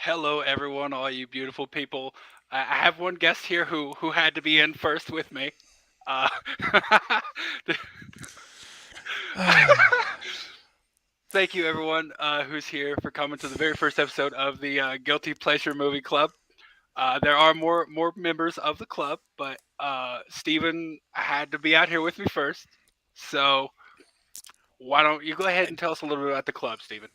Hello, everyone, all you beautiful people. I have one guest here who had to be in first with me. Uh, Thank you, everyone who's here for coming to the very first episode of the Guilty Pleasure Movie Club. There are more members of the club, but Steven had to be out here with me first. So why don't you go ahead and tell us a little bit about the club, Steven?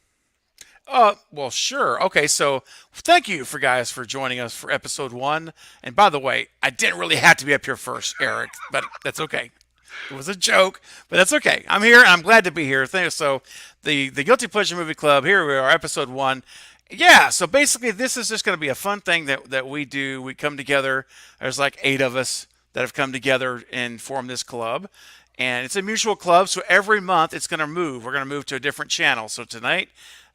Well, sure. Okay, so thank you for guys for joining us for episode one. And by the way, I didn't really have to be up here first, Eric, but that's okay. It was a joke, but that's okay. I'm here and I'm glad to be here. So, the Guilty Pleasure Movie Club. Here we are, episode one. Yeah. So basically, this is just going to be a fun thing that we do. We come together. There's like 8 of us that have come together and formed this club. And it's a mutual club, so every month it's going to move. We're going to move to a different channel. So tonight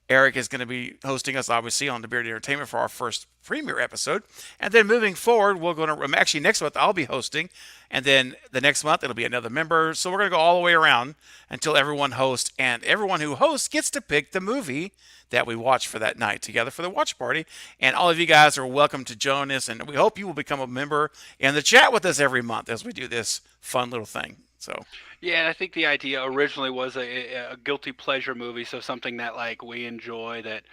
Eric is going to be hosting us, obviously, on the Bearded Entertainment for our first premiere episode. And then moving forward, we're going to actually next month I'll be hosting, and then the next month it'll be another member. So we're going to go all the way around until everyone hosts, and everyone who hosts gets to pick the movie that we watch for that night together for the watch party. And all of you guys are welcome to join us, and we hope you will become a member in the chat with us every month as we do this fun little thing. So Yeah, and I think the idea originally was a guilty pleasure movie, so something that like we enjoy that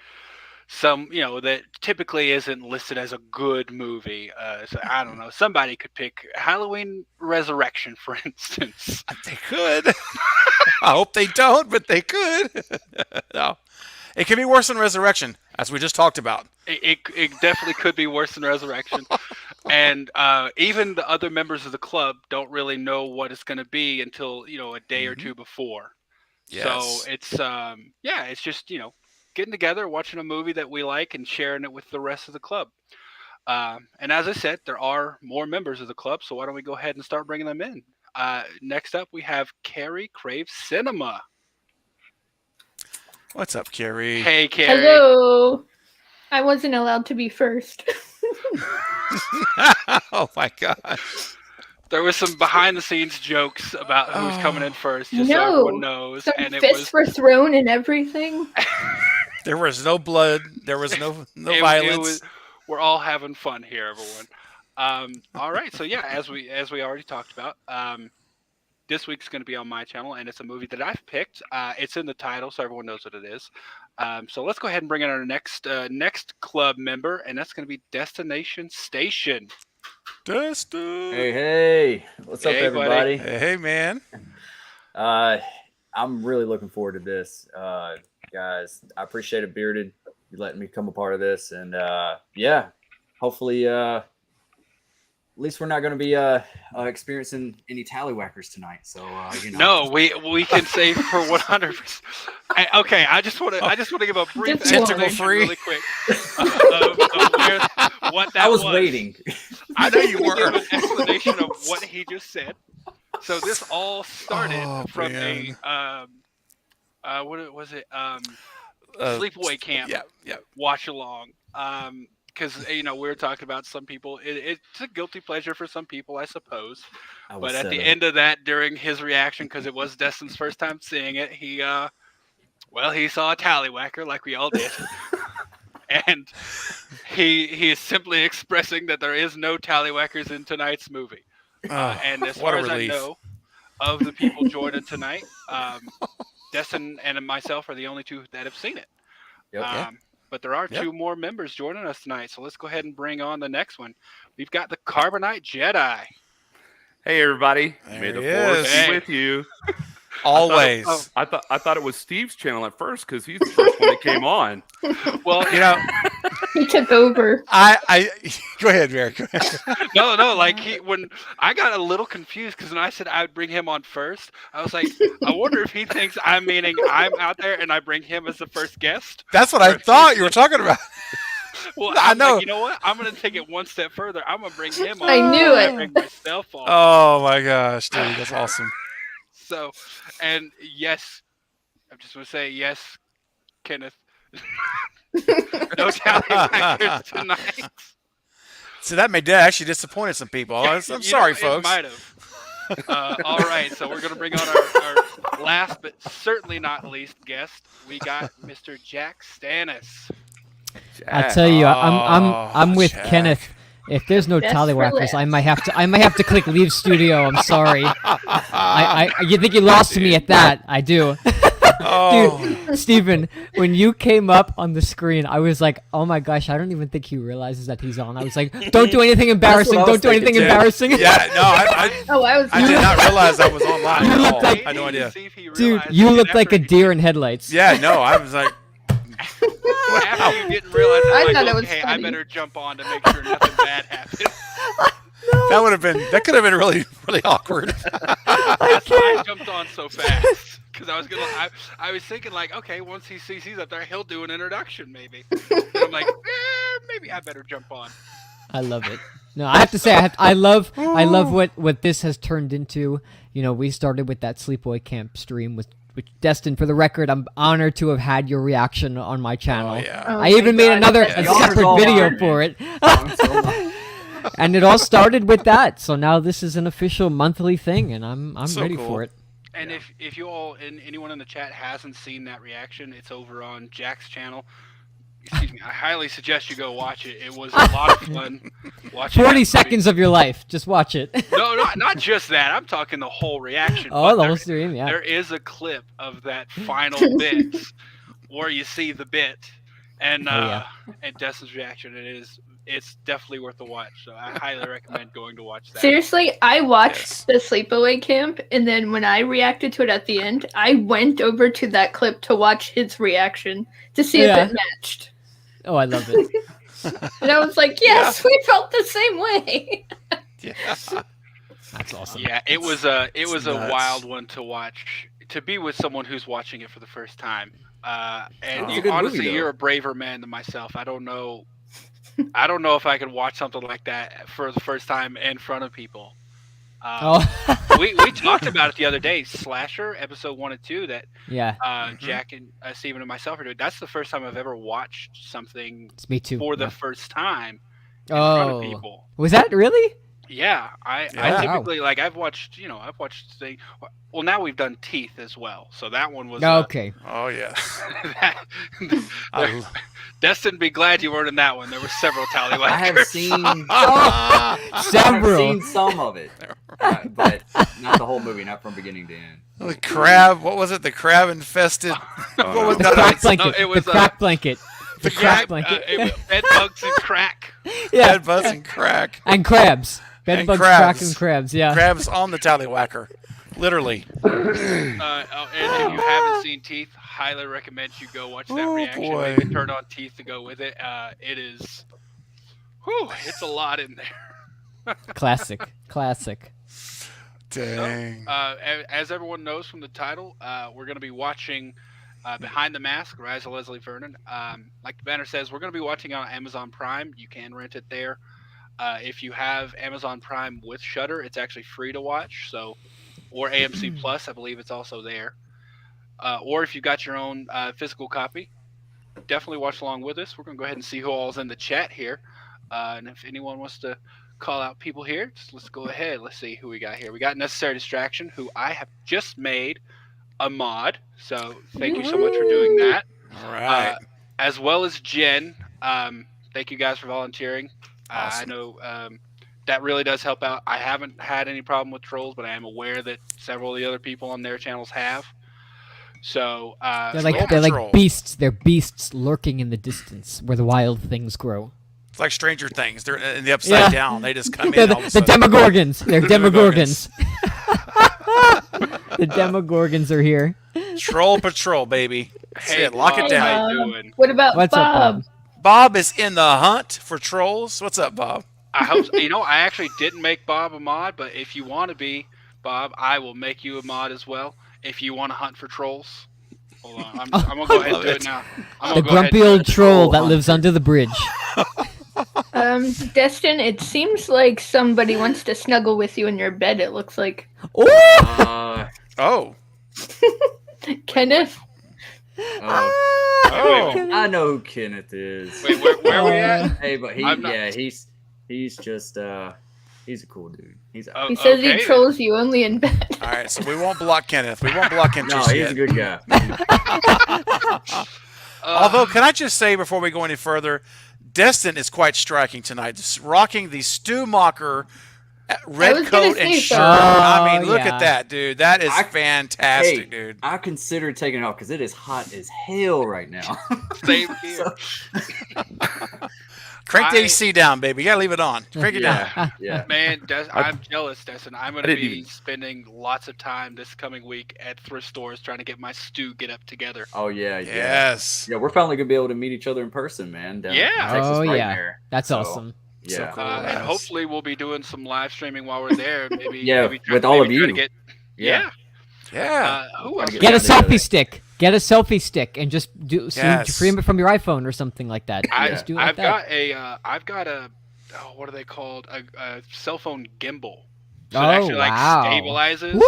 that typically isn't listed as a good movie. So I don't know. Somebody could pick Halloween Resurrection, for instance. they could. I hope they don't, but they could. No. It can be worse than Resurrection, as we just talked about. It definitely could be worse than Resurrection, and even the other members of the club don't really know what it's going to be until a day or Mm-hmm. two before. So Yes. it's yeah, it's just getting together, watching a movie that we like, and sharing it with the rest of the club. And as I said, there are more members of the club, so why don't we go ahead and start bringing them in? Next up, we have Carrie Craves Cinema. What's up, Carrie? Hey, Carrie. Hello. I wasn't allowed to be first. Oh my gosh. There was some behind the scenes jokes about who's coming in Oh, first, just so everyone No. knows. Some And it fists was were thrown and everything. there was no blood. There was no it was violence. we're all having fun here, everyone. All right, so yeah, as we already talked about, this week's going to be on my channel, and it's a movie that I've picked. It's in the title, so everyone knows what it is. So let's go ahead and bring in our next club member, and that's going to be Destination Station. Dustin. Hey, what's up, Hey, buddy. everybody? Hey, man. Uh, I'm really looking forward to this, guys. I appreciate it, Bearded, you letting me come a part of this, and yeah, hopefully, at least we're not going to be experiencing any tallywhackers tonight. So No, we can say for 100%. Okay, I just want to give a brief Just one. explanation Tentacle-free. really quick what that I was was. waiting. I know you Give were. an explanation of what he just said. So this all started Oh, from man. what was it? Uh, Sleepaway camp yeah, yeah. watch along. Because we were talking about some people. It's a guilty pleasure for some people, I suppose. I was But at set the up. end of that, during his reaction, because it was Destin's first time seeing it, he saw a tallywhacker like we all did, and he is simply expressing that there is no tallywhackers in tonight's movie. Oh, And as what far a as I relief. know, of the people joining tonight, Destin and myself are the only two that have seen it. Yep. Yeah. But there are Yep. two more members joining us tonight, so let's go ahead and bring on the next one. We've got the Carbonite Jedi. Hey everybody! There May the he force is. Hey. be with you. Always. oh. I thought it was Steve's channel at first because he's the first one that came on. Well, You know, He took over. I go ahead, Eric. Go ahead. no, like when I got a little confused because when I said I would bring him on first, I was like, I wonder if he thinks I'm meaning I'm out there and I bring him as the first guest. That's what I thought you were talking about. Well, I I'm know. like, you know what? I'm gonna take it one step further. I'm gonna bring him on. I knew before I it. bring myself on. Oh my gosh, dude, that's awesome. So, and yes, I just want to say yes, Kenneth. No tallywhackers tonight. So that actually disappointed some people. I'm sorry, It folks. might have. All right, so we're gonna bring on our last but certainly not least guest. We got Mr. Jack Stannis. I tell you, Oh, I'm with Jack. Kenneth. If there's no Best for tallywackers, last. I might have to click leave studio. I'm sorry. You think you lost to me at that? I do. Oh, Dude, Steven, when you came up on the screen, I was like, oh my gosh, I don't even think he realizes that he's on. I was like, don't do anything embarrassing. I was Don't do anything thinking, too. embarrassing. yeah. No, I Oh, I did not realize I was online You at look all. like- I had no idea. See if he Dude, realized you it look like a after deer in headlights. Yeah, no, I was like, After you didn't realize it, I like, thought it was okay, I funny. better jump on to make sure nothing bad happens. that could have been really, really awkward. That's why I jumped on so fast. Because I was thinking like, okay, once he sees he's up there, he'll do an introduction maybe. And I'm like, maybe I better jump on. I love it. No, I have to say, I love what this has turned into. You know, we started with that Sleepaway Camp stream with Destin. For the record, I'm honored to have had your reaction on my channel. Oh, yeah. Oh, I even thank made God. another Yeah. a The honor's separate all video mine, for it, I'm so much. and it all started with that. So now this is an official monthly thing, and I'm So ready cool. for it. And if you all and anyone in the chat hasn't seen that reaction, it's over on Jack's channel. Excuse me. I highly suggest you go watch it. It was a lot of fun. Watching 20 that seconds of your life, just watch it. movie. No, not just that. I'm talking the whole reaction. Oh, But the there- whole stream, yeah. There is a clip of that final bit where you see the bit and Oh, yeah. and Destin's reaction. It's definitely worth a watch. So I highly recommend going to watch that. Seriously, I watched Yes. the Sleepaway Camp, and then when I reacted to it at the end, I went over to that clip to watch his reaction to see Yeah. if it matched. Oh, I love it. And I was like, yes, we felt the same way. Yeah. That's awesome. Yeah, it was a nuts. wild one to watch. To be with someone who's watching it for the first time. And It's a you, good honestly, movie, though. you're a braver man than myself. I don't know if I could watch something like that for the first time in front of people. Oh, we talked about it the other day. Slasher episode 1 and 2 that yeah. Jack and Steven and myself are doing. That's the first time I've ever watched something It's me too. for the yeah. first time in front of Oh, people. was that really? Yeah, I Yeah. typically like I've watched things. Well, now we've done Teeth as well, so that one was Okay. Oh, yeah. that, I Destin, be glad you weren't in that one. There were several tallywackers. I have seen Oh, Several. I've seen some of it, but not the whole movie, not from beginning to end. The crab. What was it? The crab infested. What was The that? crack blanket. No, it was, the crack blanket. The Yeah, crack blanket. it was bed bugs and crack. Yeah. Bed bugs and crack. And crabs. Bed And bugs, crabs. crack, and crabs. Yeah. Crabs on the tallywhacker. Literally. And if you haven't seen Teeth, highly recommend you go watch that Oh, reaction. boy. Maybe turn on Teeth to go with it. It is, it's a lot in there. Classic. Classic. Dang. As everyone knows from the title, we're going to be watching Behind the Mask, Rise of Leslie Vernon. Like the banner says, we're going to be watching on Amazon Prime. You can rent it there. If you have Amazon Prime with Shudder, it's actually free to watch. So, or AMC Plus, I believe it's also there. Or if you've got your own physical copy, definitely watch along with us. We're going to go ahead and see who all's in the chat here. And if anyone wants to call out people here, let's go ahead. Let's see who we got here. We got Necessary Distraction, who I have just made a mod. So thank you so much for doing that. All right. As well as Jen. Thank you guys for volunteering. I Awesome. know that really does help out. I haven't had any problem with trolls, but I am aware that several of the other people on their channels have. So They're Troll like Patrol. beasts. They're beasts lurking in the distance where the wild things grow. It's like Stranger Things. They're in the upside Yeah. down. They just come They're in all of a the sudden. Demogorgons. They're The Demogorgons. The Demogorgons are here. Troll Patrol, baby. That's hey, it. Lock Bob, it down. How you Bob. doing? What about What's up, Bob? Bob? Bob is in the hunt for trolls. What's up, Bob? I hope so. I actually didn't make Bob a mod, but if you want to be Bob, I will make you a mod as well. If you want to hunt for trolls, hold on, I'm gonna go ahead and love do it. it now. I'm The gonna go ahead grumpy and do old it. troll that Troll lives under the bridge. Destin, it seems like somebody wants to snuggle with you in your bed, it looks like. Oh! Oh. Kenneth? Oh. I know who Kenneth is. Wait, where are we at? Hey, but I'm not- he's just he's a cool dude. He's Oh, He says okay. he trolls you only in bed. All right, so we won't block Kenneth. We won't block him no, just he's yet. a good guy. Although, can I just say before we go any further, Destin is quite striking tonight. Just rocking the Stu Mocker red was gonna coat and say shirt. so. I mean, look yeah. at that, dude. That is I- fantastic, Hey, dude. I considered taking it off because it is hot as hell right now. Same here. Crank the I- AC down, baby. You gotta leave it on. Crank it down. Yeah. Man, I'm jealous, Destin. I'm going to didn't be even- spending lots of time this coming week at thrift stores trying to get my stew get up together. Oh yeah. Yeah. Yes. Yeah, we're finally gonna be able to meet each other in person, man. Down Yeah. in Texas Oh, right yeah. there. That's So, awesome. Yeah. So cool. And Yes. hopefully we'll be doing some live streaming while we're there. Maybe Yeah, maybe with all of maybe try to you. get- Yeah. Yeah. Who else? Get Get a down together. selfie stick. Get a selfie stick and just do Yes. stream it from your iPhone or something like that. I, Just do it like I've that. got a what are they called? A cell phone gimbal. So Oh, it actually wow. stabilizes. Woo!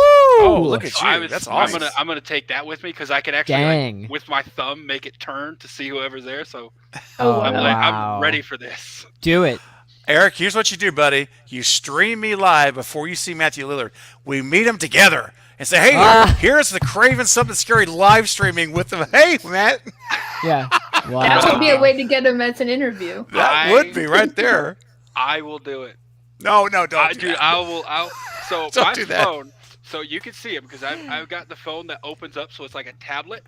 Oh, look at So you. That's awesome. I'm gonna take that with me because I can actually Dang. with my thumb make it turn to see whoever's there. So Oh, I'm wow. I'm ready for this. Do it. Eric, here's what you do, buddy. You stream me live before you see Matthew Lillard. We meet them together and say, hey, Ah. here's the Craven Something Scary live streaming with them. Hey, Matt. Yeah. That Wow. would be a way to get him as an interview. That would be right there. I will do it. No, don't do Dude, that. I'll. So Don't my do that. phone. So you can see it because I've got the phone that opens up, so it's like a tablet.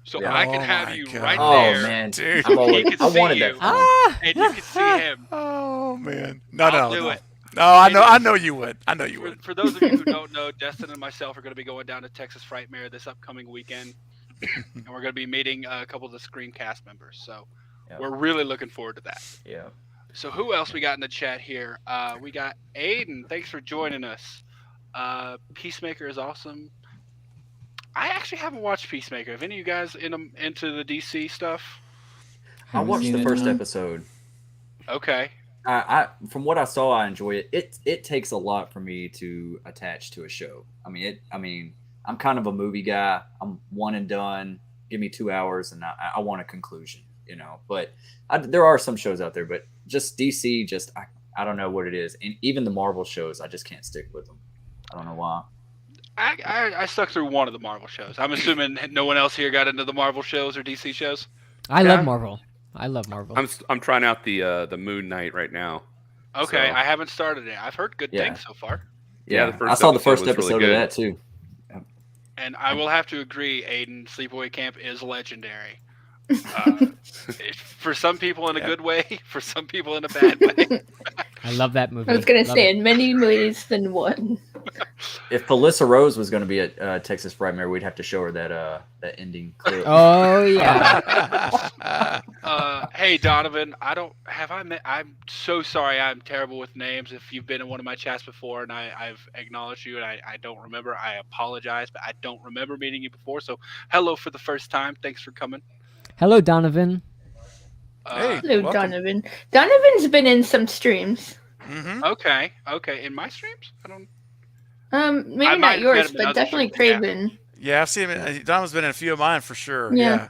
So Yeah. I can Oh have my you God. right Oh there, man, Dude. I'm always, He can I see wanted you. that. phone. Ah. and you can see him. Oh, man. No, I'll no, do no. it. No, I know you would. I know you would. For those of you who don't know, Destin and myself are going to be going down to Texas Frightmare this upcoming weekend, and we're going to be meeting a couple of the Screencast members. So Yeah. we're really looking forward to that. Yeah. So who else we got in the chat here? We got Aiden. Thanks for joining us. Peacemaker is awesome. I actually haven't watched Peacemaker. Have any of you guys into the DC stuff? I watched the first episode. Okay. I from what I saw, I enjoy it. It takes a lot for me to attach to a show. I mean, I'm kind of a movie guy. I'm one and done. Give me 2 hours, and I want a conclusion. You know, but there are some shows out there, but just DC, I don't know what it is, and even the Marvel shows, I just can't stick with them. I don't know why. I stuck through one of the Marvel shows. I'm assuming no one else here got into the Marvel shows or DC shows. I Yeah. love Marvel. I love Marvel. I'm trying out the Moon Knight right now. Okay, So- I haven't started it. I've heard good Yeah. things so far. Yeah, Yeah, the first I saw the episode first was really episode of good. that too. And I will have to agree, Aiden, Sleepaway Camp is legendary. Uh, for some people in a Yeah. good way, for some people in a bad way. I love that movie. I was gonna Love say it. in many ways than one. If Felissa Rose was going to be at Texas Frightmare, we'd have to show her that ending clip. Oh yeah. Hey Donovan, I'm so sorry. I'm terrible with names. If you've been in one of my chats before and I've acknowledged you and I don't remember, I apologize, but I don't remember meeting you before. So hello for the first time. Thanks for coming. Hello, Donovan. Hey. Hello, Welcome. Donovan. Donovan's been in some streams. Mm-hmm. Okay. In my streams, I don't. Maybe I might not have met yours, him in but other definitely streams, yeah. Craven. Yeah, I've seen him. Donovan's been in a few of mine for sure. Yeah. Yeah.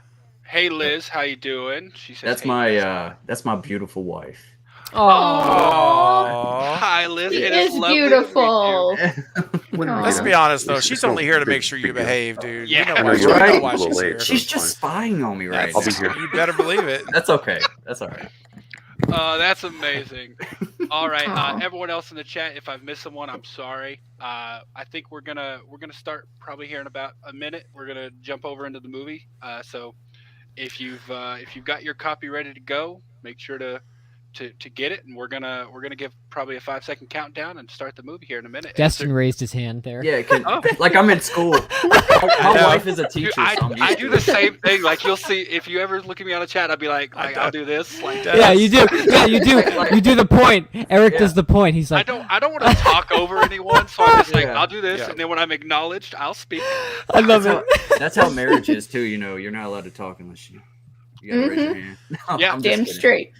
Hey Liz, how you doing? She says. That's hey, Liz. my beautiful wife. Oh. Aww. Hi Liz. She It is lovely to meet beautiful. Let's be honest though. She's only here to make sure you behave, dude. Yeah. We know why, You're we know right. why A little she's late. here. She's just spying on me right I'll be now. here. You better believe it. That's okay. That's all right. That's amazing. All right, Aw. everyone else in the chat, if I've missed someone, I'm sorry. I think we're gonna start probably here in about a minute. We're gonna jump over into the movie. So if you've got your copy ready to go, make sure to get it, and we're gonna give probably a 5-second countdown and start the movie here in a minute. Destin raised his hand there. Yeah, Oh. like I'm in school. My know. wife is a Dude, teacher. so I'm I used do to the it. same thing. Like you'll see if you ever look at me on a chat, I'll be like I'll do this. Like Yeah, you do. Yeah, you do. You do the point. Eric Yeah. does the point. He's I like, don't want to talk over anyone, so I'm just like Yeah. I'll do this, Yeah. and then when I'm acknowledged, I'll speak. I love That's it. That's how marriage is too. You know, you're not allowed to talk unless you gotta raise your hand. No, Yeah. I'm just Damn kidding. straight.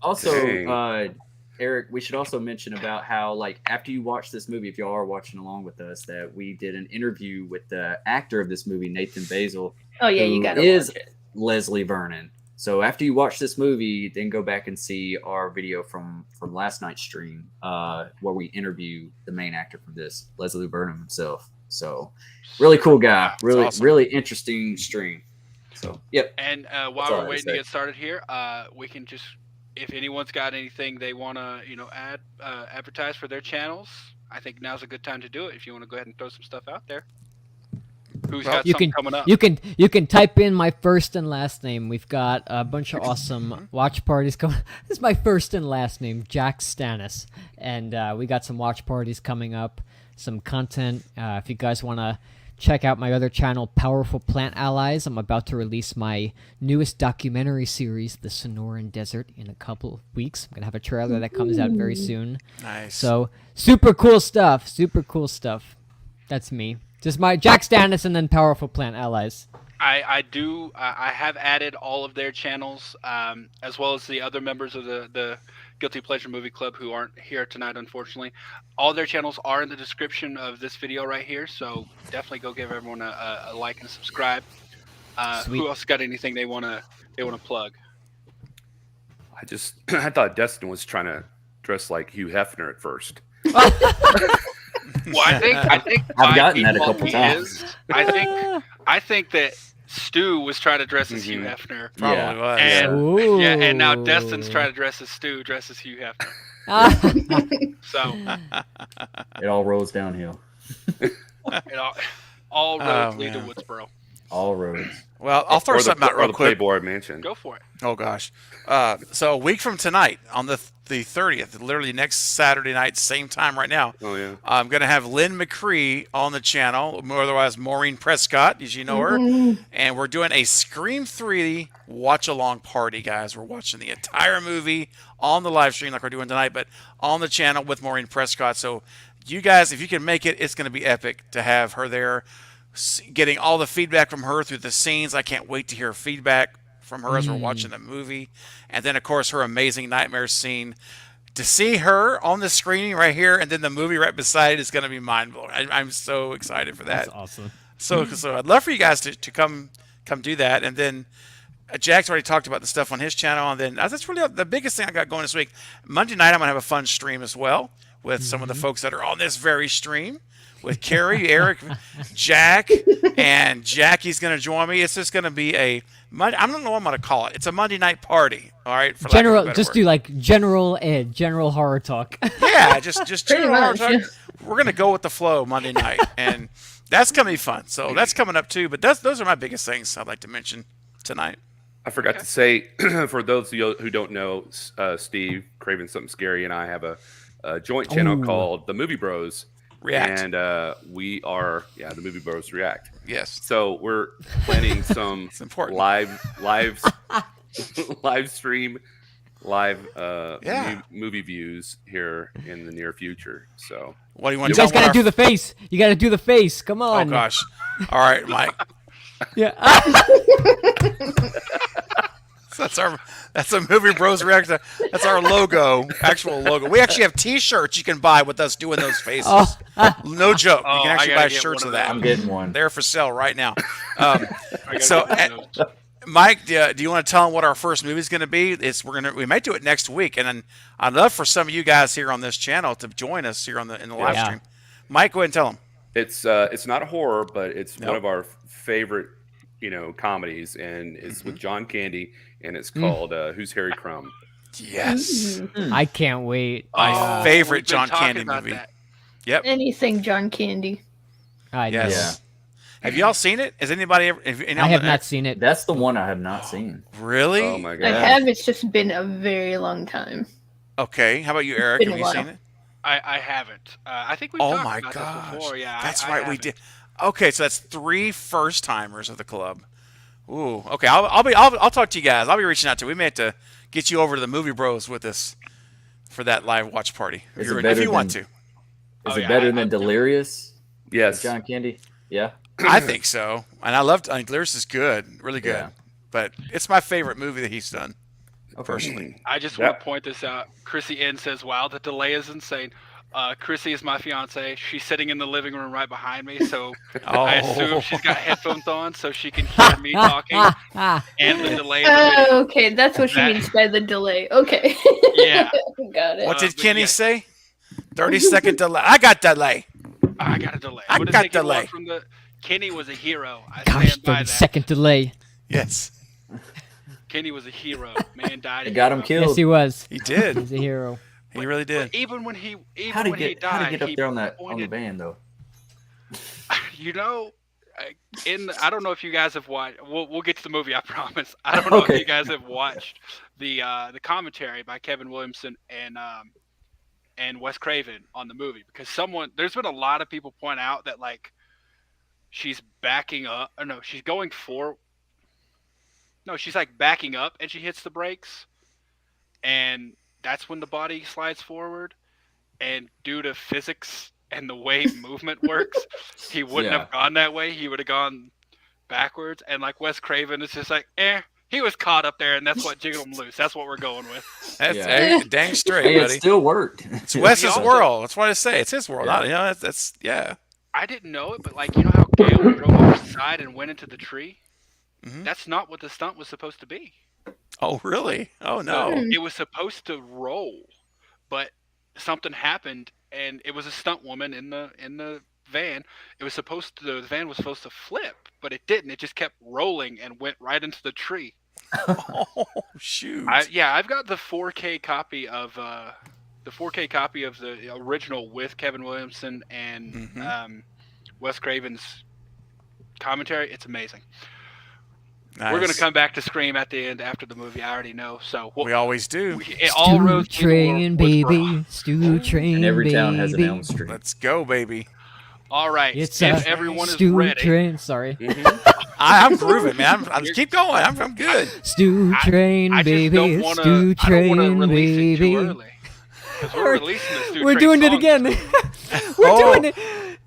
Also, Dang. Eric, we should also mention about how, like, after you watch this movie, if y'all are watching along with us, that we did an interview with the actor of this movie, Nathan Basil, Oh yeah, you who gotta is watch it. Leslie Vernon. So after you watch this movie, then go back and see our video from last night's stream, where we interview the main actor from this, Leslie Vernon himself. So really cool guy, That's really awesome. really interesting stream. So, yep. And all while I we're had to waiting to say. get started here, we can just, if anyone's got anything they want to, advertise for their channels, I think now's a good time to do it. If you want to go ahead and throw some stuff out there. Who's Well, got You something can coming up? you can type in my first and last name. We've got a bunch of awesome watch parties coming. This is my first and last name, Jack Stannis, and we got some watch parties coming up. Some content. If you guys want to check out my other channel, Powerful Plant Allies, I'm about to release my newest documentary series, The Sonoran Desert, in a couple of weeks. I'm gonna have a trailer that comes out very soon. Nice. So super cool stuff. Super cool stuff. That's me. Just my Jack Stannis and then Powerful Plant Allies. I have added all of their channels, as well as the other members of the Guilty Pleasure Movie Club who aren't here tonight, unfortunately. All their channels are in the description of this video right here, so definitely go give everyone a like and subscribe. Sweet. Who else got anything they wanna plug? I thought Destin was trying to dress like Hugh Hefner at first. Well, I think I've by gotten that a default couple he times. is. I think that Stu was trying to dress as Hugh Hefner. Probably Yeah. was. And Ooh. yeah, and now Destin's trying to dress as Stu, dresses Hugh Hefner. So It all rolls downhill. all roads lead to man. Woodsboro. All roads. Well, I'll throw something out or real the quick. Playboy Mansion. Go for it. Oh gosh. So a week from tonight, on the 30th, literally next Saturday night, same time right now, Oh yeah. I'm gonna have Lynn McCree on the channel, or otherwise Maureen Prescott, as you know her, and we're doing a Scream 3 watch along party, guys. We're watching the entire movie on the live stream like we're doing tonight, but on the channel with Maureen Prescott. So you guys, if you can make it, it's gonna be epic to have her there, getting all the feedback from her through the scenes. I can't wait to hear feedback from her as we're watching the movie, and then of course her amazing nightmare scene. To see her on the screen right here, and then the movie right beside it is going to be mind blowing. I'm so excited for that. That's awesome. So I'd love for you guys to come do that, and then Jack's already talked about the stuff on his channel, and then that's really the biggest thing I got going this week. Monday night I'm going to have a fun stream as well with some of the folks that are on this very stream. With Carrie, Eric, Jack, and Jackie's going to join me. It's just going to be I don't know what I'm going to call it. It's a Monday night party. All right. For lack of a General, better just word. do like general ed, general horror talk. Yeah, just Pretty general much, talk. yeah. We're gonna go with the flow Monday night, and that's gonna be fun. So that's coming up too. But those are my biggest things I'd like to mention tonight. I forgot to say, for those of you who don't know, Steve, Craven Something Scary, and I have a joint channel Ooh. called The Movie Bros. React. And we are, The Movie Bros React. Yes. So we're planning some It's important. live stream, Yeah. movie views here in the near future. So What do you want You to guys tell gotta them? do the face. You gotta do the face. Come Oh on. gosh. All right, Mike. Yeah. That's a Movie Bros React. That's our logo, actual logo. We actually have T-shirts you can buy with us doing those faces. Oh. No joke. Oh, You can I actually gotta buy get shirts one of of that. I'm getting one. They're for sale right now. I gotta So, get one of those. Mike, do you want to tell them what our first movie is going to be? We may do it next week, and then I'd love for some of you guys here on this channel to join us here in the live Yeah. stream. Mike, go ahead and tell them. it's not a horror, but it's Nope. one of our favorite, comedies, and it's with John Candy, and it's Mm. called Who's Harry Crumb. Yes, I can't wait. my Oh, favorite we've been John talking Candy about movie. that. Yep. Anything John Candy. I know. Yes. Have y'all seen it? Has anybody ever? I have not seen it. That's the one I have not seen. Really? Oh my I god! have. It's just been a very long time. Okay. How about you, Eric? Been a Have you while. seen it? I haven't. I think we Oh talked my about gosh. this before. Yeah, That's I right. We haven't. did. Okay, so that's 3 first timers of the club. Ooh. Okay. I'll talk to you guys. I'll be reaching out to you. We may have to get you over to the Movie Bros with us for that live watch party if, Is it you're, if better you want than- to. Oh, Is it yeah, better I- than Delirious? Yes, John Candy? Yeah. I think so. And I loved. Lyris is good, really good. Yeah. But it's my favorite movie that he's done. Okay. Personally. I just Yep. want to point this out. Chrissy N says, "Wow, the delay is insane." Chrissy is my fiance. She's sitting in the living room right behind me, so Oh. I assume she's got headphones on so she can hear me talking and the delay of the video. Oh, okay, that's what she That- means by the delay. Okay. Yeah, Got it. What did but Kenny yeah. say? 30-second delay. I got delay. I got a delay. I What did got they get delay. one from the? Kenny was a hero. I Gosh, stand by that. 30-second delay. Yes, Kenny was a hero. Man died. It a got him hero. killed. Yes, he was. he did. He's a hero. He really did. Even when he How'd he died, get up he there on the pointed- van though? You know, I don't know if you guys have watched. We'll get to the movie. I promise. I don't know Okay. if you guys have watched the commentary by Kevin Williamson and Wes Craven on the movie, because there's been a lot of people point out that like she's backing up. Or no, she's going for. No, she's like backing up and she hits the brakes, and that's when the body slides forward. And due to physics and the way movement works, he wouldn't Yeah. have gone that way. He would have gone backwards. And like Wes Craven is just like, he was caught up there, and that's what jiggled him loose. That's what we're going with. That's Yeah. dang straight, Hey, it buddy. still worked. It's Wes's also- world. That's what I say. It's his world. Yeah. You know, that's yeah. I didn't know it, but like, you know how Gale drove off the side and went into the tree? Mhm. That's not what the stunt was supposed to be. Oh, really? Oh no. It was supposed to roll, but something happened, and it was a stunt woman in the van. The van was supposed to flip, but it didn't. It just kept rolling and went right into the tree. Oh shoot. I've got the 4K copy of the original with Kevin Williamson and Mhm. Wes Craven's commentary. It's amazing. Nice. We're gonna come back to Scream at the end after the movie. I already know. So We always do. all Stew roads lead to train, Woodsboro. baby. Stew train, And every town has an baby. Elm Street. Let's go, baby. All right. It's if a everyone is stew ready, train. Sorry. I'm grooving, man. I'm keep going. I'm good. Stew train, I just baby. don't want Stew to. I don't want to train, release it too baby. early. 'Cause we're releasing the Stew We're Train doing it song. again. We're Oh. doing it.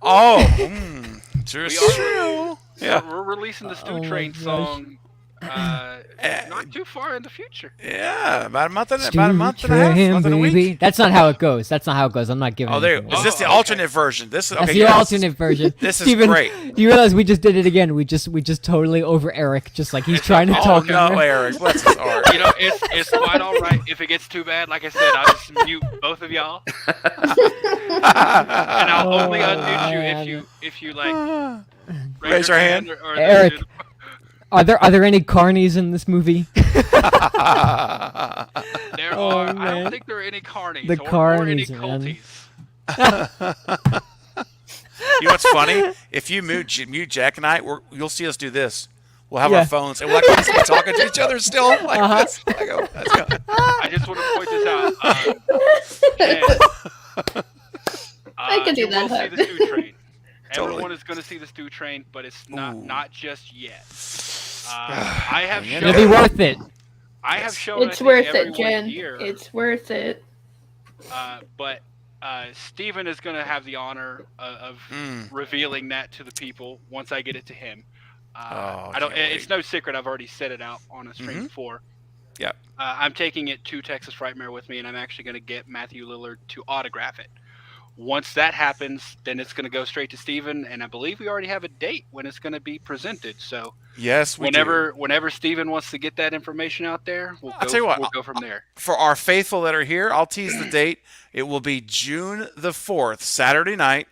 Oh, true. We are- True. Yeah. We're releasing the Stew Oh my Train gosh. song. Not too far in the future. Yeah. About a month and Stew a half. Month and a baby. week. That's not how it goes. That's not how it goes. I'm not giving. Oh, there. anything Is away. this the okay. alternate version? This is That's okay. the yes. alternate version. This is Steven, great. Do you realize we just did it again? We just totally over Eric, just like he's trying to Oh talk. in no, there. Eric. Bless his heart. You know, it's quite all right. If it gets too bad, like I said, I'll just mute both of y'all, and I'll only Oh, unmute man. you if you like Raise your hand. or Eric. Are there any carnies in this movie? There Oh, are. I man. don't think there are any carnies. The or any carnies, man. culties. You know what's funny? If you mute Jack and I, you'll see us do this. We'll have Yeah. our phones and we're like we're talking to each other still like Uh-huh. this. Like, oh, let's go. I just want to point this out. I can do you that, will see huh? the Stew Train. Totally. Everyone is going to see the Stew Train, but it's not Ooh. not just yet. I have Yeah. It'll be shown. worth it. I have shown. It's I think, worth it, everyone Jen. Here, It's worth it. but Steven is going to have the honor of revealing that to the people once I get it to him. Oh, I don't. can't It's wait. no secret. I've already said it out on a stream Mhm. before. Yep. I'm taking it to Texas Frightmare with me, and I'm actually going to get Matthew Lillard to autograph it. Once that happens, then it's going to go straight to Steven, and I believe we already have a date when it's going to be presented. So Yes, we whenever Steven wants to get that information out there, we'll I'll tell you what, we'll go from there. For our faithful that are here, I'll tease the date. It will be June the 4th, Saturday night,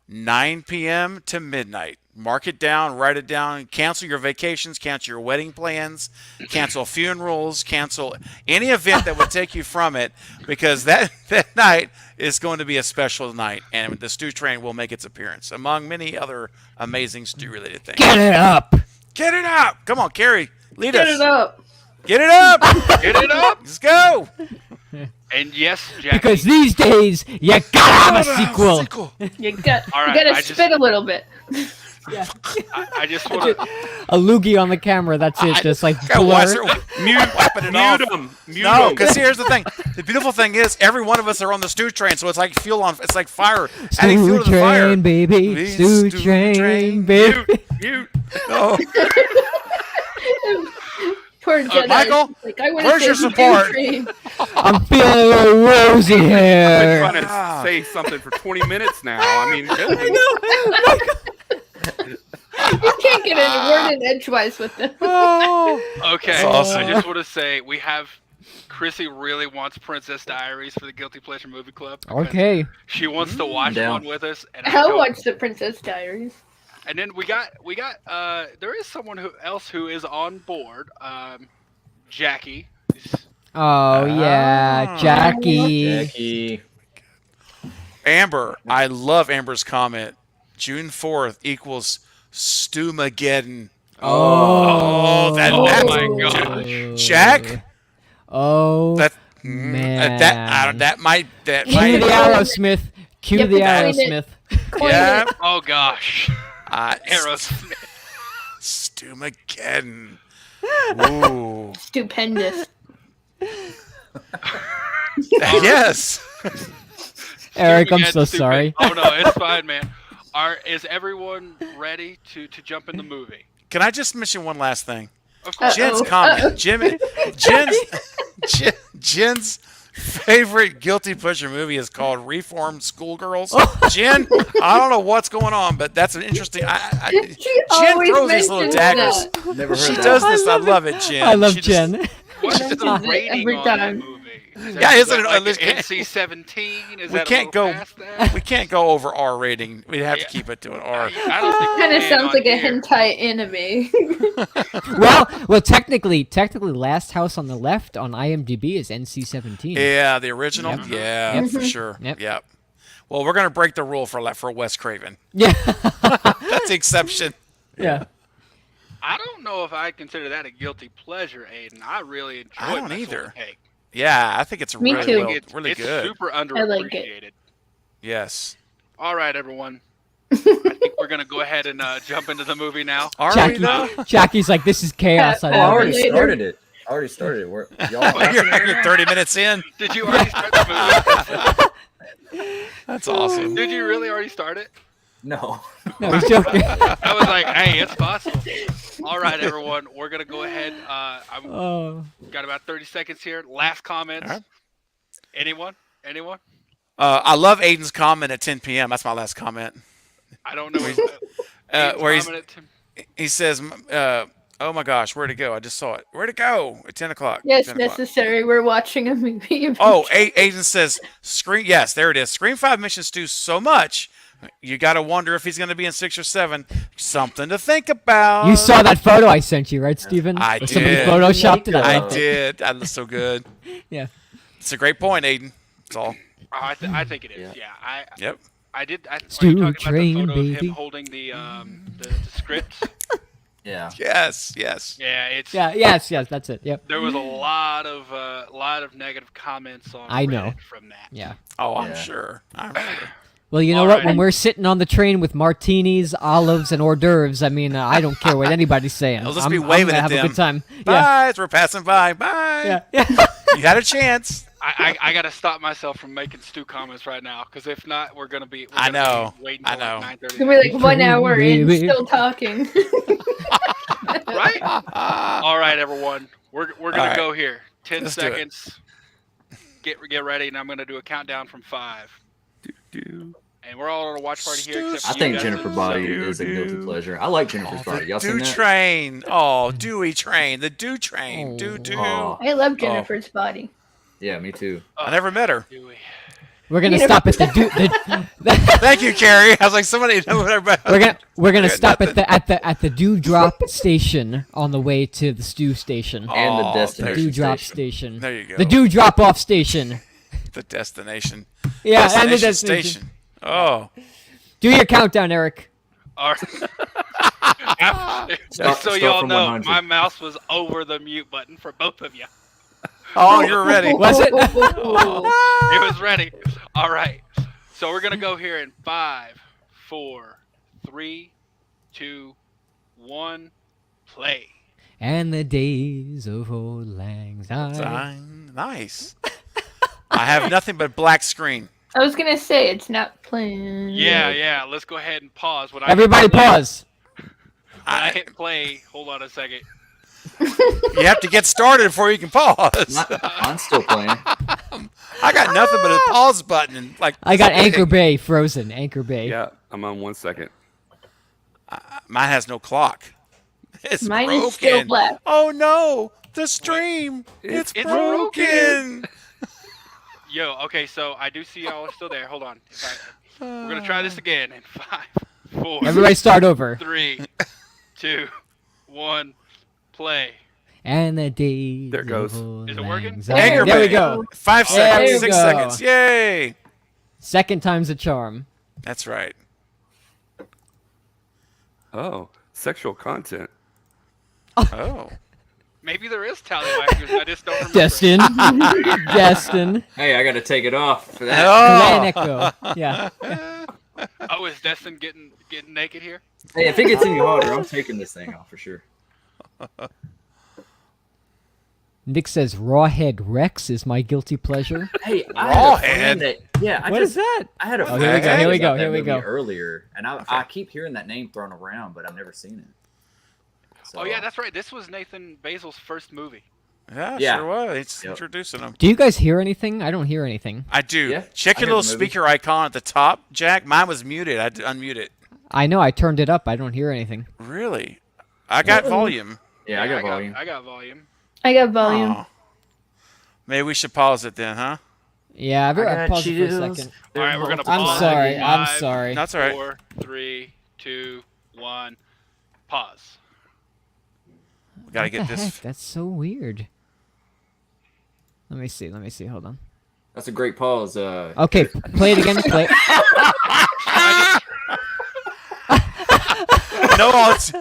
9 p.m. to midnight. Mark it down, write it down, cancel your vacations, cancel your wedding plans, cancel funerals, cancel any event that would take you from it, because that night is going to be a special night, and the Stew Train will make its appearance, among many other amazing stew-related things. Get it up. Get it up! Come on, Carrie, lead Get us. it up. Get it up! Get it up! Let's go! And yes, Jackie. Because these days, you gotta have a sequel. You got. All right, you gotta I spit just- a little bit. I just want to. A loogie on the camera. That's it. Just like God, why is blur. there- wiping it off. Mute them. Mute No, 'em. because here's the thing. The beautiful thing is, every one of us are on the Stew Train, so it's like fuel on. It's like fire. Adding fuel Stew to the fire. train, baby. Please, Stew stew train, train, baby. Mute. Oh, Poor Jedi. Michael, Like, I wanna where's say your Stew support? Train. I'm feeling a little rosy I've been here. trying to Ah. say something for 20 minutes now. I mean, really. You can't get any word in edgewise with them. Okay, That's awesome. I just want to say we have. Chrissy really wants Princess Diaries for the Guilty Pleasure Movie Club. because Okay. She wants to watch Down. one with us, and I'll don't- watch the Princess Diaries. And then we got there is someone else who is on board. Jackie. Oh yeah, Ah. Jackie. Jackie. Amber, I love Amber's comment. June 4th equals Stewmageddon. Oh, that- Oh that's- my gosh. Jack? Oh, That man. that might Cue might the Aerosmith. Cue Yep, the coin it. Aerosmith. Coin yeah. it. Oh gosh. Aerosmith. Stewmageddon. Ooh. Stupendous. Yes. Eric, I'm Again, so stupid. sorry. Oh no, it's fine, man. Is everyone ready to jump in the movie? Can I just mention one last thing? Of course. Jen's Uh-oh. comment. Jen's favorite guilty pleasure movie is called Reformed Schoolgirls. Jen, I don't know what's going on, but that's an interesting. She Jen always throws these little mentions daggers. that. Never heard She that. does this. I I love love it, Jen. I love She just- Jen. What's She the does it rating every on that time. movie? Yeah, isn't it- like let's- NC-17? Is we that can't a go. little past that? We can't go over R rating. We have to Yeah. keep it to an R. I don't think Kind we of can sounds on like a here. hentai anime. well, technically, Last House on the Left on IMDb is NC-17. Yeah, the original. Yep. Yeah, Yep. for sure. Yep. Yep. Well, we're gonna break the rule for Wes Craven. Yeah. That's the exception. yeah. I don't know if I consider that a guilty pleasure, Aiden. I really enjoy I don't Messing either. with Cake. Yeah, I think it's Me really too. well, It's, really it's good. super like it. underappreciated. Yes. All right, everyone. I think we're gonna go ahead and jump into the movie now. Are Jackie, we though? Jackie's like, this is chaos. I Oh, Oh, I love already it. Later. started it. We're, y'all You're 30 minutes in. Did you already start the That's awesome. movie? Did you really already start it? No. No, he's joking. I was like, hey, it's possible. All right, everyone. We're gonna go ahead. I've Oh. got about 30 seconds here. Last comments. All right. Anyone? Anyone? I love Aiden's comment at 10 p.m. That's my last comment. I don't know. Where he says, "Oh my gosh, where'd it go? I just saw it. Where'd it go? At 10 o'clock." Yes, 10 o'clock. necessary. We're watching a movie. Oh, Aiden says, "Scream." Yes, there it is. Scream 5 mentions Stu so much. You got to wonder if he's going to be in 6 or 7. Something to think about. You saw that photo I sent you, right, Steven? I Or Somebody did. photoshopped it. I loved it. did. That looks so good. Yeah. It's a great point, Aiden. That's all. I think it is. Yeah. Yep. I did. Are you Stew talking train, about the photo of baby. him holding the script? Yeah. Yes. Yes. Yeah. It's. Yeah. Yes. That's it. Yep. There was a lot of negative comments on I know. Reddit from that. Yeah. Oh, I'm Yeah. sure. I'm sure. Well, you know All what? right. When we're sitting on the train with martinis, olives, and hors d'oeuvres, I mean, I don't care what anybody's saying. I'll just I'm, be I'm waving gonna at have them. a good time. Yeah. Bye. As we're passing by. Bye. Yeah. You had a chance. I got to stop myself from making Stu comments right now, because if not, we're gonna be. I know. Waiting I till know. like 9:30. We're like 1 hour in, Baby. still talking. Right? All right, everyone. We're gonna right. go here. 10 Let's do it. seconds. Get ready, and I'm gonna do a countdown from 5. Do. And we're all on a watch party here. Except I for think you guys. Jennifer Body Do, is a guilty do. pleasure. I like Jennifer's Body. Y'all seen Dew that? train. Oh, Dewey train. The Dew train. Oh. Dew. Oh, I love Jennifer's body. yeah, me too. I never met her. Dewey. We're gonna You know- stop at Thank you, Carrie. I was like, somebody know what I'm we're gonna Yeah, stop at the Dewdrop station on the way to the stew station. And the Oh, destination Dewdrop station. station. There you go. The dew drop off station. The destination. Yeah, and the Destination destination. station. Oh. Do your countdown, Eric. All right. Just Start- so start y'all from know, 100. my mouse was over the mute button for both of you. Oh, you're ready. Was it? It was ready. All right. So we're gonna go here in 5, 4, 3, 2, 1, play. And the days of old lang syne. Nice. I have nothing but black screen. I was gonna say it's not playing. Yeah. Let's go ahead and pause. When Everybody I hit play, pause. When I hit play, hold on a second. You have to get started before you can pause. Mine's still playing. I got nothing but a pause button and like. I got Anchor Bay frozen. Anchor Bay. Yeah, I'm on 1 second. Mine has no clock. It's Mine broken. is still black. Oh no, the stream. It's It's broken. Yo, okay, so I do see y'all are still there. Hold on. We're gonna try this again in 5, 4, Everybody start over. 3, 2, 1, play. And the day. There it goes. Is it working? Anchorman. There we go. 5 Oh, seconds, there we 6 go. seconds. Yay! Second time's a charm. That's right. Oh, sexual content. Oh. Maybe there is tallywhackers. I just don't remember. Destin. Destin. Hey, I got to take it off for that. Oh. Echo. Yeah. Oh, is Destin getting naked here? Hey, if it gets any hotter, I'm taking this thing off for sure. Nick says Rawhead Rex is my guilty pleasure. Hey, Rawhead? What is that? I had a Oh, here we go, here we friend go, about here that we movie go. earlier, and I keep hearing that name thrown around, but I've never seen it. So, Oh yeah, that's right. This was Nathan Basil's first movie. Yeah, Yeah. sure was. It's Yep. introducing them. Do you guys hear anything? I don't hear anything. I do. Yeah, Check I your heard little the movie. speaker icon at the top, Jack. Mine was muted. I had to unmute it. I know I turned it up. I don't hear anything. Really? I got volume. yeah, I got volume. I got volume. I got volume. Oh. Maybe we should pause it then, huh? Yeah, I've I got paused it for a chills. second. All right, we're gonna I'm pause. sorry. I'm Five, sorry. That's all right. 4, 3, 2, 1, pause. We gotta What get the this. heck? That's so weird. Let me see. Let me see. Hold on. That's a great pause. Okay, play it again. Play. No, it's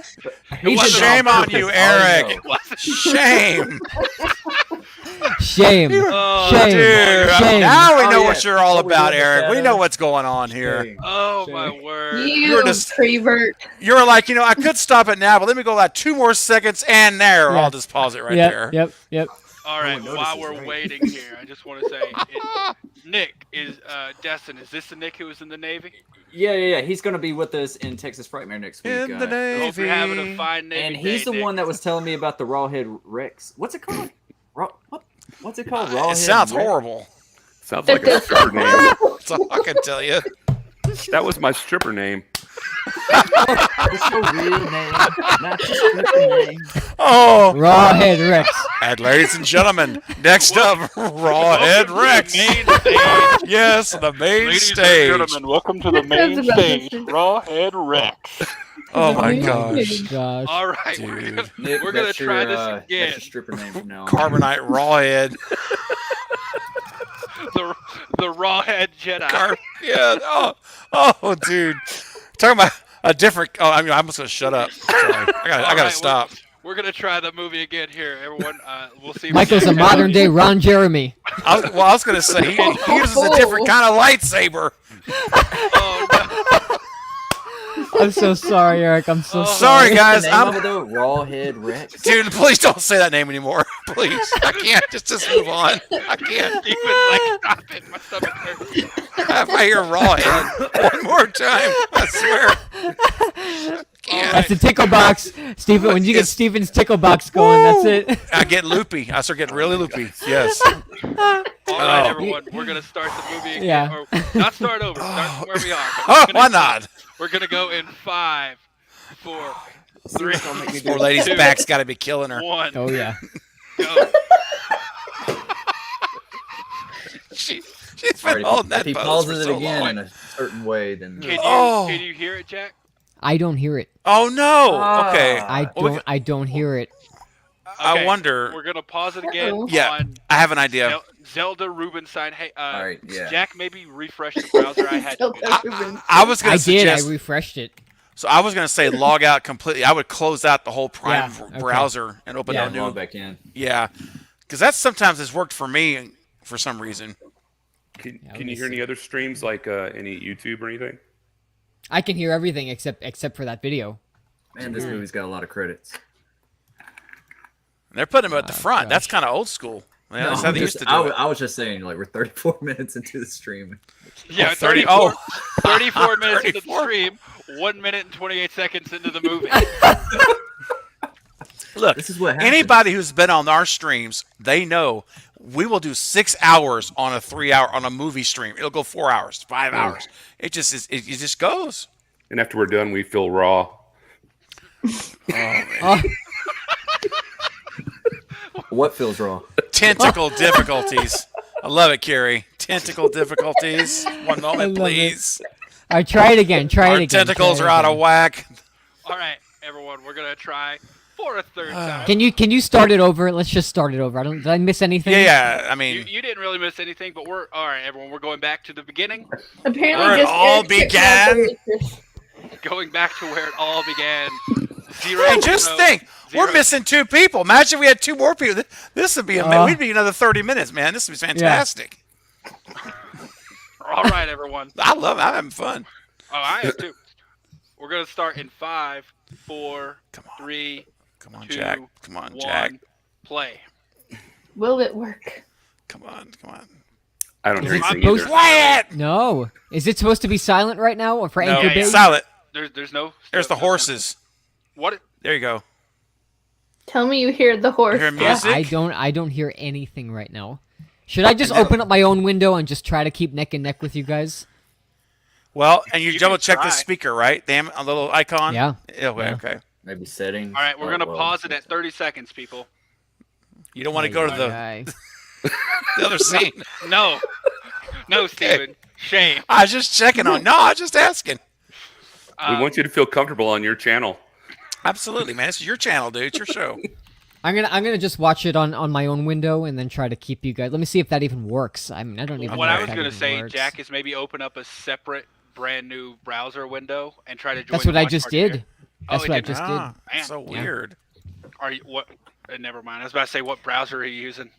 shame on you, Eric. It wasn't. Shame. Shame. Oh, Shame. Dude, Shame. now we Oh, know yeah. what you're all What we about, doing with Eric. that, We know Eric? what's going on here. Oh my word. You just- prevert. You're like, I could stop it now, but let me go like 2 more seconds, and there, Yeah. I'll just pause it right Yep. there. Yep. All right, one while notices, we're right? waiting here, I just want to say, Nick is Destin. Is this the Nick who was in the Navy? Yeah. He's gonna be with us in Texas Frightmare next week. In the I hope you're having a Navy. fine Navy And he's day, the Nick. one that was telling me about the Rawhead Rex. What's it called? What's it called? It Rawhead sounds Rex? horrible. Sounds like a stripper name. That's all I can tell you. That was my stripper name. It's a real name, not just a name. Oh, Rawhead Rex. and ladies and gentlemen, next up, Rawhead Rex. Main stage. Yes, the main Ladies stage. and gentlemen, welcome to the main Sounds about stage, the same. Rawhead Rex. Oh my Main gosh. stage. Gosh. All right, Dude. Nick, we're gonna that's try your, this That's again. your stripper name from now on. Carbonite Rawhead. The Rawhead Jedi. Yeah. Oh, dude. Talking about a different. Oh, I'm just gonna shut up. Sorry. I gotta All right, stop. We're gonna try the movie again here, everyone. We'll see. if Michael's we a can- modern day Ron Jeremy. I was gonna say he uses a different kind of lightsaber. Oh no! I'm so sorry, Eric. I'm so Oh. sorry. Sorry, guys. What's the name I'm of it, though? Rawhead Rex. dude. Please don't say that name anymore. Please. I can't. Just move on. I can't. Even like stop it. My stomach hurts. If I hear Rawhead one more time, I swear. Can't. That's the tickle box, Stephen. When you get Stephen's tickle box going, that's it. I get loopy. I start getting really loopy. Yes. All right, Oh. everyone. We're gonna start the movie again. Yeah. Or not start over. Start from where we are. Oh, why not? We're gonna go in 5, 4, 3, Poor lady's 2, back's got to be killing her. 1. Oh yeah. Go. She's All been right, holding that if he pose pauses for it so again long. in a certain way, then Can you hear it, Jack? I don't hear it. Oh no. Okay. I Well, we don't hear it. I Okay, wonder. We're gonna pause it again Uh-oh. Yeah. on I have an idea. Zelda Rubinstein. Hey, all right, yeah. Jack, maybe refresh the browser. I had to. I was gonna I did. I suggest. refreshed it. So I was gonna say log out completely. I would close out the whole Prime Yeah, okay. browser and open Yeah. a new. log back in. Yeah, because that sometimes has worked for me for some reason. Can let you me hear see. any other streams like any YouTube or anything? I can hear everything except for that video. Man, this movie's got a lot of credits. And they're putting them at the front. gosh. That's kind of old school. Yeah, that's how I'm they just- used to do it. I was just saying, like, we're 34 minutes into the stream. Yeah, 30 34, 34 minutes into the 34. stream, 1 minute and 28 seconds into the movie. Look, This is what happens. anybody who's been on our streams, they know we will do 6 hours on a 3-hour on a movie stream. It'll go 4 hours, 5 hours. It just is. It just goes. And after we're done, we feel raw. Oh, What feels wrong? Tentacle difficulties. I love it, Carrie. Tentacle difficulties. One moment, love it. please. right, try it again. Try Our it again. tentacles try are it out of again. whack. All right, everyone, we're gonna try for a third time. Can you start it over? Let's just start it over. Did I miss anything? Yeah. I mean, You didn't really miss anything, but we're all right, everyone. We're going back to the beginning, Apparently, Where it just all Eric took began. my waitress. going back to where it all began. Zero. hey, just zero, think, we're zero. missing 2 people. Imagine if we had 2 more people. This would be we'd be another 30 minutes, man. This would be fantastic. All right, everyone. I love it. I'm having fun. Oh, I am too. We're gonna start in 5, 4, Come on. 3, Come on, 2, Jack. Come on, 1. Jack. Play. Will it work? Come on. I don't hear Is it anything supposed- either. Play it! No. Is it supposed to be silent right now, or for No, Anchor yeah, Bay? silent. There's no. There's the no- horses. What? There you go. Tell me you hear the horse. You hear Jack. music? I don't hear anything right now. Should I just open up my own window and just try to keep neck and neck with you guys? Well, and you You double can check the try. speaker, right? Damn, a little icon. Yeah. Okay. Maybe settings. All right, we're Oh, gonna well. pause it at 30 seconds, people. You don't want to go to the Aye. other scene. No, no, Steven. Shame. I was just checking on. No, I was just asking. We want you to feel comfortable on your channel. Absolutely, man. It's your channel, dude. It's your show. I'm gonna just watch it on my own window and then try to keep you guys. Let me see if that even works. I mean, I don't even. What know I if was that gonna even say, works. Jack, is maybe open up a separate, brand new browser window and try to join. That's what the I watch just party there. did. Oh, That's it what I did? just did. Ah, Man. so Yeah. weird. Are you what? Never mind. I was about to say, what browser are you using?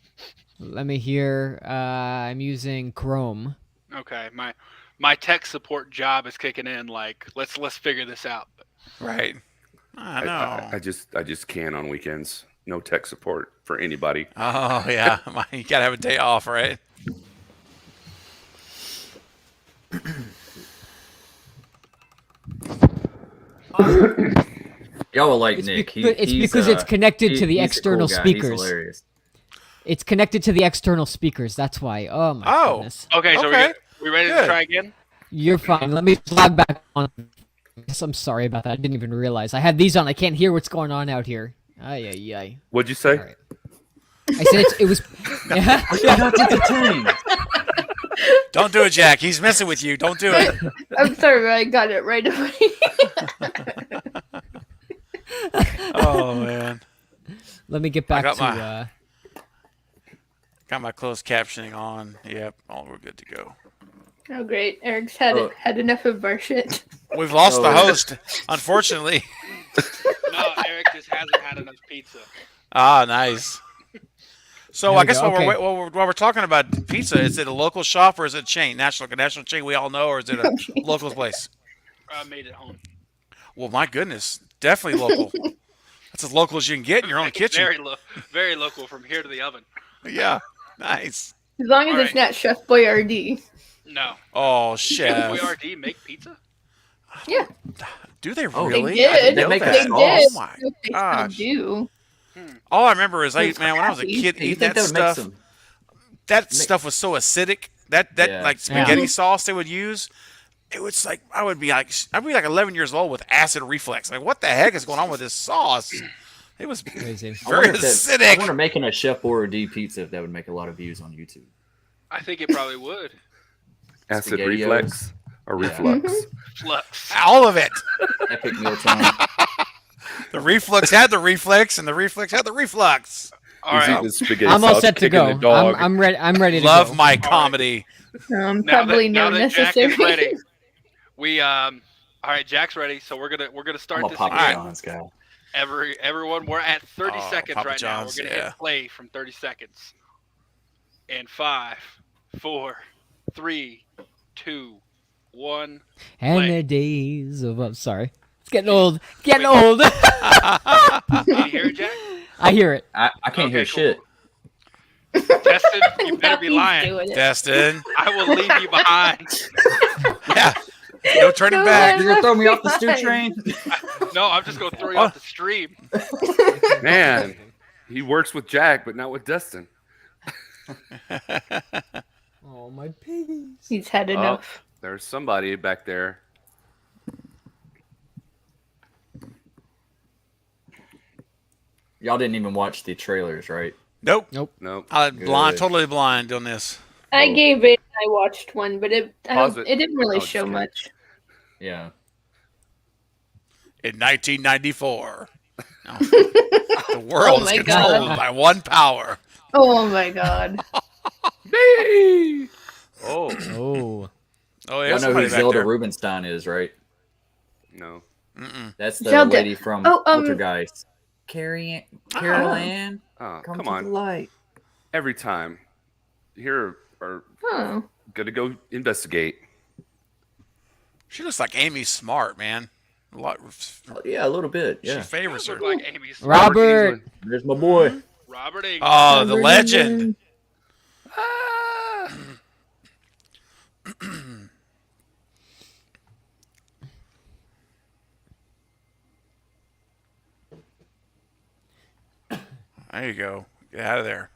Let me hear. I'm using Chrome. Okay, my tech support job is kicking in. Like, let's figure this out. Right. I know. I just can't on weekends. No tech support for anybody. Oh yeah, you gotta have a day off, right? Y'all will like It's, Nick. it's He's, because it's connected to the he's a external cool guy. He's speakers. hilarious. It's connected to the external speakers. That's why. Oh my Oh. goodness. Okay, so Okay. we ready Good. to try again? You're fine. Let me log back on. Yes, I'm sorry about that. I didn't even realize I had these on. I can't hear what's going on out here. Ay ay ay. What'd you say? All right. I said it was. Yeah. That's entertaining. Don't do it, Jack. He's messing with you. Don't do it. I'm sorry, but I got it right away. Oh man. Let me get back got to. my- Got my closed captioning on. Yep. All we're good to go. Oh, great. Eric's had Oh. had enough of our shit. We've lost the Oh. host, unfortunately. No, Eric just hasn't had enough pizza. Ah, nice. So There I we guess go, while, okay. while we're talking about pizza, is it a local shop or is it a chain? National chain we all know, or is it a local place? I made it home. Well, my goodness, definitely local. That's as local as you can get in your own kitchen. Very local from here to the oven. Yeah, nice. As long as All it's right. not Chef Boyardee. No. Oh, Chef chef. Boyardee make pizza? Yeah, Do they Oh, they really? I did. didn't know make that. They sauce. did. Oh my They still gosh. do. All I remember is, It's man, when I was a crappy. kid You eating think that that would make stuff, some? that stuff was so acidic. That Yeah. like spaghetti sauce they would use, it was like I'd be like 11 years old with acid reflux. Like, what the heck is going on with this sauce? It was Crazy. I very wonder if that- acidic. I wonder making a Chef Boyardee pizza if that would make a lot of views on YouTube. I think it probably would. Acid SpaghettiOs. reflex or Yeah. reflux? Flux. All of it. Epic mealtime. The reflux had the reflex, and the reflex had the reflux. All He's right. eating spaghetti I'm all sauce, set to kicking go. the dog. I'm ready. I'm ready to Love go. my comedy. Now Probably that, now no that Jack necessary. is ready, we all right, Jack's ready, so we're gonna start I'm a this Papa again. John's guy. Everyone, we're at 30 Oh, seconds Papa right John's, now. We're gonna yeah. hit play from 30 seconds. In 5, 4, 3, 2, 1. And Play. the days of. I'm sorry. It's getting old. Getting old. Can you hear it, Jack? I hear it. I can't hear Okay, shit. Tested, you better be He's lying. doing it. Destin. I will leave you behind. Yeah. No turning Go back. You're gonna throw me off the stew Fine. train? No, I'm just gonna throw you off the stream. Man, he works with Jack, but not with Dustin. Oh my piggies. He's had enough. There's somebody back there. Y'all didn't even watch the trailers, right? Nope. Nope. I'm blind, Good. totally blind on this. I gave it. I watched one, but it Pause it. didn't really Oh, just show kidding. much. Yeah. In 1994, no. The world Oh is my controlled God. by one power. Oh my god. Me. Oh Oh. Oh, Y'all there's know somebody who back Zelda there. Rubinstein is, right? no. That's the Zelda. lady from Oh, Poltergeist. Carol Oh. Ann, Oh, come come to on. the light. Every time. Here are Oh. gonna go investigate. She looks like Amy Smart, man. A lot. Oh, yeah, a little bit. She Yeah. favors her. Look like Amy Smart. Robert. Kingsley. There's my boy. Robert Englund. Oh, the legend. Ah. There you go. Get out of there.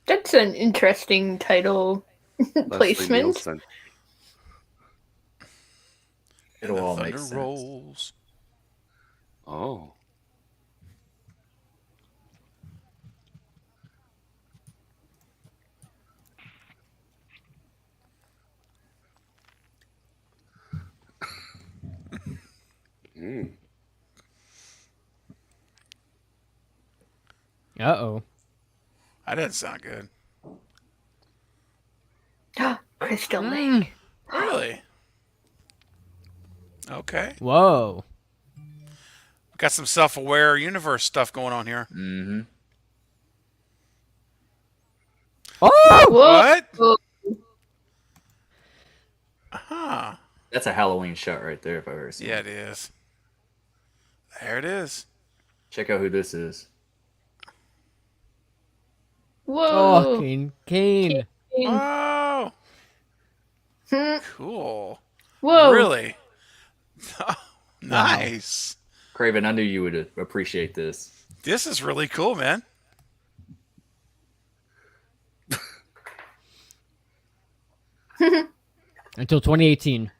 That's an interesting title Leslie placement. Nielsen. It'll And the all thunder make sense. rolls. Oh. Mm. Uh-oh. That doesn't sound good. Crystal Lake. Really? Okay. Whoa. Got some self-aware universe stuff going on here. Mm-hmm. Oh! Whoa. What? Huh. That's a Halloween shot right there, if I've ever seen Yeah, it. it is. There it is. Check out who this is. Oh, Whoa. Kane. Oh, Hmm. cool. Whoa. Really? Nice. Craven, I knew you would appreciate this. This is really cool, man. Until 2018.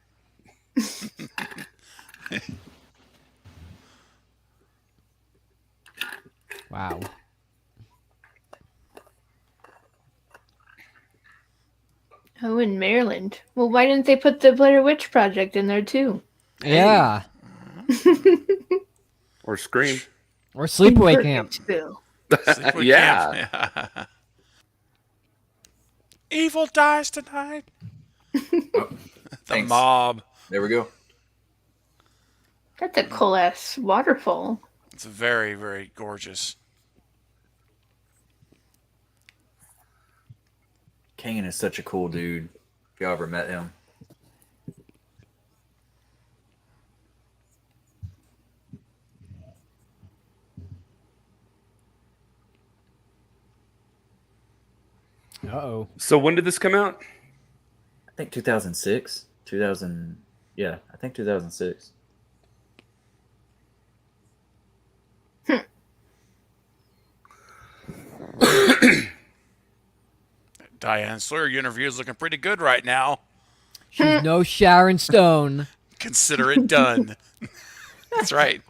Wow. Oh, in Maryland. Well, why didn't they put the Blair Witch Project in there too? Yeah. Or Scream. Or Sleepaway Camp. Perfectville. Sleepaway Yeah. Camp. Yeah. Evil dies tonight. The Thanks. mob. There we go. That's a cool ass waterfall. It's very, very gorgeous. Kane is such a cool dude. If y'all ever met him. Uh-oh. So when did this come out? I think 2006. 2000. Yeah, I think 2006. Diane Sawyer interview is looking pretty good right now. She's no Sharon Stone. Consider it done. That's right.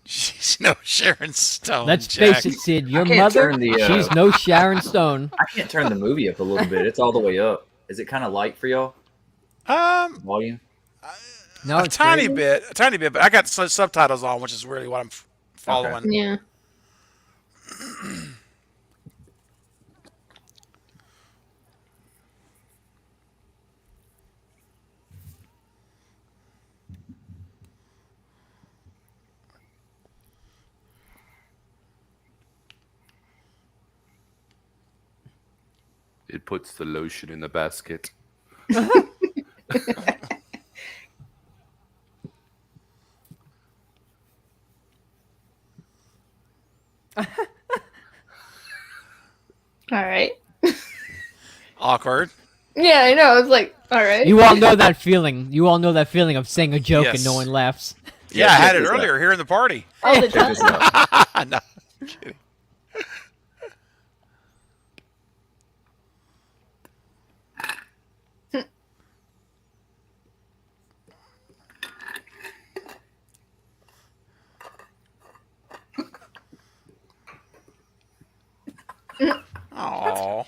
She's no Sharon Stone. Let's Jack. face it, Sid. Your can't mother, turn the, she's no Sharon Stone. I can't turn the movie up a little bit. It's all the way up. Is it kind of light for y'all? Volume? No, a it's tiny great. bit. But I got subtitles on, which is really what I'm following. Yeah. It puts the lotion in the basket. All right. Awkward. Yeah, I know. I was like, all right. You all know that feeling. You all know that feeling of saying a joke and no Yes. one laughs. Yeah, I had check it this out. earlier here in the party. All the Check time. this out. No, I'm kidding. Oh,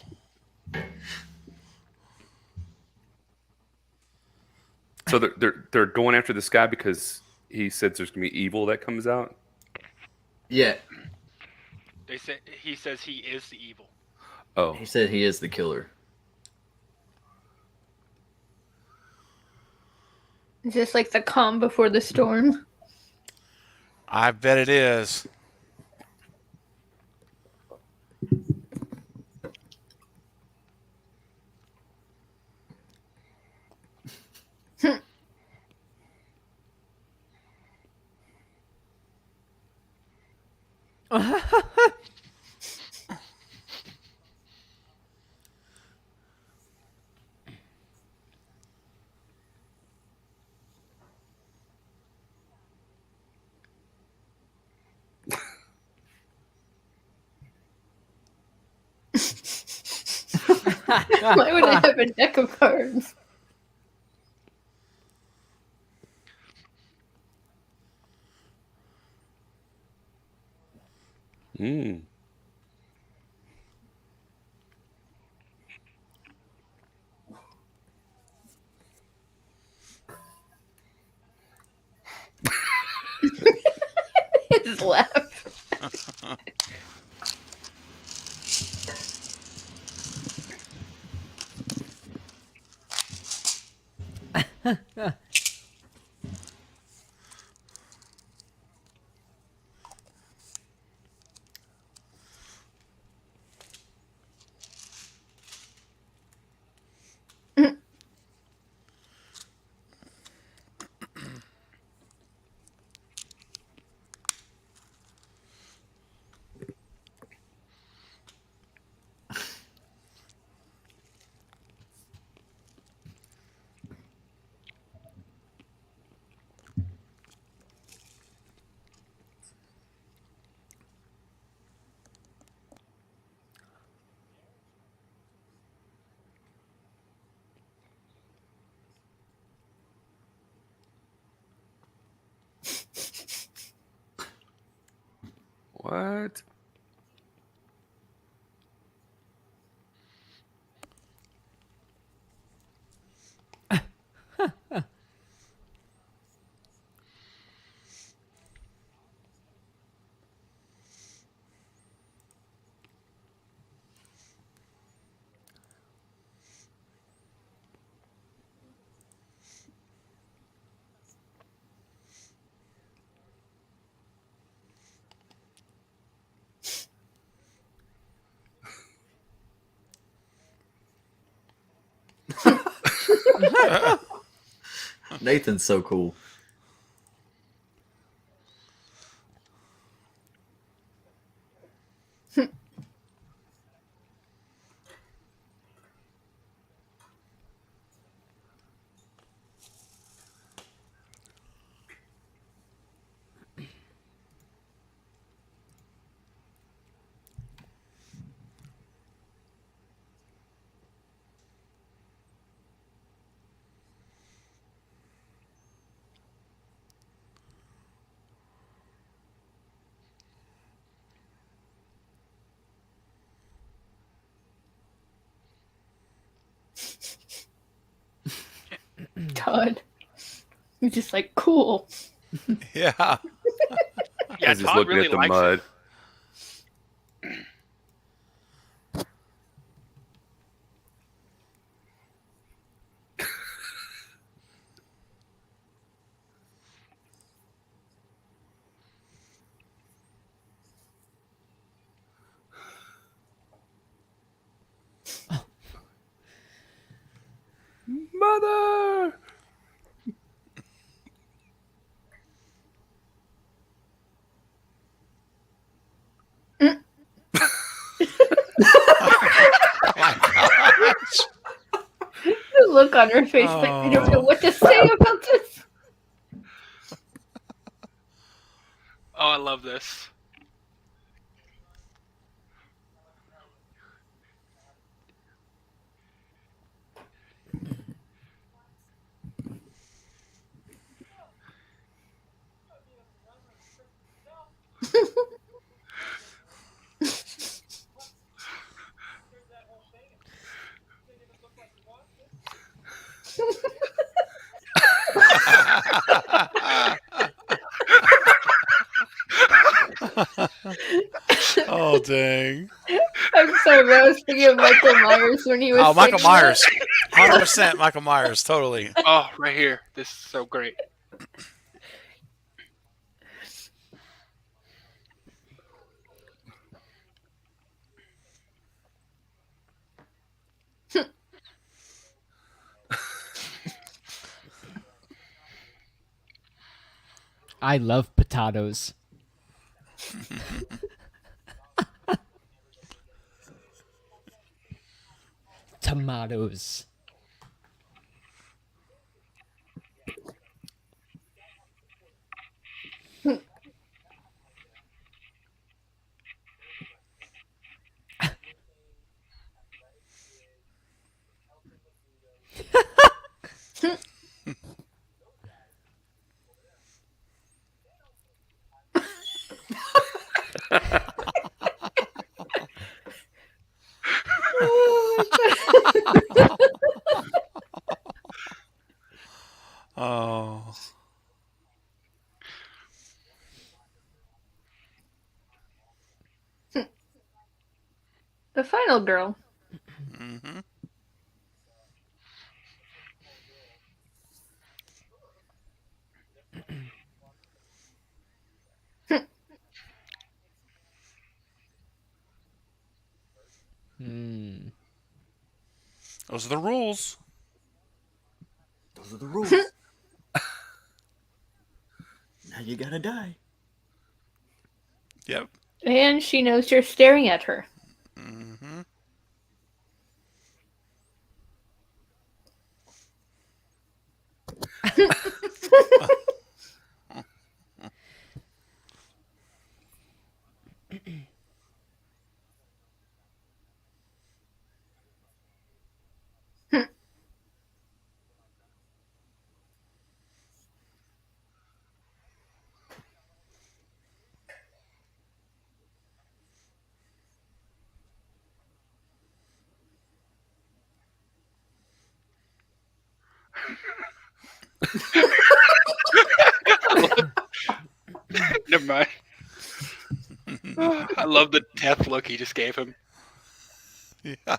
So they're going after this guy because he said there's gonna be evil that comes out. Yeah, He says he is the evil. Oh, he said he is the killer. Is this like the calm before the storm? I bet it is. Why would I have a deck of cards? mm. His laugh. What? Nathan's so cool. Todd. He's just like, cool. Yeah. Yeah, As he's Todd looking really at the likes mud. Mother. The look on her face, like, I don't know what to say about this. Oh, I love this. Oh dang! I'm sorry, but I was thinking of Michael Myers when he was. Oh, Michael singing that. Myers, 100% Michael Myers, totally. Oh, right here. This is so great. I love potatoes. Tomatoes. Oh, The final girl. hmm Hmm. those are the rules. Those are the rules. Now you gotta die. Yep. And she knows you're staring at her. hmm Never mind. I love the death look he just gave him. Yeah.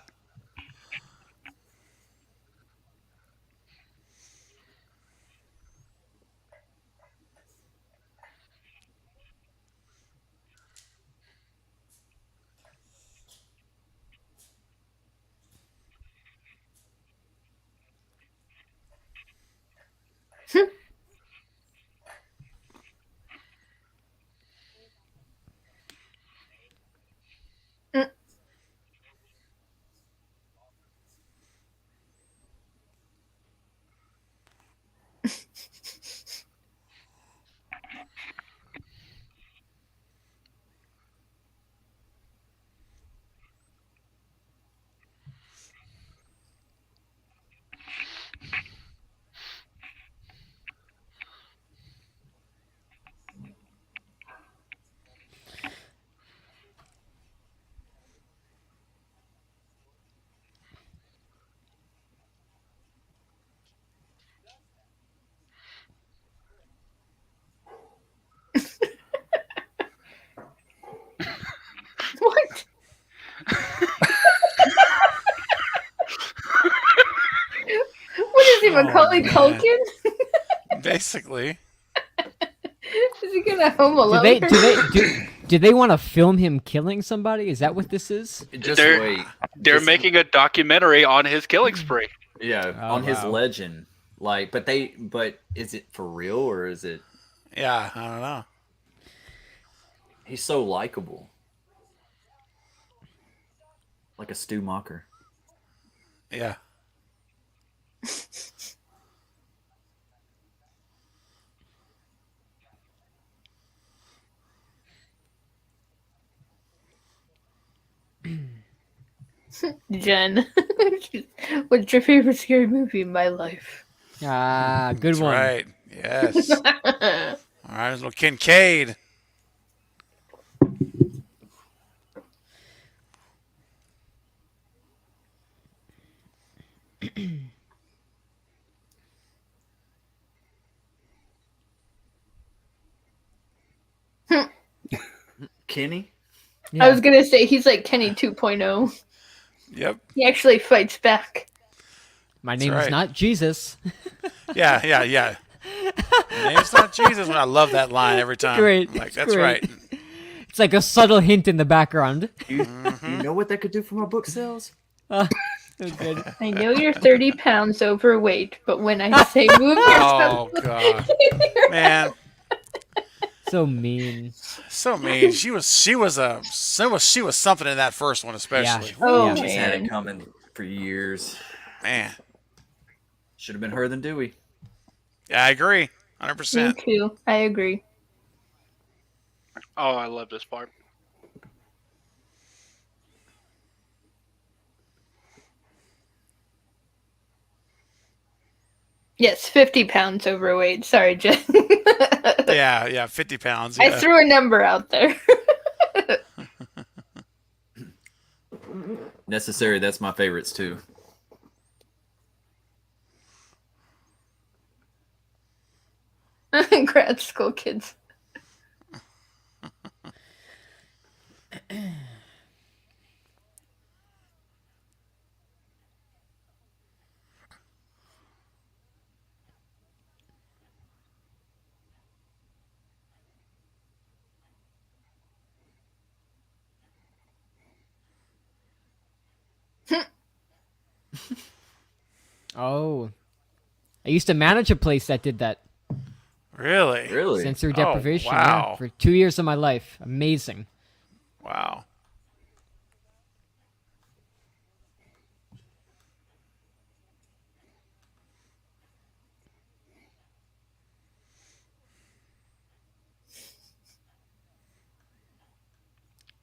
What? What is he, Oh, Macaulay man. Culkin? Basically. Is he gonna home alone? Do they want to film him killing somebody? Is that what this is? Just They're- wait. They're Just- making a documentary on his killing spree. yeah Oh, on his wow. legend. Like, but is it for real or is it? Yeah, I don't know. He's so likable, like a Stu Mocker. Yeah. Jen, what's your favorite scary movie in my life? Ah, good That's one. right. Yes. All right, little Kincaid. Kenny. Yeah. I was gonna say he's like Kenny 2.0. Yep. He actually fights back. My That's name right. is not Jesus. Yeah. Your name's not Jesus. I love that line every time. Great, I'm like, it's that's great. right. It's like a subtle hint in the background. You Mm-hmm. know what that could do for my book sales? So good. I know you're 30 pounds overweight, but when I say move yourself, Oh god, man, So mean. so mean. She was something in that first one, especially. Oh, Yeah. She's had man. it coming for years. Man, Should have been her than Dewey. yeah, I agree, Me 100%. too. I agree. Oh, I love this part. Yes, 50 pounds overweight. Sorry, Jen. Yeah, 50 pounds. I Yeah. threw a number out there. Necessary, that's my favorites too. Grad school kids. Oh. I used to manage a place that did that. Really? Really? Sensory Oh, deprivation. wow. Yeah, for 2 years of my life. Amazing. Wow.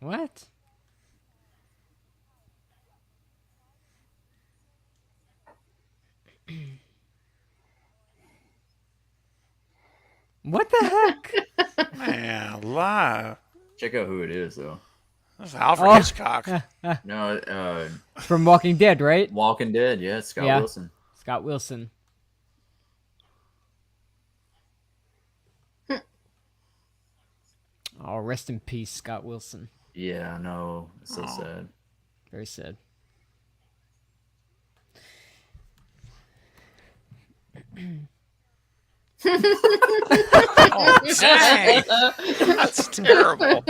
What? What the heck? Man, live. Check out who it is though. That's Alfred Oh. Hitchcock. No, From Walking Dead, right? Walking Dead. Yeah, Scott Yeah. Wilson. Scott Wilson. Oh, rest in peace, Scott Wilson. Yeah, I know. It's so Oh. sad. Very sad. Oh, dang. That's terrible.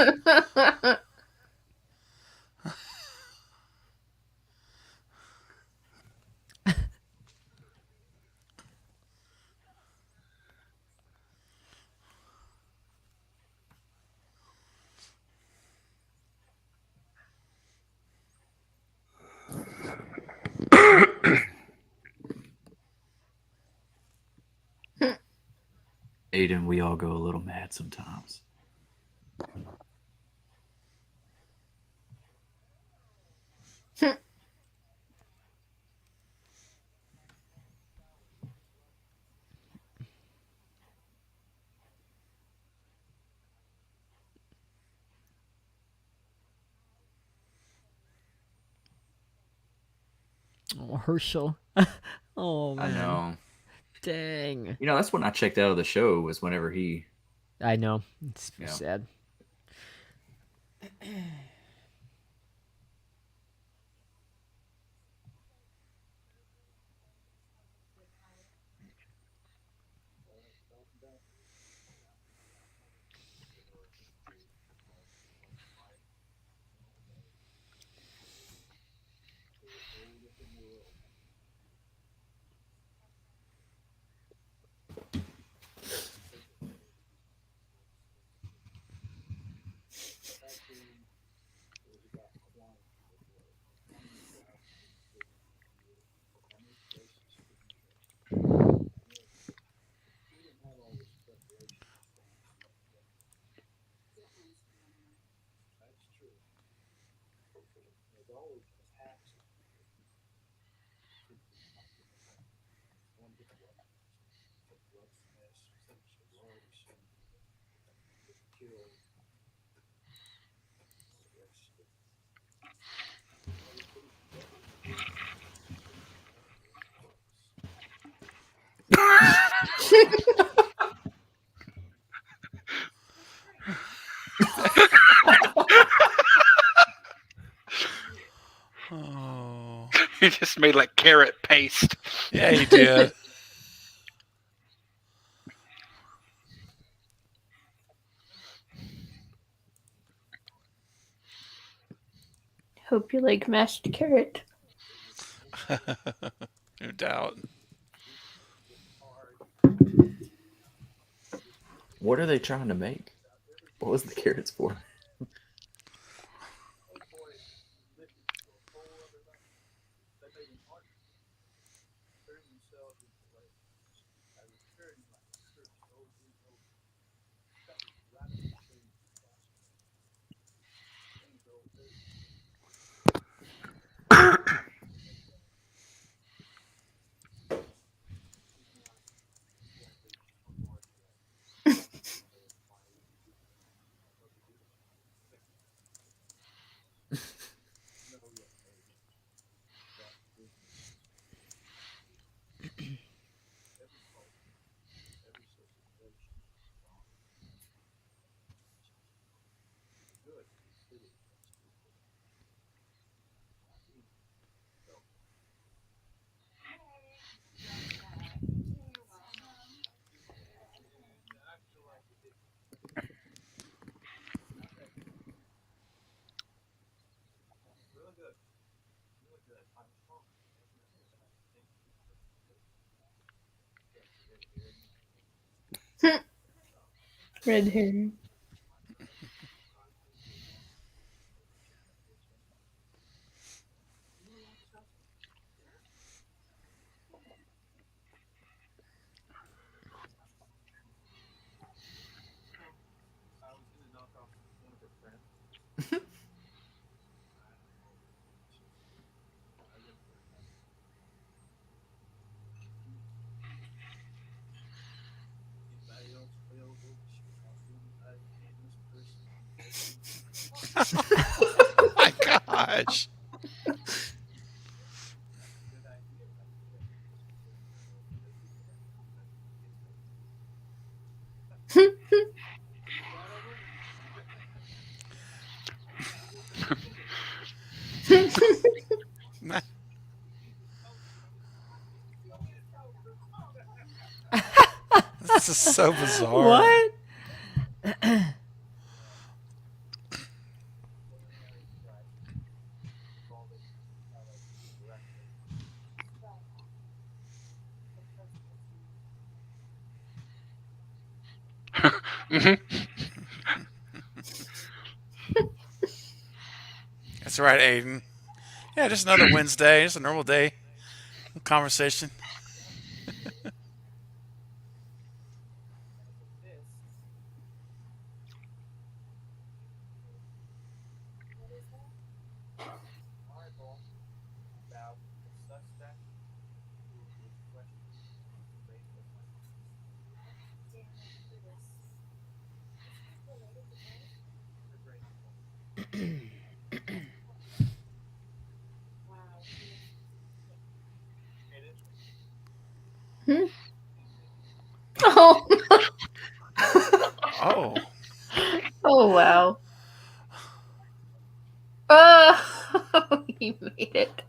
Aiden, we all go a little mad sometimes. Oh, Herschel. Oh, man. I know. Dang. You know, that's when I checked out of the show. Was whenever he. I know. It's Yeah. sad. He just made like carrot paste. Yeah, he did. Hope you like mashed carrot. No doubt. What are they trying to make? What was the carrots for? Red hair. Oh my gosh. This is so bizarre. What? That's right, Aiden. Yeah, just another Wednesday, just a normal day. Conversation. Oh. Oh. Oh wow. Oh, he made it.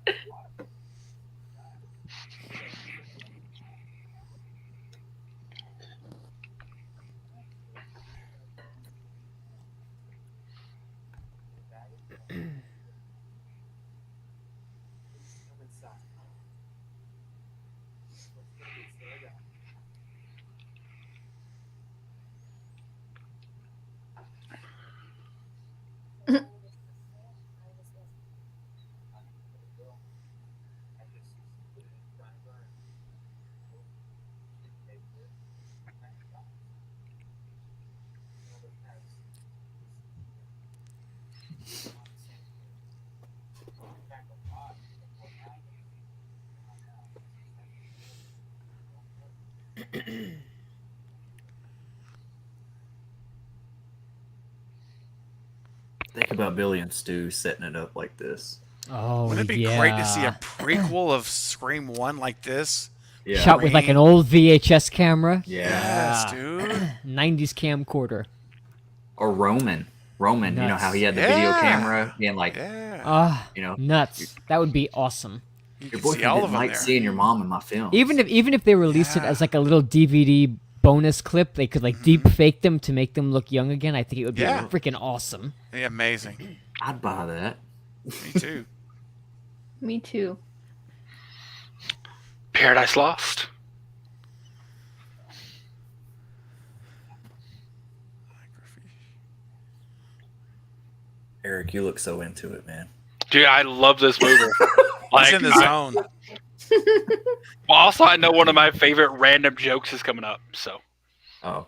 Think about Billy and Stu setting it up like this. Oh, Wouldn't it be yeah. great to see a prequel of Scream 1 like this? Yeah. Shot with like an old VHS camera. Yeah. Yes, dude. 90s camcorder. Or Roman. Roman, you know Nuts. how he had the video Yeah. camera and like, Yeah. Ah, you know, nuts. That would be awesome. You Your can see boyfriend all didn't of them like there. seeing your mom in my films. Even if they released it Yeah. as like a little DVD bonus clip, they could like deep fake them to make them look young again. I think it would be Yeah. freaking awesome. Yeah, amazing. I'd buy that. Me too. Me too. Paradise Lost. Eric, you look so into it, man. Dude, I love this movie. He's in the zone. Well, also, I know one of my favorite random jokes is coming up. So, Oh.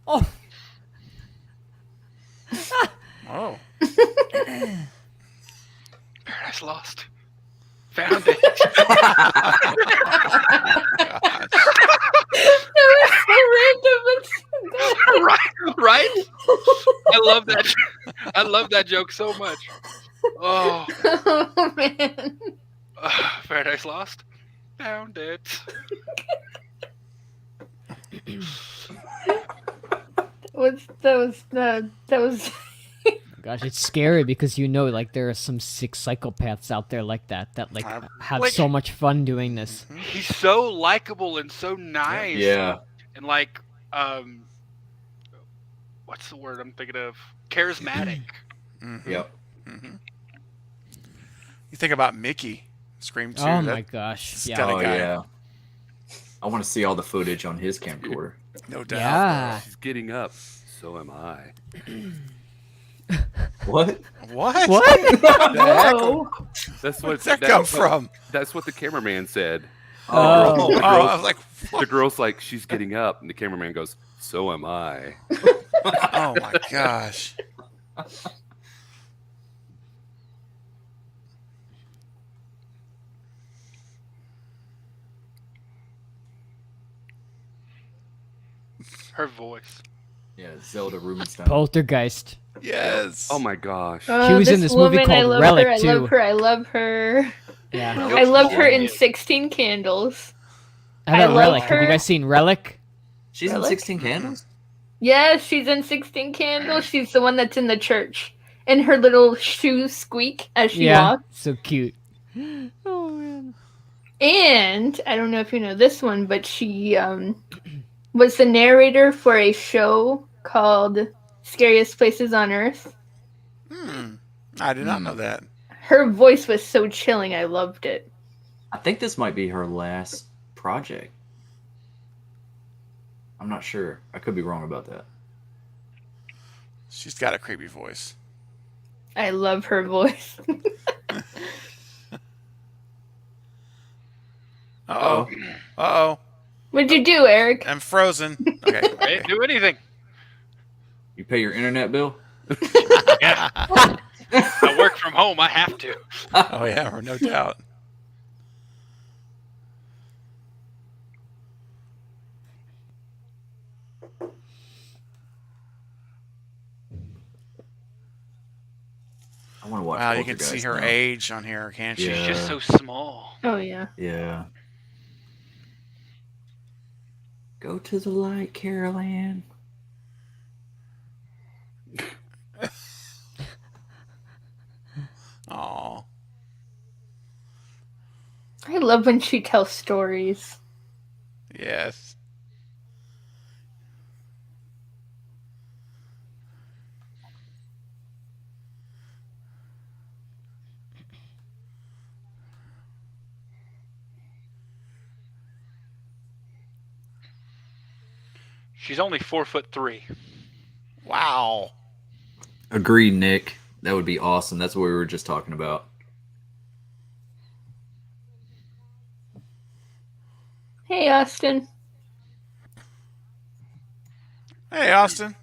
Oh, Oh. Paradise Lost. Found it. That was so random. Right? I love that. I love that joke so much. Oh, Oh man. Paradise Lost. Found it. That was gosh, it's scary because you know, like there are some sick psychopaths out there like that like have Like- so much fun doing this. He's so likable and so nice. Yeah. And like, what's the word I'm thinking of? Charismatic. Mhm. Yep. Mhm. You think about Mickey, Scream 2. Oh that- my gosh, It's yeah, gotta- Oh, guy. yeah. I want to see all the footage on his camcorder. No doubt. yeah. She's getting up. So am I. What? What? What? The heck? whoa. That's Where'd what that come from? That's what the cameraman said. Oh. Oh, I was like, The girl's like, she's getting up, and the cameraman goes, so am I. oh my gosh. Her voice. Yeah, Zelda Rubinstein. Poltergeist. Yes. Oh my gosh. She was in this movie woman, I called love Relic, her. I too. love her. I love her. Yeah. I love her in Yeah. 16 Candles. How about love Relic? Have you her. guys seen Relic? She's in Relic? 16 Candles? Yes, she's in 16 Candles. She's the one that's in the church. And her little shoes squeak as she Yeah. walks. So cute. Oh man. And I don't know if you know this one, but she was the narrator for a show called Scariest Places on Earth. I did not know that. Her voice was so chilling. I loved it. I think this might be her last project. I'm not sure. I could be wrong about that. She's got a creepy voice. I love her voice. Uh-oh. Uh-oh. What'd you do, Eric? I'm frozen. Okay. I didn't do anything. You pay your internet bill? Yeah. I work from home. I have to. Oh, yeah, no doubt. I want to watch Wow, you can see Poltergeist her now. age on here, can't you? She's Yeah. just so small. Oh, yeah. Yeah. Go to the light, Carol Ann. Aw. I love when she tells stories. Yes. She's only 4'3". Wow. Agreed, Nick. That would be awesome. That's what we were just talking about. Hey, Austin. Hey, Austin.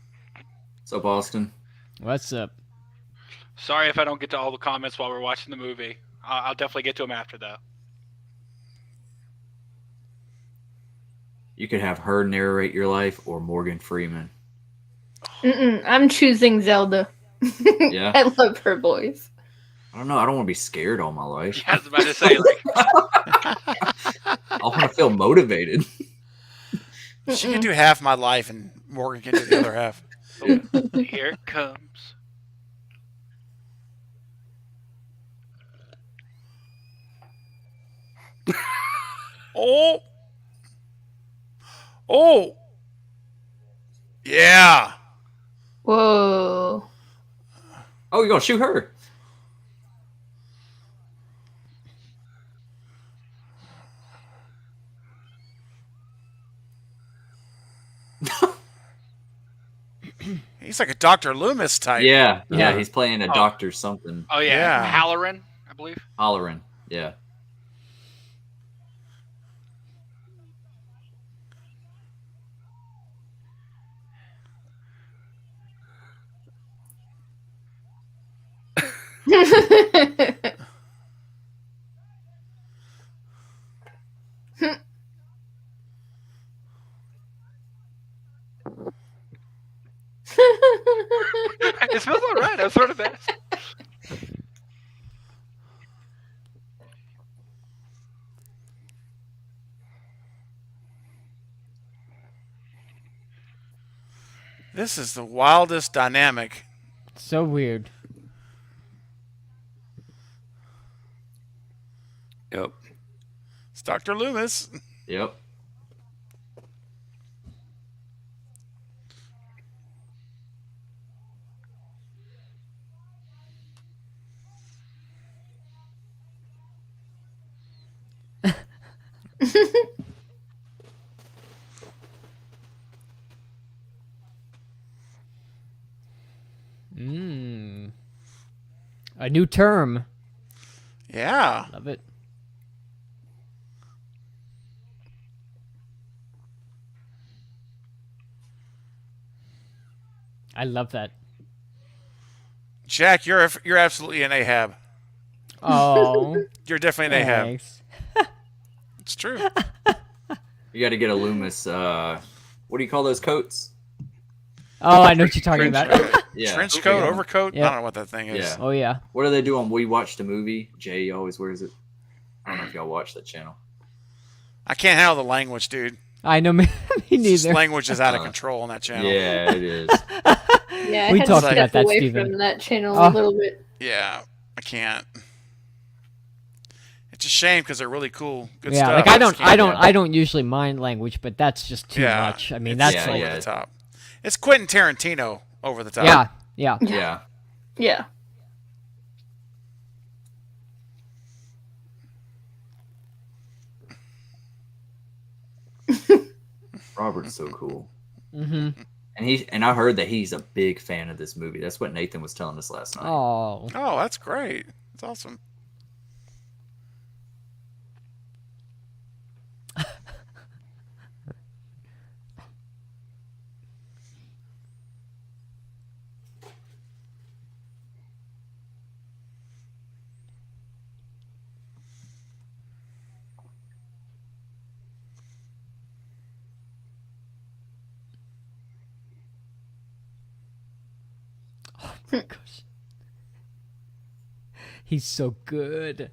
What's up, Austin? What's up? Sorry if I don't get to all the comments while we're watching the movie. I'll definitely get to him after though. You could have her narrate your life or Morgan Freeman. I'm choosing Zelda. Yeah. I love her voice. I don't know. I don't want to be scared all my life. I was about to say, like, I want to feel motivated. She can do half my life, and Morgan can do the other half. here it comes. Oh. Oh. Yeah. Whoa. Oh, you're gonna shoot her? He's like a Dr. Loomis type. Yeah. Yeah. He's playing a doctor something. Oh yeah, Yeah. Halloran, I believe. Hollering. Yeah. It smells all right. I've heard of it. This is the wildest dynamic. So weird. Yep. It's Dr. Loomis. Yep. A new term. Yeah. Love it. I love that. Jack, you're absolutely an Ahab. Oh, You're definitely an Ahab. thanks. It's true. You got to get a Loomis. What do you call those coats? Oh, I know what you're talking Trench about. coat. Yeah. Trench coat, Yeah. overcoat. Yeah. I don't know what that thing is. Yeah. Oh yeah. What do they do on We Watched a Movie? Jay always wears it. I don't know if y'all watch that channel. I can't handle the language, dude. I know me, me This neither. language is out of control on that channel. Yeah, it is. Yeah, I We had talked to about step that, away Steven. from that channel Oh. a little bit. Yeah, I can't. It's a shame because they're really cool, good Yeah, stuff. like I just don't, I can't- don't, I don't usually mind language, but that's just too Yeah, much. I mean, it's that's Yeah, like, over the top. It's Quentin Tarantino over the top. yeah, yeah. Yeah. Yeah. Robert's so cool. Mm-hmm. And I heard that he's a big fan of this movie. That's what Nathan was telling us last night. Oh, Oh, that's great. That's awesome. gosh. He's so good.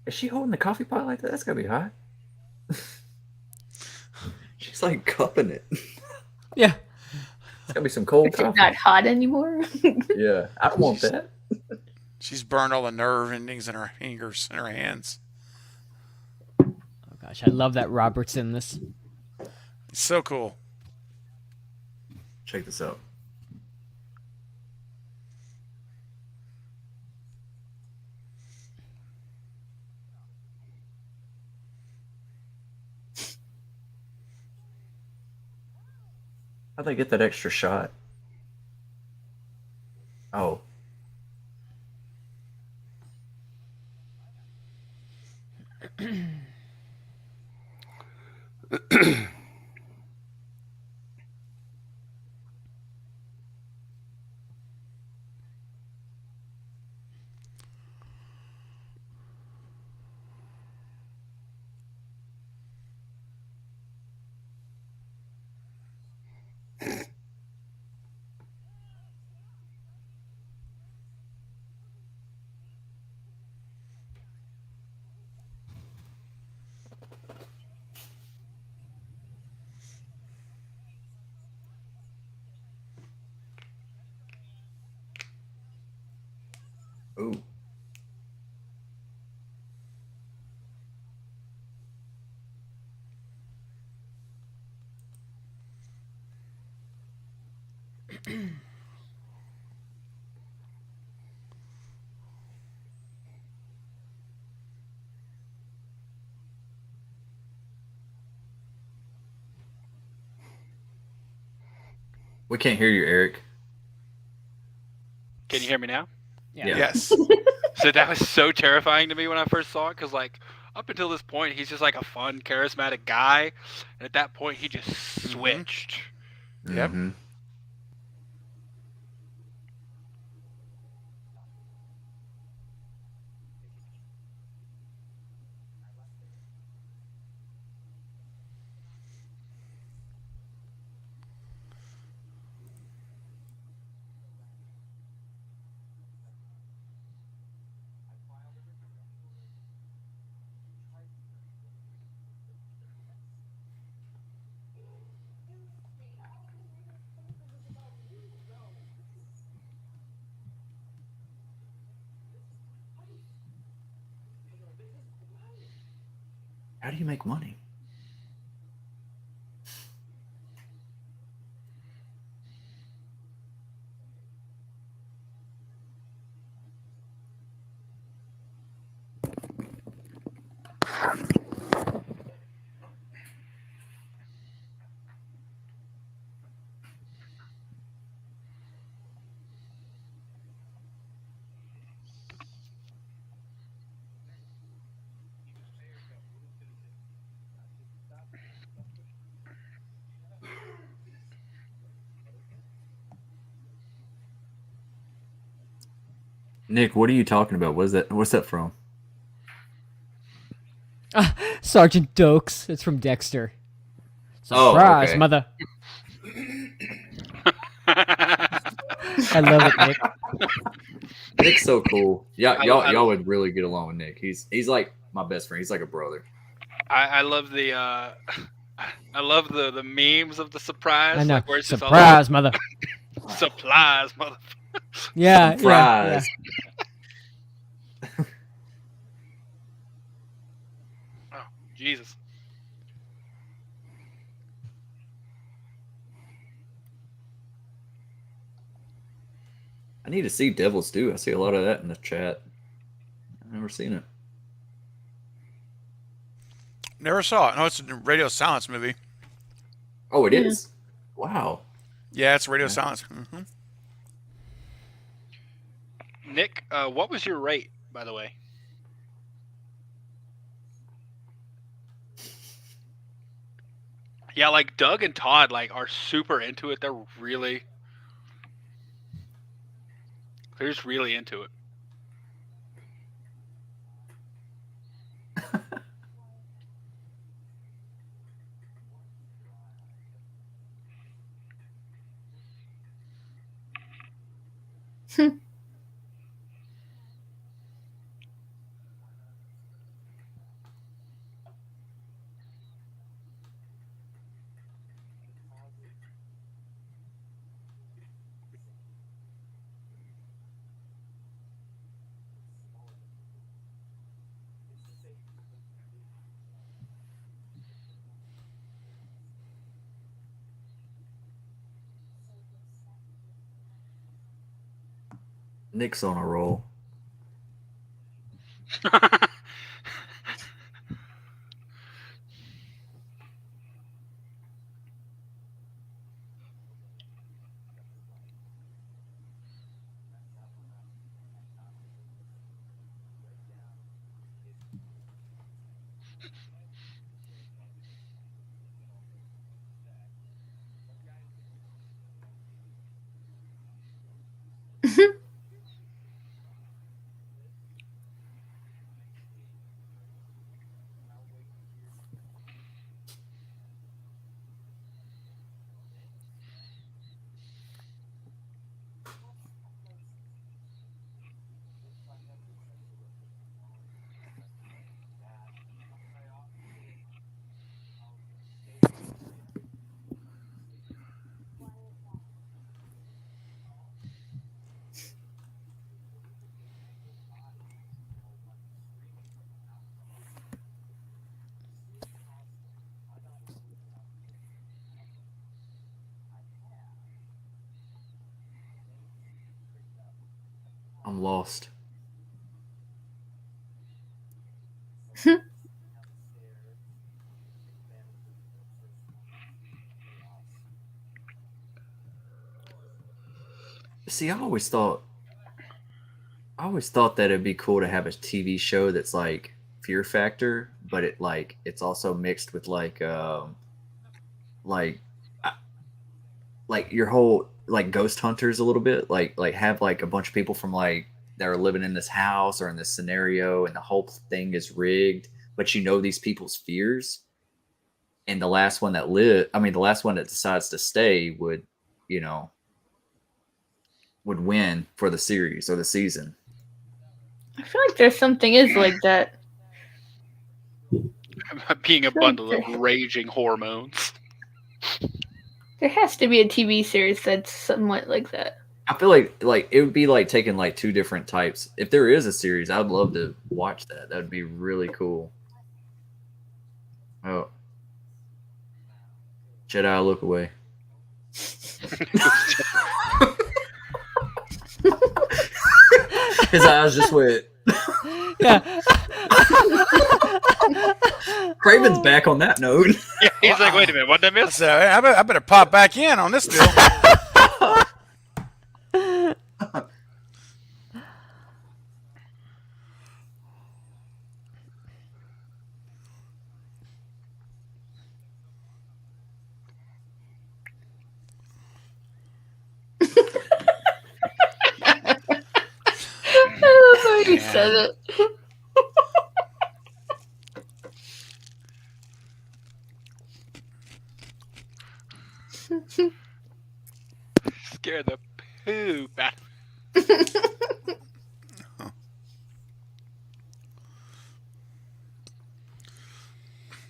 Is she holding the coffee pot like that? That's gotta be hot. She's like cupping it. Yeah. It's gotta be some cold It's coffee. not hot anymore. Yeah, I don't want that. She's burned all the nerve endings in her fingers and her hands. Oh gosh, I love that Robert's in this. It's so cool. Check this out. How'd they get that extra shot? Oh. Ooh. We can't hear you, Eric. Can you hear me now? Yeah. Yes. So that was so terrifying to me when I first saw it, because like up until this point, he's just like a fun, charismatic guy, and at that point, he just switched. Yep. Mhm. How do you make money? Nick, what are you talking about? What's that? What's that from? Sergeant Dokes. It's from Dexter. Oh, Surprise, okay. mother. I love it, Nick. Nick's so cool. Yeah, I- y'all would really get along with Nick. He's like my best friend. He's like a brother. I love the I love the memes of the surprise. I know. Like where it's just all Surprise, mother. supplies, mother. Yeah, yeah, Surprise. Oh, Jesus. I need to see Devil's Due. I see a lot of that in the chat. I've never seen it. Never saw it. No, it's a Radio Silence movie. Oh, it Yeah. is. Wow. Yeah, it's Radio Okay. Silence. Hmm. Nick, what was your rate, by the way? Yeah, like Doug and Todd like are super into it. They're just really into it. Nick's on a roll. I'm lost. See, I always thought that it'd be cool to have a TV show that's like Fear Factor, but it's also mixed with like uh, like your whole like Ghost Hunters a little bit, like have like a bunch of people from like that are living in this house or in this scenario, and the whole thing is rigged, but you know these people's fears, and the last one that decides to stay would, you know, would win for the series or the season. I feel like there's something is like that. Being a bundle of raging hormones. There has to be a TV series that's somewhat like that. I feel like it would be like taking like two different types. If there is a series, I'd love to watch that. That would be really cool. Oh, Jedi, look away. His eyes just went. Yeah. Craven's back on that note. Yeah, he's like, wait a minute, what did I miss? So I better pop back in on this deal. I love how you said it. Scare the poop out.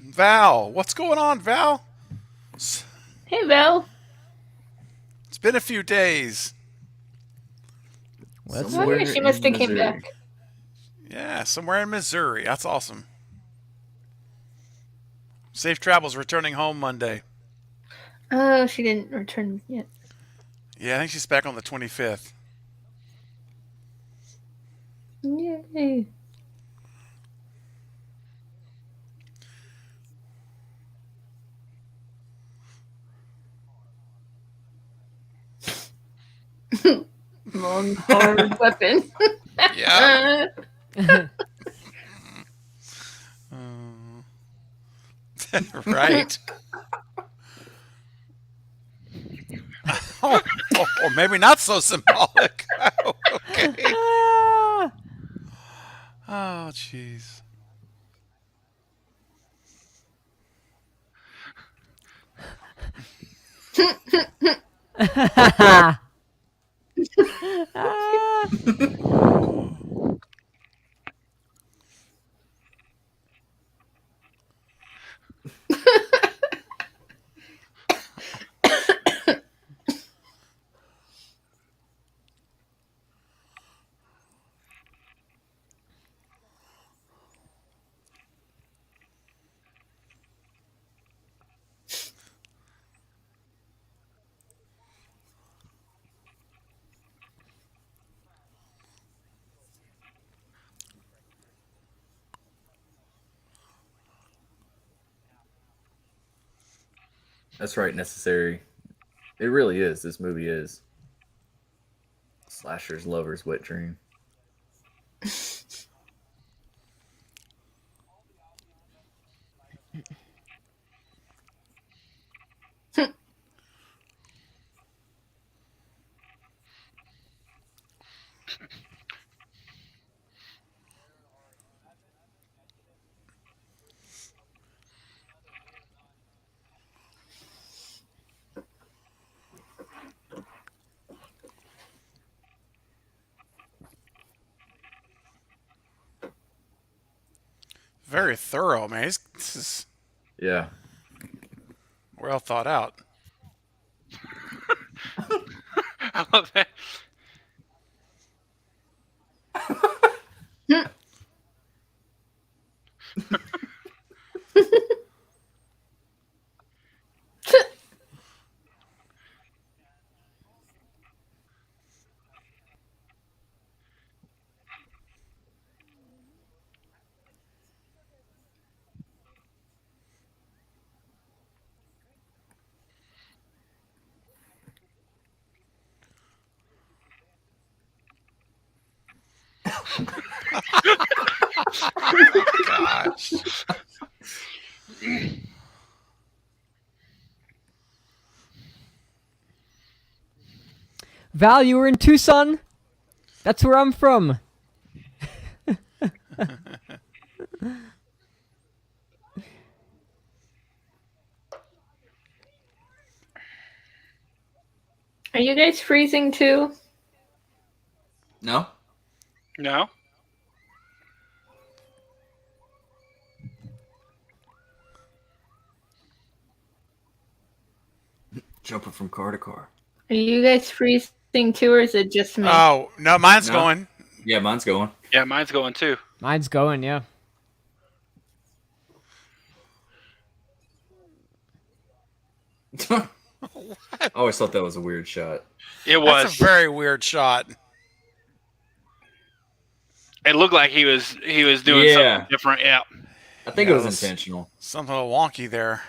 Val, what's going on, Val? Hey, Val. It's been a few days. Well, that's Oh, yeah, she must have came back. Yeah, somewhere in Missouri. That's awesome. Safe travels returning home Monday. Oh, she didn't return yet. Yeah, I think she's back on the 25th. Yay. Long, hard weapon. Yeah. Right. Or maybe not so symbolic. Okay. Ah. Oh, jeez. That's right, necessary. It really is. This movie is. Slasher's lover's wet dream. Very thorough, man. This is Yeah. well thought out. I love that. Gosh. Val, you were in Tucson? That's where I'm from. Are you guys freezing too? No. No. Jumping from car to car. Are you guys freezing too, or is it just me? Oh no, mine's No. going. Yeah, mine's going. Yeah, mine's going too. Mine's going, yeah. I always thought that was a weird shot. It was. That's a very weird shot. It looked like he was doing Yeah. something different. Yeah. I think Yeah, it was it was- intentional. Something a little wonky there.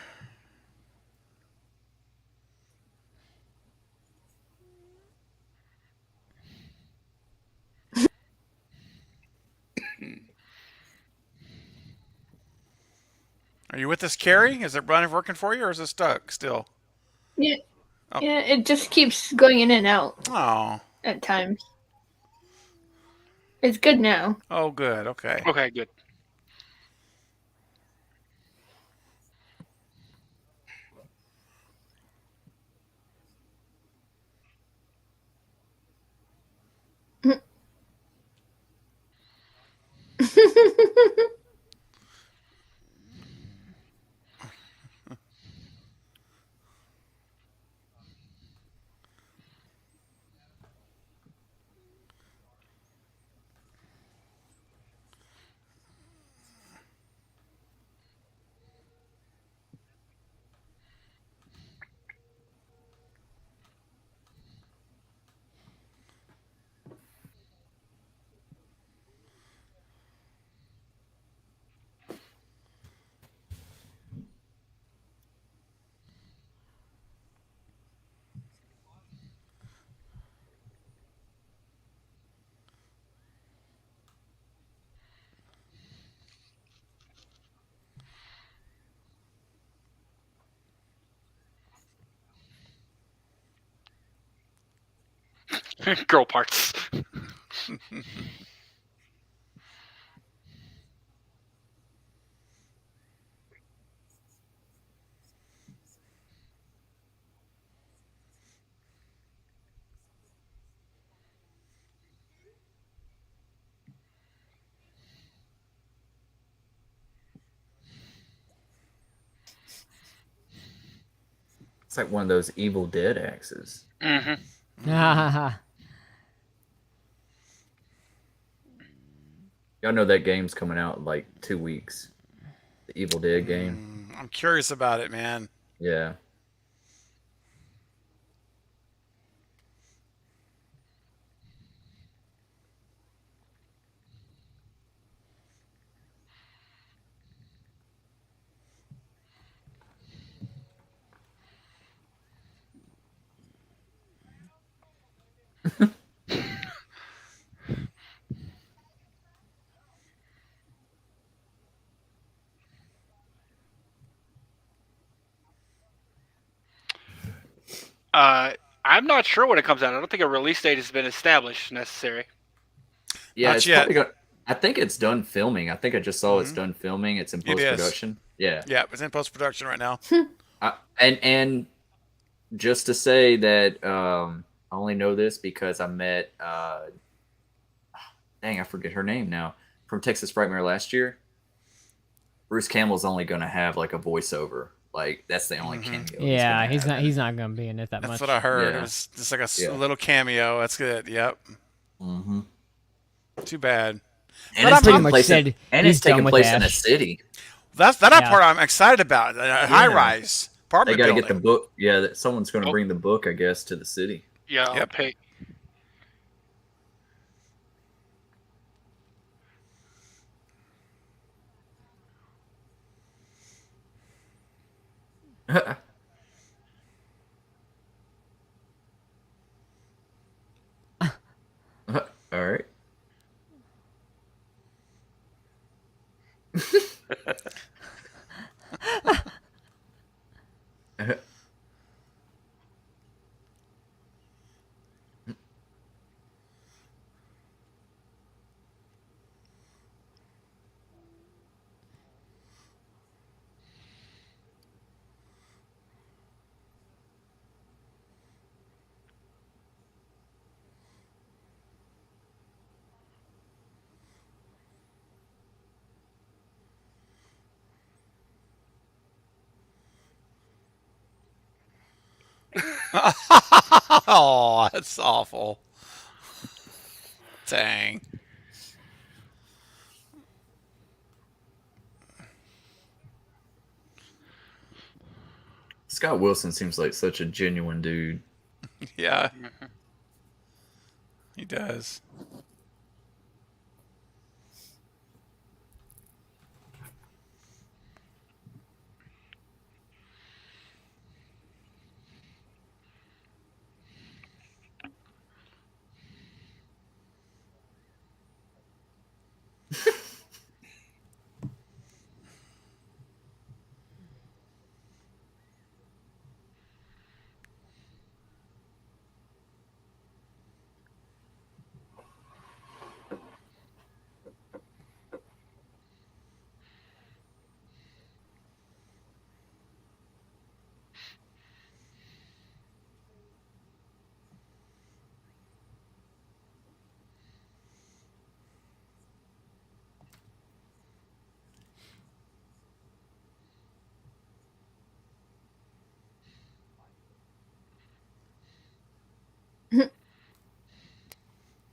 Are you with us, Carrie? Is it running working for you, or is it stuck still? Yeah. Oh. Yeah, it just keeps going in and out Oh, at times. It's good now. oh, good. Okay. Okay, good. Girl parts. It's like one of those Evil Dead axes. Hmm. Y'all know that game's coming out in like 2 weeks. The Evil Dead game. I'm curious about it, man. Yeah. I'm not sure when it comes out. I don't think a release date has been established necessary. Yeah, Not it's yet. probably got. I think it's done filming. I think I just saw it's Mhm. done filming. It's in It post is. production. Yeah. Yeah, it's in post production right now. And just to say that I only know this because I met dang, I forget her name now, from Texas Frightmare last year. Bruce Campbell's only going to have like a voiceover. Like that's the only cameo. Yeah, he's gonna have. he's not gonna be in it that That's much. what I heard. It Yeah. was just like a Yeah. little cameo. That's good. Yep. Mm-hmm. Too bad. And But it's I'm- taking much place said in, and he's it's taking done with place in a Ash. city. That's that Yeah. part I'm excited about. A high rise They apartment got to building. get the book. Yeah, that someone's going to Oh. bring the book, I guess, to the city. Yeah, I'll Yep. pay. All right. Oh, that's awful. Dang. Scott Wilson seems like such a genuine dude. Yeah. He does.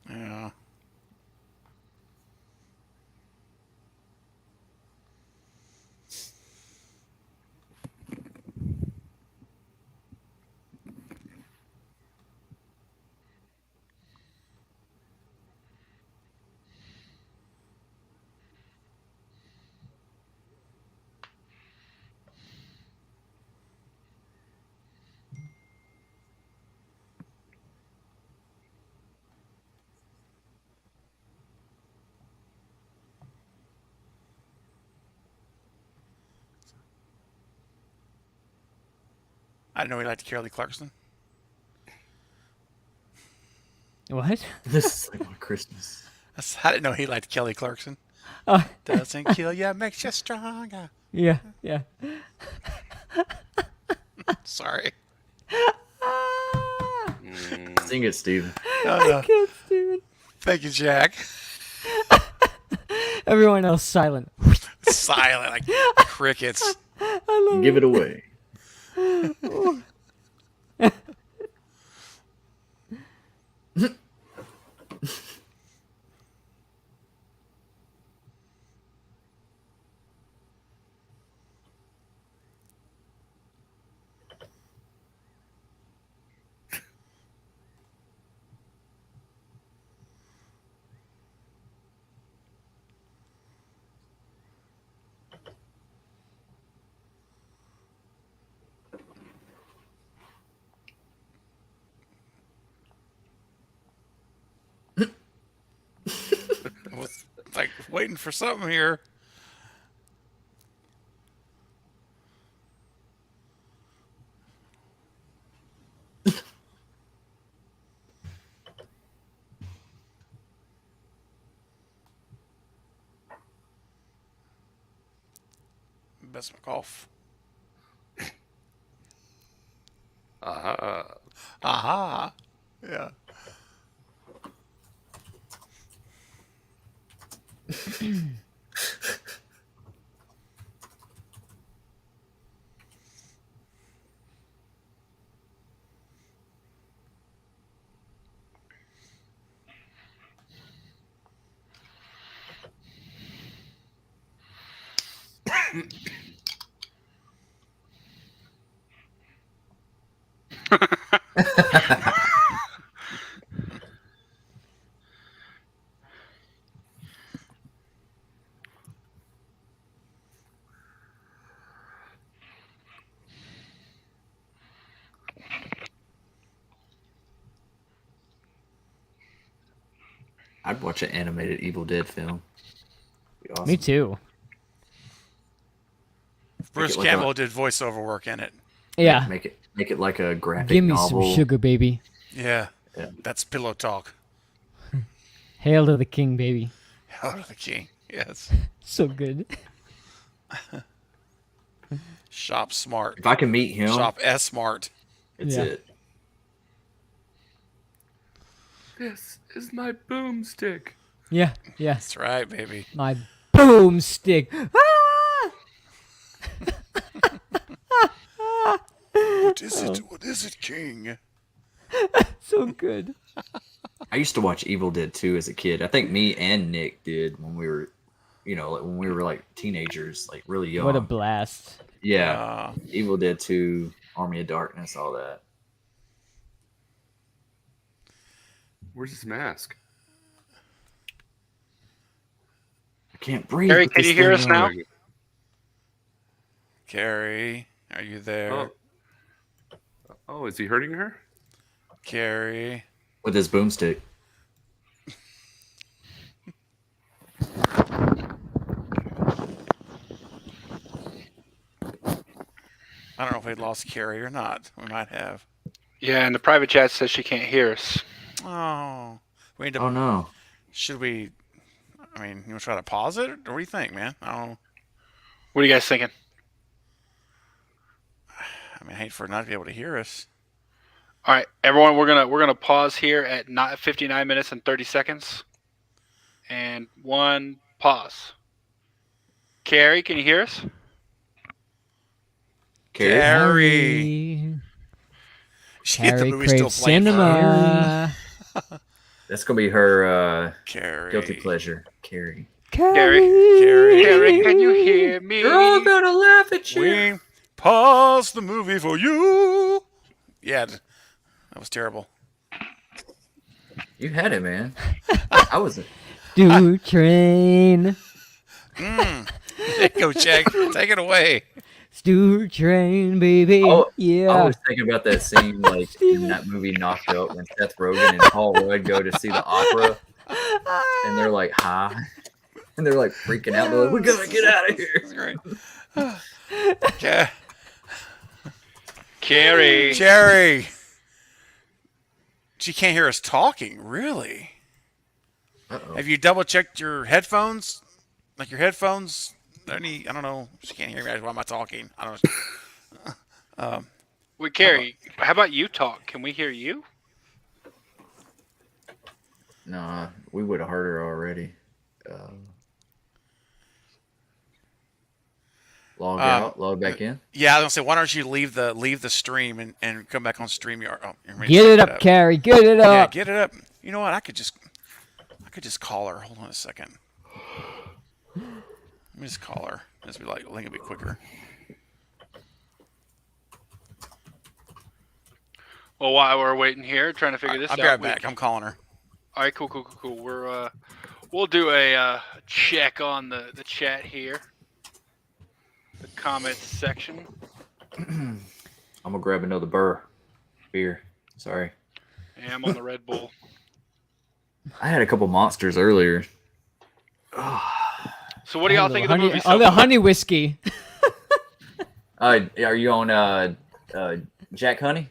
Yeah. I didn't know he liked Kelly Clarkson. What? This is like my Christmas. I didn't know he liked Kelly Clarkson. Oh, Doesn't kill you, makes you stronger. yeah, yeah. Sorry. Sing it, Steven. Can't do it. Thank you, Jack. Everyone else silent. Silent, like crickets. I love Give it away. I was like waiting for something here. best golf. Aha. Yeah. I'd watch an animated Evil Dead film. Be awesome. Me too. Bruce like Campbell did voiceover work in it. Yeah. Make it like a graphic Give me novel. some sugar, baby. Yeah. Yeah. That's pillow talk. Hail to the king, baby. Hell of the king. Yes. So good. Shop smart. If I can meet him, Shop S smart. it's Yeah. it. This is my boomstick. Yeah. Yeah. That's right, baby. My boomstick. Ah! What is it? What is it, king? So good. I used to watch Evil Dead 2 as a kid. I think me and Nick did when we were, like when we were like teenagers, like really young. What a blast. Yeah. Evil Dead 2, Army of Darkness, all that. Where's his mask? I can't breathe. Harry, with can this you hear thing us now? on. Carrie, are you there? Oh, is he hurting her? Carrie. With his boomstick. I don't know if we lost Carrie or not. We might have. Yeah, and the private chat says she can't hear us. Oh. We need to. Oh no. Should we? I mean, you want to try to pause it, or what do you think, man? I don't know. What are you guys thinking? I mean, I hate for her not to be able to hear us. All right, everyone, we're gonna pause here at 59 minutes and 30 seconds, and one pause. Carrie, can you hear us? Carrie. She hit the Harry movie still craves playing. cinema. That's gonna be her Carrie. guilty pleasure. Carrie. Carrie, Carrie, can you hear me? gonna laugh at We pause the movie for you. Yeah, that was terrible. You had it, man. I was. Do train. There you go, Jack. Take it away. Stew train, baby. Oh, I Yeah. was thinking about that scene, like in that movie Knocked Up, when Seth Rogen and Paul Rudd go to see the opera, and they're like high, and they're like freaking out. They're like, "We gotta get out of here!" That's great. Okay. Carrie. Jerry. She can't hear us talking, really? Uh-oh. Have you double checked your headphones? Like your headphones? I don't know. She can't hear me. Why am I talking? I don't know. Wait, Carrie, how about you talk? Can we hear you? Nah, we would have heard her already. Log out, log back in. Yeah, I was gonna say, why don't you leave the stream and come back on StreamYard? Oh, Get it up, Carrie. Get it Yeah, up. get it up. You know what? I could just call her. Hold on a second. Let me just call her. This be like, I think it'll be quicker. Well, while we're waiting here, trying to figure this I'll out. be right back. I'm calling her. All right, cool. We'll do a check on the chat here, the comments section. I'm gonna grab another beer. Sorry, Yeah, I'm on the Red Bull. I had a couple monsters earlier. So, what do y'all think of the movie? Oh, the honey whiskey. Are you on Jack Honey?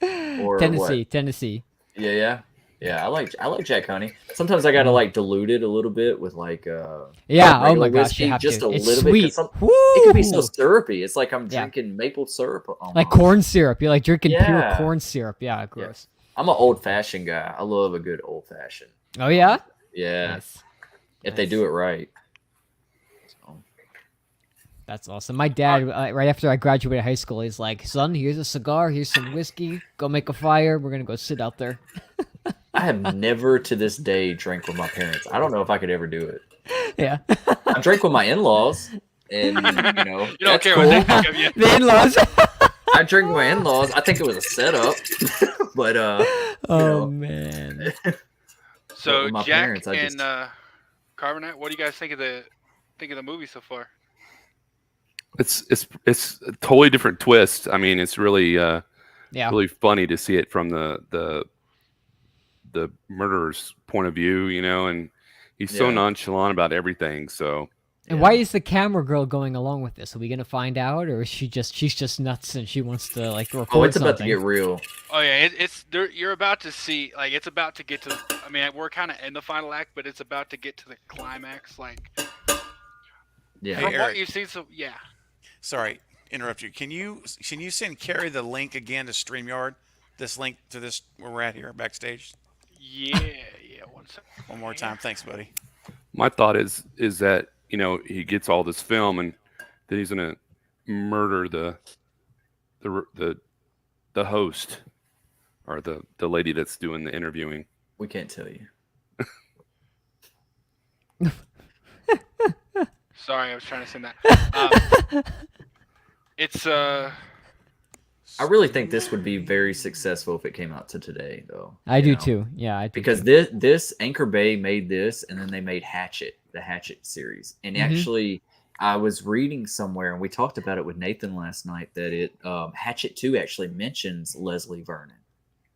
Or Tennessee, what? Tennessee. Yeah. Yeah, I like Jack Honey. Sometimes I gotta like dilute it a little bit with like Yeah. Oh my regular gosh, you whiskey, have just to. a It's little bit. sweet. 'Cause it can be so Woo! syrupy. It's like I'm Yeah. drinking maple syrup. Almost. Like corn syrup. You're like drinking pure Yeah. corn syrup. Yeah, gross. I'm an old fashioned guy. I love a good old fashioned. Oh yeah. Yeah, Nice. if they do it right. So, That's awesome. My dad, right after I graduated high school, he's like, "Son, here's a cigar. Here's some whiskey. Go make a fire. We're gonna go sit out there." I have never to this day drank with my parents. I don't know if I could ever do it. Yeah. I drank with my in-laws, and you know, You don't that's care cool. what they think of you. The in-laws. I drank with my in-laws. I think it was a setup, but Oh know. man. So with my Jack parents, I and just- Carbonite, what do you guys think of the movie so far? It's a totally different twist. I mean, it's really Yeah. really funny to see it from the murderer's point of view, you know, and he's so Yeah. nonchalant about everything. So And why is the camera girl going along with this? Are we gonna find out, or is she's just nuts and she wants to like record Oh, it's about to something? get real. Oh yeah, you're about to see, like, it's about to get to. I mean, we're kind of in the final act, but it's about to get to the climax. Like, Yeah. Hey, from what Eric. you've seen, so yeah. Sorry, interrupt you. Can you send Carrie the link again to StreamYard? This link to this where we're at here backstage. Yeah, 1 second. One more time, thanks, buddy. my thought is that, you know, he gets all this film and then he's gonna murder the host or the lady that's doing the interviewing. We can't tell you. Sorry, I was trying to send that. It's I really think this would be very successful if it came out to today, though. I you do know? too. Yeah, I do Because too. this Anchor Bay made this, and then they made Hatchet, the Hatchet series. And Mhm. actually, I was reading somewhere, and we talked about it with Nathan last night, that it Hatchet 2 actually mentions Leslie Vernon.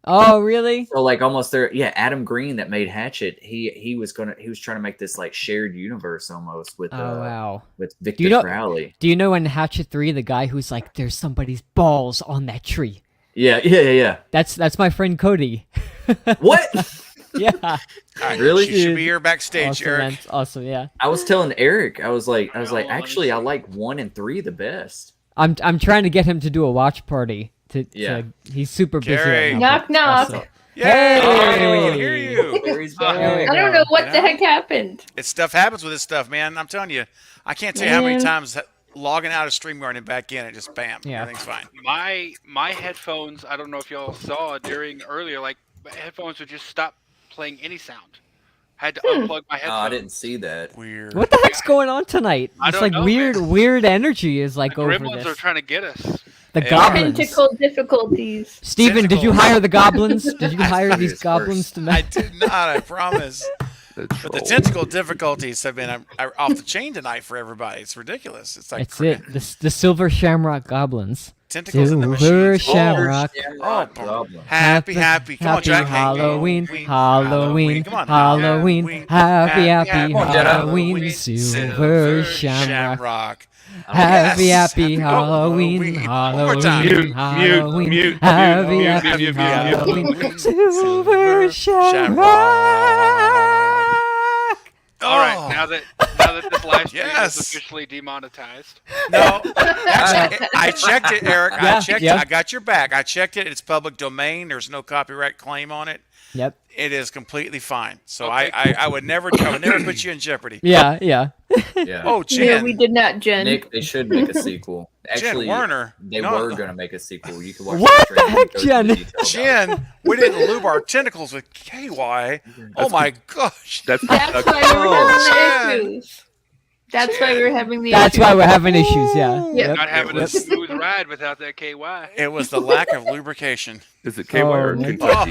Oh really? So like almost there, yeah. Adam Green that made Hatchet, he was trying to make this like shared universe almost with Oh wow. with Victor you know- Crowley. Do you know in Hatchet 3 the guy who's like, "There's somebody's balls on that tree"? Yeah. That's my friend Cody. What? Yeah. All right, Really? She should be here backstage, Awesome, Eric. man. Awesome. Yeah. I was telling Eric, I was like, Oh, let me actually, I see. like 1 and 3 the best. I'm trying to get him to do a watch party. Yeah. He's super busy Carrie. right now. Knock, but knock. awesome. Yay! Hey! We can hear you. Barry's Oh, back. I don't know what the Yeah. heck happened. It's stuff happens with this stuff, man. I'm telling you, I can't tell you how many Man. times logging out of StreamYard and back in, it just bam, Yeah. everything's fine. my headphones. I don't know if y'all saw during earlier, like my headphones would just stop playing any sound. Had to unplug my headphones. Oh, I didn't see that. Weird. What the heck's going on tonight? I It's don't like know, weird energy is like The over gremlins this. are trying to get us. The They are. goblins. Tentacle difficulties. Steven, did you Tentacles. hire the goblins? Did you I hire thought these it was goblins first. to I make? did not, I promise. The But the troll. tentacle difficulties have been off the chain tonight for everybody. It's ridiculous. It's like That's it. The silver shamrock goblins. tentacles in the Silver machine. shamrock. Shamrock Oh, Goblin. Happy. Come on, Happy Jack. Halloween, Halloween, Halloween, Come on. Halloween, happy, happy Come on, Jedi. Halloween, silver shamrock. Happy, Yes. happy Halloween, One more time. Halloween, Mute, Halloween, mute, happy, mute, happy mute, mute, mute, Halloween, mute. silver shamrock. All right, Oh. now that this live stream Yes. is officially demonetized. No, actually, I checked it, Eric. I Yeah, checked yeah. it. I got your back. I checked it. It's public domain. There's no copyright claim on it. Yep. It is completely fine. So Okay. I would never put you in jeopardy. Yeah. Yeah. Oh, No, Jen. we did not, Jen. Nick, they should make a sequel. Actually, Jen Werner. they No. were gonna make a sequel. You can watch What the trailer the heck, and go through Jen? the details about it. Jen, we didn't lube our tentacles with KY. Oh my gosh. That's That's that's- why we were Jen. having the issues. That's why we were having the That's issues. why we're having issues. Yeah. Yeah. Not having a Yep. smooth ride without that KY. It was the lack of lubrication. is it KY or Oh, man. Kentucky?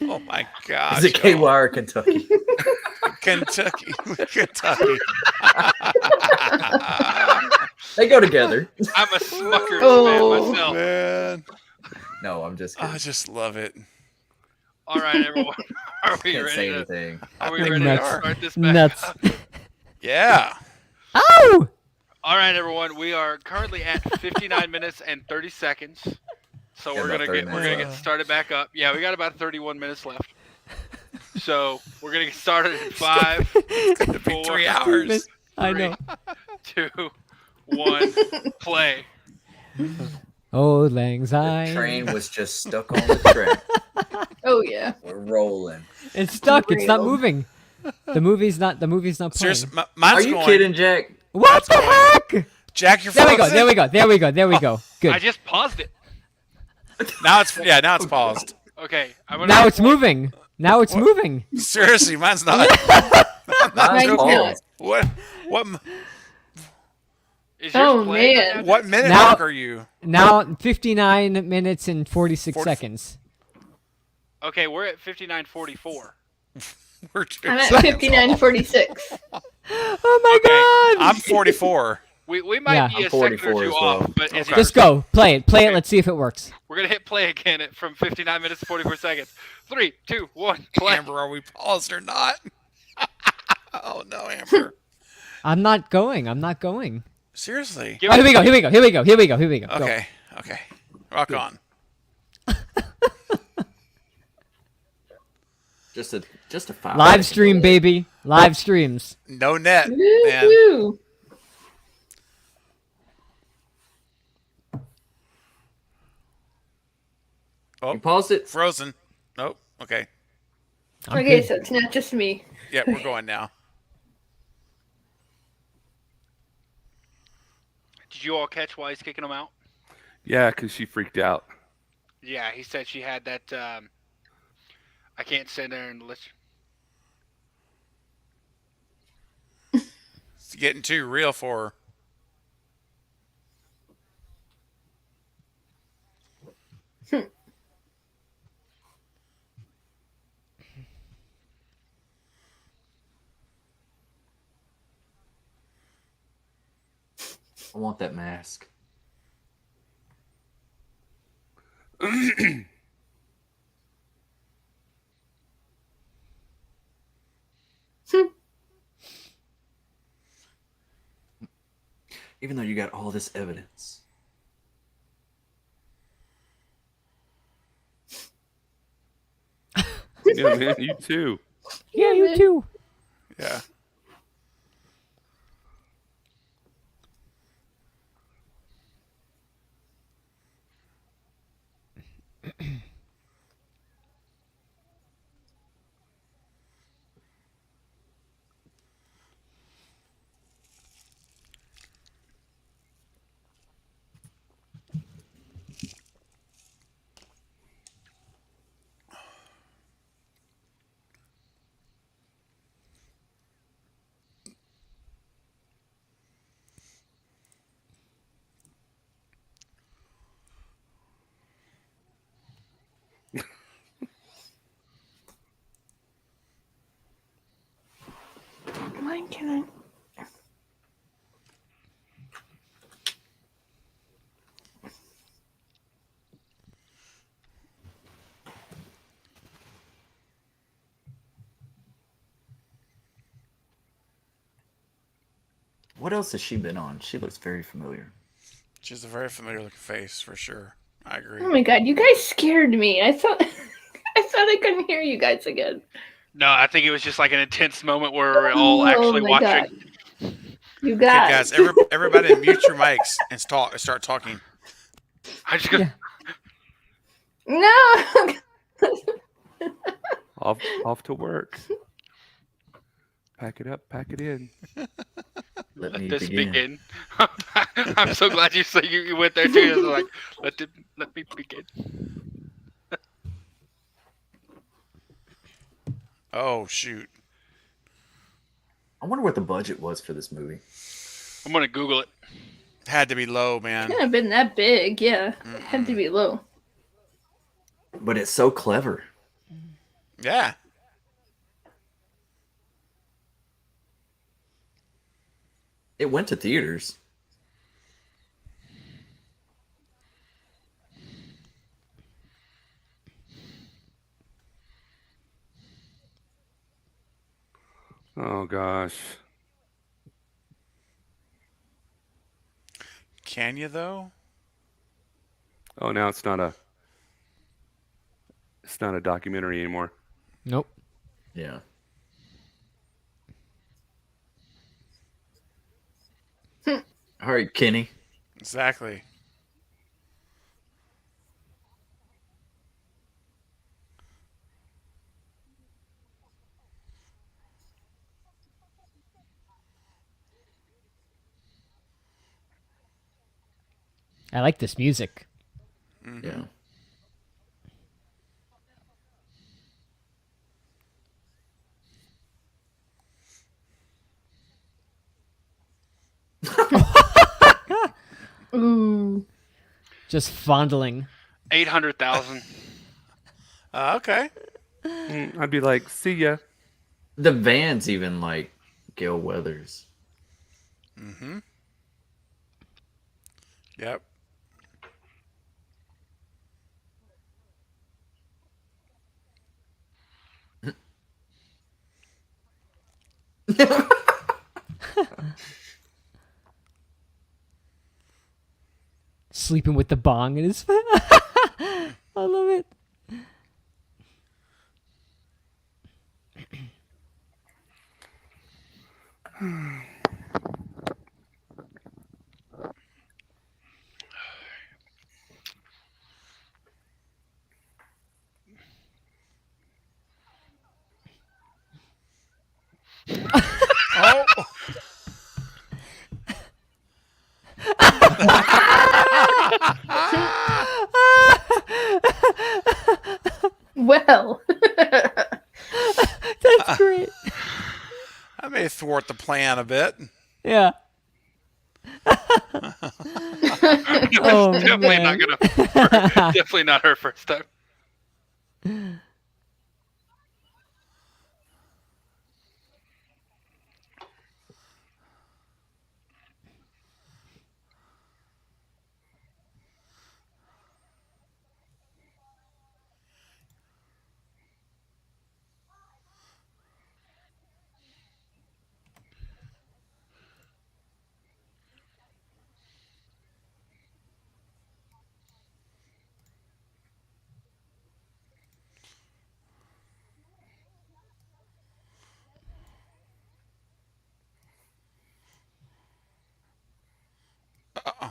Oh my gosh. Is it KY or Kentucky? Kentucky. Kentucky. They go together. I'm a Smuckers Oh. fan myself. Man. No, I'm just kidding. I just love it. All right, everyone. Are we Can't say ready? anything. Are we Like ready nuts. to start this back Nuts. up? Yeah. Oh. All right, everyone. We are currently at 59 minutes and 30 seconds. So Yeah, we're about gonna 30 get we're gonna minutes get started back up. Yeah, we got about 31 minutes left. So we're gonna get started in 5, It'll be 4, 3 hours. I know. 2, 1, play. Old Lang Syne. Train was just stuck on the track. Oh yeah. We're rolling. It's stuck. It's not Real. moving. The movie's not playing. Seriously, Are mine's you going. kidding, Jack? What the heck? Jack, you're There we go. frozen. There we go. There we go. There we go. Good. I just paused it. Now it's paused. Okay. I'm gonna Now it's moving. Now it's moving. Seriously, mine's not. Mine's Mine's paused. not. What Is yours Oh playing right man. now? what minute Now- mark are you? Now 59 minutes and 46 40 seconds. Okay, we're at 59:44. We're 2 I'm at seconds 59:46. Oh my off. god. I'm 44. We might Yeah. be I'm a second 44 or two as well. off, but it's Okay. Just go. Play it. Play it. Let's see if it works. we're gonna hit play again from 59 minutes and 44 seconds. 3, 2, 1, play. Amber, are we paused or not? Oh no, Amber. I'm not going. I'm not going. Seriously. Give Oh, here it- we go. Here we go. Here we go. Here we go. Here we go. Go. Okay. Okay. Rock on. Just a 5. Live stream, baby. Live streams. No net, man. Woo-hoo. Oh, You paused it. frozen. Nope. Okay. I'm Okay, good. so it's not just me. Yeah, we're going now. Did you all catch why he's kicking him out? Yeah, because she freaked out. Yeah, he said she had that. I can't sit there and listen. It's getting too real for her. I want that mask. Even though you got all this evidence. Yeah, man, you too. Yeah, you too. Yeah. Why can I? What else has she been on? She looks very familiar. She's a very familiar looking face for sure. I agree. Oh my god, you guys scared me. I thought I thought I couldn't hear you guys again. No, I think it was just like an intense moment where we're all actually Oh my watching. God. You Okay, guys. guys, everybody mute your mics and start talking. I just gonna, No. Off to work. Pack it up, pack it in. Let let me this begin. begin. I'm so glad you went there too. It's like let me begin. Oh shoot. I wonder what the budget was for this movie. I'm gonna Google it. Had to be low, man. Couldn't have been that big, yeah. It had to be low. But it's so clever. Yeah. It went to theaters. Oh gosh. Can you though? Oh, now it's not a documentary anymore. Nope. Yeah. All right, Kenny. Exactly. I like this music. Yeah. Ooh. Just fondling. 800,000. Okay. I'd be like, see ya. The van's even like Gail Weathers. Mm-hmm. Yep. Sleeping with the bong in his I love it. Oh. Well. That's great. I may thwart the plan a bit. Yeah. Oh, Definitely man. not gonna. Definitely not her first time.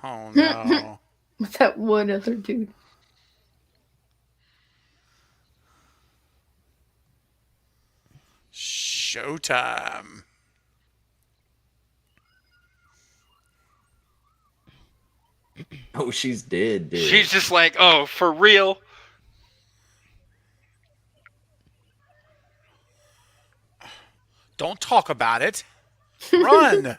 Oh no. What's that one other dude? Showtime. Oh, she's dead, dude. She's just like, oh, for real. Don't talk about it. Run.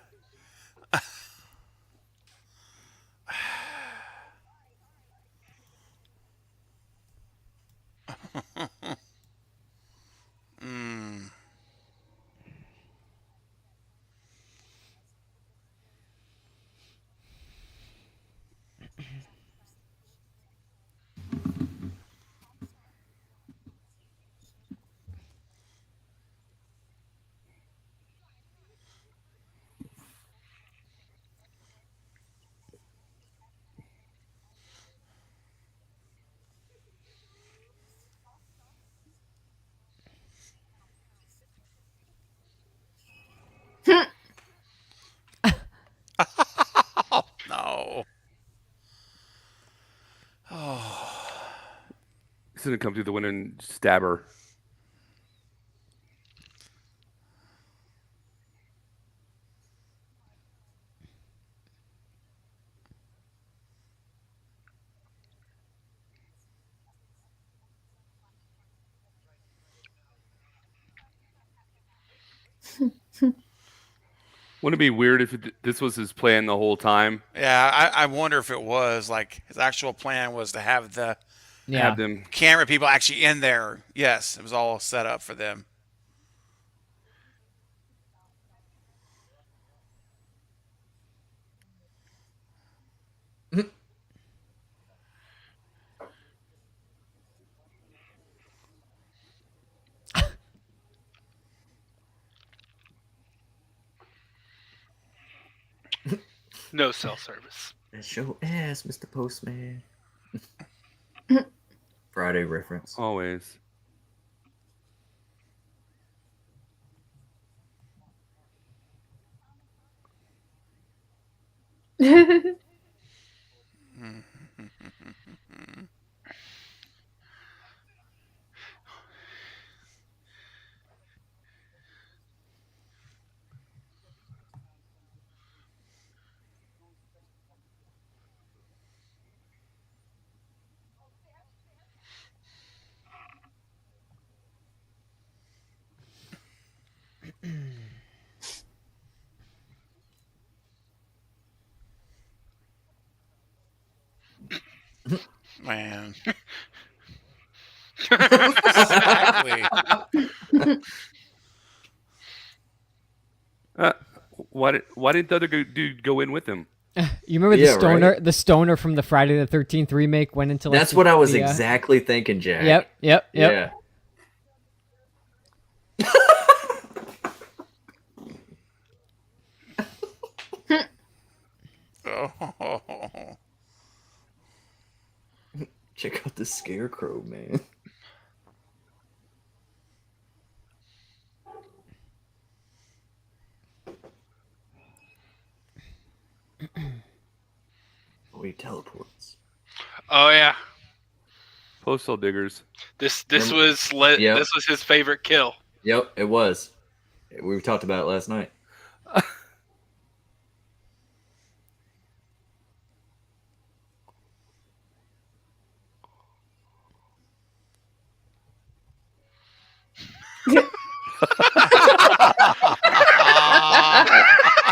Mm. No. He's gonna come through the window and stab her. Wouldn't it be weird if this was his plan the whole time? Yeah, I wonder if it was like his actual plan was to have the Yeah. Have them. camera people actually in there. Yes, it was all set up for them. No cell service. That's your ass, Mr. Postman. Friday reference. Always. Man. Exactly. Why didn't the other dude go in with him? You remember the Yeah, stoner? right. The stoner from the Friday the 13th remake went into like That's what I was the, exactly thinking, Jack. Yep. Yeah. Oh. Check out the scarecrow, man. Oh, he teleports. Oh yeah, Postal diggers. this Remember- was Yep. this was his favorite kill. Yep, it was. We talked about it last night.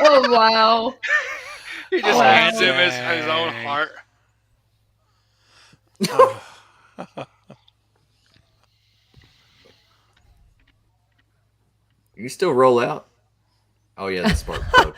Oh wow. He just Oh, hands him his own dang. heart. You still roll out? Oh yeah, the spark plug.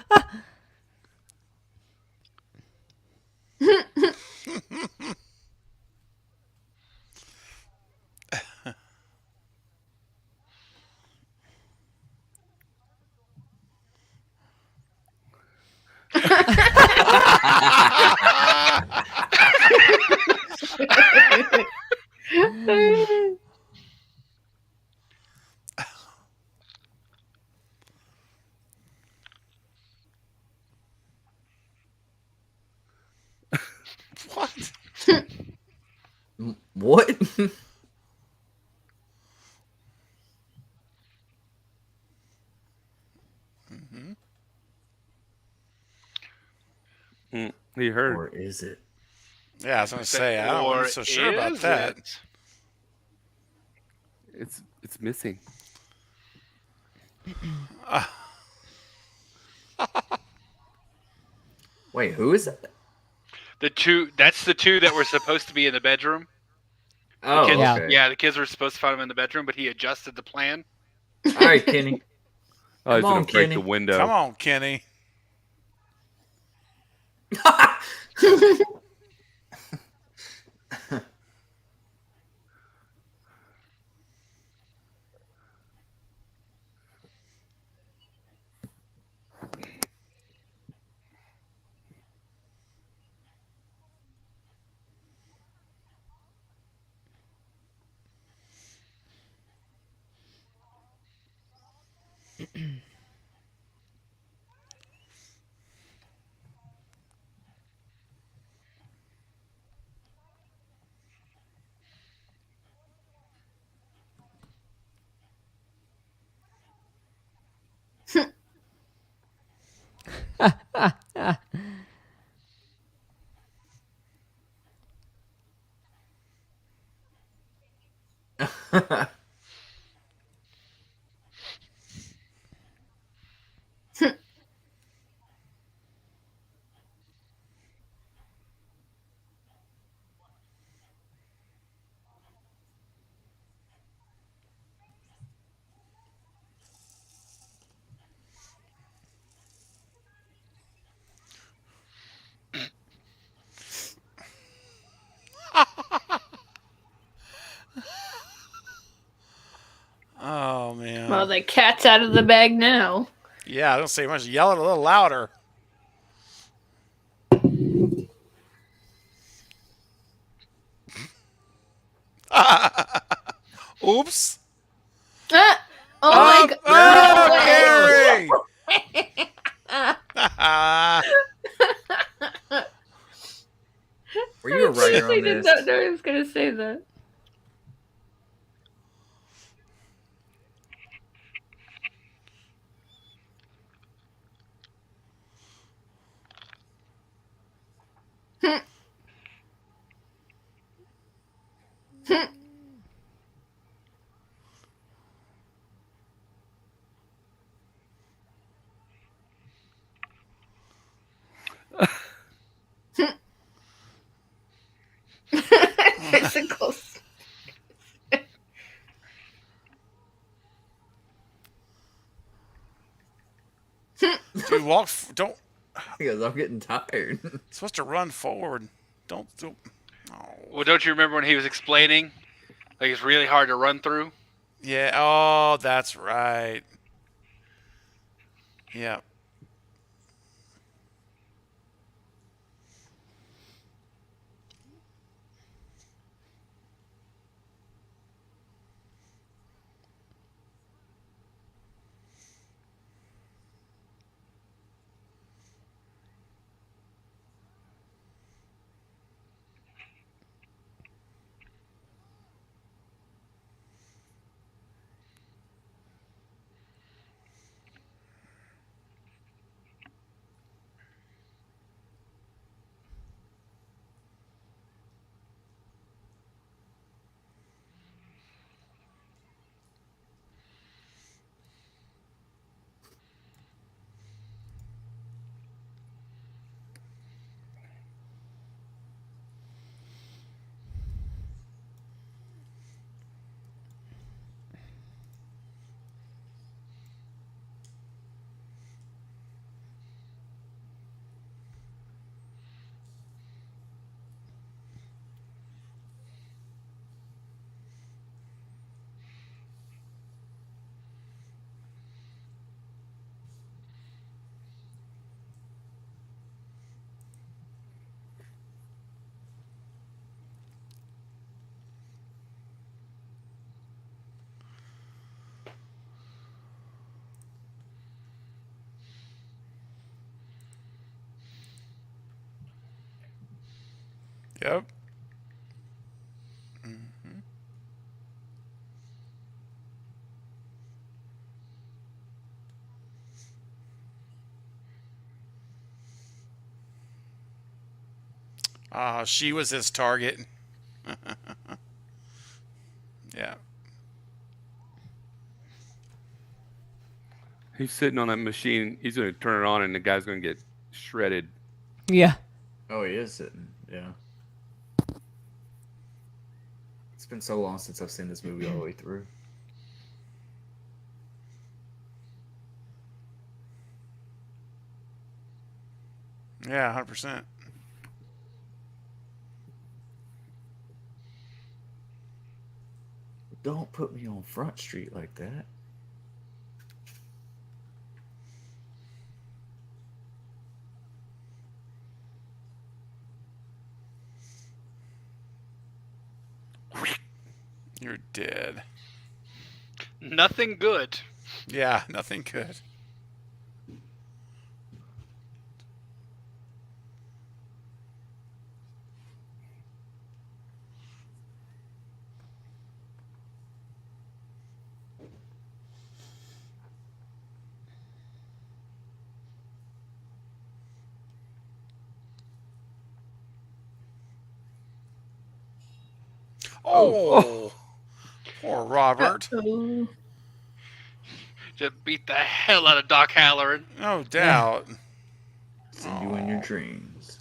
What? What? He heard. Or is it? Yeah, I was gonna say I don't Or I'm so sure about is that. it? It's missing. Wait, who is that? That's the two that were supposed to be in the bedroom. Oh, Kids, Yeah. okay. yeah, the kids were supposed to find him in the bedroom, but he adjusted the plan. All right, Kenny. Oh, he's Come gonna on, break Kenny. the window. Come on, Kenny. Oh man. Well, the cat's out of the bag now. Yeah, I don't say much. Yell it a little louder. Oops. Ah! Oh my god! Oh, Gary! I did this. not know I was gonna say that. Physicals. Dude, don't. Because I'm getting tired. Supposed to run forward. Don't. Oh. Well, don't you remember when he was explaining? Like it's really hard to run through. Yeah. Oh, that's right. Yeah. Yep. She was his target. Yeah. He's sitting on that machine. He's going to turn it on, and the guy's going to get shredded. Yeah. Oh, he is sitting. Yeah. It's been so long since I've seen this movie all the way through. Yeah, 100%. Don't put me on Front Street like that. You're dead. Nothing good. Yeah, nothing good. Oh, poor Robert. Oh. Just beat the hell out of Doc Halloran. No doubt. See you in your dreams.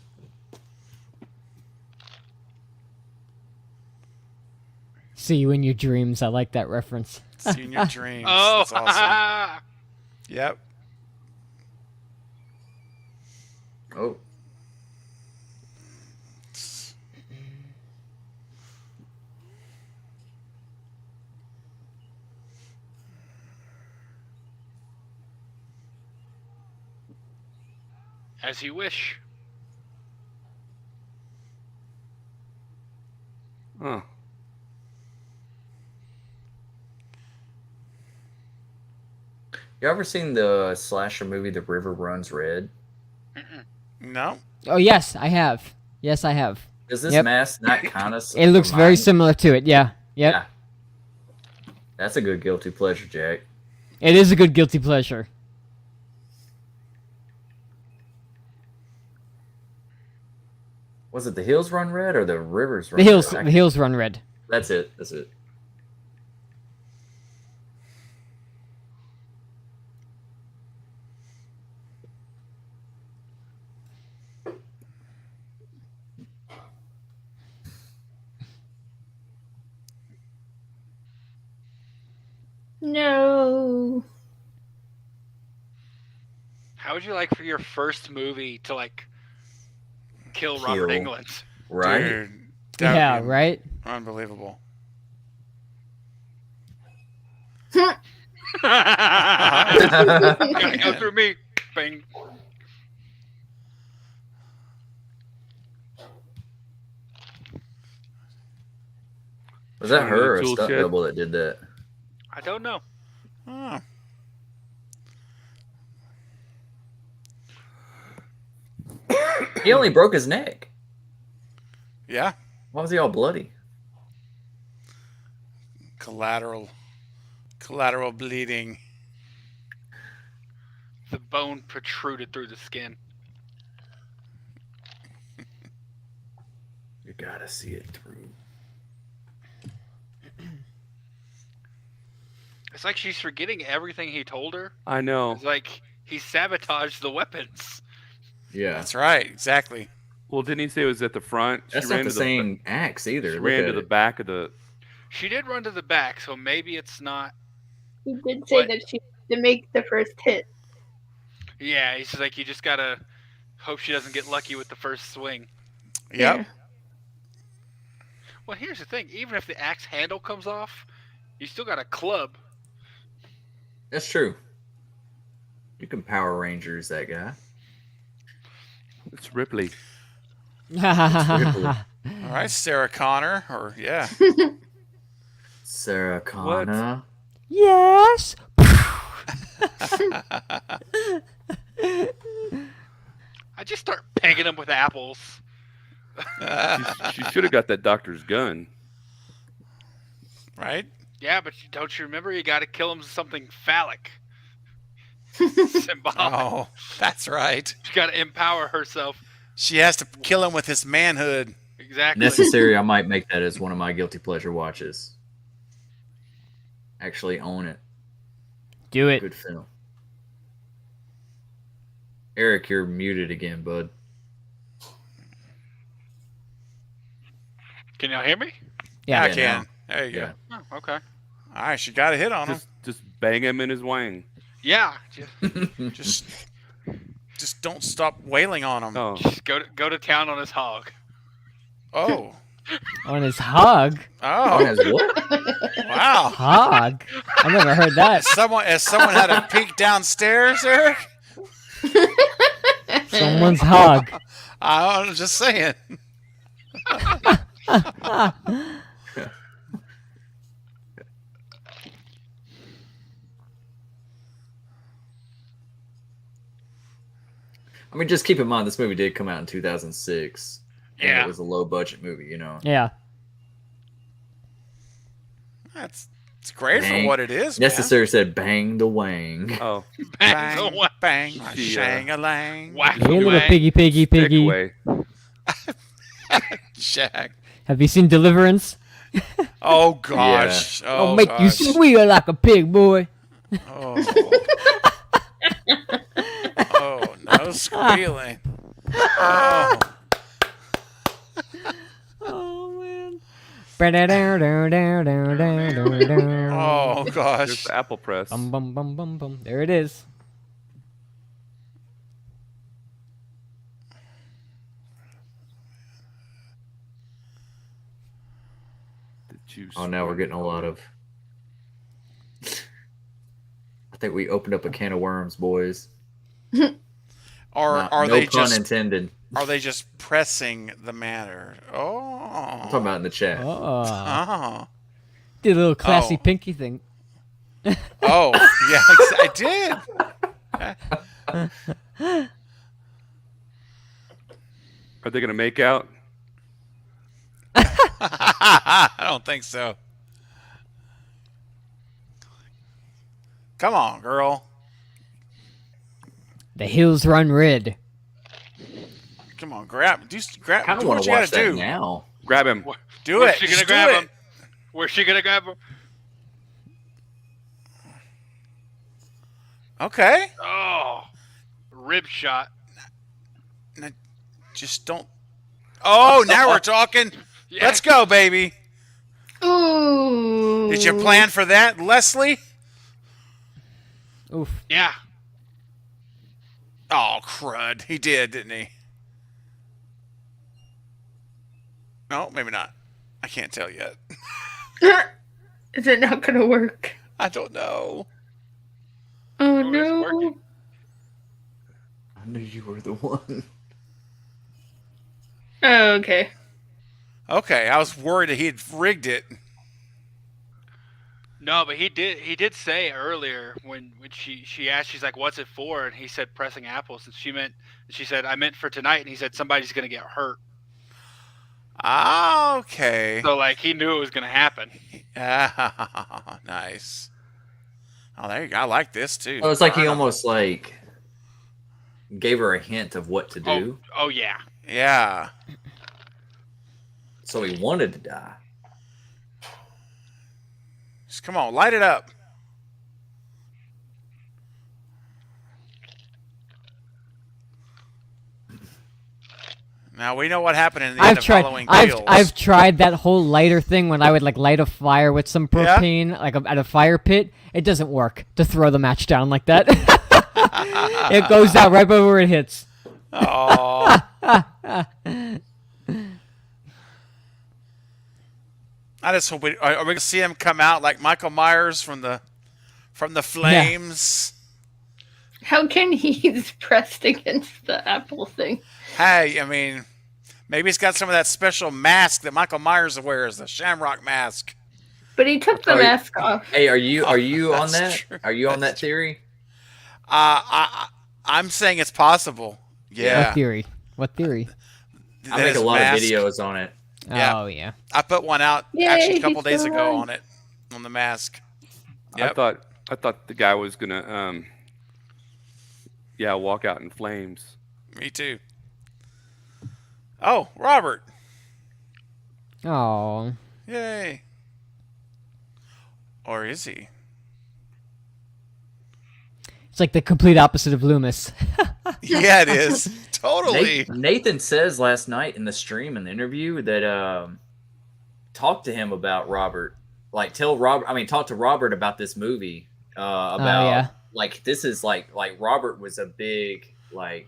See you in your dreams. I like that reference. See you in your dreams. Oh, That's awesome. Yep. Oh. as you wish. Huh. You ever seen the slasher movie The River Runs Red? Mm-mm. No. Oh yes, I have. Yes, I have. Does this Yep. mask not kind of? It looks very similar to it. Yeah. Yep. Yeah. That's a good guilty pleasure, Jack. It is a good guilty pleasure. Was it the hills run red or the rivers run The hills, red? the hills run red. That's it. That's it. No. How would you like for your first movie to like kill Robert Kill. England? Right? Dude, that would Yeah. be Right. Unbelievable. Gotta go through me. Bing. Was that her or a Tool stunt shed? double that did that? I don't know. Oh. He only broke his neck. Yeah. Why was he all bloody? Collateral bleeding. The bone protruded through the skin. You gotta see it through. It's like she's forgetting everything he told her. I know. It's like he sabotaged the weapons. Yeah. That's right. Exactly. Well, didn't he say it was at the front? That's ran not the to same axe either. She Look ran at to the it. back of the. She did run to the back, so maybe it's not. He did say What? that she to make the first hit. Yeah, he's like, you just gotta hope she doesn't get lucky with the first swing. Yep. Well, here's the thing: even if the axe handle comes off, you still got a club. That's true. You can Power Rangers that guy. It's Ripley. All right, Sarah Connor. Or yeah. Sarah Connor. Yes. I just start pegging him with apples. She should have got that doctor's gun. Right. Yeah, but don't you remember? You got to kill him with something phallic, symbolic. Oh, that's right. She got to empower herself. She has to kill him with his manhood. Exactly. Necessary, I might make that as one of my guilty pleasure watches. Actually own it. Do it. Good film. Eric, you're muted again, bud. Can y'all hear me? Yeah. I Yeah, can. now. There you Yeah. go. Oh, okay. All right, she got a hit on him. Just bang him in his wang. Yeah. Just don't stop wailing on him. Oh, Just go to town on his hog. Oh. On his hog. Oh, Oh. has what? Wow. Hog. I never heard that. Has someone had a peek downstairs, Eric? Someone's hog. I'm just saying. I mean, just keep in mind, this movie did come out in 2006. And Yeah. it was a low budget movie, you know. Yeah. It's great Bang. for what it is, man. Necessary said bang the wang. oh, Bang the Bang, wa- bang, She, shang-a-lang. whack Hey, little wang. piggy, piggy, stick piggy. away. Shag. Have you seen Deliverance? Oh, gosh. I'll Oh, make you gosh. squeal like a pig, boy. Oh. Oh, no squealing. Oh. Oh, man. Oh, There's gosh. the apple press. Bum, bum, bum, bum, bum. There it is. The juice. Oh, now we're getting a lot of. I think we opened up a can of worms, boys. Are No they pun just intended. pressing the matter? Oh. I'm talking about in the chat. Oh. Oh. Did a little classy Oh. pinky thing. Oh, yeah, I did. Are they gonna make out? I don't think so. Come on, girl. The hills run red. Come on, grab. Grab. Kind of Do want what to you watch gotta that do. now. Grab him. Do Where's it. she Just gonna grab do it. him? Where's she gonna grab him? Okay. Oh, rib shot. Just don't. Oh, now we're talking. Yeah. Let's go, baby. Ooh. Did you plan for that, Leslie? Oof. Yeah. Oh, crud. He did, didn't he? No, maybe not. I can't tell yet. Is it not gonna work? I don't know. Oh, Oh, it's no. working. I knew you were the one. Oh, okay. Okay, I was worried that he had rigged it. No, but he did say earlier when she asked, she's like, "What's it for?" And he said, "Pressing apples." And she said, "I meant for tonight." And he said, "Somebody's gonna get hurt." Okay. So like he knew it was gonna happen. Ah, nice. Oh, there you go. I like this too. Oh, it's like he Burn 'em. almost like gave her a hint of what to do, Oh yeah. Yeah. so he wanted to die. Just come on, light it up. Now we know what happened in the end of Halloween Kills. I've tried that whole lighter thing when I would like light a fire with some propane, like at a fire pit. It doesn't work to throw the match down like that. It goes out right before it hits. Oh. I just hope are we gonna see him come out like Michael Myers from the flames? How can he's pressed against the apple thing? Hey, I mean, maybe he's got some of that special mask that Michael Myers wears, the Shamrock mask. But he took the Oh, mask off. Hey, are you on That's that? true. Are you on that theory? I'm saying it's possible. Yeah. What theory? What theory? I That make a his lot mask- of videos on it. Yeah. Oh yeah. I put one out Yay, actually a couple he's days still ago alive. on it, on the mask. I Yep. thought the guy was gonna walk out in flames. Me too. Oh, Robert. Oh. Yay. Or is he? It's like the complete opposite of Loomis. Yeah, it is. Totally. Nathan says last night in the stream in the interview that talk to him about Robert. Like talk to Robert about this movie. About yeah. like this is like Robert was a big like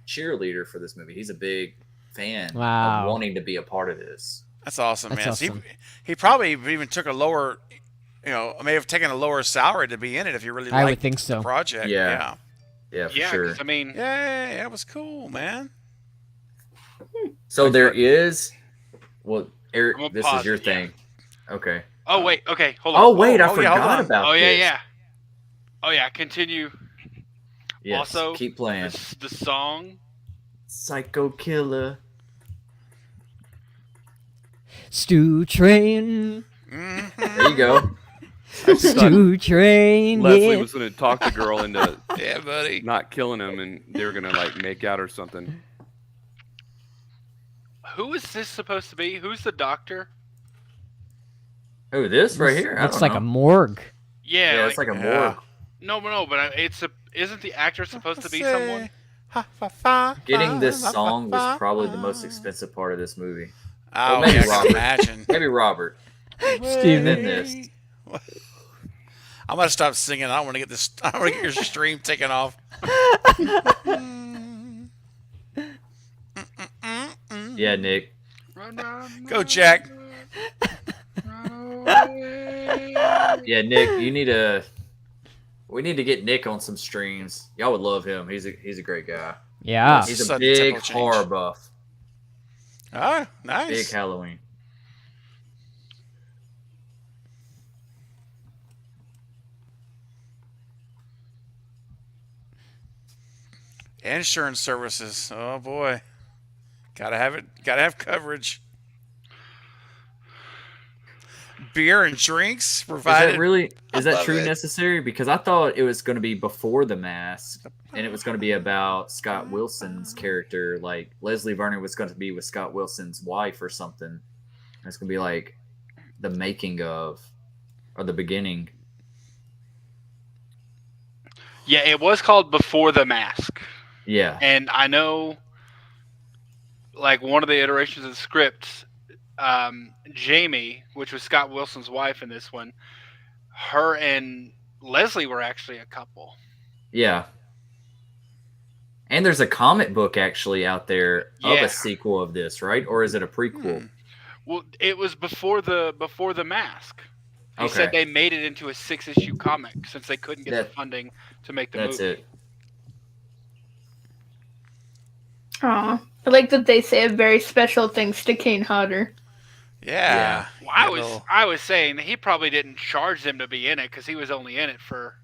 cheerleader for this movie. He's a big fan Wow. of wanting to be a part of this. That's awesome, That's man. awesome. He probably even took a lower, may have taken a lower salary to be in it if he really I would liked think the so. project. Yeah. Yeah, for Yeah, sure. 'cause, I mean, Yay, that was cool, man. So there is I'm Eric, gonna this pause is your it, yeah. thing. Okay. oh wait, okay, hold on. Oh wait, I oh, yeah, hold forgot on. about Oh yeah, this. yeah. Oh yeah, continue. Yes, Also, keep playing. The song. Psycho Killer. Stew train. There you go. Stew train. Leslie yeah. was gonna talk the girl into Yeah, buddy. not killing him, and they were gonna like make out or something. Who is this supposed to be? Who's the doctor? Oh, this right here. I Looks don't like know. a morgue. Yeah, Yeah, it's like a Yeah. morgue. no, but isn't the actor supposed to be Say, someone? ha, fa, fa, Getting this fa, fa, song was fa, probably the fa. most expensive part of this movie. Oh, maybe yeah, I can Robert. imagine. Maybe Robert. Steven. Then this. I'm gonna stop singing. I don't want to get this. I don't want to get your stream taken off. Yeah, Nick. Go, Jack. Yeah, Nick. You need to. We need to get Nick on some streams. Y'all would love him. He's a great guy. Yeah. He's a Sudden big tempo change. horror buff. Ah, Big nice. Halloween. Insurance services. Oh boy, gotta have it. Gotta have coverage. beer and drinks Is provided. that really? I Is that love true it. necessary? Because I thought it was going to be before the mask, and it was going to be about Scott Wilson's character. Like Leslie Vernon was going to be with Scott Wilson's wife or something. And it's going to be like the making of, or the beginning. Yeah, it was called Before the Mask. Yeah. And I know, like, one of the iterations of the script, Jamie, which was Scott Wilson's wife in this one, her and Leslie were actually a couple. Yeah. And there's a comic book actually out there of Yeah. a sequel of this, right? Or is it a prequel? Hmm. Well, it was before the Mask. He Okay. said they made it into a 6-issue comic since they couldn't get the That- funding to make the That's movie. it. Aw. I like that they say very special things to Kane Hodder. Yeah. Well, I Get a was little- I was saying that he probably didn't charge them to be in it because he was only in it for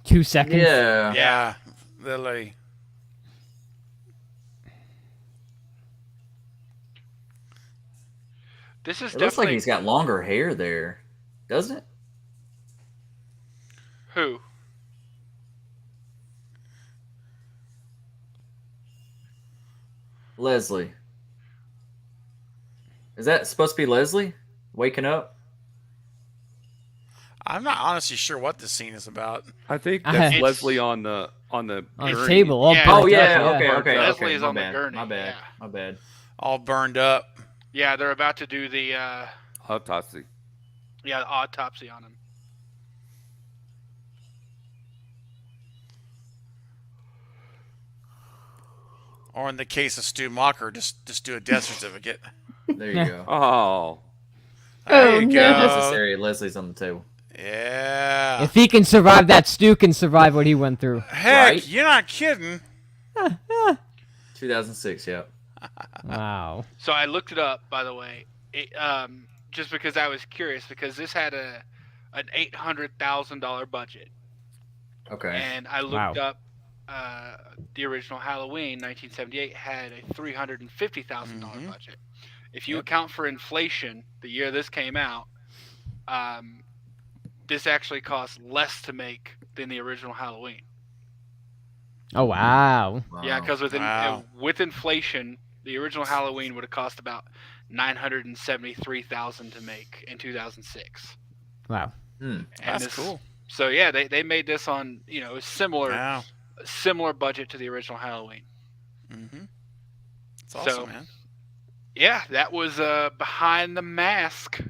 2 seconds. Yeah. Yeah. Lily. this is It looks like definitely he's got longer hair there, doesn't it? who. Leslie. Is that supposed to be Leslie waking up? I'm not honestly sure what this scene is about. I think I- that's It's- Leslie on the On the gurney. table. All Yeah. burnt Oh up, yeah, okay, burnt okay, up. Leslie okay. is My on the bad, gurney, my bad, yeah. my bad. All burned up. Yeah, they're about to do the autopsy. autopsy on him. Or in the case of Stu Mocker, just do a death certificate. There you Yeah. go. Oh, There Oh, you no. go. Necessary. Leslie's on the table. Yeah. If he can survive that, Stu can survive what he went through. Heck, Right? you're not kidding. 2006. Yeah. Wow. So I looked it up, by the way, just because I was curious, because this had an $800,000 budget, Okay. and I looked up the original Halloween, 1978, had a $350,000 Mhm. budget. If you Yep. account for inflation, the year this came out, this actually cost less to make than the original Halloween. Oh wow. Wow. Yeah, because Wow. with inflation, the original Halloween would have cost about $973,000 to make in 2006. Wow. And That's this- cool. So yeah, they made this on a Wow. similar budget to the original Halloween. Mm-hmm. It's awesome, So- man. Yeah, that was Behind the Mask,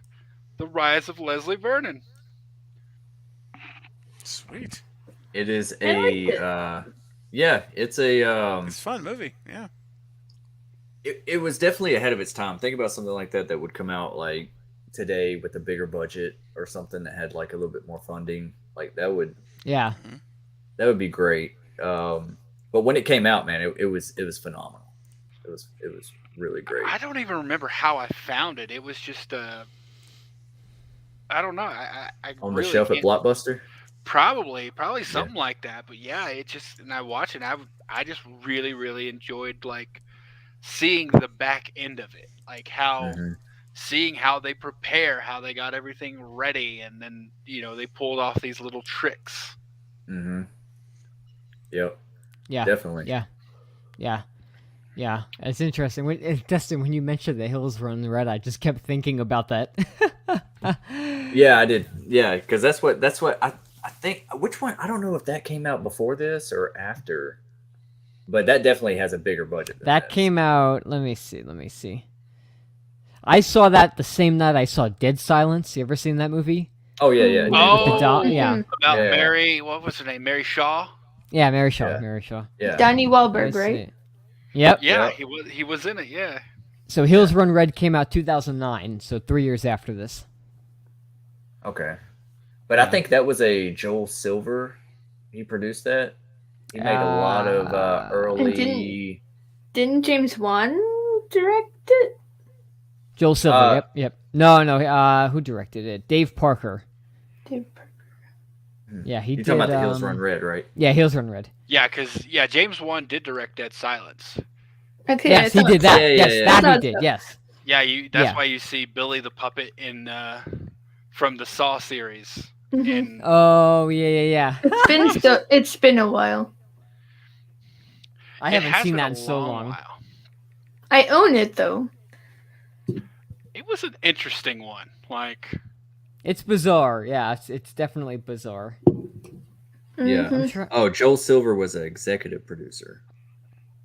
The Rise of Leslie Vernon. Sweet. It is I liked a. it. Yeah, it's a. It's a fun movie. Yeah. It was definitely ahead of its time. Think about something like that would come out like today with a bigger budget or something that had like a little bit more funding. Like that would Yeah. be great. But when it came out, man, it was phenomenal. It was really great. I don't even remember how I found it. It was just I don't know. I On the really shelf at can't- Blockbuster. Probably something like that. But yeah, it just, and I watched it. And I just really enjoyed like seeing the back end of it, like how Mhm. seeing how they prepare, how they got everything ready, and then they pulled off these little tricks. Mm-hmm. Yep. Yeah. Definitely. Yeah. Yeah. Yeah. It's interesting. Dustin, when you mentioned the Hills Run Red, I just kept thinking about that. Yeah, I did. Yeah, because that's what I think. Which one? I don't know if that came out before this or after, but that definitely has a bigger budget. Than That this. came out. Let me see. I saw that the same night I saw Dead Silence. You ever seen that movie? Oh yeah. Oh. With the doll? Yeah. About Yeah. Mary, what was her name? Mary Shaw. Yeah, Mary Shaw. Yeah. Mary Shaw. Yeah. Donnie Let Wahlberg, me right? see. Yep. Yeah, Yep. he was in it. Yeah. So Hills Run Red came out 2009, so 3 years after this. Okay. But I think that was a Joel Silver. He produced that. He made a lot of early. Didn't James Wan direct it? Joel Silver. Yep. No. Who directed it? Dave Parker. Yeah, he You're did. talking about the Hills Run Red, right? Yeah, Hills Run Red. Yeah, because James Wan did direct Dead Silence. Okay, Yes, he I thought did that. so. Yeah, Yes, yeah, that yeah. he did. Yes. Yeah, that's Yeah. why you see Billy the Puppet in from the Saw series. Mhm. And Oh yeah. It's been a while. I it haven't has seen been that a in so long. while. I own it though. It was an interesting one. Like, It's bizarre. Yeah, it's definitely bizarre. Yeah. Mhm. Oh, Joel Silver was an executive producer.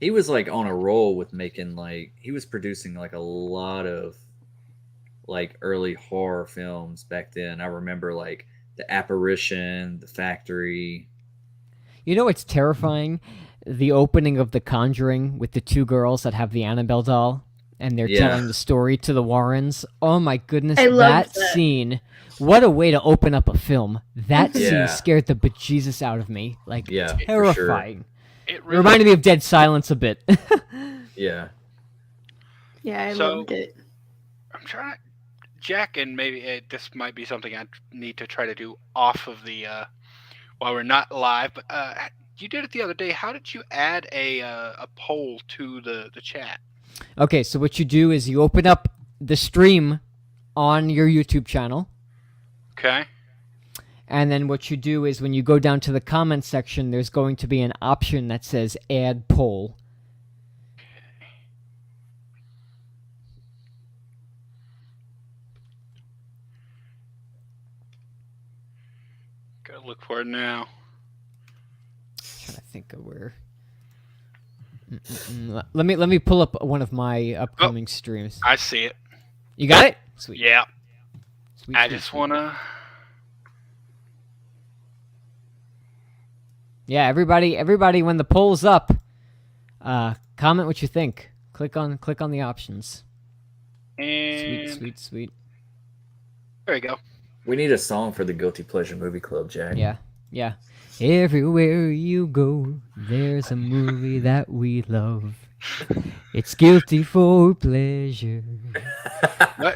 He was like on a roll with making he was producing like a lot of like early horror films back then. I remember like The Apparition, The Factory. You know what's terrifying? The opening of The Conjuring with the two girls that have the Annabelle doll, and they're Yeah. telling the story to the Warrens. Oh my goodness, I love that. scene! What a way to open up a film. That Yeah. scene scared the bejesus out of me. Like Yeah, for sure. terrifying. it It really reminded me of Dead Silence a bit. Yeah. Yeah, I So- loved it. I'm trying to, Jack, and maybe this might be something I need to try to do off of the while we're not live. But you did it the other day. How did you add a poll to the chat? Okay, so what you do is you open up the stream on your YouTube channel, Okay. and then what you do is when you go down to the comment section, there's going to be an option that says add poll. Gotta look for it now. Trying to think of where. Let me pull up one of my upcoming streams. I see it. You got it? Sweet. Yeah. Sweet, I sweet, just sweet. wanna. Yeah, everybody, when the poll's up, comment what you think. Click on the options. And Sweet. there you go. We need a song for the Guilty Pleasure Movie Club, Jack. Yeah. Everywhere you go, there's a movie that we love. It's guilty for pleasure.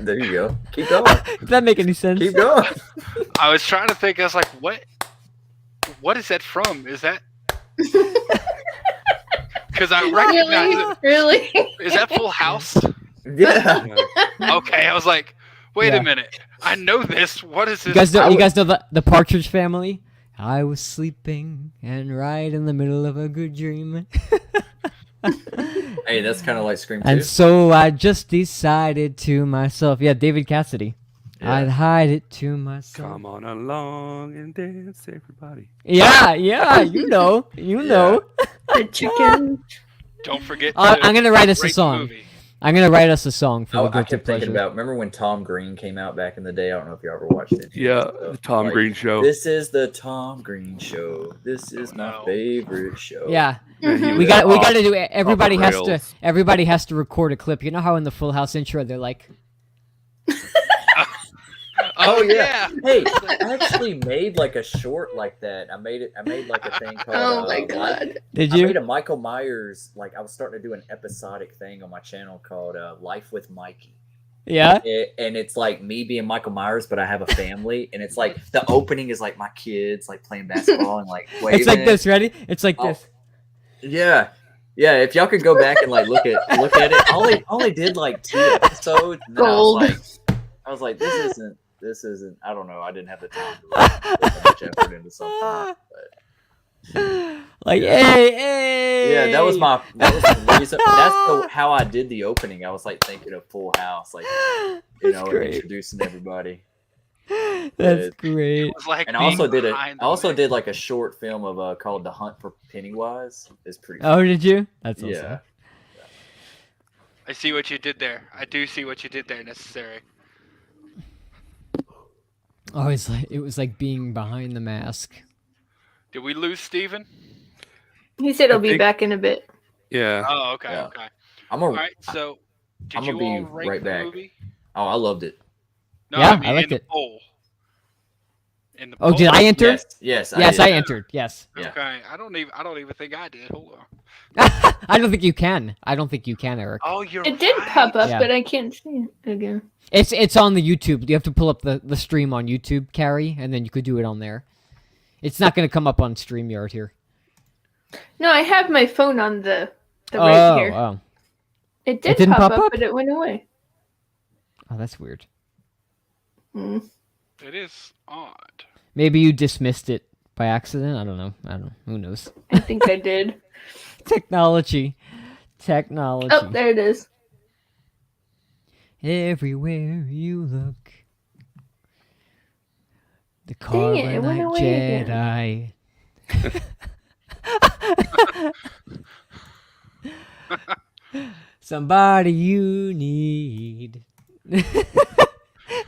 There you go. Keep going. Does that make any sense? Keep going. I was trying to think. I was like, what is that from? Is that? Because I recognize it. Really? Is that Full House? Yeah. Okay, I was like, wait Yeah. a minute. I know this. What is this? You guys know the Partridge Family? I was sleeping and right in the middle of a good dream. Hey, that's kind of like Scream 2. And so I just decided to myself. Yeah, David Cassidy. Yeah. I'd hide it to myself. Come on along and dance, everybody. Yeah, you know. The chicken. Don't forget. I'm gonna write us a rate the song. movie. I'm gonna write us a song for the I Guilty kept thinking Pleasure. about, remember when Tom Green came out back in the day? I don't know if you ever watched it. Yeah, the Tom Like, Green Show. This is the Tom Green Show. This is my no. favorite show. Yeah, And he we was got off- to do it. Everybody off the has to. rails. Everybody has to record a clip. You know how in the Full House intro they're like, Oh yeah. Hey, I actually made like a short like that. I made like a thing called Oh my Life- god. "Did I you?" made a Michael Myers, like I was starting to do an episodic thing on my channel called Life with Mikey. Yeah. And it's like me being Michael Myers, but I have a family, and it's like the opening is like my kids like playing basketball and like waving. It's like this. Ready? It's like Oh. this. Yeah, yeah. If y'all could go back and like look at it, I only did like 2 episodes. And then Gold. I was like, this isn't. I don't know. I didn't have the time to like, put that much effort into something. But Like, hey. yeah, that was the reason. That's how I did the opening. I was like thinking of Full House, like That's great. introducing everybody. That's great. It was like And I also being did behind the I mic. did like a short film of called The Hunt for Pennywise. It's pretty. Oh, did you? That's awesome. yeah. I see what you did there. I do see what you did there. Necessary. Oh, it was like being behind the mask. Did we lose Steven? He said he'll be think- back in a bit. Yeah. Oh, okay, Yeah. okay. I'm All a. right. So, did I'm you gonna be all rate right the back. movie? Oh, I loved it. No, Yeah, I mean I liked in the it. poll. In the Oh, poll. did I enter? Yes. Yes, did. I entered. Yes. Yeah. Okay, I don't even think I did. Hold on. I don't think you can. Eric. Oh, you're It did right. pop up, Yeah. but I can't see it again. It's on the YouTube. You have to pull up the stream on YouTube, Carrie, and then you could do it on there. It's not going to come up on StreamYard here. No, I have my phone on the right here. Oh. It did didn't pop pop up, up? but it went away. Oh, that's weird. Mm. It is odd. Maybe you dismissed it by accident. I don't know. Who knows? I think I did. Technology. Oh, there it is. Everywhere you look. The Dang it, it went Carbonite away again. Jedi. Somebody you need.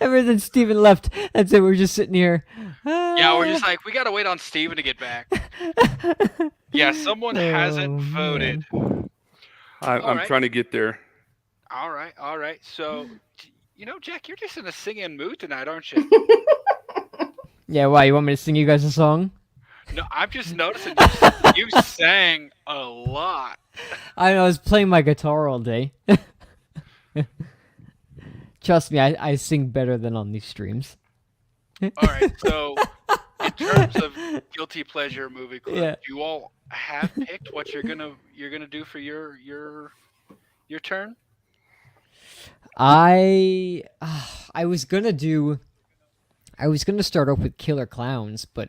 Ever since Steven left, that's it. We're just sitting here. Yeah, we're just like, we gotta wait on Steven to get back. Yeah, someone hasn't Oh, voted. I'm Alright. trying to get there. All right. So, Jack, you're just in a singing mood tonight, aren't you? Yeah, why? You want me to sing you guys a song? No, I'm just noticing you sang a lot. I was playing my guitar all day. Trust me, I sing better than on these streams. All right. So, in terms of guilty pleasure movie club, Yeah. you all have picked what you're gonna do for your turn. I was gonna start off with Killer Clowns, but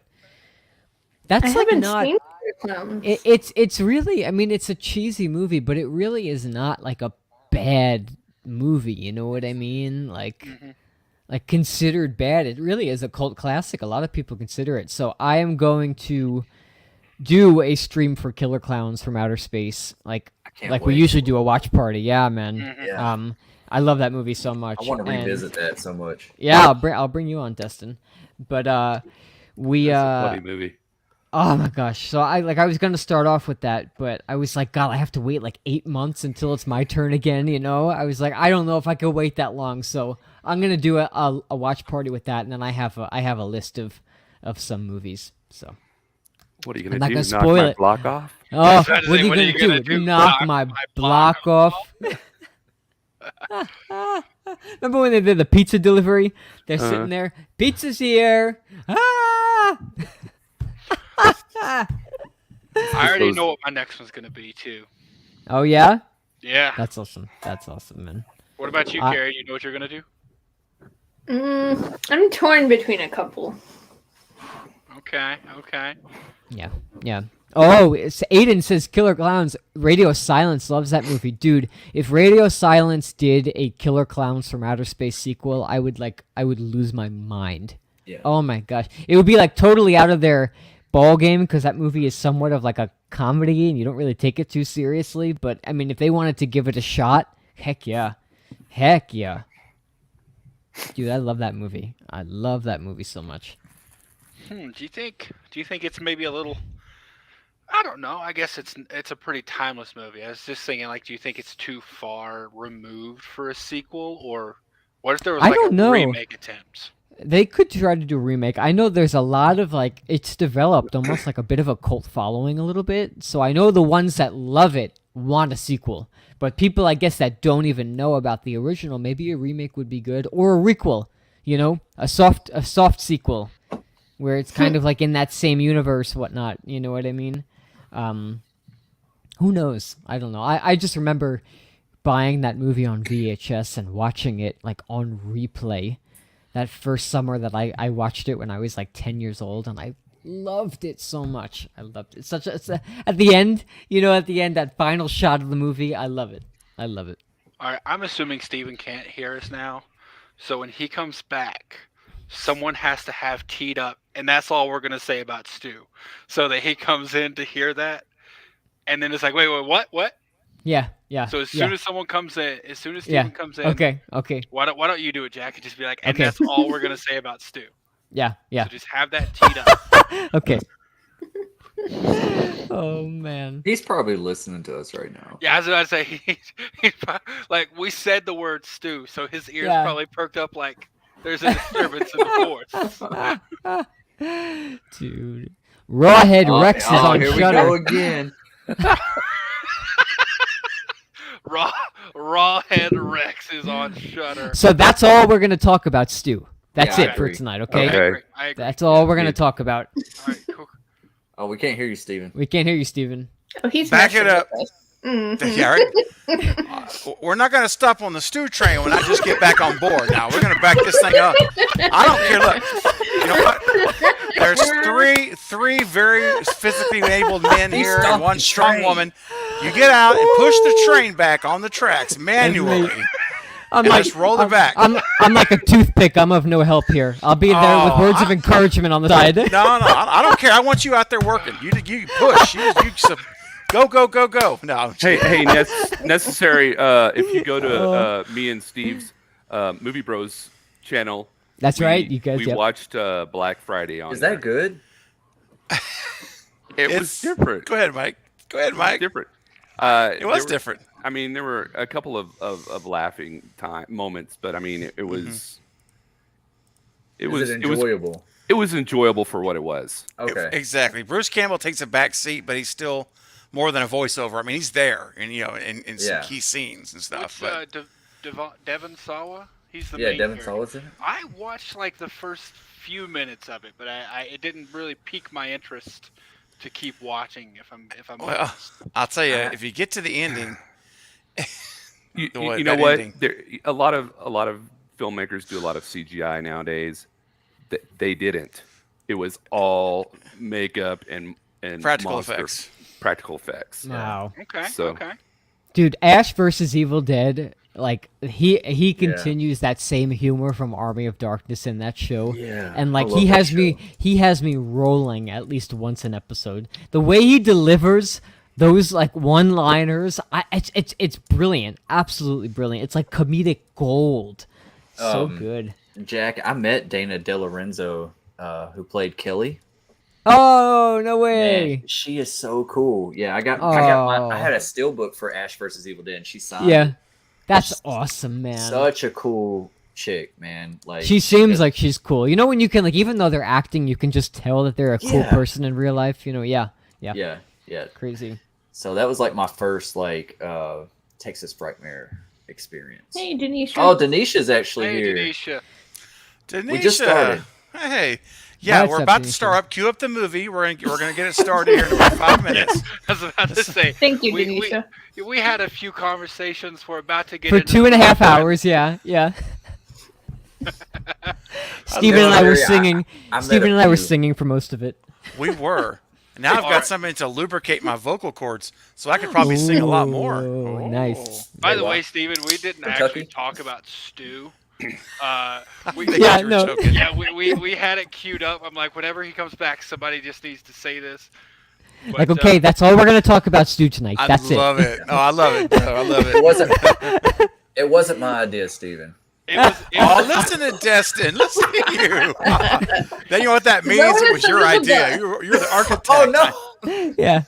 that's I like haven't not. seen Clowns. It's really, I mean, it's a cheesy movie, but it really is not like a bad movie. You know what I mean? Like considered bad. It really is a cult classic. A lot of people consider it. So I am going to do a stream for Killer Clowns from Outer Space, like can't we wait. usually do a watch party. Yeah, man. Yeah. I love that movie so much. I want to and- revisit that so much. Yeah, I'll bring you on, Destin. But we That's a bloody movie. oh my gosh. So I was gonna start off with that, but I was like, God, I have to wait like 8 months until it's my turn again. You know, I was like, I don't know if I could wait that long. So I'm gonna do a watch party with that, and then I have a list of some movies. So What are you I'm gonna not do? gonna Knock spoil my it. block off? oh, trying to what say, are you what gonna, gonna do? do? Knock my block off? Remember when they did the pizza delivery? They're sitting there. Pizza's here. Ah! I already Those- know what my next one's gonna be too. Oh yeah, Yeah. that's awesome. That's awesome, man. What about you, I- Carrie? You know what you're gonna do? I'm torn between a couple. Okay. Yeah. Oh, Aiden says Killer Clowns. Radio Silence loves that movie, dude. If Radio Silence did a Killer Clowns from Outer Space sequel, I would lose my mind. Yeah. Oh my gosh, it would be like totally out of their ball game because that movie is somewhat of like a comedy and you don't really take it too seriously. But I mean, if they wanted to give it a shot, heck yeah. Dude, I love that movie. I love that movie so much. Do you think it's maybe a little? I don't know. I guess it's a pretty timeless movie. I was just thinking, like, do you think it's too far removed for a sequel, or what if there was I like don't a know. remake attempt? They could try to do a remake. I know there's a lot of like it's developed almost like a bit of a cult following a little bit. So I know the ones that love it want a sequel. But people I guess that don't even know about the original, maybe a remake would be good or a requel, you know? A soft sequel where it's kind of like in that same universe, whatnot, you know what I mean? Who knows? I don't know. I just remember buying that movie on VHS and watching it like on replay that first summer that I watched it when I was like 10 years old, and I loved it so much. I loved it. At the end, that final shot of the movie, I love it. All right. I'm assuming Steven can't hear us now, so when he comes back, someone has to have teed up, and that's all we're gonna say about Stu, so that he comes in to hear that, and then it's like, wait, what? Yeah. So as soon as someone comes in, as soon as Yeah. Steven comes in, Okay. Why don't you do it, Jack, and just be like, and Okay. that's all we're gonna say about Stu. Yeah. So just have that teed up. Okay. Oh man. He's probably listening to us right now. Yeah, I was about to say, he's like, we said the word Stu, so his ears Yeah. probably perked up like there's a disturbance in the force. Dude. Rawhead Rex is on here Shudder. we go again. Rawhead Rex is on Shudder. So that's all we're gonna talk about, Stu. That's Yeah, I it for agree. tonight, okay? Okay. I agree. That's all we're gonna talk about. All right, cool. Oh, we can't hear you, Steven. We can't hear you, Steven. Oh, he's Back messing it up. with us. Mhm. Yeah, right? We're not going to stop on the stew train when I just get back on board. Now we're going to back this thing up. I don't care. Look, you know what? There's three very physically enabled men here and stopped one the strong train. woman. You get out and push the train back on the tracks manually. I'm And just roll it back. I'm like a toothpick. I'm of no help here. I'll be there with words of encouragement on the side. No, I don't care. I want you out there working. You push. Go. No, Hey, necessary. If you go to me and Steve's Movie Bros channel, That's right. You guys. we Yep. watched Black Friday on. Is there. that good? It was different. Go ahead, Mike. Different. It was different. I mean, there were a couple of laughing moments, but I mean, it was. Mm-hmm. It was Is it enjoyable? It was enjoyable for what it was. Okay. Exactly. Bruce Campbell takes a back seat, but he's still more than a voiceover. I mean, he's there, and in some Yeah. key scenes and stuff. What's But Devon Sawa? He's the Yeah, main Devin character. Sawa's in it. I watched like the first few minutes of it, but it didn't really pique my interest to keep watching. If I'm well, honest. I'll tell you, if you get to the ending, You What, know that what? ending? A lot of filmmakers do a lot of CGI nowadays. They didn't. It was all makeup and practical monster effects. Practical effects. Wow. Okay. So- Okay. Dude, Ash versus Evil Dead, like he continues that same humor from Army of Darkness in that show. Yeah. And I like love he that has me rolling at least once an episode. The way he delivers those like one-liners, it's brilliant, absolutely brilliant. It's like comedic gold. So good. Jack, I met Dana De Lorenzo, who played Kelly. Oh, no way. Man, she is so cool. Yeah, I Oh. had a steelbook for Ash versus Evil Dead, and she signed. Yeah. it. That's awesome, man. Such a cool chick, man. Like She seems like she's cool. You know when you can like even though they're acting, you can just tell that they're a cool Yeah. person in real life, you know? Yeah. yeah. Crazy. So that was like my first Texas Frightmare experience. Hey, Denisha. Oh, Denisha's actually Hey, here. Denisha. Denisha, We just started. Hey, yeah, What's we're up, about to Denisha? start up. Cue up the movie. We're gonna get it started here in about 5 minutes. I was about to say. Thank you, we- Denisha. We had a few conversations. We're about to get For into 2.5 the- hours, yeah. Steven and I were Very- singing. I met Steven a and I were few. singing for most of it. We were. And now I've got Alright. something to lubricate my vocal cords, so I could probably sing a lot more. Ooh, nice. By the Wow. way, Steven, we didn't Kentucky? actually talk about stew. We, They Yeah, got you no. choking. yeah, we had it queued up. I'm like, whenever he comes back, somebody just needs to say this. But, Like, okay, that's all we're gonna talk about, Stu, tonight. I That's love it. Oh, I love it. Oh, I love It it. wasn't. It wasn't my idea, Steven. it was. It Oh, was listen to Destin. Listen to you. Then you know what that means? Well, It was your listen to idea. that. You're the architect. Oh no! it. Yeah.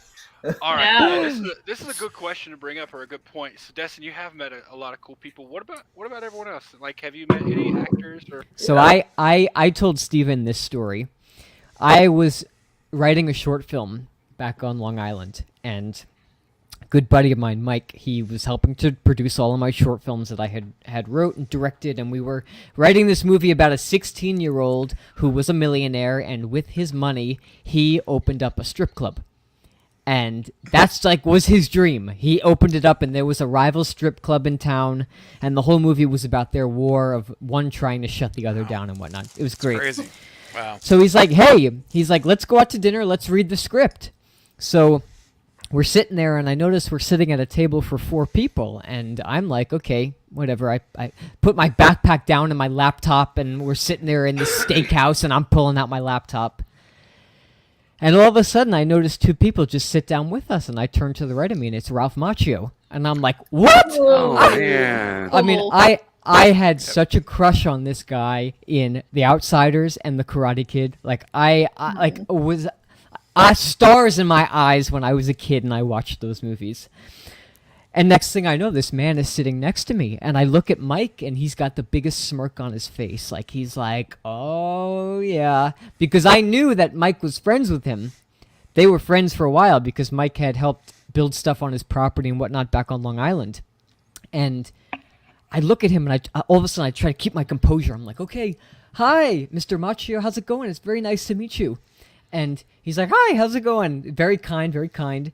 all right. No. This is a good question to bring up, or a good point. So, Destin, you have met a lot of cool people. What about everyone else? Like, have you met any actors or? So Yeah. I told Steven this story. I was writing a short film back on Long Island, and a good buddy of mine, Mike, he was helping to produce all of my short films that I had wrote and directed, and we were writing this movie about a 16-year-old who was a millionaire, and with his money, he opened up a strip club. And that's like was his dream. He opened it up and there was a rival strip club in town, and the whole movie was about their war of one trying to shut the other down and whatnot. It was great. Crazy. Wow. So he's like, hey, let's go out to dinner, let's read the script. So we're sitting there and I notice we're sitting at a table for 4 people, and I'm like, okay, whatever. I put my backpack down and my laptop, and we're sitting there in this steakhouse and I'm pulling out my laptop. And all of a sudden, I noticed 2 people just sit down with us, and I turn to the right of me, and it's Ralph Macchio. And I'm like, what? Oh, Oh, Man. I mean, I had such a crush on this guy in The Outsiders and The Karate Kid. Like, I was stars in my eyes when I was a kid and I watched those movies. And next thing I know, this man is sitting next to me, and I look at Mike, and he's got the biggest smirk on his face. Like, he's like, oh, yeah. Because I knew that Mike was friends with him. They were friends for a while because Mike had helped build stuff on his property and whatnot back on Long Island. And I look at him, and all of a sudden I try to keep my composure. I'm like, okay, hi, Mr. Macchio, how's it going? It's very nice to meet you. And he's like, hi, how's it going? Very kind, very kind.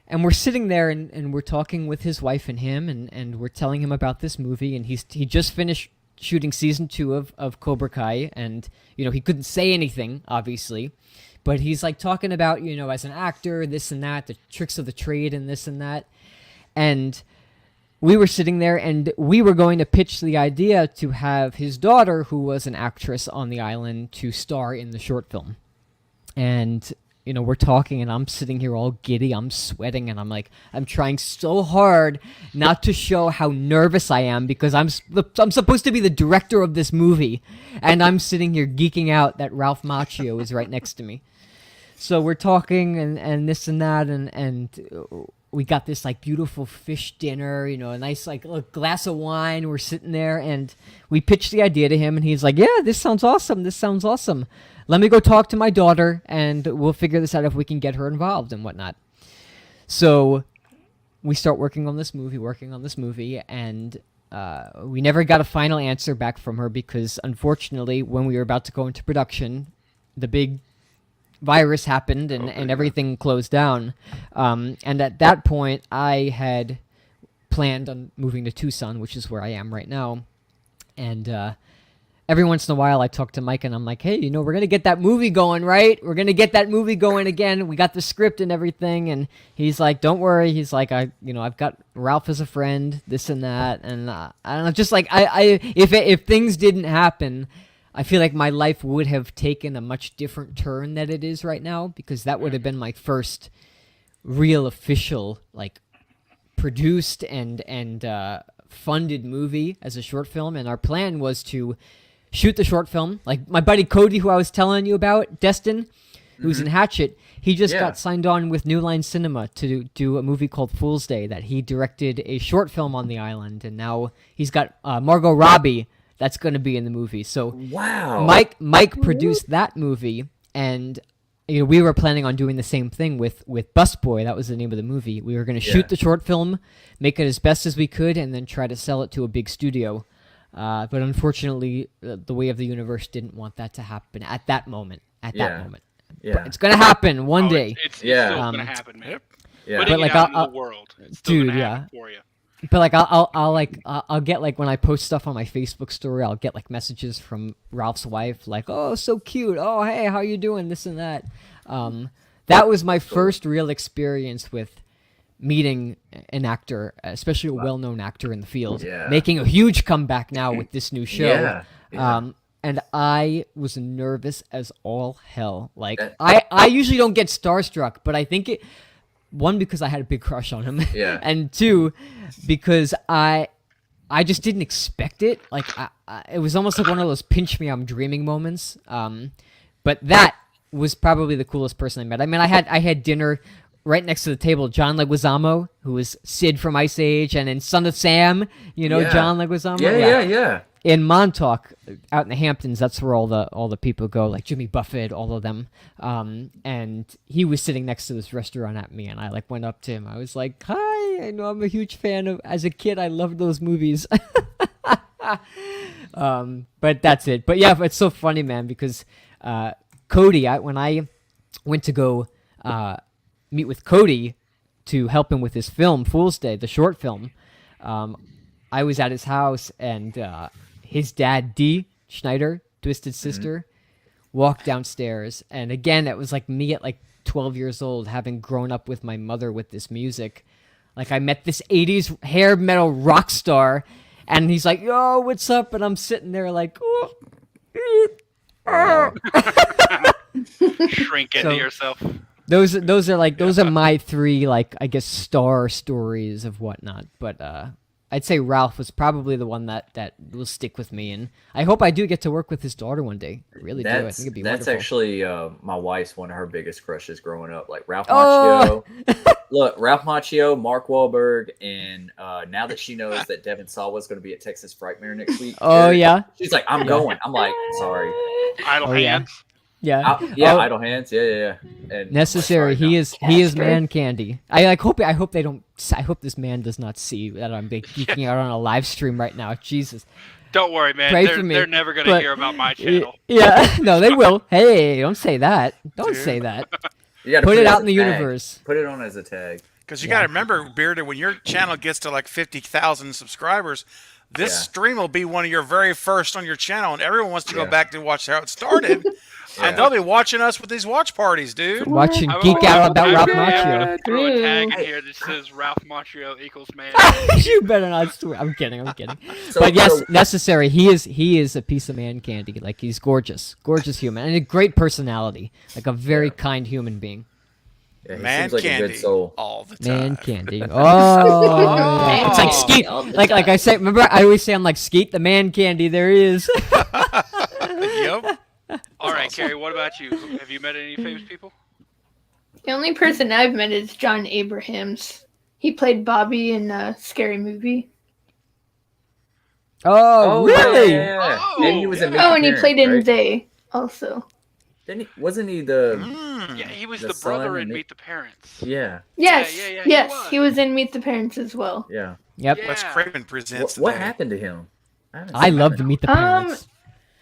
And we're sitting there and we're talking with his wife and him, and we're telling him about this movie, and he just finished shooting season 2 of Cobra Kai, and he couldn't say anything, obviously, but he's like talking about as an actor, this and that, the tricks of the trade and this and that. And we were sitting there and we were going to pitch the idea to have his daughter, who was an actress on the island, to star in the short film. And we're talking, and I'm sitting here all giddy. I'm sweating, and I'm trying so hard not to show how nervous I am, because I'm supposed to be the director of this movie, and I'm sitting here geeking out that Ralph Macchio is right next to me. So we're talking and this and that, and we got this like beautiful fish dinner, a nice like a glass of wine. We're sitting there, and we pitched the idea to him, and he's like, "Yeah, this sounds awesome. This sounds awesome. Let me go talk to my daughter, and we'll figure this out if we can get her involved and whatnot." So we start working on this movie, and we never got a final answer back from her, because unfortunately, when we were about to go into production, the big virus happened, and everything closed down. And at that point, I had planned on moving to Tucson, which is where I am right now. And every once in a while, I talk to Mike, and I'm like, "Hey, we're going to get that movie going, right? We're going to get that movie going again. We got the script and everything." And he's like, "Don't worry." He's like, I've got Ralph as a friend, this and that." And I don't know, just like, if things didn't happen, I feel like my life would have taken a much different turn than it is right now, because that would have been my first real official, like, produced and funded movie as a short film. And our plan was to shoot the short film. Like, my buddy Cody, who I was telling you about, Destin, who's in Hatchet, he just got signed on with New Line Cinema to do a movie called Fool's Day that he directed a short film on the island. And now he's got Margot Robbie that's going to be in the movie. So Wow. Mike produced that movie, and we were planning on doing the same thing with Busboy. That was the name of the movie. We were going to shoot the short film, make it as best as we could, and then try to sell it to a big studio. But unfortunately, the way of the universe didn't want that to happen at that moment. Yeah. But it's going to happen one day. It's Yeah. still Um, gonna happen, man. Yeah. Putting But, like, it out I'll- in the world, it's still dude, gonna yeah. happen for you. But like I'll get, like, when I post stuff on my Facebook story, I'll get like messages from Ralph's wife, like, "Oh, so cute. Oh, hey, how you doing? This and that." That was my first real experience with meeting an actor, especially a well-known actor in the field, Yeah. making a huge comeback now with this new show. Yeah. And I was nervous as all hell. Like, That- I usually don't get starstruck, but I think it, one, because I had a big crush on him, Yeah. and two, because I just didn't expect it. Like, it was almost like one of those pinch me, I'm dreaming moments. But that was probably the coolest person I met. I mean, I had dinner right next to the table. John Leguizamo, who was Sid from Ice Age, and in Son of Sam, Yeah. John Leguizamo. Yeah. In Montauk, out in the Hamptons, that's where all the people go, like Jimmy Buffett, all of them. And he was sitting next to this restaurant at me, and I like went up to him. I was like, "Hi, I know I'm a huge fan of. As a kid, I loved those movies." But that's it. But yeah, it's so funny, man, because Cody, when I went to go meet with Cody to help him with his film, Fool's Day, the short film, I was at his house, and his dad, Dee Schneider, Twisted Sister, walked downstairs. And again, it was like me at like 12 years old, having grown up with my mother with this music. Like, I met this 80s hair metal rock star, and he's like, "Yo, what's up?" And I'm sitting there like, "Oh." Shrink into So- yourself. Those are my three, like, I guess, star stories of whatnot. But I'd say Ralph was probably the one that will stick with me, and I hope I do get to work with his daughter one day. I really do. I That's think it'd be that's wonderful. actually my wife's one of her biggest crushes growing up. Like Ralph Oh! Macchio. Look, Ralph Macchio, Mark Wahlberg, and now that she knows that Devin Sawa was going to be at Texas Frightmare next week. Oh, yeah? She's like, "I'm going." I'm like, "Sorry." Idle Oh, yeah. hands. Yeah. Yeah, Oh, Idle Hands. Yeah. And necessary. Sorry, He no. is man candy. I hope they don't. I hope this man does not see that I'm big geeking out on a live stream right now. Jesus. Don't worry, man. Pray They're, for me, they're never gonna but- hear about my channel. Yeah. No, they will. Hey, don't say that. Don't say that. You gotta Put it as out a in the tag. universe. Put it on as a tag. Because you got to remember, Bearded, when your channel gets to like 50,000 subscribers, this Yeah. stream will be one of your very first on your channel, and everyone wants to go Yeah. back to watch how it started. Yeah. And they'll be watching us with these watch parties, dude. Watching I'm geek gonna- out about I'm Ralph gonna Macchio. Throw a tag in Ooh. here that says Ralph Macchio equals man. You better not swear. I'm kidding. So- But yes, so- necessary. He is a piece of man candy. Like he's gorgeous human, and a great personality. Like a very kind human being. Yeah, he Man seems like candy a good soul. all the time. Man candy. Oh, yeah. It's like Oh. Skeet. Like I say. Remember, I always say I'm like Skeet, the man candy. There he is. Yep. All right, Carrie, what about you? Have you met any famous people? The only person I've met is John Abrahams. He played Bobby in a Scary Movie. Oh, really? Yeah. Oh, And he was in yeah. Meet the Oh, and he Parents, played in right? They also. Didn't he, wasn't he the? Mm. Yeah, he was The the brother son in and Meet the Parents. Yeah, Yes, yeah, yes, he he was in Meet the Parents as well. yeah. Yep. Yeah. Wes Craven presents. What today. happened to him? haven't I seen love that to in a meet the Um, parents.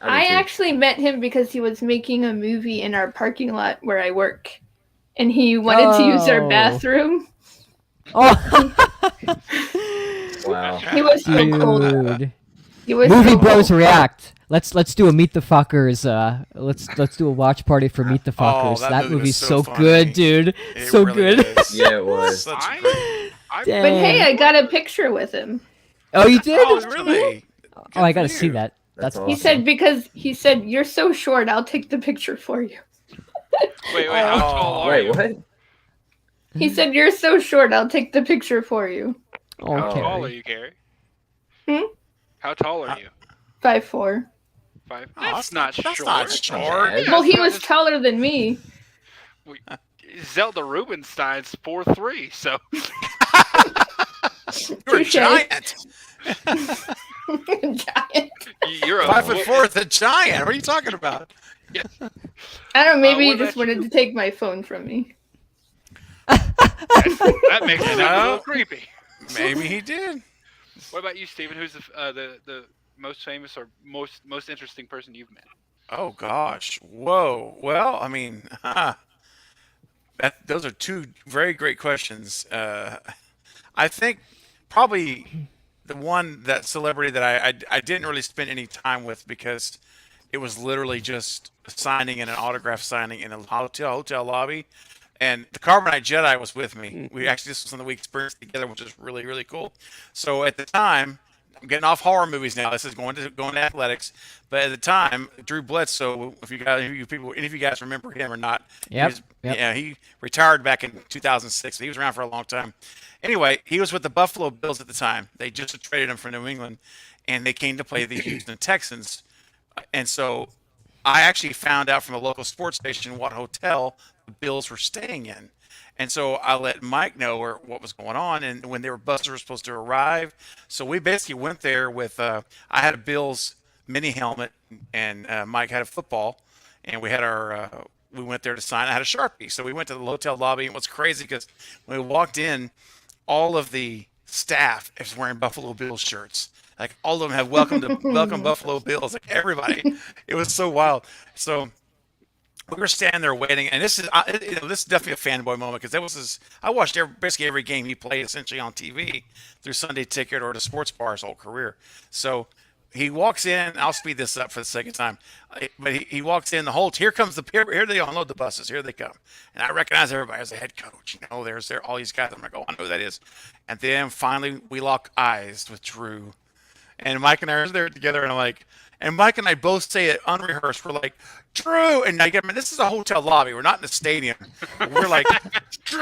while. I do too. actually met him because he was making a movie in our parking lot where I work, and he wanted to use our Oh. bathroom. Oh, Wow. He was so cool. dude. He was Movie so Bros cool. react. Let's do a Meet the Fuckers. Let's do a watch party for Meet the Fuckers. that that movie was movie's so so funny. good, dude. It So really good. is. Yeah, it was. Such a I- great. I, Dang. But hey, I got a picture with him. Oh, you did? Oh, really? Oh, I Good gotta for see you. that. That's That's He awesome. said because he said you're so short, I'll take the picture for you. wait, how tall are Wait, you? what? He said you're so short, I'll take the picture for you. Oh, How tall are Carrie. you, Carrie? Hmm? How tall are you? 5'4". 5. Oh, That's not that's short. not short. bad. Well, he it's not was as- taller than me. Zelda Rubinstein's 4'3", so You're a Touche. giant. Giant. you're a 5'4" is a giant. What are you talking about? I don't know, maybe what he just about wanted you? to take my phone from me. That makes it sound a No. little creepy. Maybe he did. What about you, Steven? Who's the most famous or most interesting person you've met? Oh gosh. Whoa. Well, I mean, those are two very great questions. I think probably that celebrity that I didn't really spend any time with because it was literally just signing in an autograph signing in a hotel lobby. And the Carbonite Jedi was with me. We actually, this was something we experienced together, which is really, really cool. So at the time, I'm getting off horror movies now. This is going to athletics. But at the time, Drew Bledsoe, if any of you guys remember him or not, Yep, yeah, he retired back in 2006. He was around for a long time. Anyway, he was with the Buffalo Bills at the time. They just traded him from New England, and they came to play the Houston Texans. And so I actually found out from a local sports station what hotel the Bills were staying in. And so I let Mike know what was going on and when their buses were supposed to arrive. So we basically went there with, I had a Bills mini helmet and Mike had a football. And we had we went there to sign. I had a Sharpie. So we went to the hotel lobby. And what's crazy because when we walked in, all of the staff is wearing Buffalo Bills shirts. Like all of them have welcome Buffalo Bills. Like everybody, it was so wild. So we were standing there waiting, and this is definitely a fanboy moment because I watched basically every game he played essentially on TV through Sunday Ticket or the sports bar his whole career. So he walks in. I'll speed this up for the second time, but he walks in. Here they unload the buses. Here they come, and I recognize everybody as the head coach. There's all these guys. I'm like, oh, I know who that is. And then finally we lock eyes with Drew. And Mike and I are there together, and I'm like, and Mike and I both say it unrehearsed. We're like, Drew, and this is a hotel lobby. We're not in the stadium. We're like, Drew,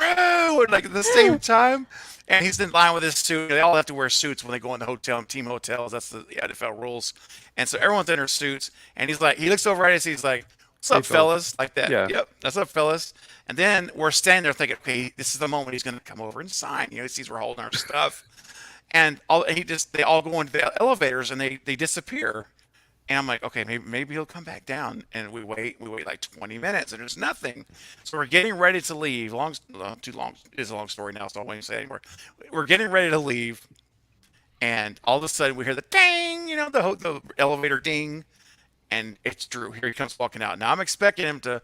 and like at the same time. And he's in line with his suit. They all have to wear suits when they go in the hotel, team hotels. That's the NFL rules. And so everyone's in their suits. And he looks over at us. He's like, "What's up, fellas?" Like that. Yeah. Yep. What's up, fellas? And then we're standing there thinking, okay, this is the moment he's going to come over and sign. He sees we're holding our stuff. And they all go into the elevators and they disappear. And I'm like, okay, maybe he'll come back down. And we wait like 20 minutes and there's nothing. So we're getting ready to leave. Too long. It's a long story now, so I won't say it anymore. We're getting ready to leave. And all of a sudden we hear the ding, the elevator ding. And it's Drew. Here he comes walking out. Now I'm expecting him to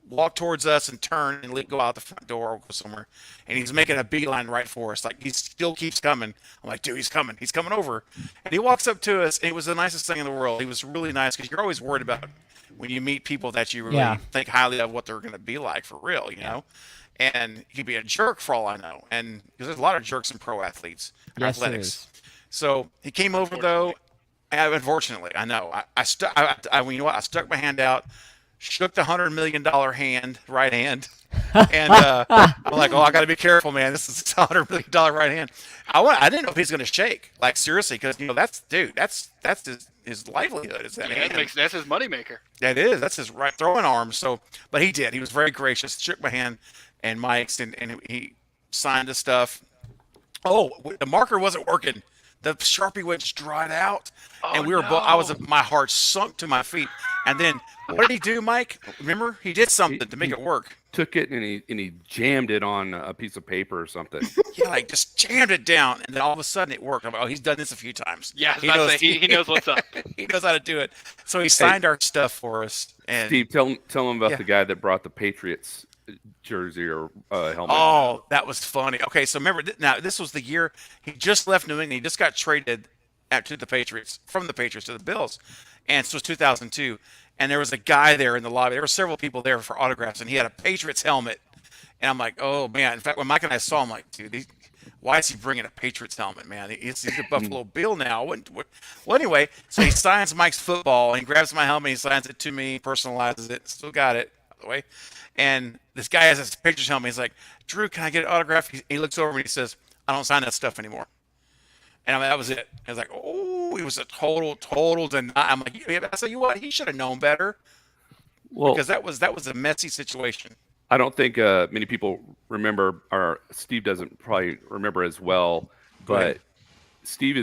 walk towards us and turn and go out the front door or go somewhere. And he's making a beeline right for us. Like, he still keeps coming. I'm like, dude, he's coming. He's coming over. And he walks up to us, and it was the nicest thing in the world. He was really nice, because you're always worried about when you meet people that you really Yeah. think highly of what they're going to be like for real, you know? And he could be a jerk for all I know. And because there's a lot of jerks in pro athletes and Yes, there athletics. is. So he came over, though. Unfortunately, I know. I you know what? I stuck my hand out, shook the $100 million hand, right hand, and I'm like, oh, I got to be careful, man. This is a $100 million right hand. I didn't know if he's going to shake, like, seriously, because that's his livelihood is that Yeah, hand. that's his moneymaker. That is. That's his right throwing arm. So, but he did. He was very gracious. Shook my hand and Mike's, and he signed the stuff. Oh, the marker wasn't working. The Sharpie was dried out, and we were both. My heart sunk to my feet. And then, what did he do, Mike? Remember, he did something to make it work. Took it and he jammed it on a piece of paper or something. Yeah, like just jammed it down, and then all of a sudden it worked. I'm like, oh, he's done this a few times. Yeah, I was about to say, he knows what's up. He knows how to do it. So he signed our stuff for us. And Steve, tell him about Yeah. the guy that brought the Patriots jersey or helmet. oh, that was funny. Okay, so remember, now this was the year he just left New England. He just got traded to the Patriots, from the Patriots to the Bills, and so it was 2002. And there was a guy there in the lobby. There were several people there for autographs, and he had a Patriots helmet. And I'm like, oh man. In fact, when Mike and I saw him, like, dude, why is he bringing a Patriots helmet, man? He's a Buffalo Bill now. Well, anyway, so he signs Mike's football, and he grabs my helmet, he signs it to me, personalizes it, still got it, by the way. And this guy has his Patriots helmet. He's like, Drew, can I get an autograph? He looks over and he says, I don't sign that stuff anymore. And I mean, that was it. I was like, oh, it was a total deny. I'm like, I said, you what? He should have known better, Well, because that was a messy situation. I don't think many people remember, or Steve doesn't probably remember as well, ahead. but Steve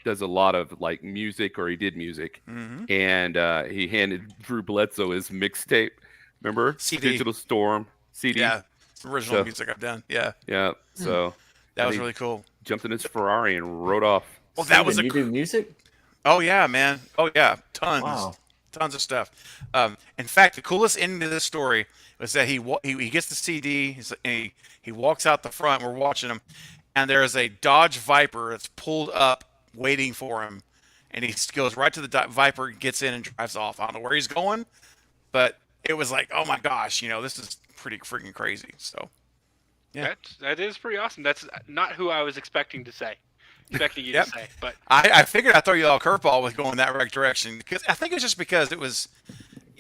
does a lot of like music, or he did music, and he handed Drew Bledsoe his mixtape. Remember? CD. Digital Storm CD. Yeah, it's original So- music I've done. Yeah, Yeah. So that was he really cool. jumped in his Ferrari and rode off. Well, that was Steven, you do music? Oh yeah, man. Oh yeah, Wow. tons of stuff. In fact, the coolest ending to this story was that he gets the CD, and he walks out the front. We're watching him, and there is a Dodge Viper that's pulled up waiting for him, and he goes right to the Viper, gets in, and drives off. I don't know where he's going, but it was like, oh my gosh, this is pretty freaking crazy. So yeah. That is pretty awesome. That's not who I was expecting to say. Expecting you Yep. to say, but I figured I'd throw you all a curveball with going that right direction, because I think it's just because it was,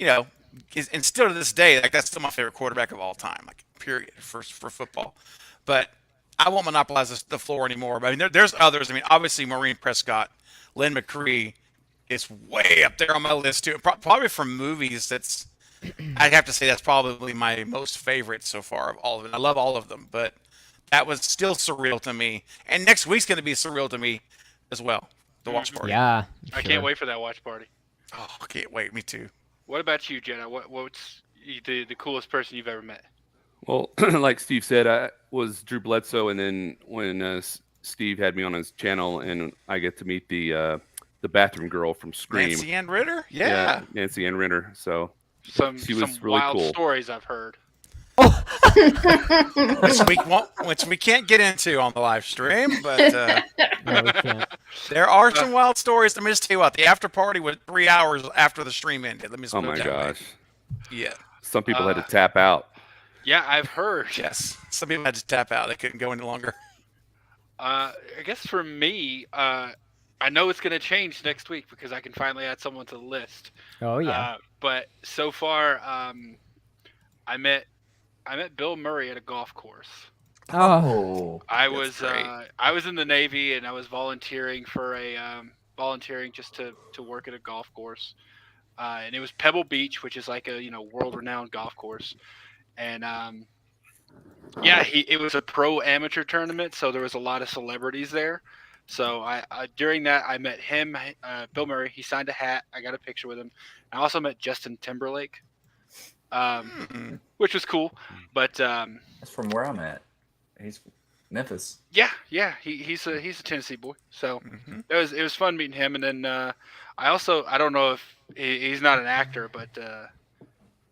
and still to this day, like, that's still my favorite quarterback of all time, like, period, for football. But I won't monopolize the floor anymore. But I mean, there's others. I mean, obviously Maureen Prescott, Lynn McCree is way up there on my list too. Probably from movies, I'd have to say that's probably my most favorite so far of all of them. I love all of them, but that was still surreal to me. And next week's going to be surreal to me as well. The watch party. Yeah. I sure. can't wait for that watch party. Oh, I can't wait. Me too. What about you, Jenna? What's the coolest person you've ever met? Well, like Steve said, I was Drew Bledsoe, and then when Steve had me on his channel, and I get to meet the bathroom girl from Scream. Nancy Ann Ritter? Yeah. Nancy Ann Ritter. So Some She was some really wild cool. stories I've heard. Which we can't get into on the live stream, but No, we can't. there are some wild stories. Let me just tell you what, the after party was 3 hours after the stream ended. Let me just oh put my it that way. gosh, Yeah. some people had to tap out. Yeah, I've heard. Yes. Some people had to tap out. They couldn't go any longer. I guess for me, I know it's going to change next week because I can finally add someone to the list. Oh yeah. But so far, I met Bill Murray at a golf course. Oh. Oh, I That's was great. I was in the Navy and I was volunteering for volunteering just to work at a golf course, and it was Pebble Beach, which is like a world-renowned golf course, and yeah, it was a pro amateur tournament, so there was a lot of celebrities there. So I during that I met him, Bill Murray. He signed a hat. I got a picture with him. I also met Justin Timberlake, which was cool. But that's from where I'm at. He's Memphis. yeah, he's a Tennessee boy. So Mhm. it was fun meeting him. And then I don't know if he's not an actor, but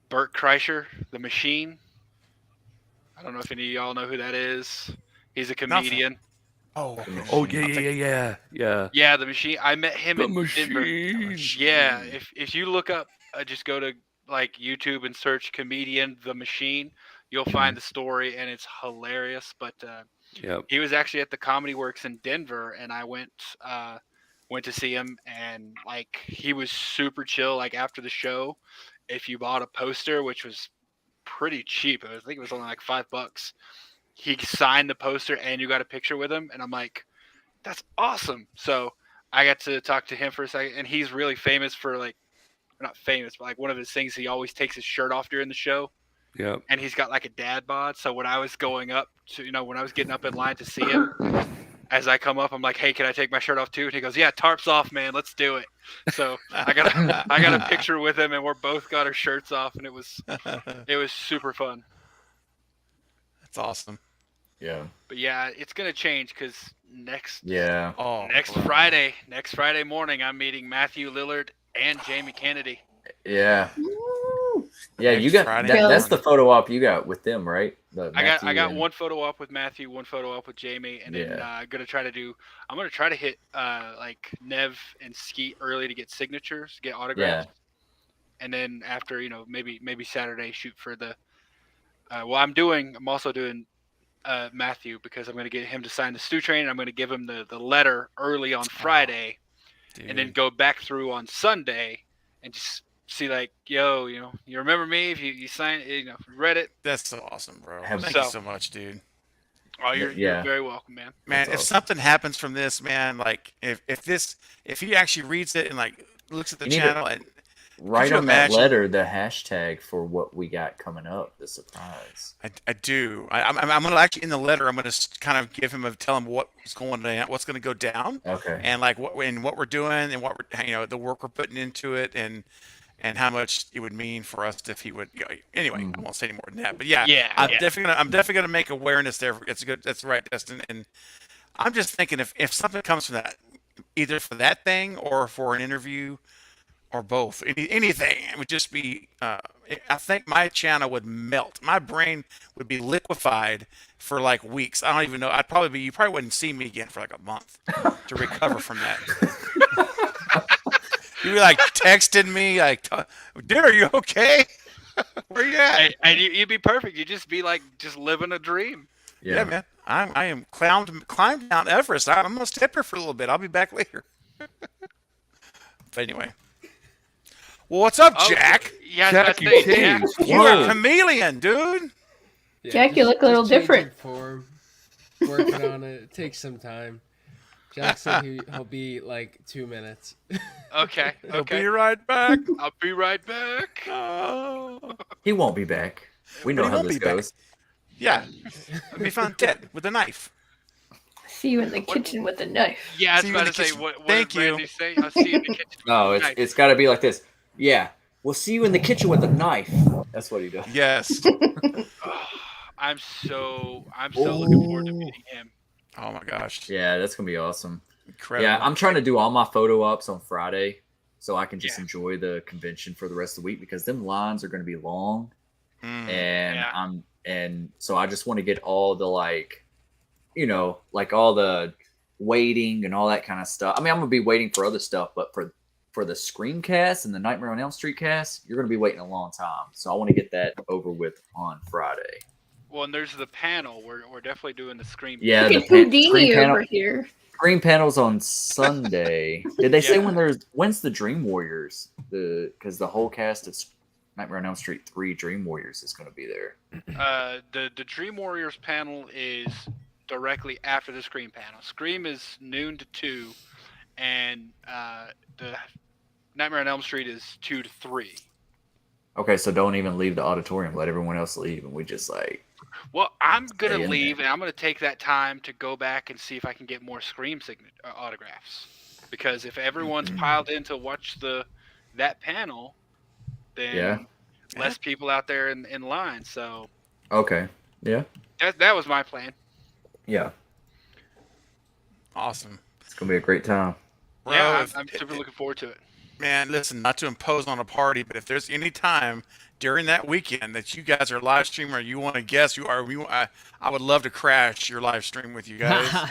Bert Kreischer, the Machine. I don't know if any of y'all know who that is. He's a comedian. Oh, Oh yeah. Yeah, the Machine. I met him The in Denver. machine. Yeah, if you look up, just go to like YouTube and search comedian the Machine, you'll find the story and it's hilarious. But Yep. he was actually at the Comedy Works in Denver, and I went to see him, and like he was super chill. Like after the show, if you bought a poster, which was pretty cheap, I think it was only like $5, he signed the poster and you got a picture with him, and I'm like, that's awesome. So I got to talk to him for a second, and he's really famous for like, not famous, but like one of his things, he always takes his shirt off during the show, Yep. and he's got like a dad bod. So when I was going up to, when I was getting up in line to see him, as I come up, I'm like, hey, can I take my shirt off too? And he goes, yeah, tarp's off, man. Let's do it. So I got a picture with him, and we're both got our shirts off, and it was super fun. That's awesome. Yeah. But yeah, it's gonna change because next Oh, Friday morning, I'm meeting Matthew Lillard and Jamie Kennedy. Yeah. Yeah, Next you got Friday that's morning. the photo op you got with them, right? I got Matthew one photo op with Matthew, one photo op with Jamie, and then Yeah. I'm gonna try to hit like Nev and Skeet early to get signatures, get autographs, and then after maybe Saturday shoot for the. I'm also doing Matthew, because I'm gonna get him to sign the Stew Train, and I'm gonna give him the letter early on Friday, and then dude. go back through on Sunday and just see like, yo, you remember me if you sign it, read it. That's so awesome, bro. Have- Thank you So- so much, dude. Oh, you're Yeah. very welcome, man. Man, That's if awesome. something happens from this, man, like if he actually reads it and like looks at the You need to- channel and Write you on that imagine- letter the hashtag for what we got coming up, the surprise. I do. I'm gonna actually in the letter. I'm gonna kind of give him tell him what's going down, what's gonna go down, Okay. and like what we're doing and what we're the work we're putting into it, and how much it would mean for us if he would go. Anyway, I won't say any more than that. But yeah, Yeah, I'm yeah. definitely gonna make awareness there. It's good. That's right, Dustin. And I'm just thinking if something comes from that, either for that thing or for an interview or both, anything, it would just be. I think my channel would melt. My brain would be liquefied for like weeks. I don't even know. You probably wouldn't see me again for like a month to recover from that. You'd be like texting me like, dude, are you okay? Where you at? And you'd be perfect. You'd just be like just living a dream. Yeah, man. I am climbed Mount Everest. I'm gonna step here for a little bit. I'll be back later. But anyway. Well, what's up, Oh, Jack? Yeah, Jack, that's you the thing, changed. You are Whoa. a chameleon, dude. Yeah, Jack, you look a little changing different. Form, working on it. It takes some time. Jack said he'll be like 2 minutes. Okay. I'll Okay. be right back. I'll be right back. Oh. He won't be back. We know But he how won't this be back. goes. Yeah. It'd be found dead with a knife. See you in the kitchen with a knife. Yeah, I was See you in about the to say kitchen. what Thank did Randy you. say? I'll see you in the kitchen. No, Nice. it's got to be like this. Yeah, we'll see you in the kitchen with a knife. That's what he does. Yes. I'm so looking forward to meeting him. Oh my gosh. Yeah, that's gonna be awesome. Incredible. Yeah, I'm trying to do all my photo ops on Friday, so I can just Yeah. enjoy the convention for the rest of the week because them lines are gonna be long, Mm. and Yeah. so I just want to get all the like all the waiting and all that kind of stuff. I mean, I'm gonna be waiting for other stuff, but for the Screamcast and the Nightmare on Elm Street cast, you're gonna be waiting a long time. So I want to get that over with on Friday. Well, and there's the panel. We're definitely doing the Scream. Yeah, Look the at Houdini Scream panel. over here. Screen panels on Sunday. Did they say Yeah. when's the Dream Warriors? Because the whole cast of Nightmare on Elm Street 3 Dream Warriors is going to be there. The Dream Warriors panel is directly after the Scream panel. Scream is noon to 2, and the Nightmare on Elm Street is 2 to 3. Okay, so don't even leave the auditorium. Let everyone else leave, and we just like. Well, I'm gonna Stay in leave, there. and I'm gonna take that time to go back and see if I can get more Scream autographs. Because if everyone's piled in to watch that panel, then Yeah. less people out there in line. So Okay. Yeah. that was my plan. Yeah. Awesome. It's gonna be a great time. Bro, Yeah, if- I'm super looking forward to it. man, listen, not to impose on a party, but if there's any time during that weekend that you guys are live streaming or you want to guess, I would love to crash your live stream with you guys.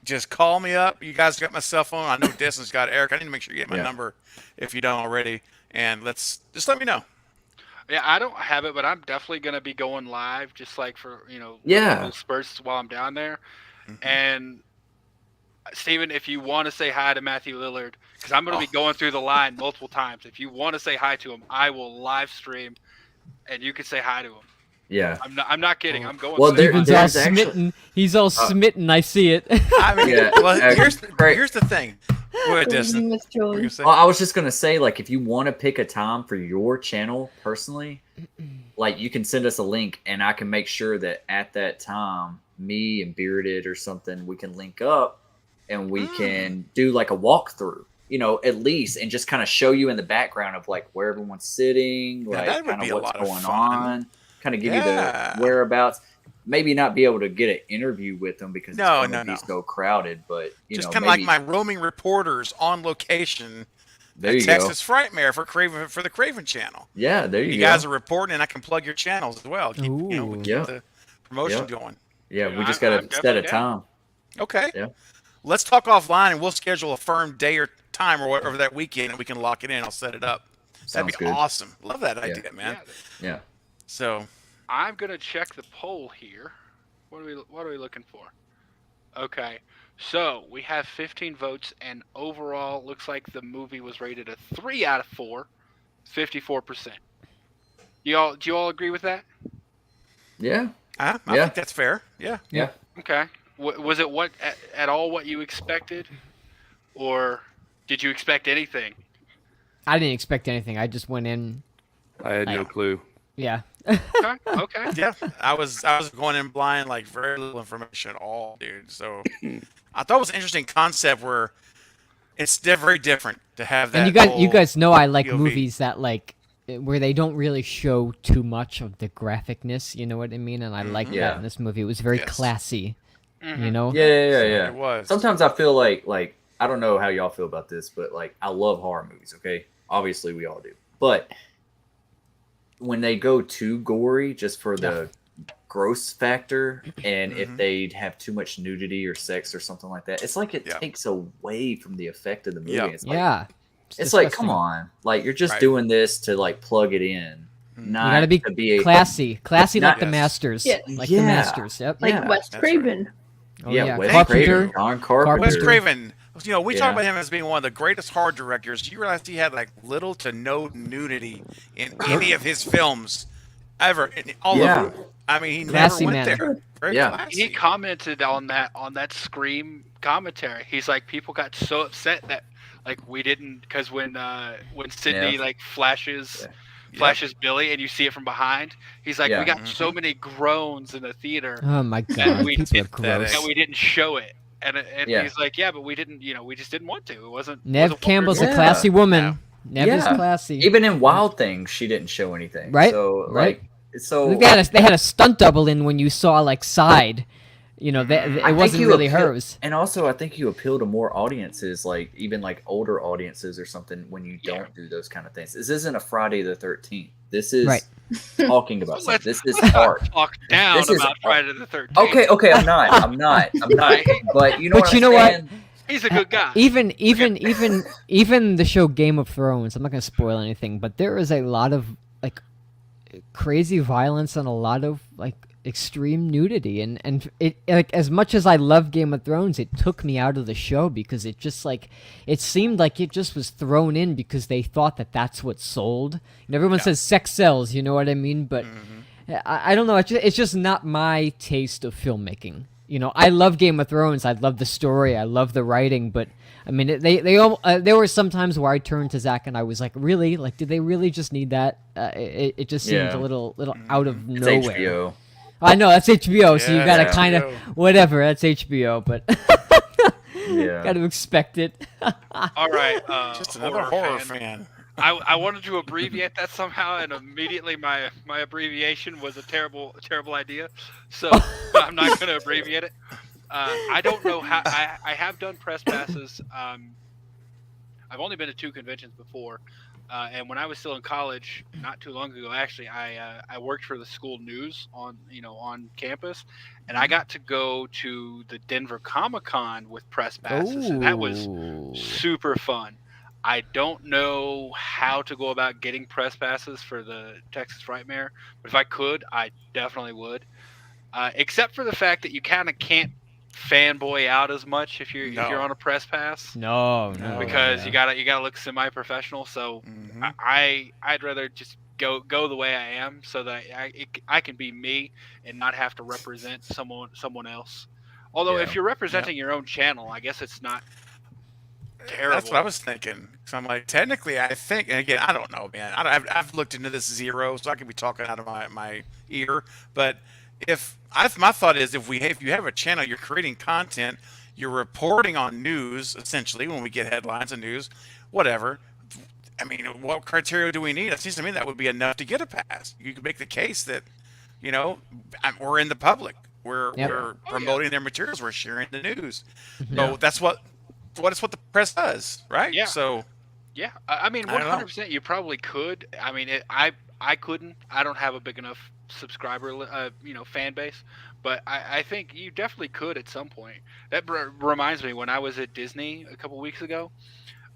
Just call me up. You guys got my cell phone. I know Destin's got Eric. I need to make sure you get my Yeah. number if you don't already. And just let me know. Yeah, I don't have it, but I'm definitely gonna be going live, just like for Yeah. little spurts while I'm down there. Mhm. And Steven, if you want to say hi to Matthew Lillard, because I'm gonna be going through the line multiple times. If you want to say hi to him, I will live stream, and you can say hi to him. Yeah. I'm not kidding. I'm going. Well, through there- the Steven's line. all there's actually- smitten. He's all smitten. I see it. I mean, Yeah, well, here's the thing. Go ahead, Destin. Miss What were you Jolie. gonna say? Well, I was just gonna say, like, if you want to pick a time for your channel personally, like, you can send us a link, and I can make sure that at that time, me and Bearded or something, we can link up, and we can do like a walkthrough, at least, and just kind of show you in the background of like where everyone's sitting, Yeah, like that would kind be of a what's lot of going fun. on, kind of give Yeah. you the whereabouts. Maybe not be able to get an interview with them because No, it's going to be so crowded, but Just know, kind of like maybe- my roaming reporters on location. there at you go. Texas Frightmare for the Craven channel. Yeah, there you You go. guys are reporting, and I can plug your channels as well. Keep, we Ooh. keep Yeah. the promotion Yeah. going. Yeah, Yeah, we just I'm got to set a definitely down. time. Okay. Yeah. Let's talk offline, and we'll schedule a firm day or time or whatever that weekend, and we can lock it in. I'll set it up. That'd Sounds be good. awesome. Love that idea, man. Yeah, Yeah. So, I'm gonna check the poll here. What are we looking for? Okay, so we have 15 votes, and overall, looks like the movie was rated a 3 out of 4, 54%. Do you all agree with that? Yeah. I Yeah. think that's fair. Yeah. Yeah. Okay. Was it at all what you expected, or did you expect anything? I didn't expect anything. I just went in. I had no clue. Yeah. Okay. Okay. Yeah, I was going in blind, like very little information at all, dude. So I thought it was an interesting concept where it's very different to have that. And you whole guys know I like POV. movies that like where they don't really show too much of the graphicness. You know what I mean? And I like Yeah. that in this movie. It was very Yes. classy. Mhm. You know? Yeah. It was. Sometimes I feel like I don't know how y'all feel about this, but like I love horror movies, okay? Obviously we all do. But when they go too gory just for the gross factor, and if Mhm. they have too much nudity or sex or something like that, it's like it Yeah. takes away from the effect of the movie. Yeah. It's like, Yeah. it's like, disgusting. come on. Like you're just Right. doing this to like plug it in. Mhm. Not You gotta be to be a classy like Not- the Yes. Masters. Yes. Like Yeah. the Masters. Yep. Like Yeah, Wes that's Craven. Oh, yeah, Wes Carpenter. Craven, John Carpenter. Wes Carpenter. Craven. We talk Yeah. about him as being one of the greatest horror directors. You realize he had like little to no nudity in any of his films ever. In all Yeah. of them. I mean, he Classy never went man. there. Very Yeah. classy. He commented on that Scream commentary. He's like, people got so upset that like we didn't, because when Sydney Yeah. like flashes Yeah. Billy and you see it from behind, he's like, Yeah. we got Mhm. so many groans in the theater Oh my god. we People are did gross. and we didn't show it. And Yeah. he's like, yeah, but we didn't, we just didn't want to. It wasn't. Nev wasn't what we were Campbell's doing. a Yeah. classy woman. Yeah. Nev is Yeah. classy. Even in Wild Things, she didn't show anything. Right, So right. like, so They had a stunt double in when you saw like side. You know, I it think wasn't you really appeal- hers. And also, I think you appeal to more audiences, like even like older audiences or something, when you Yeah. don't do those kind of things. This isn't a Friday the 13th. This is Right. talking about Let's- something. This is art. Talk down This is about art. Friday the 13th. Okay, I'm not. But you know But what you I'm know what? saying? He's a good guy. Even the show Game of Thrones. I'm not gonna spoil anything, but there is a lot of like crazy violence and a lot of like extreme nudity, and it like as much as I love Game of Thrones, it took me out of the show because it just like it seemed like it just was thrown in because they thought that that's what sold. And everyone says sex sells, you know what I mean? But I don't know. It's just not my taste of filmmaking. You know, I love Game of Thrones. I love the story. I love the writing. But I mean, there were some times where I turned to Zach and I was like, really? Like, did they really just need that? It just seemed Yeah. a little out of It's nowhere. HBO. I know that's HBO, so you Yeah, gotta it's kind of HBO. whatever. That's HBO, but Yeah. gotta expect it. All right. Just another horror fan. I wanted to abbreviate that somehow, and immediately my abbreviation was a terrible idea. So I'm not going to abbreviate it. I don't know how. I have done press passes. I've only been to 2 conventions before, and when I was still in college, not too long ago, actually, I worked for the school news on campus, and I got to go to the Denver Comic Con with press passes, and that was Ooh. super fun. I don't know how to go about getting press passes for the Texas Frightmare, but if I could, I definitely would. Except for the fact that you kind of can't fanboy out as much if you're on a press pass, No, because yeah. you gotta look semi-professional. So Mhm. I'd rather just go the way I am, so that I can be me and not have to represent someone else. Although Yeah. if you're representing your own channel, I guess it's not terrible. That's what I was thinking. So I'm like, technically, I think, and again, I don't know, man. I've looked into this zero, so I could be talking out of my ear. But my thought is, if you have a channel, you're creating content, you're reporting on news, essentially, when we get headlines and news, whatever. I mean, what criteria do we need? It seems to me that would be enough to get a pass. You could make the case that, we're in the public. We're Yep. we're promoting their materials. We're sharing the news. Yeah. So that's what the press does, right? Yeah. So Yeah, I mean, I don't know. 100%. You probably could. I mean, I couldn't. I don't have a big enough subscriber, fan base. But I think you definitely could at some point. That reminds me, when I was at Disney a couple weeks ago,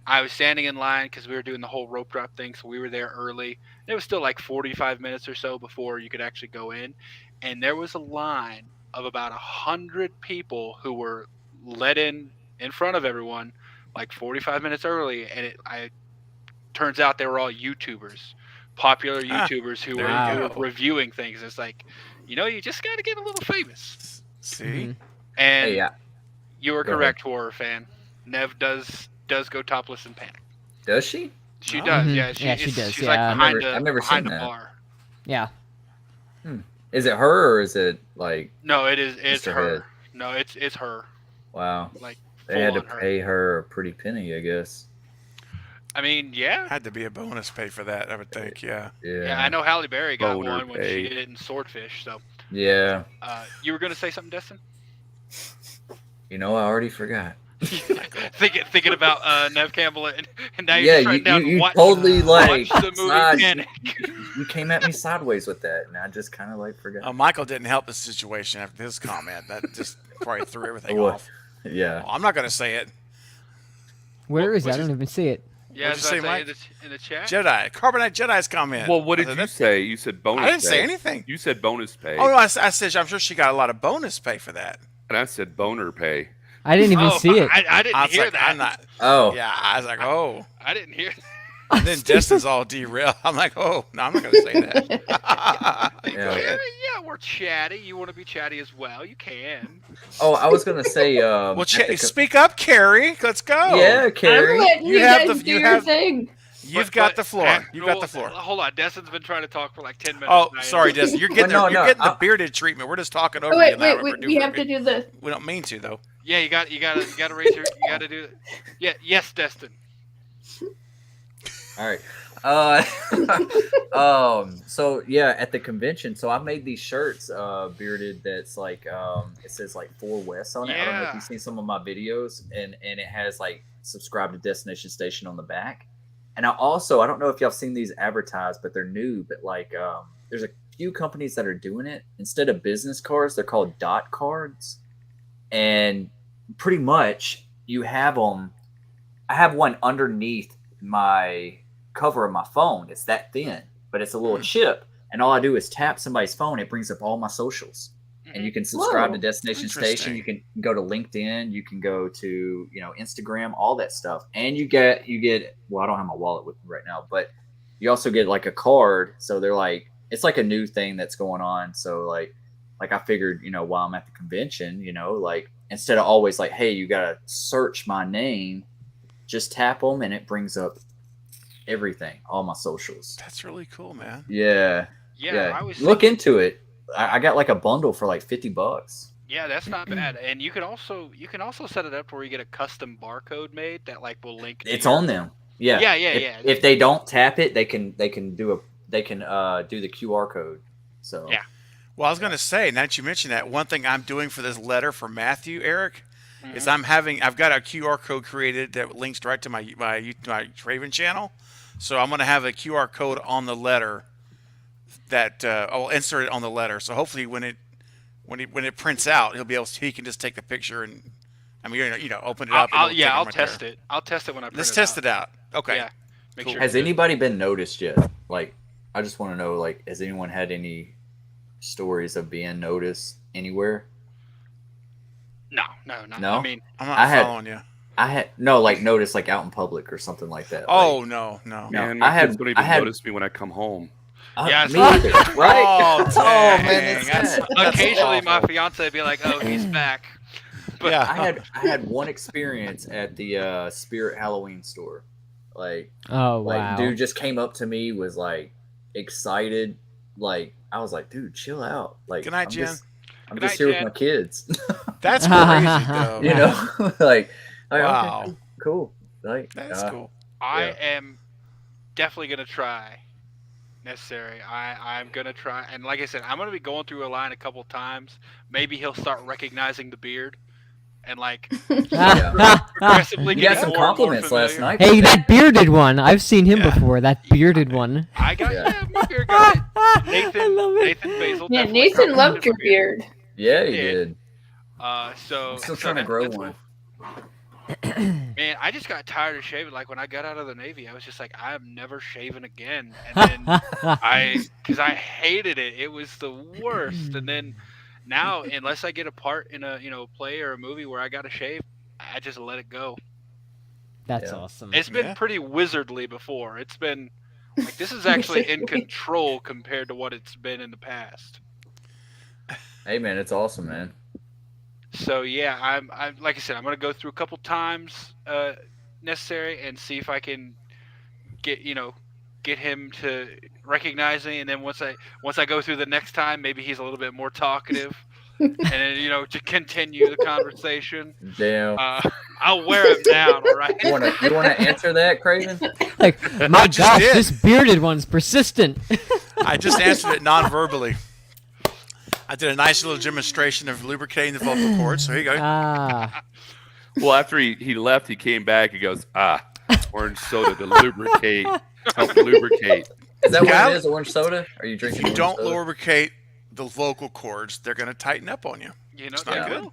I was standing in line because we were doing the whole rope drop thing, so we were there early. It was still like 45 minutes or so before you could actually go in, and there was a line of about 100 people who were let in front of everyone, like 45 minutes early, and turns out they were all YouTubers, popular Ah, YouTubers who there were, you who go. were reviewing things. It's like, you just got to get a little famous. see, Mhm. And Hey, yeah. you were Go ahead. correct, horror fan. Nev does go topless in Panic. Does she? She Oh. does, Mhm. yeah. Yeah, she does, She's yeah. like I've behind never- I've never behind seen the that. bar. Yeah. Is it her or is it like, No, it's Mr. her. Head? No, it's her. wow, Like they had to full on her. pay her a pretty penny, I guess. I mean, yeah. had to be a bonus pay for that, I would think. Yeah. Yeah, I know Halle Berry got Boner one when pay. she did it in Swordfish. So, Yeah. you were gonna say something, Destin? I already forgot. thinking about Nev Campbell, and now Yeah, you're just writing down you watch, totally like watch the movie Saj, Panic. you came at me sideways with that, and I just kind of like forgot. Michael didn't help the situation after his comment. That just probably threw everything What? off. Yeah. Well, I'm not going to say it. Where is it? I what'd don't even see it. Yeah, What'd as you I say, say Mike? in the chat. Jedi, Carbonite Jedi's comment. Well, what I did said, you "That's- say? You said bonus. I didn't say pay. anything. You said bonus pay, Oh no, I said I'm sure she got a lot of bonus pay for that. and I said boner pay. I didn't even Oh, see it. I didn't I was hear like, that. I'm not. Oh. Yeah, I was like, oh. I didn't hear. And then Destin's all derailed. I'm like, oh, no, I'm not going to say that. You go Yeah. ahead. Yeah, we're chatty. You want to be chatty as well? You can. Oh, I was gonna say. Well, at the speak up, Carrie. Let's go. yeah, I'm Carrie. letting You you, have guys the- do you your have- thing. You've got the floor. You've got the floor. Hold on, Destin's been trying to talk for like 10 minutes. Oh, now. sorry, Destin. You're getting, Well, no, you're no, getting the I- bearded treatment. We're just talking over Oh, you wait, now. wait, we have to do the. We don't mean to, though. Yeah, you got to raise your. You got to do it. Yeah, yes, Destin. All right. So yeah, at the convention, so I made these shirts, bearded. That's like, it says like 4 West on it. I don't know if Yeah. you've seen some of my videos, and it has like subscribe to Destination Station on the back. And I don't know if y'all seen these advertised, but they're new. But like, there's a few companies that are doing it. Instead of business cards, they're called dot cards, and pretty much you have them. I have one underneath my cover of my phone. It's that thin, but it's a little chip, and all I do is tap somebody's phone. It brings up all my socials, and you can subscribe to Whoa. Destination Station. You can go to LinkedIn. You can go to Instagram, all that stuff, and you get. Well, I don't have my wallet with me right now, but you also get like a card. So they're like, it's like a new thing that's going on. So like I figured, while I'm at the convention, like instead of always like, hey, you gotta search my name, just tap them and it brings up everything, all my socials. That's really cool, man. Yeah, Yeah, I was. Look into it. I got like a bundle for like $50. Yeah, that's not bad. And you can also set it up where you get a custom barcode made that like will link. to It's your- on them. Yeah, Yeah. If they don't tap it, they can do the QR code. So Yeah. Well, I was going to say, now that you mentioned that, one thing I'm doing for this letter for Matthew, Eric, is I've got a QR code created that links right to my Raven channel. So I'm going to have a QR code on the letter that I'll insert it on the letter. So hopefully when it prints out, he can just take the picture and open it up. I'll test it. I'll test it when I print Let's it test out. it out. Okay. Yeah. Make Cool. sure Has it's good. anybody been noticed yet? Like, I just want to know, like, has anyone had any stories of being noticed anywhere? No. No? I mean, I'm not I had- following you. I had no, like, noticed, like, out in public or something like that. Oh, Like, no. No. Man, I my had- kids don't I even had- notice me when I come home. Yeah, me either, right? Oh, dang. man, it's That's- sad. that's occasionally my awful. fiance would be like, "Oh, he's back." But Yeah. I had one experience at the Spirit Halloween store. Like, Oh like wow. dude just came up to me, was like excited. Like, I was like, dude, chill out. Like, Good night, I'm Jen. just, I'm Good just night, here Jen. with my kids. That's crazy, though. You know, like, Wow. okay, cool. Like, That's cool. I am definitely gonna try. Necessary. I'm gonna try, and like I said, I'm gonna be going through a line a couple times. Maybe he'll start recognizing the beard, and like progressively You get got some more and more compliments last familiar. night. Hey, that bearded one. I've seen him Yeah. before. That bearded one. I got Yeah. my beard got it. I Nathan, love it. Nathan Basil. Yeah, definitely Nathan complimented loved my your beard. Yeah, you Yeah. did. So I'm still so trying to that- grow that's one. cool. Man, I just got tired of shaving. Like when I got out of the Navy, I was just like, I'm never shaving again. And then because I hated it. It was the worst. And then now, unless I get a part in a play or a movie where I got to shave, I just let it go. That's Yeah. awesome. It's been Yeah. pretty wizardly before. It's been like this is actually in control compared to what it's been in the past. Hey, man, it's awesome, man. So yeah, I'm like I said, I'm gonna go through a couple times necessary and see if I can get him to recognize me, and then once I go through the next time, maybe he's a little bit more talkative, and then to continue the conversation, Damn. I'll wear him down. All right. You wanna answer that, Craven? Like, my just gosh, did. this bearded one's persistent. I just answered it non-verbally. I did a nice little demonstration of lubricating the vocal cords. So here you go. Ah, Well, after he left, he came back. He goes, orange soda to lubricate, help lubricate. Is that Yeah. what it is? Orange soda? Are you If drinking? you orange don't soda? lubricate the vocal cords, they're going to tighten up on you. It's not Yeah. good.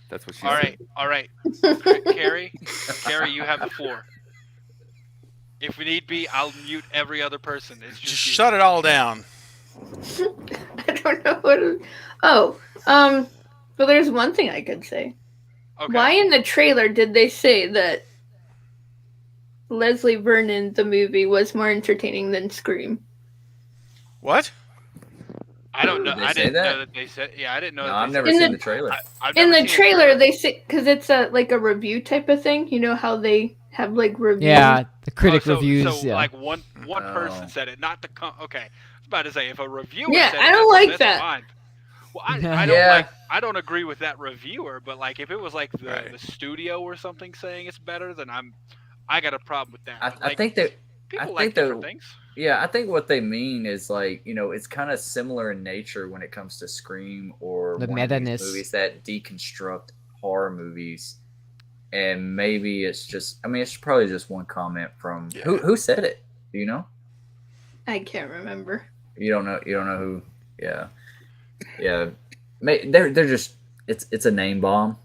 That's what she All said. right. Carrie, you have the floor. If need be, I'll mute every other person. It's Just just you. shut it all down. I don't know what. Well, there's one thing I could say. Okay. Why in the trailer did they say that Leslie Vernon, the movie, was more entertaining than Scream? What? I don't know. Did they I say didn't that? know that they said. Yeah, I didn't know. No, that I've they never In seen the- the trailer. I've In never the seen trailer, they say because it's like a review type of thing. You know how they have like reviews. yeah, the critic so, reviews. So yeah. like one Oh. person said it, not the okay. I was about to say if a reviewer. Yeah, said I it, don't like that's that. Fine. Well, I Yeah. don't Yeah. like. I don't agree with that reviewer, but like if it was like the, Right. the studio or something saying it's better, then I got a problem with that. I Like, think that. people I like think different that- things. Yeah, I think what they mean is like, it's kind of similar in nature when it comes to Scream or The one of these meta-ness. movies that deconstruct horror movies. And maybe it's just, it's probably just one comment from Yeah. who said it? Do you know? I can't remember. You don't know who? Yeah, yeah. They're just it's a name bomb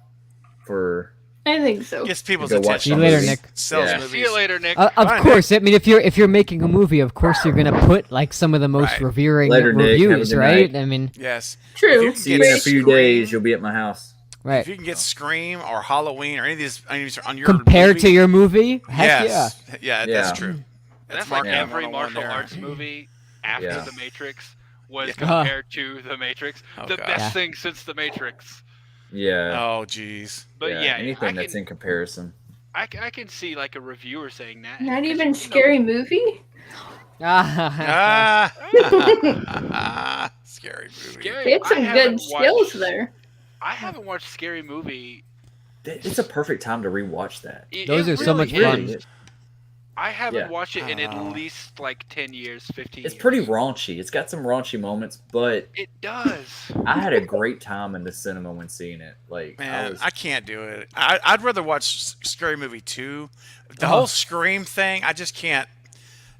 for. I think so. Gets people's Go watch attention. See you later, Nick. Sells Yeah. movies. See you later, Nick. Of Fine, course, I mean, if you're making a movie, of course you're gonna put like some of the most Right. revering Later, Nick. Have a reviews, good right? night. I mean, Yes. True. If you See you in a few Scream- days. You'll be at my house. right. If you can get Scream or Halloween or any of these on your Compared movie, to your movie, heck yes. Yeah, Yeah. that's true. That's like marketing every 101 martial there. arts movie after Yeah. The Matrix was Yeah. compared to The Matrix. Oh, The God. best Yeah. thing since The Matrix. Yeah. Oh, jeez. But yeah, anything I that's can, in comparison. I can see like a reviewer saying that. Not 'cause, even Scary Movie. Ah, Ah. Scary movie. Scary. They had some I haven't good skills watched- there. I haven't watched Scary Movie. It's a perfect time to rewatch that. Those are so much really fun. is. I haven't Yeah. watched it in I at don't know. least like 10 years, 15 It's years. pretty raunchy. It's got some raunchy moments, but It does. I had a great time in the cinema when seeing it. Like, Man, I can't do it. I'd rather watch Scary Movie 2. The Oh. whole Scream thing, I just can't.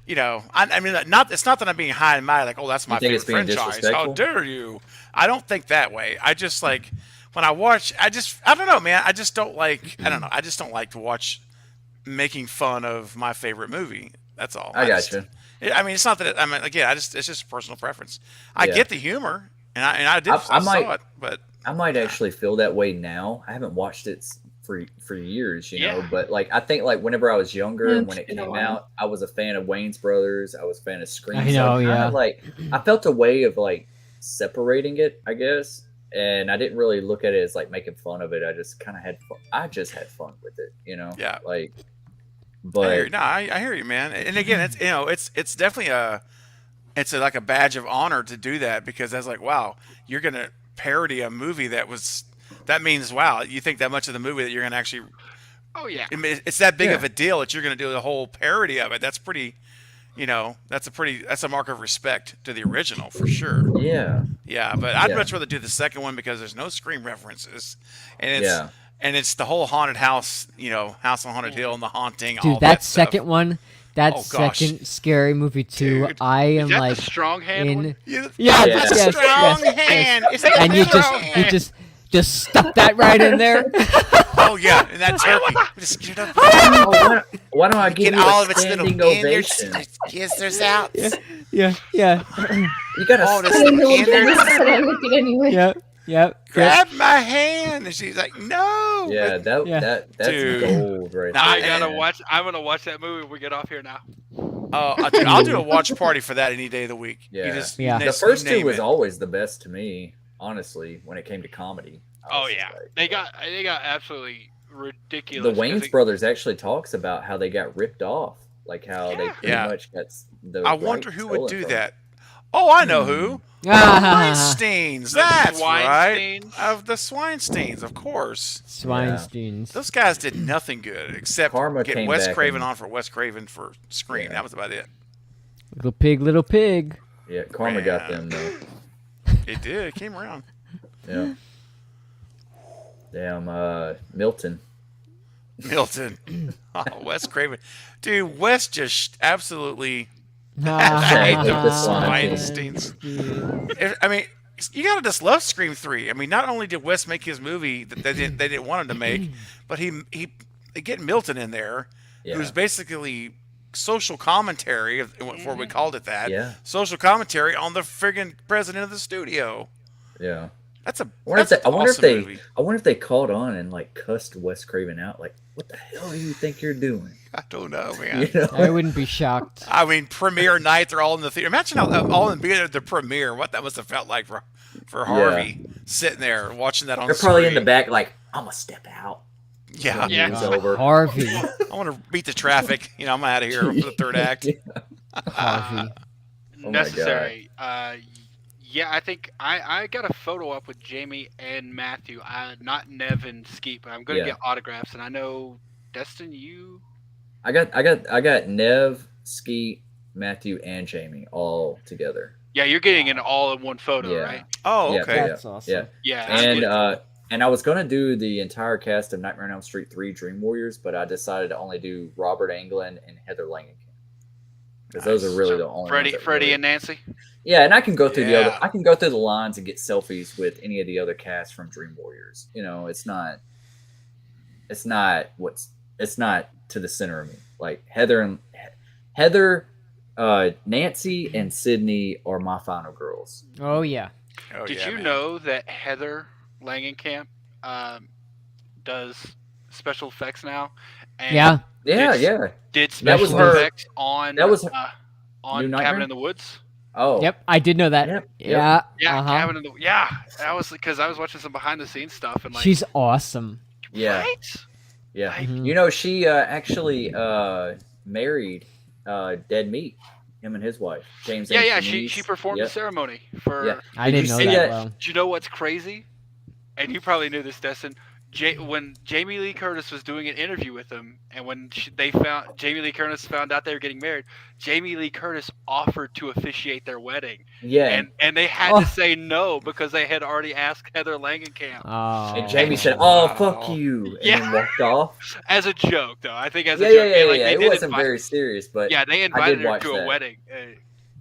You know, I mean, it's not that I'm being high and mighty, like, oh, that's my You think favorite it's being franchise. How disrespectful? dare you? I don't think that way. I just like when I watch. I don't know, man. I just don't like. I don't know. I just don't like to watch making fun of my favorite movie. That's all. I just- gotcha. I mean, it's not that. I mean, again, it's just a personal preference. I Yeah. get the humor, and I did. I I might- saw it, but I might actually feel that way now. I haven't watched it for years, you know. Yeah. But like, I think like whenever I was younger Yeah, and when it it's been a came while. out, I was a fan of Wayne's Brothers. I was a fan of Scream. I So know, kinda, yeah. Like, I felt a way of like separating it, I guess. And I didn't really look at it as like making fun of it. I just kind of had fun. I just had fun with it, you know. Yeah. Like, I hear, but no, I hear you, man. And again, it's it's definitely like a badge of honor to do that because that's like, wow, you're gonna parody a movie that means wow, you think that much of the movie that you're gonna actually. Oh yeah. I mean, it's that big Yeah. of a deal that you're gonna do the whole parody of it. That's pretty. That's a mark of respect to the original for sure. yeah, Yeah, but I'd Yeah. much rather do the second one because there's no Scream references, and yeah. it's the whole haunted house, House on Haunted Hill and the haunting. all Dude, that stuff. second one, that Oh, gosh. second Scary Movie 2, Dude. I Is am that like the strong hand one? in. Yeah, Yeah, Yeah. that's a yes, strong yes, hand. It's like And a you strong just hand. stuck that right in there. Oh yeah, and that turkey. Just get up. Oh, why don't I give Get you all a of its little standing innards. ovation? Yes, there's out. Yeah, yeah, You gotta Oh, this I don't know what innards. but I like it anyway. yeah, yeah. Grab my hand, and she's like, "No." Yeah, Yeah. that's Dude. gold right Nah, there. I gotta man. watch. I'm gonna watch that movie when we get off here now. Oh, dude, I'll do a watch party for that any day of the week. Yeah. You just, Yeah. you The first two name was it. always the best to me, honestly, when it came to comedy. I Oh was yeah, like- they got absolutely the ridiculous. Wayne's brothers actually talks about how they got ripped off, like how they Yeah. pretty Yeah. much got the. I rights wonder who would stolen do from that. Oh, I know who. Ah, Weinsteins. That's right. Weinsteins. Of the Swinesteins, of course. Swinesteins. Those guys did nothing good except Karma get came Wes back Craven and- on for Wes Craven for Scream. Yeah. That was about it. Little pig, little pig. Yeah, Karma got Man. them though. It did. It came around. Yeah. Damn, Milton. Milton. Oh, Wes Craven. Dude, Wes just absolutely. Hashtag the this line. Weinsteins. I mean, you gotta just love Scream 3. I mean, not only did Wes make his movie that they didn't want him to make, but they get Milton in there, Yeah. who's basically social commentary, before we called it that. Yeah. Social commentary on the friggin' president of the studio. Yeah. That's a. I wonder, That's an awesome movie. I wonder if they called on and like cussed Wes Craven out. Like, what the hell do you think you're doing? I don't know, man. You know? I wouldn't be shocked. I mean, premiere night, they're all in the theater. Imagine all in the premiere. What that must have felt like for Harvey sitting there watching that on. They're probably in the screen. back, like, I'm gonna step out. Yeah, Yeah. It's over. Harvey. I want to beat the traffic. I'm out of here for the third act. Harvey. Oh my necessary. Yeah, I think I got a photo up with Jamie and Matthew. Not Nev and Skeet, but I'm gonna Yeah. get autographs. And I know Destin, you. I got Nev, Skeet, Matthew, and Jamie all together. Yeah, you're getting an all-in-one photo, Yeah. right? Oh, Yeah, okay. yeah. That's awesome. Yeah. Yeah. And I was gonna do the entire cast of Nightmare on Elm Street 3 Dream Warriors, but I decided to only do Robert Englund and Heather Langenkamp. Because those are really the only ones that Freddie really- and Nancy. Yeah, and I can go through the other. Yeah. I can go through the lines and get selfies with any of the other casts from Dream Warriors. It's not to the center of me. Like Heather, Nancy, and Sydney are my final girls. Oh yeah. Oh, Did yeah, you man. know that Heather Langenkamp does special effects now? And Yeah. Yeah, Did- yeah. Did That was special her- effects on that was her- on New Nightmare? Cabin in the Woods. Oh, Yep. I did know that. Yep, yep. Yeah. Yeah, Uh-huh. Cabin in the that was because I was watching some behind the scenes stuff and like She's awesome. yeah, right? yeah. Like, Mhm. She actually married Dead Meat. Him and his wife, James. yeah, and yeah. Denise. She performed Yep. the ceremony for. Yeah. I Did you didn't know see that. that- Well. Do you know what's crazy? And you probably knew this, Destin. when Jamie Lee Curtis was doing an interview with him, and when Jamie Lee Curtis found out they were getting married, Jamie Lee Curtis offered to officiate their wedding, Yeah. and they had to say no because they had already asked Heather Langenkamp Oh. And Jamie said, "Oh, Wow. fuck you," and Yeah. then walked off. as a joke, though. I think as Yeah, a joke, yeah. they It did wasn't invite- very serious, but Yeah, they invited her watch to a that. wedding.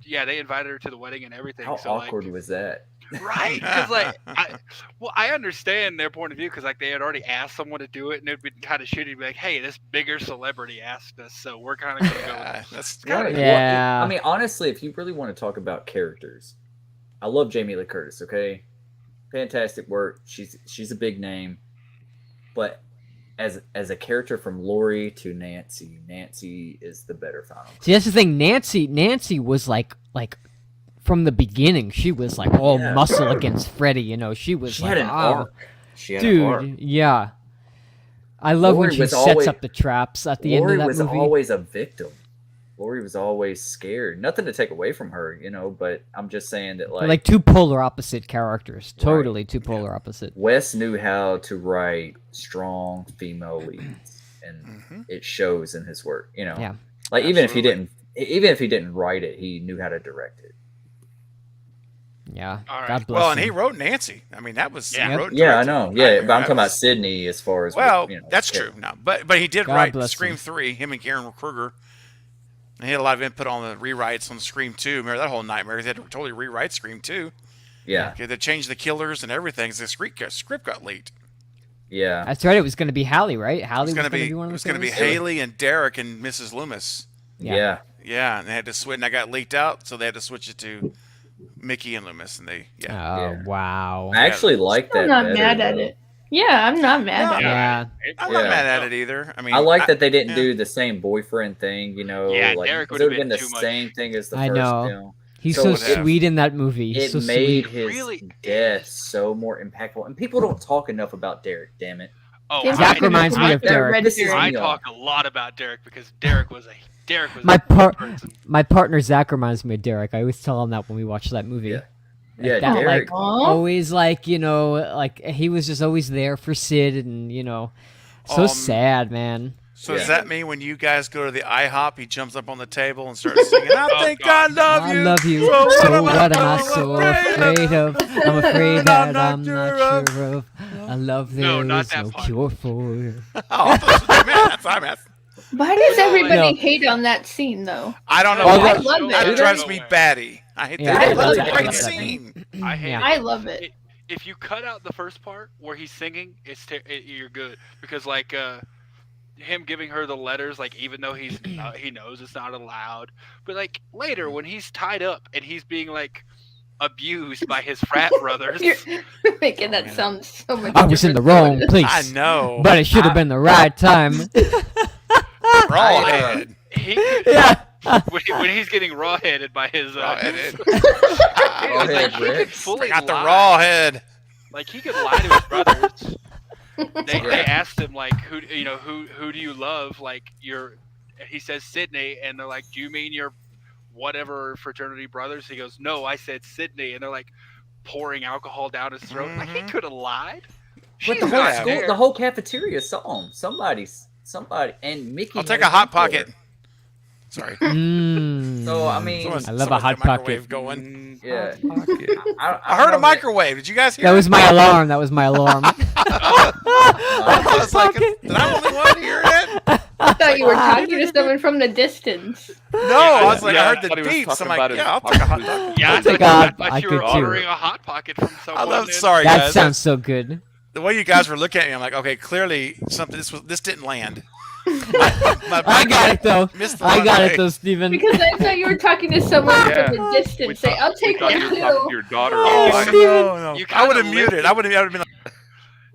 Yeah, they invited her to the wedding and everything. how so awkward was that? right? Because I understand their point of view because they had already asked someone to do it, and it'd be kind of shitty to be like, hey, this bigger celebrity asked us, so we're kind of gonna go. With Yeah, it. that's Right. kind of Yeah. Well, I mean, honestly, if you really want to talk about characters, I love Jamie Lee Curtis. Okay, fantastic work. She's a big name, but as a character from Lori to Nancy is the better final. See, that's the thing. Nancy was like from the beginning. She was like all Yeah. muscle against Freddy. You know, she was She like, had an "Oh, arc. She had an arc. dude, yeah. I love when Lori she was sets always- up the traps at the Lori end of was that movie. always a victim. Lori was always scared. Nothing to take away from her, but I'm just saying that They're like two polar opposite characters. Right. Totally two polar opposite. Wes knew how to write strong female leads, and Mhm. it shows in his work. Yeah. Like even if he Absolutely. didn't write it, he knew how to direct it. Yeah. All right. God bless well, and him. he wrote Nancy. I mean, that was Yeah. he wrote and Yeah, I directed know. it. Yeah, but I'm That talking about was- Sydney as far as Well, what, that's yeah. true. No, but he did God write bless Scream him. 3. Him and Karen Kruger. And he had a lot of input on the rewrites on Scream 2. Remember that whole nightmare? They had to totally rewrite Scream 2. Yeah, They changed the killers and everything. The script got leaked. yeah. That's right. It was going to be Hallie, right? Hallie It was was going to be one it of the was going to be killers? Haley and Derek and Mrs. Loomis. Yeah. Yeah, and they had to switch. And that got leaked out, so they had to switch it to Mickey and Loomis. And they Oh, Yeah. wow. I actually like that. I'm not better, mad at though. it. Yeah, I'm not mad No. at it. Yeah. I'm not Yeah. mad at it either. I mean, I like that they didn't yeah. do the same boyfriend thing. Yeah, like Derek it would've would have been been the too much. same thing as the I first know. film. He's So so would have. sweet in that movie. It so made sweet. his Really- death so more impactful, and people don't talk enough about Derek. Damn it! Oh, Yeah, Zach reminds me of the Derek. Red This is Derek. I me talk a lot about Derek because Derek was My a part- person. My partner Zach reminds me of Derek. I always tell him that when we watch that movie. Yeah. Yeah, that, Derek. like always like like he was just always there for Sid, and so sad, man. So Yeah. does that mean when you guys go to the IHOP, he jumps up on the table and starts singing, I Oh, think God. I love I you. love you. So So what what am am I I so so afraid of? afraid of? I'm afraid that I'm sure not sure of. A love there No, is not that no part. cure for. Oh, I thought that's what I meant. Why does No, everybody no. hate on that scene though? I don't know. Oh, why. that- I love That it. drives me batty. I hate Yeah, that. I love That's a it. great I love that scene. I hate Yeah. it. I love it. If you cut out the first part where he's singing, you're good because him giving her the letters, like even though he knows it's not allowed, but like later when he's tied up and he's being like abused by his frat brothers. You're making that sound so much. I was in the different wrong place. I know. But it should have been the right time. Rawhead. He Yeah. when he's getting raw-headed by his Rawheaded. like, he could Rex. fully Got the lie. raw head. Like he could lie to his brothers. They asked him like who do you love, like he says Sydney, and they're like, do you mean your whatever fraternity brothers? He goes, no, I said Sydney, and they're like pouring alcohol down his throat. Like he Mhm. could have lied. But the She's whole not school, there. the whole cafeteria saw him. Somebody, and Mickey. I'll had take a hot gun for pocket. her. Sorry. Mm. So I mean, Someone's- I love a someone's hot got microwave pocket. going. yeah. Pocket. I heard a microwave. Did you guys hear That was it? my alarm. That was my alarm. I was like, did I only one hear it? I thought you were talking to someone from the distance. No, I was like, Yeah, I I heard the thought he was beeps. talking I'm like, about his yeah, I'll take a hot pocket. dog. Yeah, I I'll take thought, a I hot- thought I you were could too. ordering a hot pocket from I someone. love. and- Sorry, That guys. sounds so good. The way you guys were looking at me, I'm like, okay, clearly something. This didn't land. My I got it though. missed the I got runway. it though, Steven. Because I thought you were talking to someone Yeah. from the distance. Say, I'll take we thought one you were talking too. to your daughter. Oh, Like, no. You I would have kinda muted. lifted- I would have been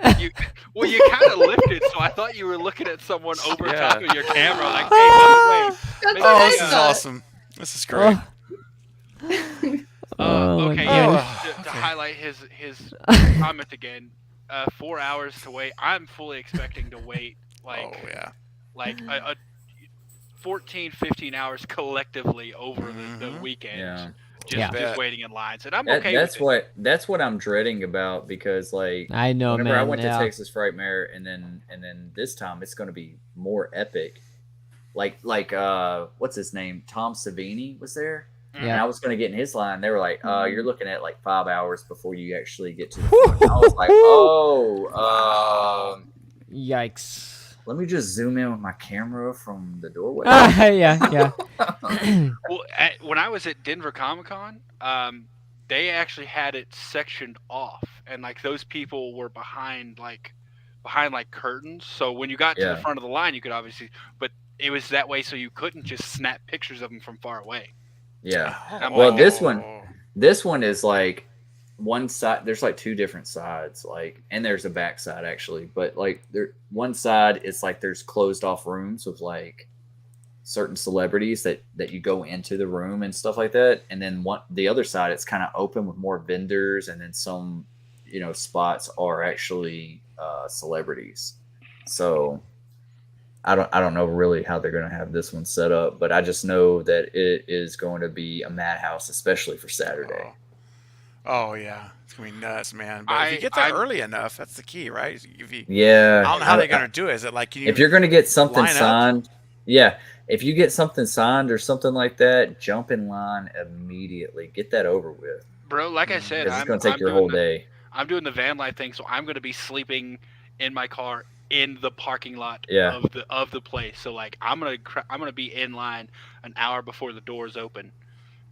like, You kind of lifted, so I thought you were looking at someone over Yeah. top of your camera, like, hey, by the way, That's Maybe what oh, I this is thought. awesome. This is great. Oh, my okay, gosh. yeah, to okay. highlight his comment again, 4 hours to wait. I'm fully expecting to wait Oh, yeah. like a 14, 15 hours collectively over the Mhm. weekend. Yeah. Yeah. just waiting in lines, and I'm That, okay that's with it. that's what I'm dreading about, because like I know, whenever man. I went yeah. to Texas Frightmare, and then this time it's going to be more epic. Like what's his name? Tom Savini was there. Mm-hmm. And Yeah. I was going to get in his line. They were like, you're looking at like 5 hours before you actually get to the front. I was like, Yikes. let me just zoom in with my camera from the doorway. Yeah. Well, when I was at Denver Comic Con, they actually had it sectioned off, and like those people were behind like curtains. So when you got to the Yeah. front of the line, you could obviously, but it was that way so you couldn't just snap pictures of them from far away. Yeah. I'm Well, like, this one is like one side. There's like two different sides, like, and there's a back side actually. But like, one side is like there's closed off rooms with like certain celebrities that you go into the room and stuff like that. And then the other side, it's kind of open with more vendors, and then some, spots are actually celebrities. So I don't know really how they're going to have this one set up, but I just know that it is going to be a madhouse, especially for Saturday. Oh yeah, it's gonna be nuts, man. But if you get there early enough, that's the key, right? If you, Yeah. I don't know how they're gonna do it. Is it like if you're going to get something line up? signed, yeah. If you get something signed or something like that, jump in line immediately. Get that over with. bro, like I said, Because it's going to I'm take your doing whole day. I'm doing the van life thing, so I'm going to be sleeping in my car in the parking lot Yeah. of the place. So like I'm gonna be in line an hour before the doors open.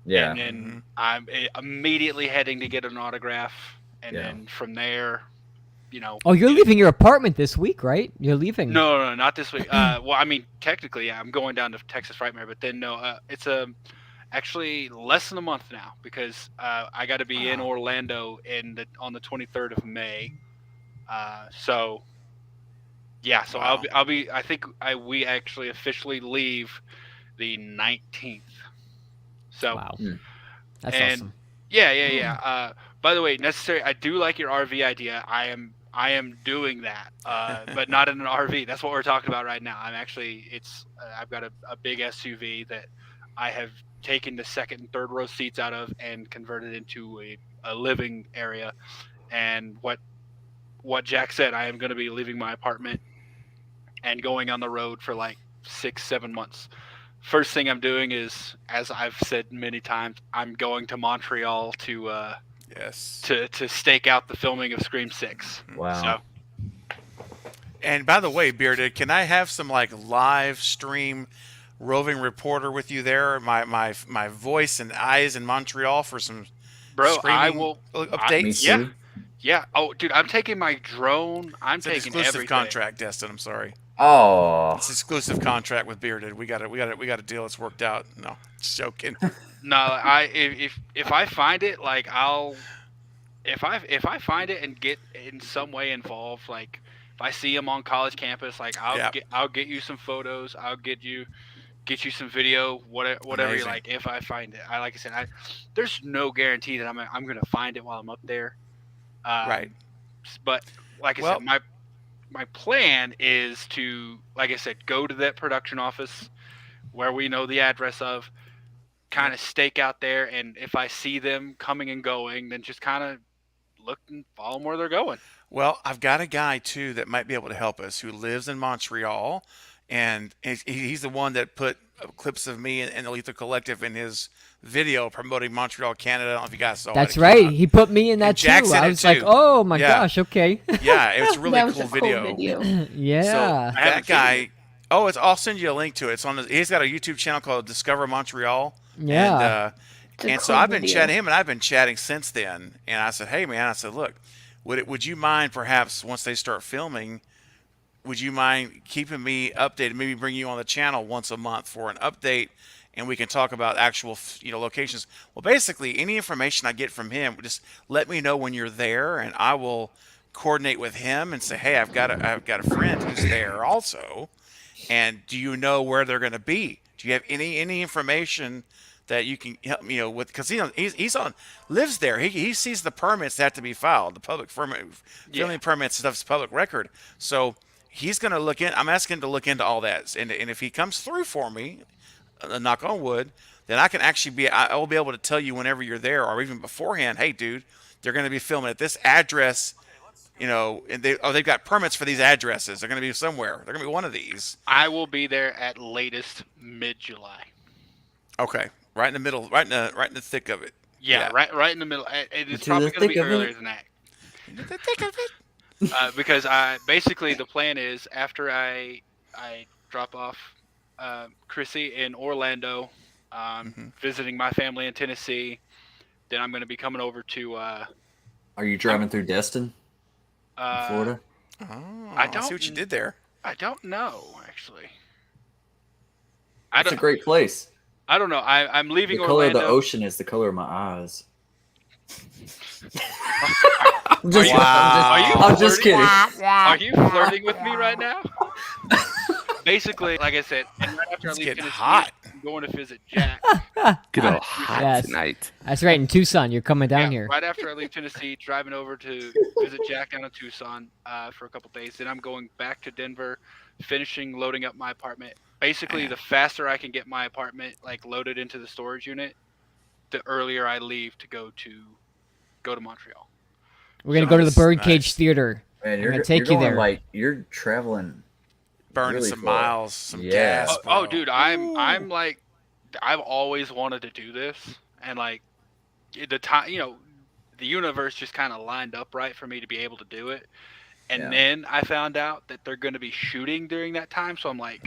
Yeah. And then I'm immediately heading to get an autograph, and Yeah. then from there, Oh, you're leaving your apartment this week, right? You're leaving. No, not this week. Well, I mean, technically, yeah, I'm going down to Texas Frightmare, but then no, it's actually less than a month now, because I got to be in Orlando on the 23rd of May. So yeah, so Wow. I'll be. I think we actually officially leave the 19th. So Wow. That's and awesome. yeah. By the way, necessary. I do like your RV idea. I am doing that, but not in an RV. That's what we're talking about right now. I've got a big SUV that I have taken the second and third row seats out of and converted into a living area. And what Jack said, I am going to be leaving my apartment and going on the road for like 6-7 months. First thing I'm doing is, as I've said many times, I'm going to Montreal to yes. to stake out the filming of Scream 6. Wow. So And by the way, Bearded, can I have some like live stream roving reporter with you there? My voice and eyes in Montreal for some bro, I screaming will. updates. Me Yeah. too. Yeah. Oh, dude, I'm taking my drone. I'm It's an taking exclusive everything. contract, Destin. I'm sorry. Oh. It's an exclusive contract with Bearded. We got a deal. It's worked out. No, just joking. No, if I find it, like if I find it and get in some way involved, like if I see him on college campus, like I'll get you some photos. I'll get you some video, whatever you Amazing. like. If I find it, like I said, there's no guarantee that I'm gonna find it while I'm up there. Right. But like I said, my plan is to, like I said, go to that production office where we know the address of, kind of stake out there, and if I see them coming and going, then just kind of look and follow them where they're going. Well, I've got a guy too that might be able to help us who lives in Montreal, and he's the one that put clips of me and the Lethal Collective in his video promoting Montreal, Canada. I don't know if you guys saw it. That's It came right. out. He put me in that And Jack's too. in I it was like, too. oh my Yeah. gosh, okay. Yeah, it was a really that was cool a cool video. Yeah. So I haven't that guy. Oh, I'll send you a link to it. It's on. He's got a YouTube channel called Discover Montreal. Yeah. It's a And so cool I've been video. chatting him, and I've been chatting since then. And I said, "Hey, man," I said, "Look, would you mind perhaps once they start filming, would you mind keeping me updated? Maybe bring you on the channel once a month for an update, and we can talk about actual, locations." Well, basically, any information I get from him, just let me know when you're there, and I will coordinate with him and say, "Hey, I've got a friend who's there also, and do you know where they're going to be? Do you have any information that you can help me with?" Because lives there. He sees the permits that have to be filed, the public filming permits stuff's public record. So he's going to look in. I'm asking him to look into all that, and if he comes through for me, knock on wood, then I can actually I will be able to tell you whenever you're there or even beforehand, hey, dude, they're going to be filming at this address, and they've got permits for these addresses. They're going to be somewhere. They're going to be one of these. I will be there at latest mid-July. Okay, right in the middle, right in the thick of it. Yeah, right in the middle. It's To probably the going to be thick of it. earlier than that. In the thick of it. Because basically the plan is after I drop off Chrissy in Orlando, visiting my family in Tennessee, then I'm going to be coming over to. Are you driving through Destin, Florida? Oh, I I don't see what you did there. I don't know actually. It's a great place. I don't know. I'm leaving The color Orlando. of the ocean is the color of my eyes. Are you, I'm just flirting? kidding. Are you flirting with me right now? Basically, like I said, and right after It's I leave getting Tennessee, hot. I'm going to visit Jack. Get all hot Yes. tonight. That's right. In Tucson, you're coming down Yeah, here. right after I leave Tennessee, driving over to visit Jack down in Tucson for a couple days. Then I'm going back to Denver, finishing loading up my apartment. Basically, the faster I can get my apartment loaded into the storage unit, the earlier I leave to go to Montreal. We're gonna go to the Birdcage Nice. Theater. Man, gonna take you going, there. you're traveling. Burning really some far. miles, some Yeah. gas. Oh, bro. dude, I'm like, I've always wanted to do this, and the time, the universe just kind of lined up right for me to be able to do it. And Yeah. then I found out that they're going to be shooting during that time, so I'm like,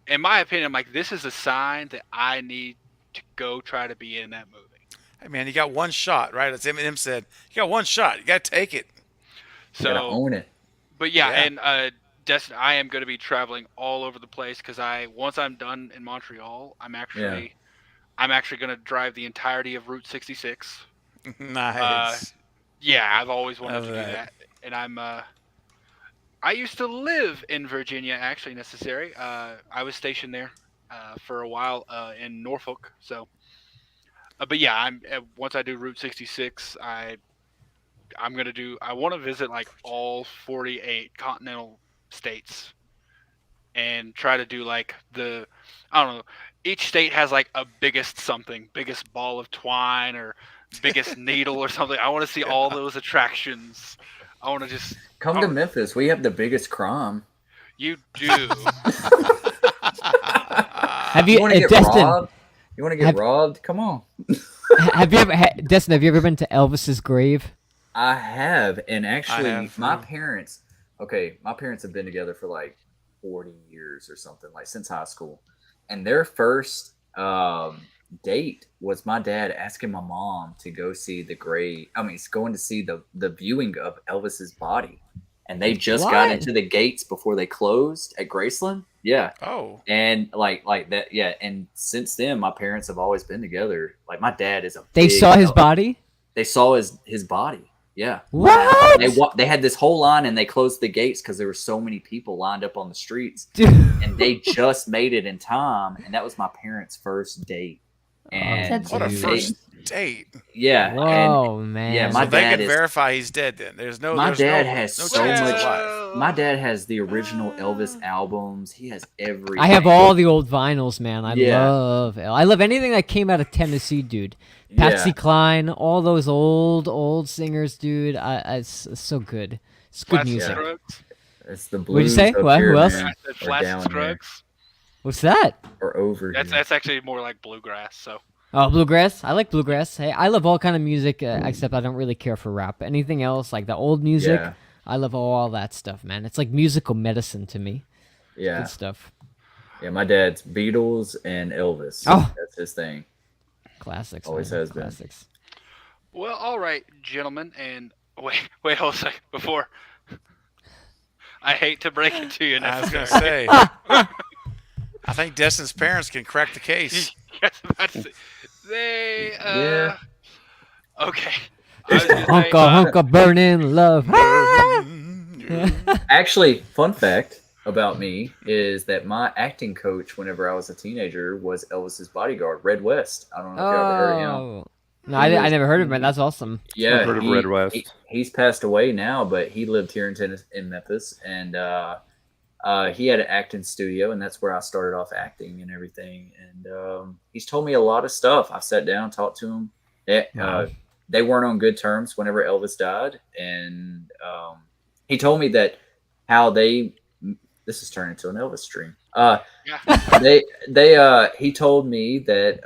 in my opinion, I'm like, this is a sign that I need to go try to be in that movie. Hey, man, you got one shot, right? As Eminem said, you got one shot. You got to take it. You gotta So, own it. but yeah, Yeah. and Destin, I am going to be traveling all over the place because once I'm done in Montreal, I'm actually going to drive the entirety of Route 66. Nice. Yeah, I've always wanted Love to do that. that, and I used to live in Virginia, actually, necessary. I was stationed there for a while in Norfolk, so. But yeah, once I do Route 66, I'm gonna do. I want to visit all 48 continental states, and try to do I don't know. Each state has a biggest ball of twine or biggest needle or something. I want to see all those attractions. I want to just. Come to Memphis. We have the biggest crime. You do. Have you, You want to get Destin? robbed? You want to get robbed? Come on. Have you ever, Destin? Have you ever been to Elvis's grave? I have, and actually, have, my too. parents. My parents have been together for 40 years or something, since high school. And their first date was my dad asking my mom to go see the grave. I mean, it's going to see the viewing of Elvis's body, and they just got What? into the gates before they closed at Graceland. Yeah. Oh, And like that, yeah. And since then, my parents have always been together. My dad is a. They big saw his Elvis- body. They saw his body. Yeah. What? They had this whole line, and they closed the gates because there were so many people lined up on the streets, Dude. and they just made it in time. And that was my parents' first date. And That's what a Dude. first date. yeah, Whoa, man. yeah, So my they dad can is- verify he's dead then. my dad no has so chance he's much. alive. My dad has the original Elvis albums. He has everything. I have all the old vinyls, man. I Yeah. love anything that came out of Tennessee, dude. Patsy Yeah. Cline, all those old singers, dude. It's so good. It's good Flats and music. Scruggs. It's the What'd you blues. say? up What? here, Who else? man, I said or Flats down and here, Scruggs. What's that? or over here. That's actually more like bluegrass. So Oh, bluegrass. I like bluegrass. Hey, I love all kind of music, except I don't really care for rap. Anything else, like the old music, Yeah. I love all that stuff, man. It's like musical medicine to me. Yeah, Good stuff. yeah. My dad's Beatles and Elvis. Oh. That's his thing. Classics. Always man. has been. Classics. well, all right, gentlemen, and wait, hold a second before. I hate to break it to you. I was necessarily. gonna say. I think Destin's parents can crack the case. Yes, about to say, they. Yeah. Okay. I was gonna say, Honka burning love. Actually, fun fact about me is that my acting coach, whenever I was a teenager, was Elvis's bodyguard, Red West. I don't know if you ever heard of him. Oh. No, I never heard of him, man. That's awesome. Yeah, I've heard of Red West. he's passed away now, but he lived here in Memphis, and he had an acting studio, and that's where I started off acting and everything. And he's told me a lot of stuff. I've sat down, talked to him. They weren't on good terms whenever Elvis died, and he told me that how they. This is turning into an Elvis stream. He told me that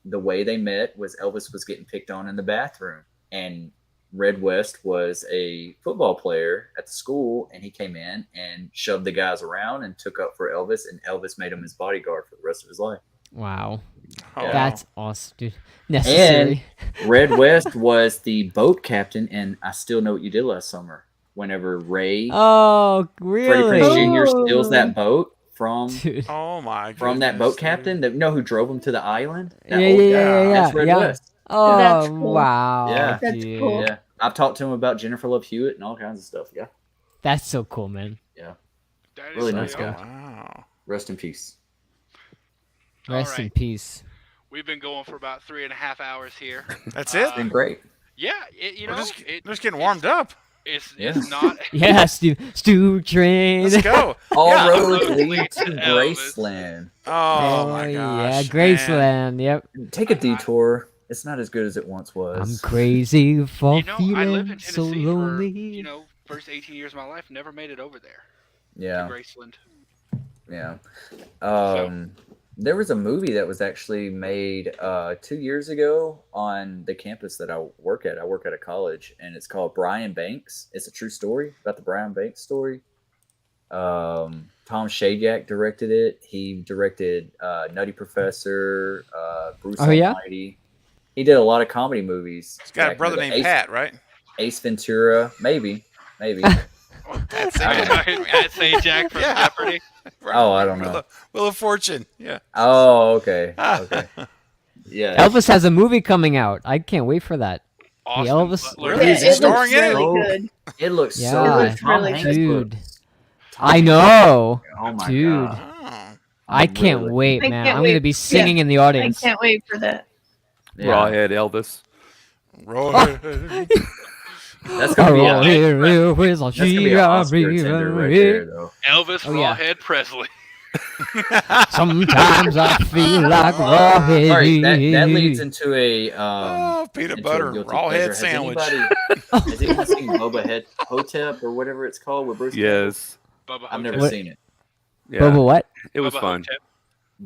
the way they met was Elvis was getting picked on in the bathroom, and Red West was a football player at the school, and he came in and shoved the guys around and took up for Elvis, and Elvis made him his bodyguard for the rest of his life. Wow. Oh, That's awesome, dude. Necessary. And Red West was the boat captain, and I Still Know What You Did Last Summer. Whenever Ray Oh, Freddie really? Prinze Jr. steals that boat from Dude. Oh my! from that goodness, boat captain, that who drove him to the island. Yeah, That old guy. yeah. That's Red West. Oh, That's cool. wow. Yeah. That's dude. cool. Yeah, I've talked to him about Jennifer Love Hewitt and all kinds of stuff. Yeah, That's so cool, man. That is Really so nice cool. guy. Wow. rest in peace. Rest in Alright. peace. We've been going for about 3.5 hours here. That's it. It's been great. Yeah, We're just getting warmed up. it's Yeah. not. Yeah, Stu Train. Let's go. All Yeah. roads Roads lead lead to to Elvis. Graceland. Oh my yeah, gosh. Graceland. Yep. Take a detour. It's not as good as it once was. I'm crazy for You know, I lived in feeling so Tennessee for lonely. first 18 years of my life. Never made it over there. Yeah, To Graceland. yeah. There was a movie that was actually made 2 years ago on the campus that I work at. I work at a college, and it's called Brian Banks. It's a true story about the Brian Banks story. Tom Shadyac directed it. He directed Nutty Professor, Bruce Oh, yeah? Almighty. He did a lot of comedy movies. He's got a back in brother the named Ace, Pat, right? Ace Ventura, maybe. That's I'd say Jack from Yeah. Jeopardy. Oh, I don't know. Wheel of Fortune. Yeah. Oh, okay. Okay. Yeah. Elvis has a movie coming out. I can't wait for that. Austin Elvis- Butler. Really? Is he it starring looks in it? really Oh. good. It looks Yeah. so It good. looks Tom really Hanks good. Dude. looks- I know. Oh my Dude. god. Oh. I I'm can't really- wait, I man. can't I'm gonna wait. be singing in the I audience. can't wait for that. Yeah. Rawhead Elvis. Roy. That's gonna be Oh, a, here is a that's gonna be an Oscar contender right there, though. Elvis Oh, yeah. Rawhead Presley. Sometimes I feel like All right, that rawhead. leads into a Oh, peanut into a butter, guilty raw pleasure. head Has sandwich. Has anyone seen Boba Head Hotep or whatever it's called with Bruce? Yes. Bubba I've never Hotep. seen it. Yeah. Bubba what? It was Bubba fun.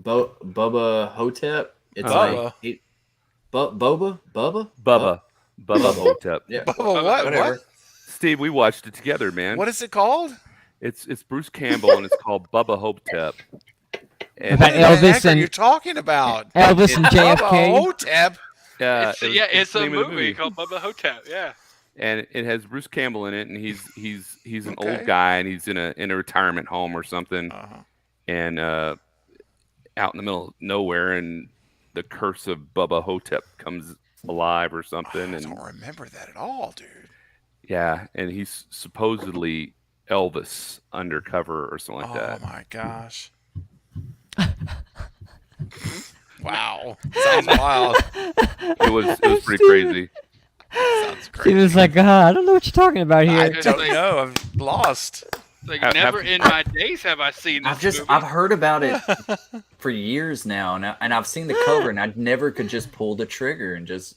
Hotep. Bubba Hotep. It's Bubba. like Bubba. Bubba. Bubba Hotep. Yeah. Bubba, what? Whatever. What? Steve, we watched it together, man. What is it called? It's Bruce Campbell and it's called Bubba Hotep. And About What the Elvis heck are and- you talking about? Elvis and Bubba JFK. Hotep. It's, it was- yeah, it's it's the a name of the movie called Bubba Hotep. Yeah. and it has Bruce Campbell in it, and he's an Okay. old guy, and he's in a retirement home or something, Uh-huh. and out in the middle of nowhere, and the curse of Bubba Hotep comes alive or something, I and don't remember that at all, dude. yeah, and he's supposedly Elvis undercover or something like Oh that. my gosh. Wow. Sounds wild. It was pretty crazy. Sounds He crazy. was like, I don't know what you're talking about I here. don't know. I'm lost. Like Have- never have- in my days have I seen this movie. I've heard about it for years now, and I've seen the cover, and I never could just pull the trigger and just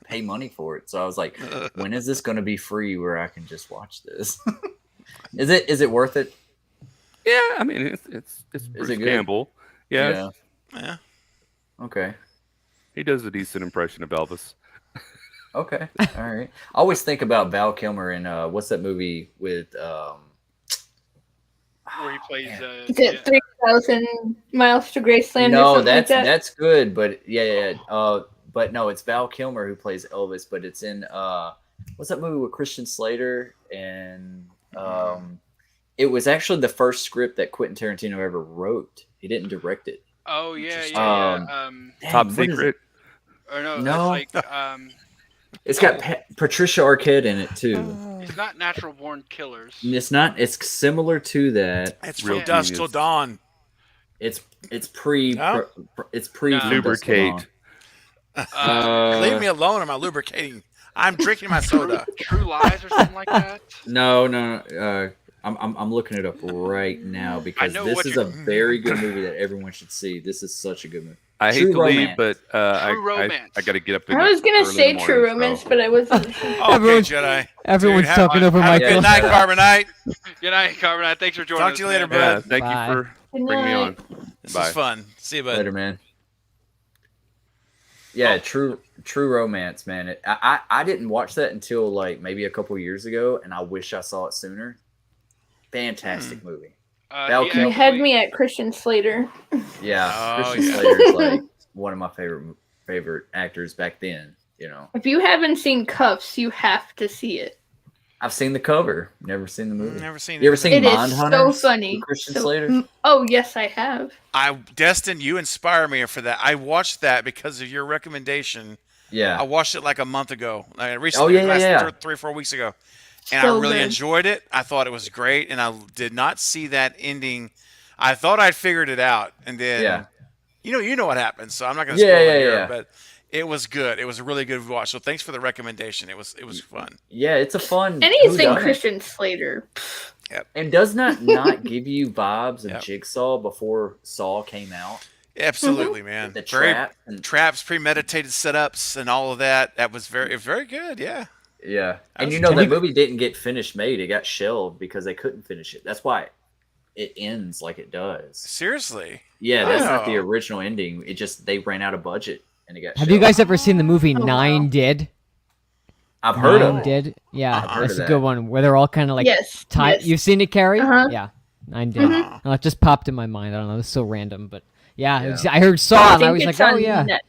pay money for it. So I was like, when is this going to be free where I can just watch this? Is it worth it? Yeah, I mean it's Bruce it good? Campbell. Yeah, Yeah. Okay. he does a decent impression of Elvis. Okay. All right. I always think about Val Kilmer in what's that movie with where he plays. Is it 3,000 Miles to Graceland or no, something like that? that's good, but yeah. But no, it's Val Kilmer who plays Elvis, but it's in what's that movie with Christian Slater and it was actually the first script that Quentin Tarantino ever wrote. He didn't direct it. Oh yeah, Interesting. yeah. Dang, Top what is it? Secret. Or no, No. that's like It's got Patricia Arquette in it too. it's not Natural Born Killers. It's not. It's similar to that. It's Real from dusk genius. till dawn. It's pre. No? It's pre. No. From Dusk Till Lubricate. Dawn. Leave me alone. I'm lubricating. I'm drinking my soda. True Lies or something like that. No. I'm looking it up right now because know this what is you're- a very good movie that everyone should see. This is such a good movie. I hate True to leave, Romance. but I Romance. got to get up. I was gonna early in say the True morning, Romance, so- but I wasn't. Okay, Everyone's- Jedi. Everyone's Dude, talking over Have a Michael. good night, Carbonite. Good night, Carbonite. Thanks for joining Talk us. to you later, man. Yeah, bud. thank Bye. you for Good bringing me on. night. This Bye. is fun. See you, bud. Later, man. Yeah, True Romance, man. I didn't watch that until like maybe a couple years ago, and I wish I saw it sooner. Fantastic movie. Val he Kilmer. You had actually- me at Christian Slater. Yeah, Oh, Christian yeah. Slater's like one of my favorite actors back then. You know, If you haven't seen Cuffs, you have to see it. I've seen the cover, never seen the movie. Never seen You ever it. seen It is Mindhunters? so funny. with Christian So- Slater. Oh yes, I have. Destin, you inspire me for that. I watched that because of your recommendation. I Yeah, watched it like a month ago. Recently, yeah, last yeah. 3 or 4 weeks ago, and So I really good. enjoyed it. I thought it was great, and I did not see that ending. I thought I'd figured it out, and then Yeah. you know what happens. So I'm not going to Yeah, spoil yeah, it here, yeah. but it was good. It was a really good watch. So thanks for the recommendation. It was fun. yeah, it's a fun. Anything whodunit. Christian Slater. And does not give you vibes of Yep. Jigsaw before Saw came out? Absolutely, man. The Very trap and traps, premeditated setups, and all of that. That was very good. Yeah. yeah, and was- you know Have that you- movie didn't get finished made. It got shelved because they couldn't finish it. That's why it ends like it does. Seriously. Yeah, that's not the Wow. original ending. It just they ran out of budget and it got. Have you shelved. guys ever seen the movie Oh, wow. Nine Did? I've heard Nine of it. Did? Yeah, I've heard that's of a that. good one where they're all kind of like yes. tied. yes. You've seen it, Carrie? Uh-huh. Yeah, Nine Did. Mhm. Oh, it just popped in my mind. I don't know. It's so random, but yeah, Yeah. I heard Saw I and I think was it's like, oh on yeah, Netflix.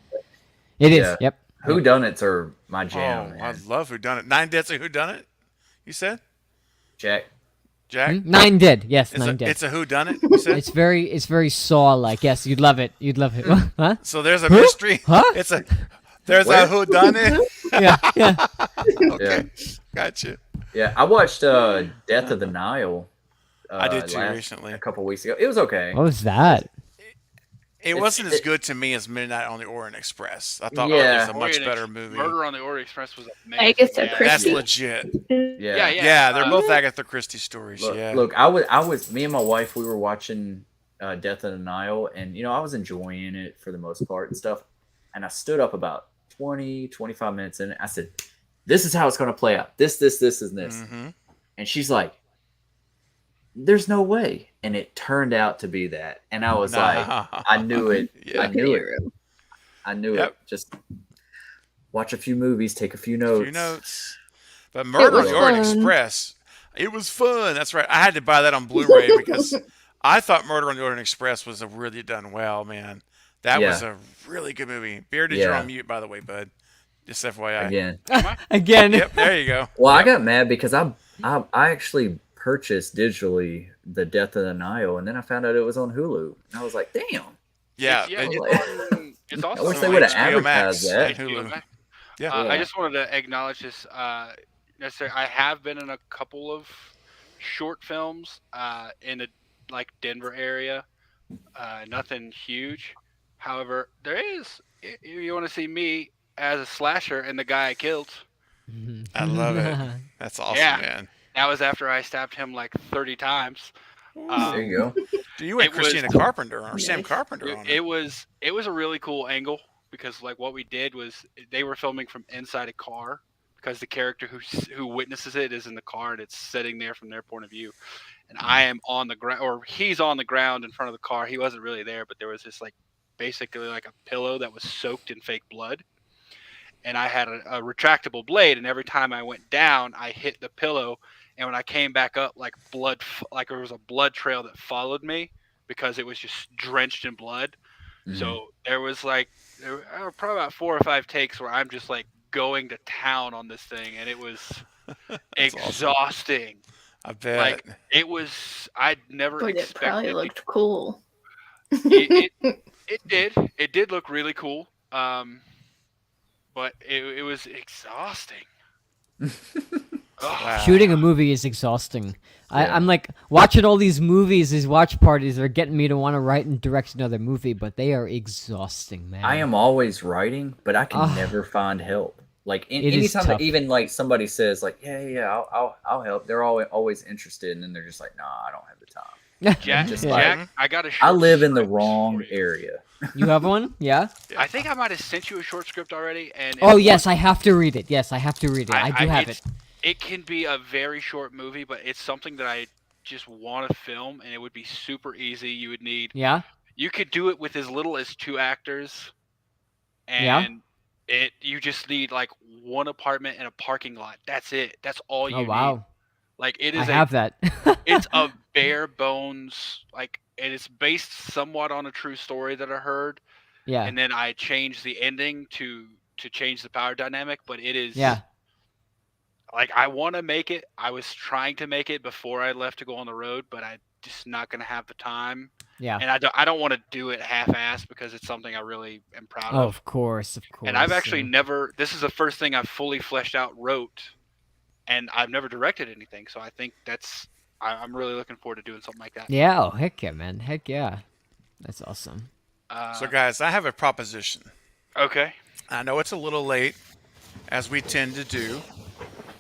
it is. Yeah. Yep. Whodunits are my jam. Oh, I man. love Whodunit. 9 Deaths of Whodunit. You said, Jack. Jack? Nine Did. Yes, It's Nine a, Did. it's a Whodunit. You said. It's very Saw like. Yes, you'd love it. You'd love it. Huh? So there's a Huh? mystery. Huh? There's Where? a Whodunit. Yeah, yeah. Okay, gotcha. Yeah, I watched Death of the Nile. I did too recently. A couple weeks ago. It was okay. What was that? It It's- wasn't as it- good to me as Midnight on the Orient Express. I thought Yeah. it was a much Orient better Ex- movie. Murder on the Orient Express was amazing. Agatha Yeah. That's Christie. legit. Yeah. Yeah, they're Uh, both Agatha Christie stories. Look, yeah. look, I was me and my wife. We were watching Death of the Nile, and I was enjoying it for the most part and stuff. And I stood up about 20-25 minutes in. I said, "This is how it's going to play out. This, and this." Mhm. And she's like, "There's no way." And it turned out to be that. And I was like, I knew it. Yeah. I knew it. I knew Yep. it. Just watch a few movies, take a few A notes. few notes. But Murder on was the Orient fun. Express, it was fun. That's right. I had to buy that on Blu-ray because I thought Murder on the Orient Express was a really done well, man. That was a really good movie. Bearded, you're Yeah. on mute, by the way, bud. Just FYI. Again. Again. Yep, there you go. Well, I got mad because I actually purchased digitally the Death of the Nile, and then I found out it was on Hulu, and I was like, "Damn!" Yeah. Yeah, and- it's also I wish So they would have HBO Max advertised that. and Hulu. Yeah. I Yeah. just wanted to acknowledge this. Necessarily, I have been in a couple of short films in the Denver area. Nothing huge. However, there is. If you want to see me as a slasher and the guy I killed, I love it. That's awesome, Yeah. man. that was after I stabbed him like 30 times. There you go. You went it was- Christina Carpenter or Sam Nice. Carpenter on It, it. it was a really cool angle because what we did was they were filming from inside a car because the character who witnesses it is in the car and it's sitting there from their point of view, and I am on the ground or he's on the ground in front of the car. He wasn't really there, but there was this basically a pillow that was soaked in fake blood, and I had a retractable blade, and every time I went down, I hit the pillow. And when I came back up, blood, there was a blood trail that followed me because it was just drenched in blood. Mhm. So there was probably about 4 or 5 takes where I'm just going to town on this thing, and it was That's awesome. exhausting. I bet. It was. I'd never But it expected. probably looked cool. It did look really cool. But it was exhausting. Ugh. Wow. Shooting a movie is exhausting. Yeah. I'm like watching all these movies, these watch parties are getting me to want to write and direct another movie, but they are exhausting, man. I am always writing, but I can Ah. never find help. Like It is anytime that tough. even like somebody says like, yeah, I'll help. They're always interested, and then they're just like, nah, I don't have the time. Jack, Just Jack, I got a short I live in the script wrong for you. area. You have one? Yeah. I think I might have sent you a short script already. And Oh it's yes, I have to read it. Yes, I have to read it. I do have it. it's- It can be a very short movie, but it's something that I just want to film, and it would be super easy. You would need, Yeah. you could do it with as little as 2 actors, Yeah. and you just need like one apartment and a parking lot. That's it. That's all you Oh need. wow. Like it I is have that. it's a bare bones, like, and it's based somewhat on a true story that I heard, Yeah. and then I changed the ending to change the power dynamic. But it is, Yeah. like, I want to make it. I was trying to make it before I left to go on the road, but I just not gonna have the time, Yeah. and I don't want to do it half-assed because it's something I really am proud Oh, of. of course, of course. And I've actually yeah. never. This is the first thing I've fully fleshed out, wrote, and I've never directed anything. So I think I'm really looking forward to doing something like that. Yeah. Oh, heck yeah, man. Heck yeah. That's awesome. So, guys, I have a proposition. Okay. I know it's a little late, as we tend to do,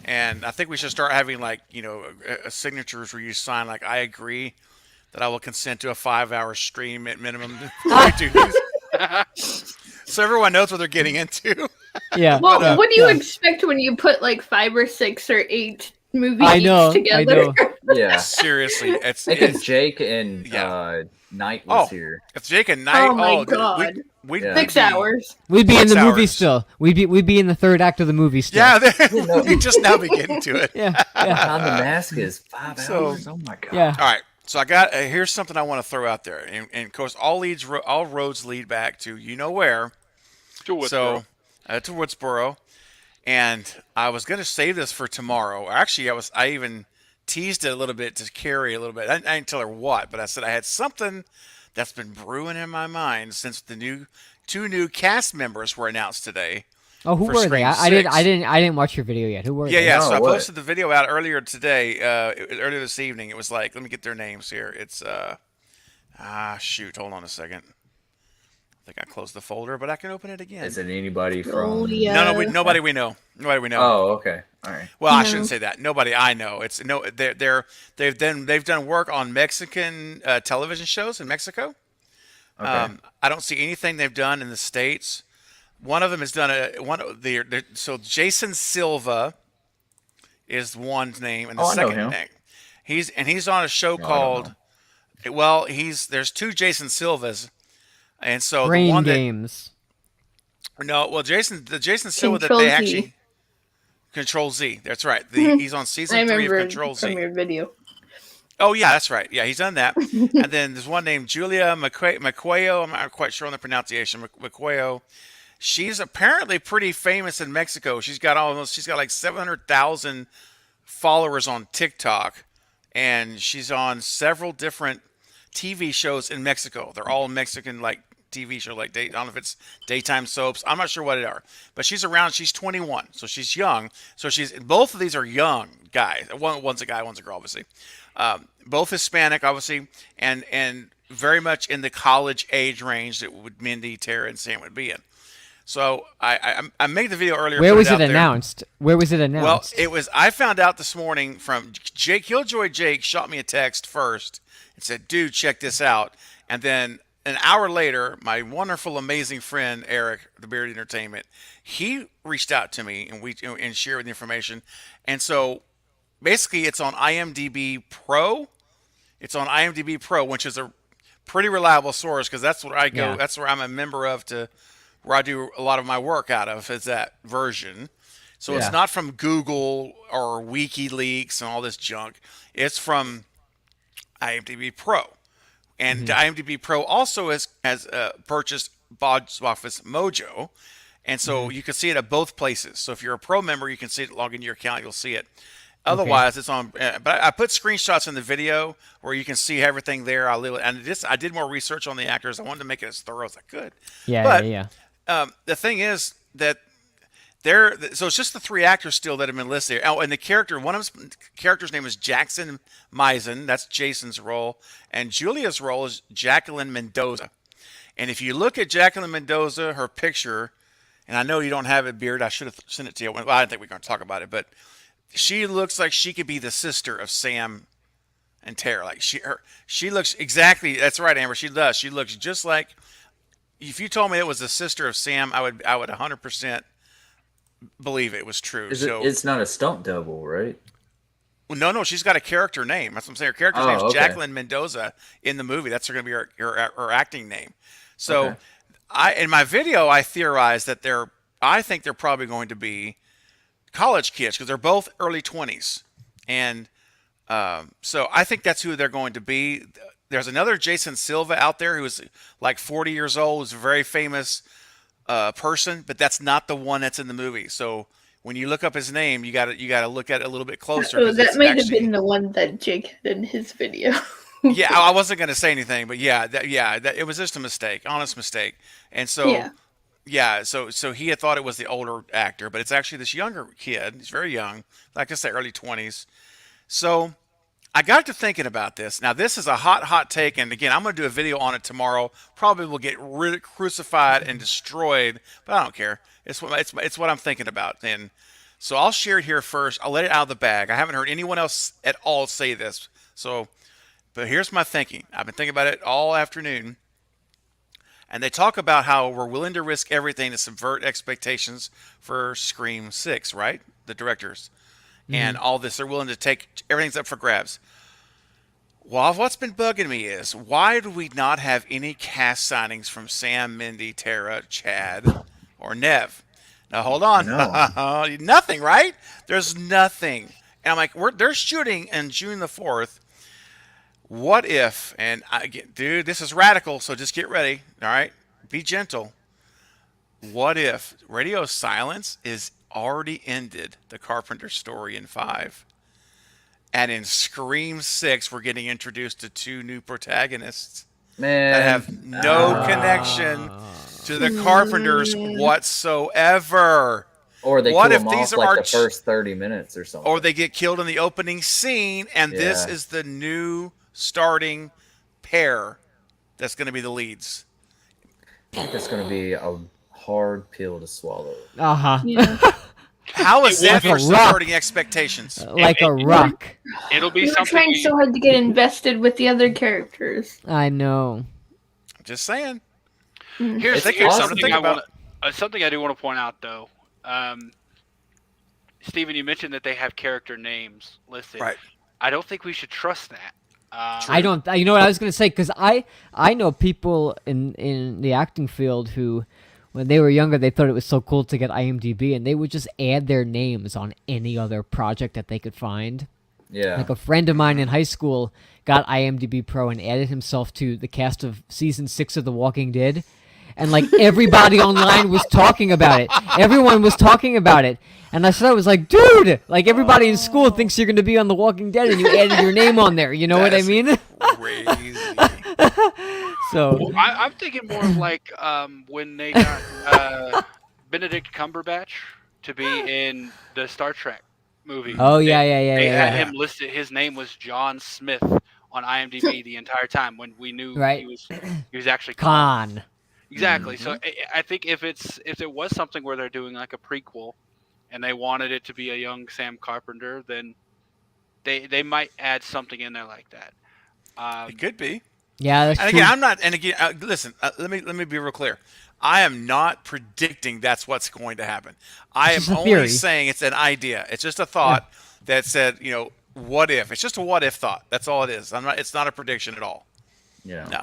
and I think we should start having, like, signatures where you sign, like, I agree that I will consent to a 5-hour stream at minimum before we do this. So everyone knows what they're getting into. Yeah. Well, what do you yeah. expect when you put like 5 or 6 or 8 movies I know, I together? know. Yeah. Seriously, I think if it's Jake and Yeah. Knight was Oh. here. it's Jake and Knight. Oh my dude, God. we'd Yeah. 6 be- hours. We'd be in 6 the movie hours. still. We'd be in the third act of the movie still. Yeah, we just now be getting to it. Yeah. Yeah. Behind the mask is 5 So- hours. Oh my god. Yeah. All right, so I got here's something I want to throw out there, and of course all roads lead back to where. To Woodsboro. So to Woodsboro, and I was gonna save this for tomorrow. Actually, I even teased it a little bit to Carrie a little bit. I didn't tell her what, but I said I had something that's been brewing in my mind since the two new cast members were announced today. Oh, who For were they? Scream I 6. didn't watch your video yet. Who were Yeah, they? yeah. Oh, So I what? posted the video out earlier today, earlier this evening. It was like, let me get their names here. It's shoot, hold on a second. I think I closed the folder, but I can open it again. Is it anybody from? Oh, yeah. No, nobody we know. Nobody we know. Oh, okay. All right. Well, I No. shouldn't say that. Nobody I know. It's no. They've done work on Mexican television shows in Mexico. Okay. I don't see anything they've done in the States. One of them has done so Jason Silva is one name, and the Oh, I know second him. name he's on a show No, I don't called. Well, there's 2 Jason Silvas, and so the Brain one games. the Jason Silva that Control they Z. actually Control Z. That's right. He's on I season 3 of remember Control Z. from your video. Oh yeah, that's right. Yeah, he's done that. And then there's one named Julia Macuello. I'm not quite sure on the pronunciation. Macuello. She's apparently pretty famous in Mexico. She's got like 700,000 followers on TikTok, and she's on several different TV shows in Mexico. They're all Mexican like TV show, like I don't know if it's daytime soaps. I'm not sure what they are, but she's around. She's 21, so she's young. So both of these are young guys. One's a guy, one's a girl, obviously. Both Hispanic, obviously, and very much in the college age range that would Mindy, Tara, and Sam would be in. So I made the video earlier. Where put was out it there. announced? Where was it Well, announced? it was. I found out this morning from Jake Killjoy. Jake shot me a text first and said, "Dude, check this out." And then an hour later, my wonderful, amazing friend Eric, the Beard Entertainment, he reached out to me and shared the information. And so, basically, it's on IMDb Pro. It's on IMDb Pro, which is a pretty reliable source because that's where I go. Yeah. That's where I'm a member of where I do a lot of my work out of, is that version. So Yeah. it's not from Google or WikiLeaks and all this junk. It's from IMDb Pro. And IMDb Pro also has purchased Box Office Mojo. And so you can see it at both places. So if you're a Pro member, you can see it, log into your account, you'll see it. Otherwise, it's on. But I put screenshots in the video where you can see everything there. I did more research on the actors. I wanted to make it as thorough as I could. yeah, but- yeah. The thing is that so it's just the 3 actors still that have been listed. Oh, and one of the character's name is Jackson Misen. That's Jason's role. And Julia's role is Jacqueline Mendoza. And if you look at Jacqueline Mendoza, her picture, and I know you don't have it, Beard. I should have sent it to you. Well, I didn't think we were going to talk about it, but she looks like she could be the sister of Sam and Tara. Like she looks exactly. That's right, Amber. She does. She looks just like. If you told me it was the sister of Sam, I would 100% believe it was true. It's not a stunt double, right? Well, no, she's got a character name. That's what I'm saying. Her character's name is okay. Jacqueline Mendoza in the movie. That's going to be her acting name. So, Okay. in my video, I theorized that I think they're probably going to be college kids because they're both early 20s, and so I think that's who they're going to be. There's another Jason Silva out there who's like 40 years old, who's a very famous person, but that's not the one that's in the movie. So when you look up his name, you got to look at it a little bit closer. Oh, 'cause that it's might have actually- been the one that Jake had in his video. Yeah, I wasn't going to say anything, but it was just a mistake, honest mistake. And so, so he had thought it was the older actor, but it's actually this younger kid. He's very young, like I say, early 20s. So I got to thinking about this. Now, this is a hot take, and again, I'm going to do a video on it tomorrow. Probably will get crucified and destroyed, but I don't care. It's what I'm thinking about, and so I'll share it here first. I'll let it out of the bag. I haven't heard anyone else at all say this, so. But here's my thinking. I've been thinking about it all afternoon. And they talk about how we're willing to risk everything to subvert expectations for Scream 6, right? The directors. And all this. They're willing to take everything's up for grabs. Well, what's been bugging me is, why do we not have any cast signings from Sam, Mindy, Tara, Chad, or Nev? Now, hold on. No. Nothing, right? There's nothing. And I'm like, they're shooting in June the 4th. What if, dude, this is radical, so just get ready, all right? Be gentle. What if Radio Silence is already ended the Carpenter story in 5? And in Scream 6, we're getting introduced to 2 new protagonists Man, that have no connection to the Carpenters whatsoever. or they What kill if them these off are like the first 30 minutes or something. Or they get killed in the opening scene, and this Yeah. is the new starting pair that's going to be the leads. I think that's going to be a hard pill to swallow. Uh-huh. Yeah. How is that Like a for rock. subverting expectations? Like a rock. It'll be We were something. trying so hard to get invested with the other characters. I know. Just saying. Here's Think here's about something something I about- want. Something I do want to point out, though. Stephen, you mentioned that they have character names listed. Right. I don't think we should trust that. I don't. You know what I was gonna say? Because I know people in the acting field who, when they were younger, they thought it was so cool to get IMDb, and they would just add their names on any other project that they could find. Yeah. Like a friend of mine in high school got IMDb Pro and added himself to the cast of season 6 of The Walking Dead. And like everybody online was talking about it. Everyone was talking about it. And I was like, dude, like everybody in school thinks you're going to be on The Walking Dead and you added your name on there. You know what I That's mean? Crazy. So, Well, I'm thinking more of like when they got Benedict Cumberbatch to be in the Star Trek movie. oh They- yeah. They had him listed. His name was John Smith on IMDb the entire time when we knew Right. he was actually Khan. Khan. Exactly. So I think if it was something where they're doing like a prequel, and they wanted it to be a young Sam Carpenter, then they might add something in there like that. It could be. Yeah, that's And true. again, I'm not. And again, listen. Let me be real clear. I am not predicting that's what's going to happen. I am It's just a only theory. saying it's an idea. It's just a thought that said, what if? It's just a what if thought. That's all it is. It's not a prediction at all. Yeah. No.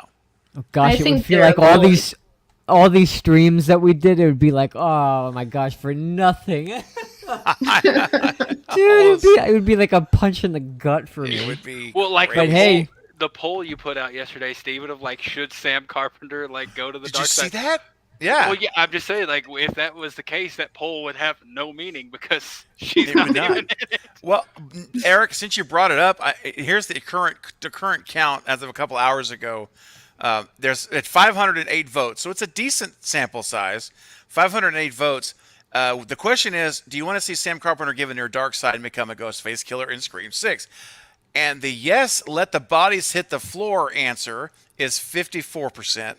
Oh, gosh, I it would think feel they're like all avoid- these streams that we did, it would be like, oh my gosh, for nothing. Dude, it would be like a punch in the gut for It me. would be. Well, like But the hey. poll you put out yesterday, Steven, of like, should Sam Carpenter like go to the Did dark you side? see that? Yeah. Well, yeah, I'm just saying, like, if that was the case, that poll would have no meaning because she's It not would even not. in it. Well, Eric, since you brought it up, here's the current count as of a couple hours ago. There's at 508 votes, so it's a decent sample size. 508 votes. The question is, do you want to see Sam Carpenter given her dark side and become a Ghostface killer in Scream 6? And the yes, let the bodies hit the floor answer is 54%.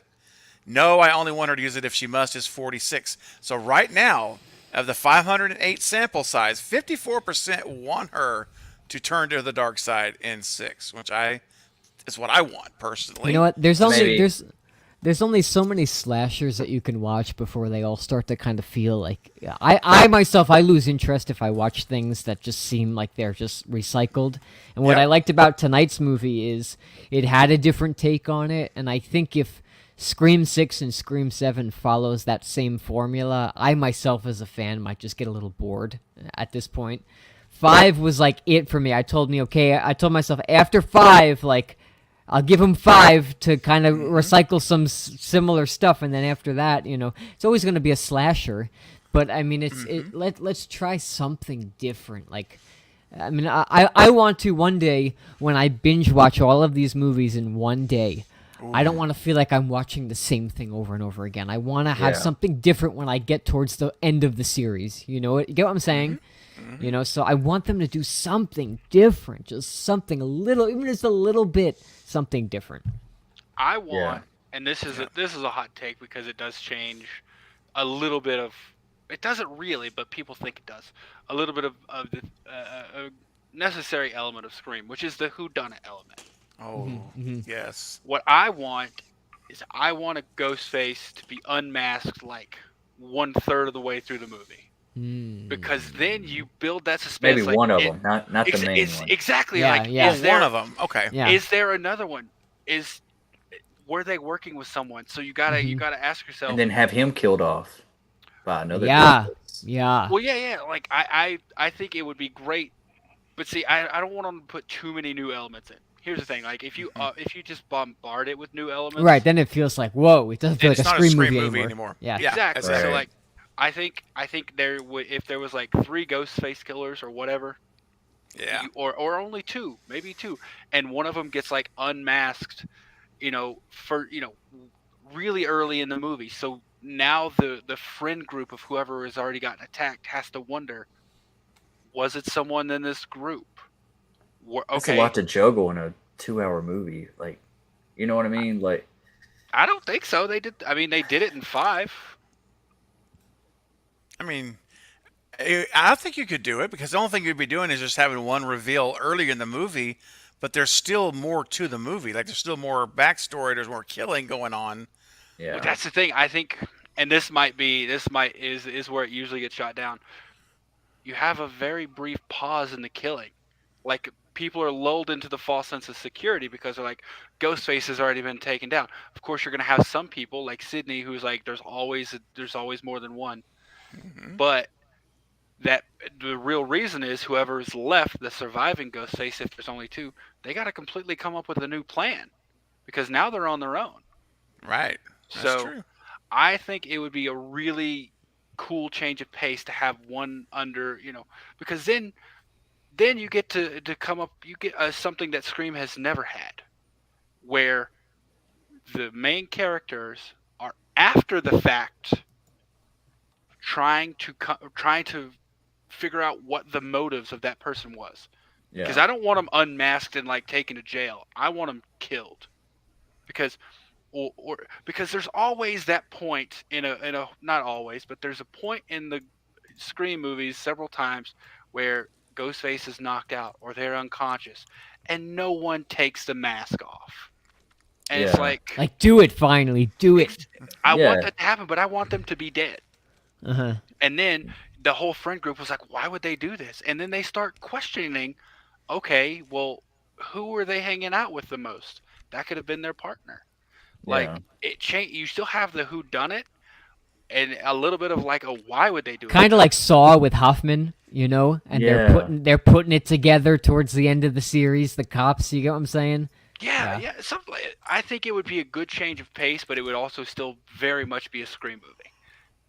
No, I only want her to use it if she must is 46. So right now, of the 508 sample size, 54% want her to turn to the dark side in 6, which is what I want personally. You know what? There's only Maybe. there's only so many slashers that you can watch before they all start to kind of feel like I myself I lose interest if I watch things that just seem like they're just recycled. And what Yep. I liked about tonight's movie is it had a different take on it, and I think if Scream 6 and Scream 7 follows that same formula, I myself as a fan might just get a little bored at this point. 5 was like it for me. I told myself after 5, like, I'll give him 5 to kind of recycle some similar stuff, and then after that, it's always going to be a slasher. But I mean, let's try something different. Like, I mean, I want to one day when I binge watch all of these movies in one day. I don't want to feel like I'm watching the same thing over and over again. I want to have Yeah. something different when I get towards the end of the series. You get what I'm saying? So I want them to do something different, just something a little, even just a little bit, something different. I want, and this is a hot take because it does change a little bit of. It doesn't really, but people think it does. A little bit of the a necessary element of Scream, which is the whodunit element. Oh, yes. What I want is I want a Ghostface to be unmasked like 1/3 of the way through the movie, because then you build that suspense. Maybe like, one of them, not the main one. Exactly. Yeah, like, yeah. is there One of them. Okay. Yeah. Is there another one? Were they working with someone? So you gotta ask yourself. And then have him killed off by another. Yeah. Ghostface. Yeah. Well, yeah. Like I think it would be great, but see, I don't want them to put too many new elements in. Here's the thing: like if you just bombard it with new elements, Right. Then it feels like, whoa, it doesn't feel like It's a not Scream, a Scream movie anymore. Yeah. Yeah, exactly. that's So it. like, I think there would, if there was like 3 Ghostface killers or whatever, Yeah. or only 2, maybe 2, and one of them gets like unmasked, for really early in the movie. So now the friend group of whoever has already gotten attacked has to wonder, was it someone in this group? That's a lot to juggle in a 2-hour movie. Like, you know what I mean? Like, I don't think so. They did. I mean, they did it in 5. I mean, I think you could do it because the only thing you'd be doing is just having one reveal early in the movie, but there's still more to the movie. Like there's still more backstory. There's more killing going on. yeah. Well, that's the thing. I think, and this is where it usually gets shot down. You have a very brief pause in the killing, like people are lulled into the false sense of security because they're like, Ghostface has already been taken down. Of course, you're gonna have some people like Sydney who's like, there's always more than one, but that the real reason is whoever is left, the surviving Ghostface, if there's only 2, they got to completely come up with a new plan because now they're on their own. Right. That's So true. I think it would be a really cool change of pace to have one under, because then you get to come up, you get something that Scream has never had, where the main characters are after the fact trying to figure out what the motives of that person was. Because I don't want them unmasked and like taken to jail. I want them killed, because because there's always that point in a not always, but there's a point in the Scream movies several times where Ghostface is knocked out or they're unconscious, and no one takes the mask off, and it's Yeah. Like, do it finally. Do it. I Yeah. want that to happen, but I want them to be dead. Uh-huh. And then the whole friend group was like, why would they do this? And then they start questioning, okay, well, who were they hanging out with the most? That could have been their partner. Like, Yeah. it changed. You still have the who done it and a little bit of like a why would they do it? Kind of like Saw with Hoffman, and Yeah. they're putting it together towards the end of the series. The cops, you get what I'm saying? Yeah. Something I think it would be a good change of pace, but it would also still very much be a Scream movie.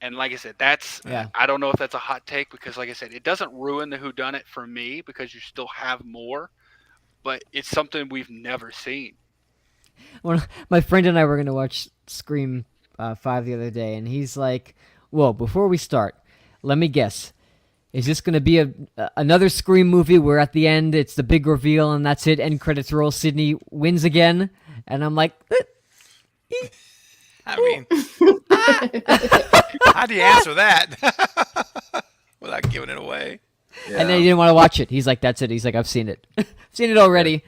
And like I said, I don't know if that's a hot take because, like I said, it doesn't ruin the whodunit for me because you still have more, but it's something we've never seen. Well, my friend and I were going to watch Scream 5 the other day, and he's like, "Well, before we start, let me guess. Is this going to be another Scream movie where at the end it's the big reveal and that's it, end credits roll, Sydney wins again?" And I'm like, I mean, how do you answer that without giving it away? Yeah. And then he didn't want to watch it. He's like, "That's it." He's like, "I've seen it. I've seen it already."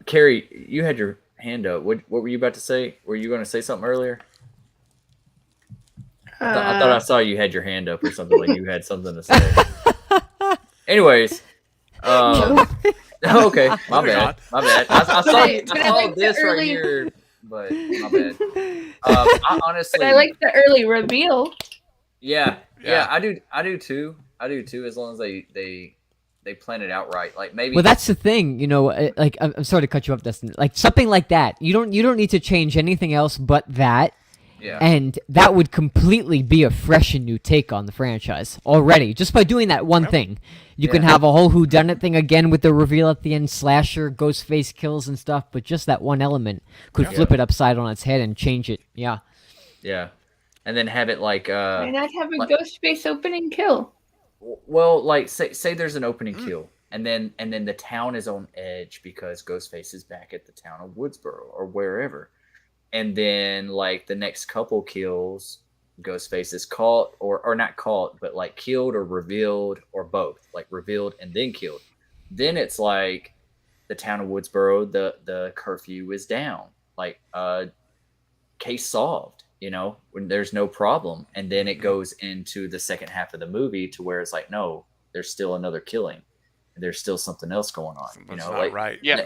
Carrie, you had your hand up. What were you about to say? Were you going to say something earlier? I thought I saw you had your hand up or something, like you had something to say. Anyways, okay, my Moving on. bad. I saw, I I like saw the this right early- here, but my bad. I honestly, But I like the early reveal. yeah, Yeah. I do too. As long as they plan it out right. Like maybe. Well, that's the thing, you know. Like, I'm sorry to cut you off, Dustin. Like something like that. You don't need to change anything else but that, yeah. and that would completely be a fresh and new take on the franchise already. Just by doing that one thing, you can Yeah. have a whole whodunit thing again with the reveal at the end, slasher, Ghostface kills and stuff. But just that one element could flip it upside on its head and change it. Yeah. Yeah, and then have it like Why not have a like- ghost face open and kill? well, like say there's an opening kill, and then the town is on edge because Ghostface is back at the town of Woodsboro or wherever, and then like the next couple kills, Ghostface is caught or not caught, but like killed or revealed or both, like revealed and then killed. Then it's like the town of Woodsboro, the curfew is down, like case solved, you know, when there's no problem. And then it goes into the second half of the movie to where it's like, no, there's still another killing. There's still something else going on. You That's know, not like right. Yeah.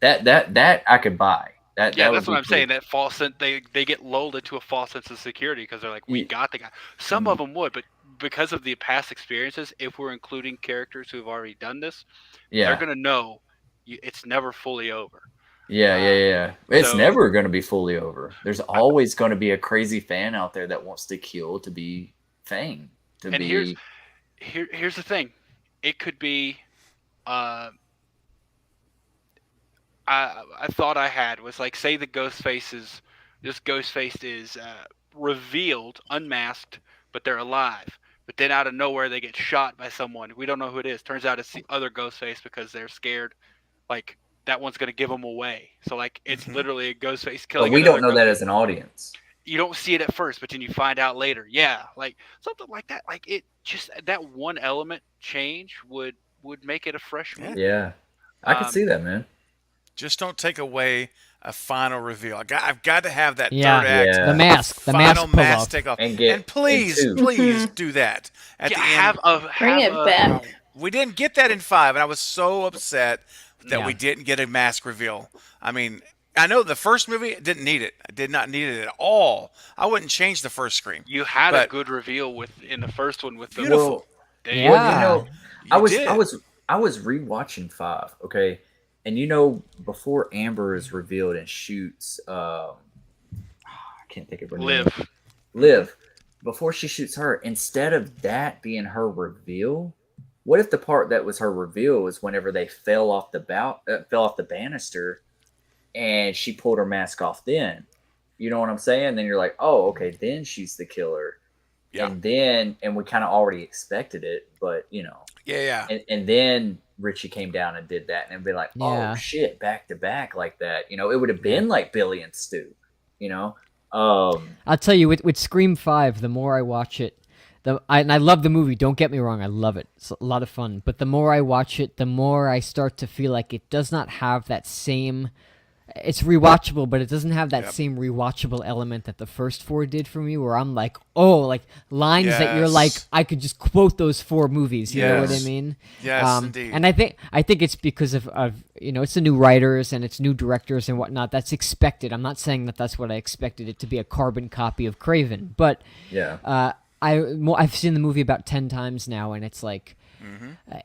that I could buy. That Yeah, would that's what be I'm saying. That false sense, they get lulled into a false sense of security because they're like, we Yeah. got the guy. Some of them would, but because of the past experiences, if we're including characters who have already done this, Yeah, they're gonna know it's never fully over. yeah. It's So- never going to be fully over. There's always going to be a crazy fan out there that wants to kill to be fame. To And be here's the thing, it could be. I thought I had was like, say the Ghostface is revealed, unmasked, but they're alive. But then out of nowhere they get shot by someone. We don't know who it is. Turns out it's the other Ghostface because they're scared. Like that one's gonna give them away. So like it's literally a Ghostface but killing. we don't another know that Ghostface. as an audience. You don't see it at first, but then you find out later. Yeah, like something like that. Like it just that one element change would make it a fresh movie. Yeah, I can Um, see that, man. Just don't take away a final reveal. I've got to have that Yeah. third act. Yeah. The mask. The Final mask pull mask off. take off. And get please, into- please do that at Yeah, the end. Bring have it a- back. We didn't get that in 5, and I was so upset that Yeah. we didn't get a mask reveal. I mean, I know the first movie didn't need it. I did not need it at all. I wouldn't change the first Scream. You had But- a good reveal in the first one with the Beautiful. Damn. Yeah. Well, you know, You I was rewatching 5, okay, and you know, before Amber is revealed and shoots, I can't think of her name. Liv, before she shoots her, instead of that being her reveal, what if the part that was her reveal was whenever they fell off the banister, and she pulled her mask off? Then, you know what I'm saying? Then you're like, oh, okay, then she's the killer. Yeah. And we kind of already expected it, but you know. Yeah. And then Richie came down and did that, and it'd be like, Yeah. oh shit, back to back like that. You know, it would have been like Billy and Stu. You know, I'll tell you, with Scream 5, the more I watch it, and I love the movie, don't get me wrong, I love it. It's a lot of fun. But the more I watch it, the more I start to feel like it does not have that same... It's rewatchable, but it doesn't have that same rewatchable element that the first 4 did for me, where I'm like, oh, like lines that you're like, Yes. I could just quote those 4 movies. You know what I Yes. mean? Yes, indeed. And I think it's because of you know, it's the new writers and it's new directors and whatnot. That's expected. I'm not saying that that's what I expected it to be, a carbon copy of Craven, but yeah. I've seen the movie about 10 times now, and it's like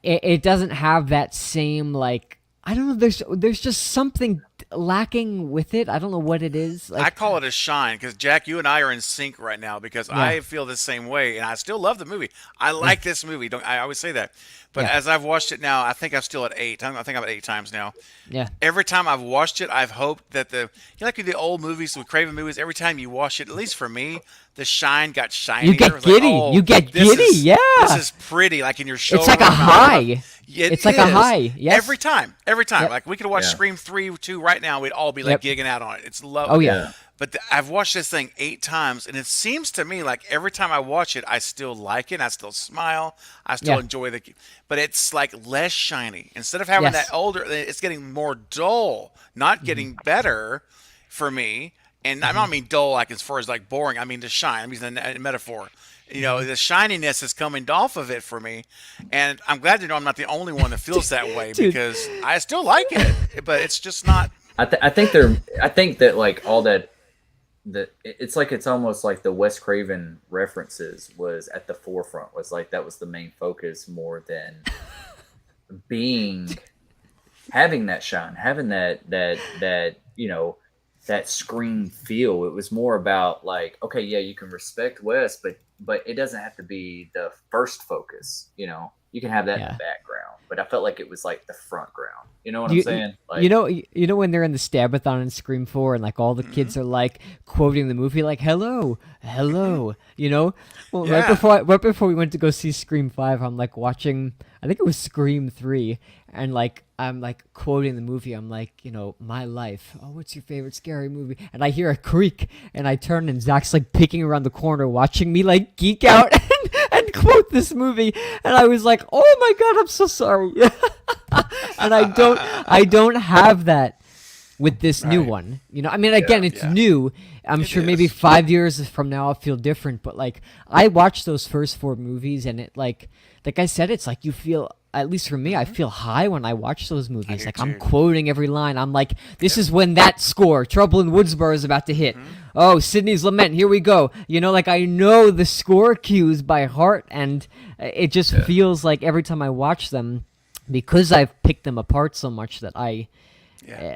it doesn't have that same, like, I don't know. There's just something lacking with it. I don't know what it is. I Like, call it a shine because Jack, you and I are in sync right now because I feel the same way, and I still love the movie. I like this movie. I always say that, but Yeah. as I've watched it now, I think I'm still at 8. I think I'm at 8 times now. yeah, Every time I've watched it, I've hoped that like the old movies with Craven movies. Every time you watch it, at least for me, the shine got shiny. You get giddy. You get giddy, yeah. This is pretty, like in your shoulder. it's like a high. It It's like a is. high, yes. Every time. Yep. Like we could watch Yeah. Scream 3, 2 right now, we'd all be like gigging out on it. It's love. Oh yeah. But I've watched this thing 8 times, and it seems to me like every time I watch it, I still like it. I still smile. I still enjoy the. But it's like less shiny. Instead of having that older, it's getting more dull, not getting better for me. And I don't mean dull like as far as like boring. I mean the shine. I'm using a metaphor. You know, the shininess is coming off of it for me. And I'm glad to know I'm not the only one that feels that way because I still like it, but it's just not. I think that like all that it's like it's almost like the Wes Craven references was at the forefront, was like that was the main focus more than having that shine, having that you know, that Scream feel. It was more about like, okay, yeah, you can respect Wes, but it doesn't have to be the first focus, you know. You can have that in the background, but I felt like it was like the front ground. You know what I'm saying? Like, you know when they're in the Stabathon in Scream 4 and like all the kids are like quoting the movie like hello, you know? Well, right before we went to go see Scream 5, I'm like watching, I think it was Scream 3, and like I'm like quoting the movie. I'm like, you know, my life. Oh, what's your favorite scary movie? And I hear a creak, and I turn, and Zach's like peeking around the corner, watching me like geek out and quote this movie. And I was like, oh my god, I'm so sorry. And I don't have that with this new one. You know, I mean, again, it's new. I'm sure maybe 5 years from now I'll feel different. But like, I watched those first 4 movies, and it like I said, it's like you feel. At least for me, I feel high when I watch those movies. Like, I'm quoting every line. I'm like, this is when that score, Trouble in Woodsboro, is about to hit. Oh, Sydney's Lament, here we go. You know, like, I know the score cues by heart, and it just feels like every time I watch them, because I've picked them apart so much that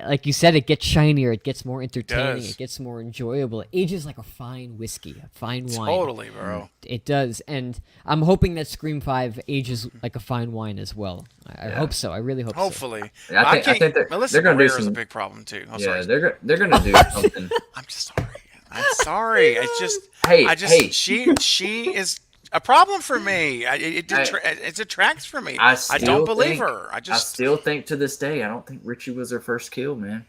like you said, it gets shinier, it gets more entertaining, it gets more enjoyable. It ages like a fine whiskey, a fine wine. Totally, bro. It does, and I'm hoping that Scream 5 ages like a fine wine as well. I hope so. I really hope Hopefully. so. I think Melissa they're Maria is a big problem, too. Oh, yeah, they're going to do something. I'm just sorry. I'm sorry. It's just, she is a problem for me. It detracts from me. I don't believe her. I still think to this day, I don't think Richie was her first kill, man.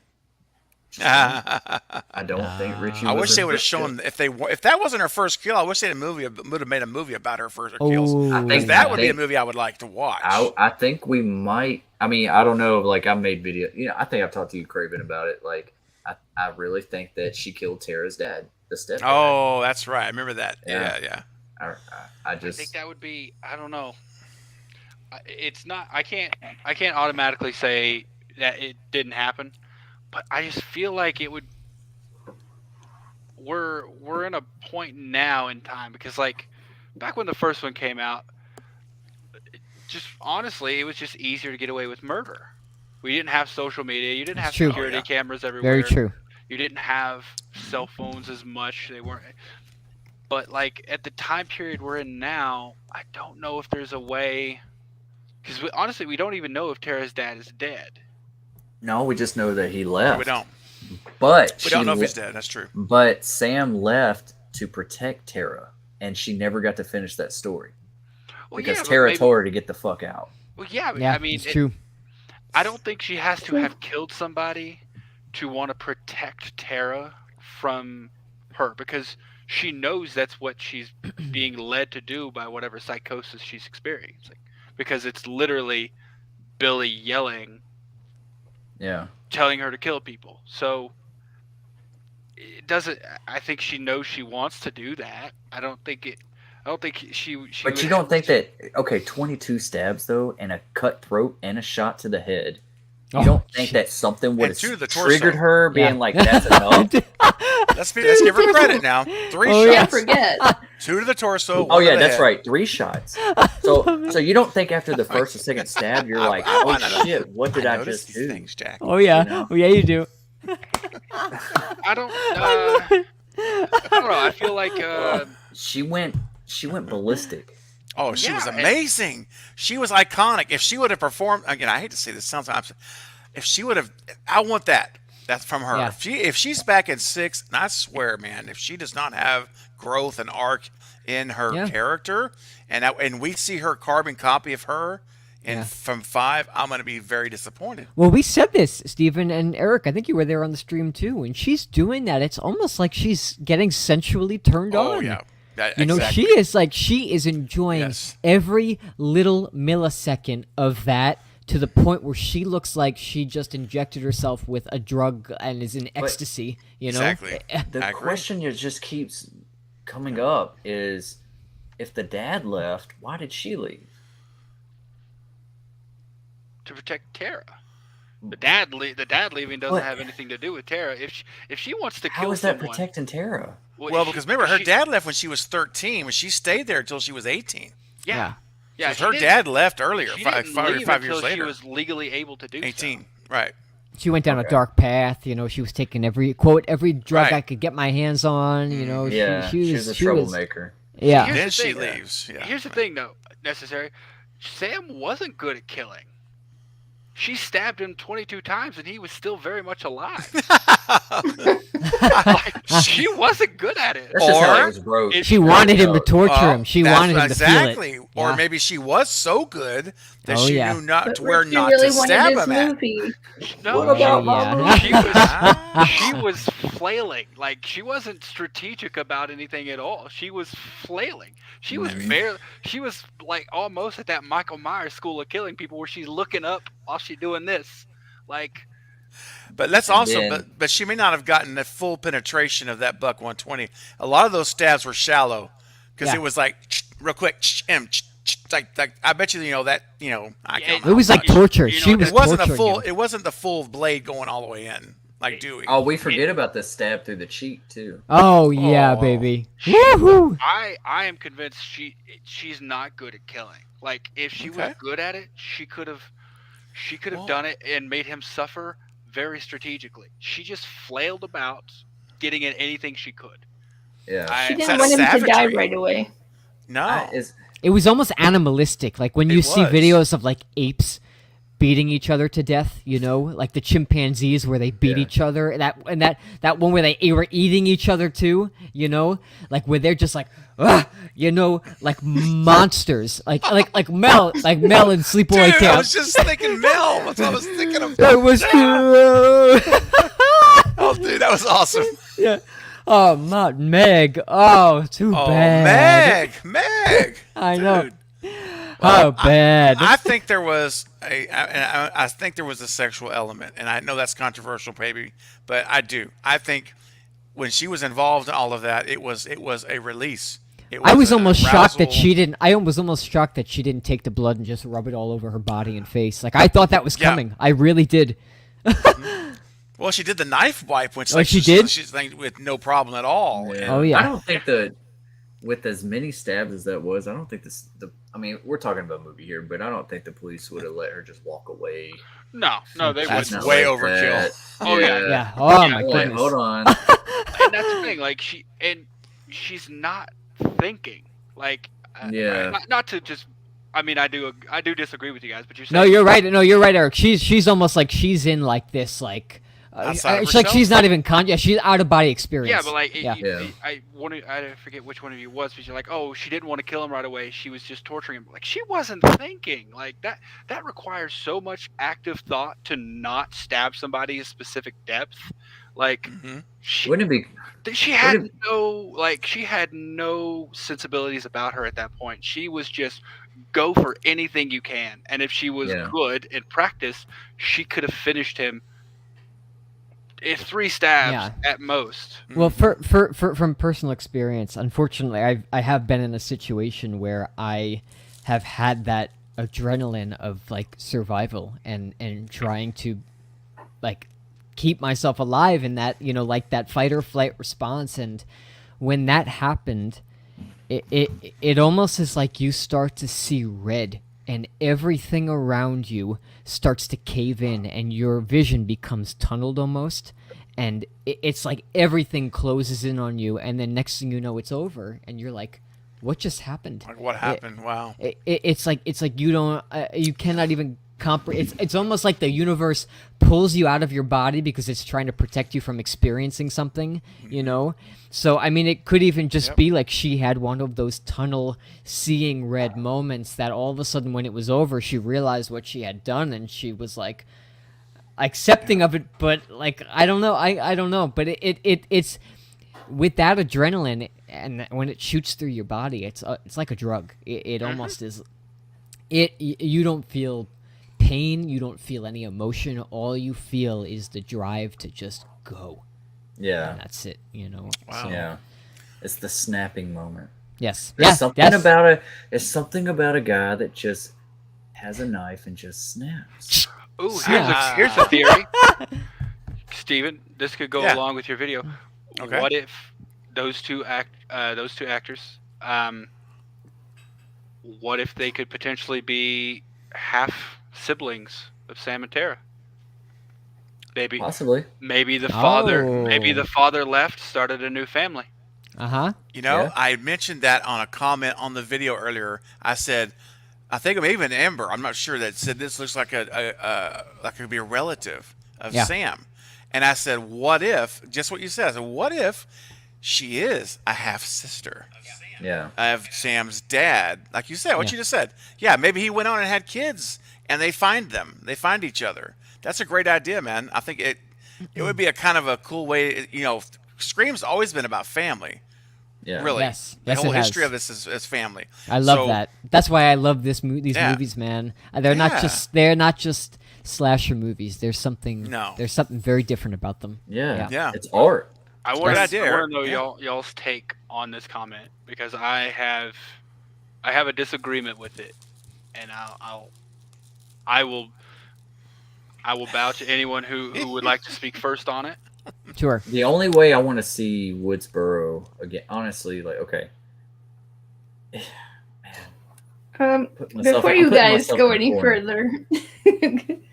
I don't think Richie. I wish they would have shown if that wasn't her first kill. I wish they would have made a movie about her first kills. Because that would be a movie I would like to watch. I think we might. I mean, I don't know. Like I made video. You know, I think I've talked to you, Craven, about it. Like I really think that she killed Tara's dad, the stepdad. Oh, that's right. I remember that. Yeah. I think that would be. I don't know. It's not. I can't automatically say that it didn't happen, but I just feel like it would. We're in a point now in time because like back when the first one came out, just honestly, it was just easier to get away with murder. We didn't have social media. You didn't have security cameras everywhere. Very true. You didn't have cell phones as much. They weren't. But like at the time period we're in now, I don't know if there's a way, because honestly, we don't even know if Tara's dad is dead. No, we just know that he left. We don't. But we don't know if he's dead. That's true. But Sam left to protect Tara, and she never got to finish that story because Tara told her to get the fuck out. Well, yeah, I mean, it's true. I don't think she has to have killed somebody to want to protect Tara from her because she knows that's what she's being led to do by whatever psychosis she's experiencing. Because it's literally Billy yelling, telling her to kill people. So it doesn't. I think she knows she wants to do that. I don't think she. But you don't think that? Okay, 22 stabs though, and a cut throat and a shot to the head. You don't think that something would have triggered her, being like, "That's enough." Let's give her credit now. 3 shots. Can't forget. 2 to the torso. Oh yeah, that's right. 3 shots. So you don't think after the first or second stab, you're like, "Oh shit, what did I just do?" Things, Jack. Oh yeah, You know? oh yeah, you do. I don't. I don't know. I feel like she went ballistic. Oh, she was amazing. She was iconic. If she would have performed again, I hate to say this, sometimes if she would have, I want that. That's from her. Yeah. If she's back in 6, and I swear, man, if she does not have growth and arc in her character, and we see her carbon copy of her And Yeah. from 5, I'm going to be very disappointed. Well, we said this, Stephen and Eric. I think you were there on the stream too. And she's doing that. It's almost like she's getting sensually turned Oh on. yeah, You know, exactly. she is enjoying Yes. every little millisecond of that to the point where she looks like she just injected herself with a drug and is in ecstasy. You know, Exactly. The I agree. question that just keeps coming up is, if the dad left, why did she leave? To protect Tara. The dad leaving doesn't What? have anything to do with Tara. If she wants to How kill is that someone, protecting Tara? Well, because remember, her dad left when she was 13, but she stayed there until she was 18. Yeah, yeah. Because her dad left earlier, She five, didn't five, leave 5 years until later. She was legally able to do 18, so. right? She went down a Okay. dark path. You know, she was taking every drug Right. I could get my hands on. You know, Yeah, she she was was a troublemaker. Yeah. Here's Then the she thing. leaves. Yeah. Here's the thing, though, necessary. Sam wasn't good at killing. She stabbed him 22 times, and he was still very much alive. Like, she wasn't good at it. That's just how Or- it was broke. It- She wanted him to torture Oh, him. She that's wanted him exactly. to feel it. Or Yeah. maybe she was so good that Oh, she yeah. knew not But to where Ricky not really to wanted stab this him at. movie. No, What about my Yeah. movie? she was flailing. Like, she wasn't strategic about anything at all. She was flailing. She was she was like almost at that Michael Myers school of killing people where she's looking up while she's doing this. Like, But let's And also, then- but she may not have gotten the full penetration of that buck 120. A lot of those stabs were shallow because Yeah. it was like real quick, like I bet you know that I Yeah, can't. It was like You know, torture. you know She what was It wasn't a torturing full. him. It wasn't the full blade going all the way in like Dewey. Oh, we forget about the stab through the cheek too. Oh yeah, Oh. baby. Woohoo! I am convinced she's not good at killing. Like, if she was Okay. good at it, she could have Well- done it and made him suffer very strategically. She just flailed about getting in anything she could. Yeah. I- She Is didn't that want him to die savagery? right away. No. It was almost animalistic. Like when It you see was. videos of like apes beating each other to death, you know, like the chimpanzees where they beat Yeah. each other. And that one where they were eating each other too, you know, like where they're just like, you know, like monsters, like Mel and Sleepaway Dude, I Camp. was just thinking Mel. That's what I was thinking of. That was Oh, dude, that was awesome. yeah. Oh, not Meg. Oh, too Oh, bad. Meg. I know. Dude. How bad. I think there was I think there was a sexual element, and I know that's controversial, baby, but I do. I think when she was involved in all of that, it was a release. It I was an almost shocked that arousal. she didn't. I was almost shocked that she didn't take the blood and just rub it all over her body and face. Like I thought that was Yeah. coming. I really did. Well, she did the knife wipe, which Oh, she did? She's like with no problem at all. Yeah. Oh, yeah. I don't think that with as many stabs as that was, I don't think I mean, we're talking about a movie here, but I don't think the police would have let her just walk away. No, they That's wouldn't. Not way like overkill. that. Oh, yeah. Yeah. Oh Yeah, my Wait, goodness. hold on. And that's the thing. Like, she's not thinking. Like, Yeah. not to just. I mean, I do disagree with you guys, but you're saying No, you're right. No, you're right, Eric. She's almost like she's in like this like. Outside of It's like herself? she's not even Yeah, she's out of body experience. Yeah, but like, yeah. I forget which one of you was, but you're like, oh, she didn't want to kill him right away. She was just torturing him. Like, she wasn't thinking. Like that requires so much active thought to not stab somebody a specific depth. Like, Mhm. Wouldn't it be? she had she had no sensibilities about her at that point. She was just go for anything you can, and if she was Yeah. good in practice, she could have finished him. If 3 stabs Yeah. at most. Well, from personal experience, unfortunately, I have been in a situation where I have had that adrenaline of like survival and trying to like keep myself alive in that, you know, like that fight or flight response. And when that happened, it almost is like you start to see red and everything around you starts to cave in and your vision becomes tunneled almost, and it's like everything closes in on you, and then next thing you know it's over and you're like, what just happened? Like what happened? Wow. It's like you don't you cannot even it's almost like the universe pulls you out of your body because it's trying to protect you from experiencing something, you know? So, I mean, it could even just be like she had one of those tunnel seeing red moments that all of a sudden when it was over, she realized what she had done and she was like accepting of it, but like, I don't know. I don't know, but it's with that adrenaline and when it shoots through your body, it's like a drug. It almost is. You don't feel pain, you don't feel any emotion. All you feel is the drive to just go. Yeah. And that's it, you know. Wow. So, Yeah. It's the snapping moment. yes. There's Yes. something Yes. about a guy that just has a knife and just snaps. Ooh, Ah. here's a theory. Steven, this could go Yeah. along with your video. Okay. What if those two actors, what if they could potentially be half siblings of Sam and Tara? Maybe Possibly. maybe the Oh. father left, started a new family. Uh-huh. You know, Yeah. I mentioned that on a comment on the video earlier. I said, I think even Ember, I'm not sure, that said this looks like like it could be a relative of Yeah. Sam. And I said, what if, just what you said, I said, what if she is a half sister Yeah. of Sam's dad? Like you said, what you just said. Yeah, maybe he went on and had kids and they find them. They find each other. That's a great idea, man. I think it would be a kind of a cool way, you know, Scream's always been about family. Yeah. Really. Yes. The Yes, whole it has. history of this is family. I love So- that. That's why I love these Yeah. movies, man. They're not just slasher movies. There's something No. there's something very different about them. Yeah. Yeah. It's art. I want Great idea, to Eric. know Yeah. y'all's take on this comment because I have a disagreement with it, and I will bow to anyone who would like to speak first on it. Sure. The only way I want to see Woodsboro again, honestly, like, okay. Put myself- Before I'm you putting guys myself go in the any corner. further,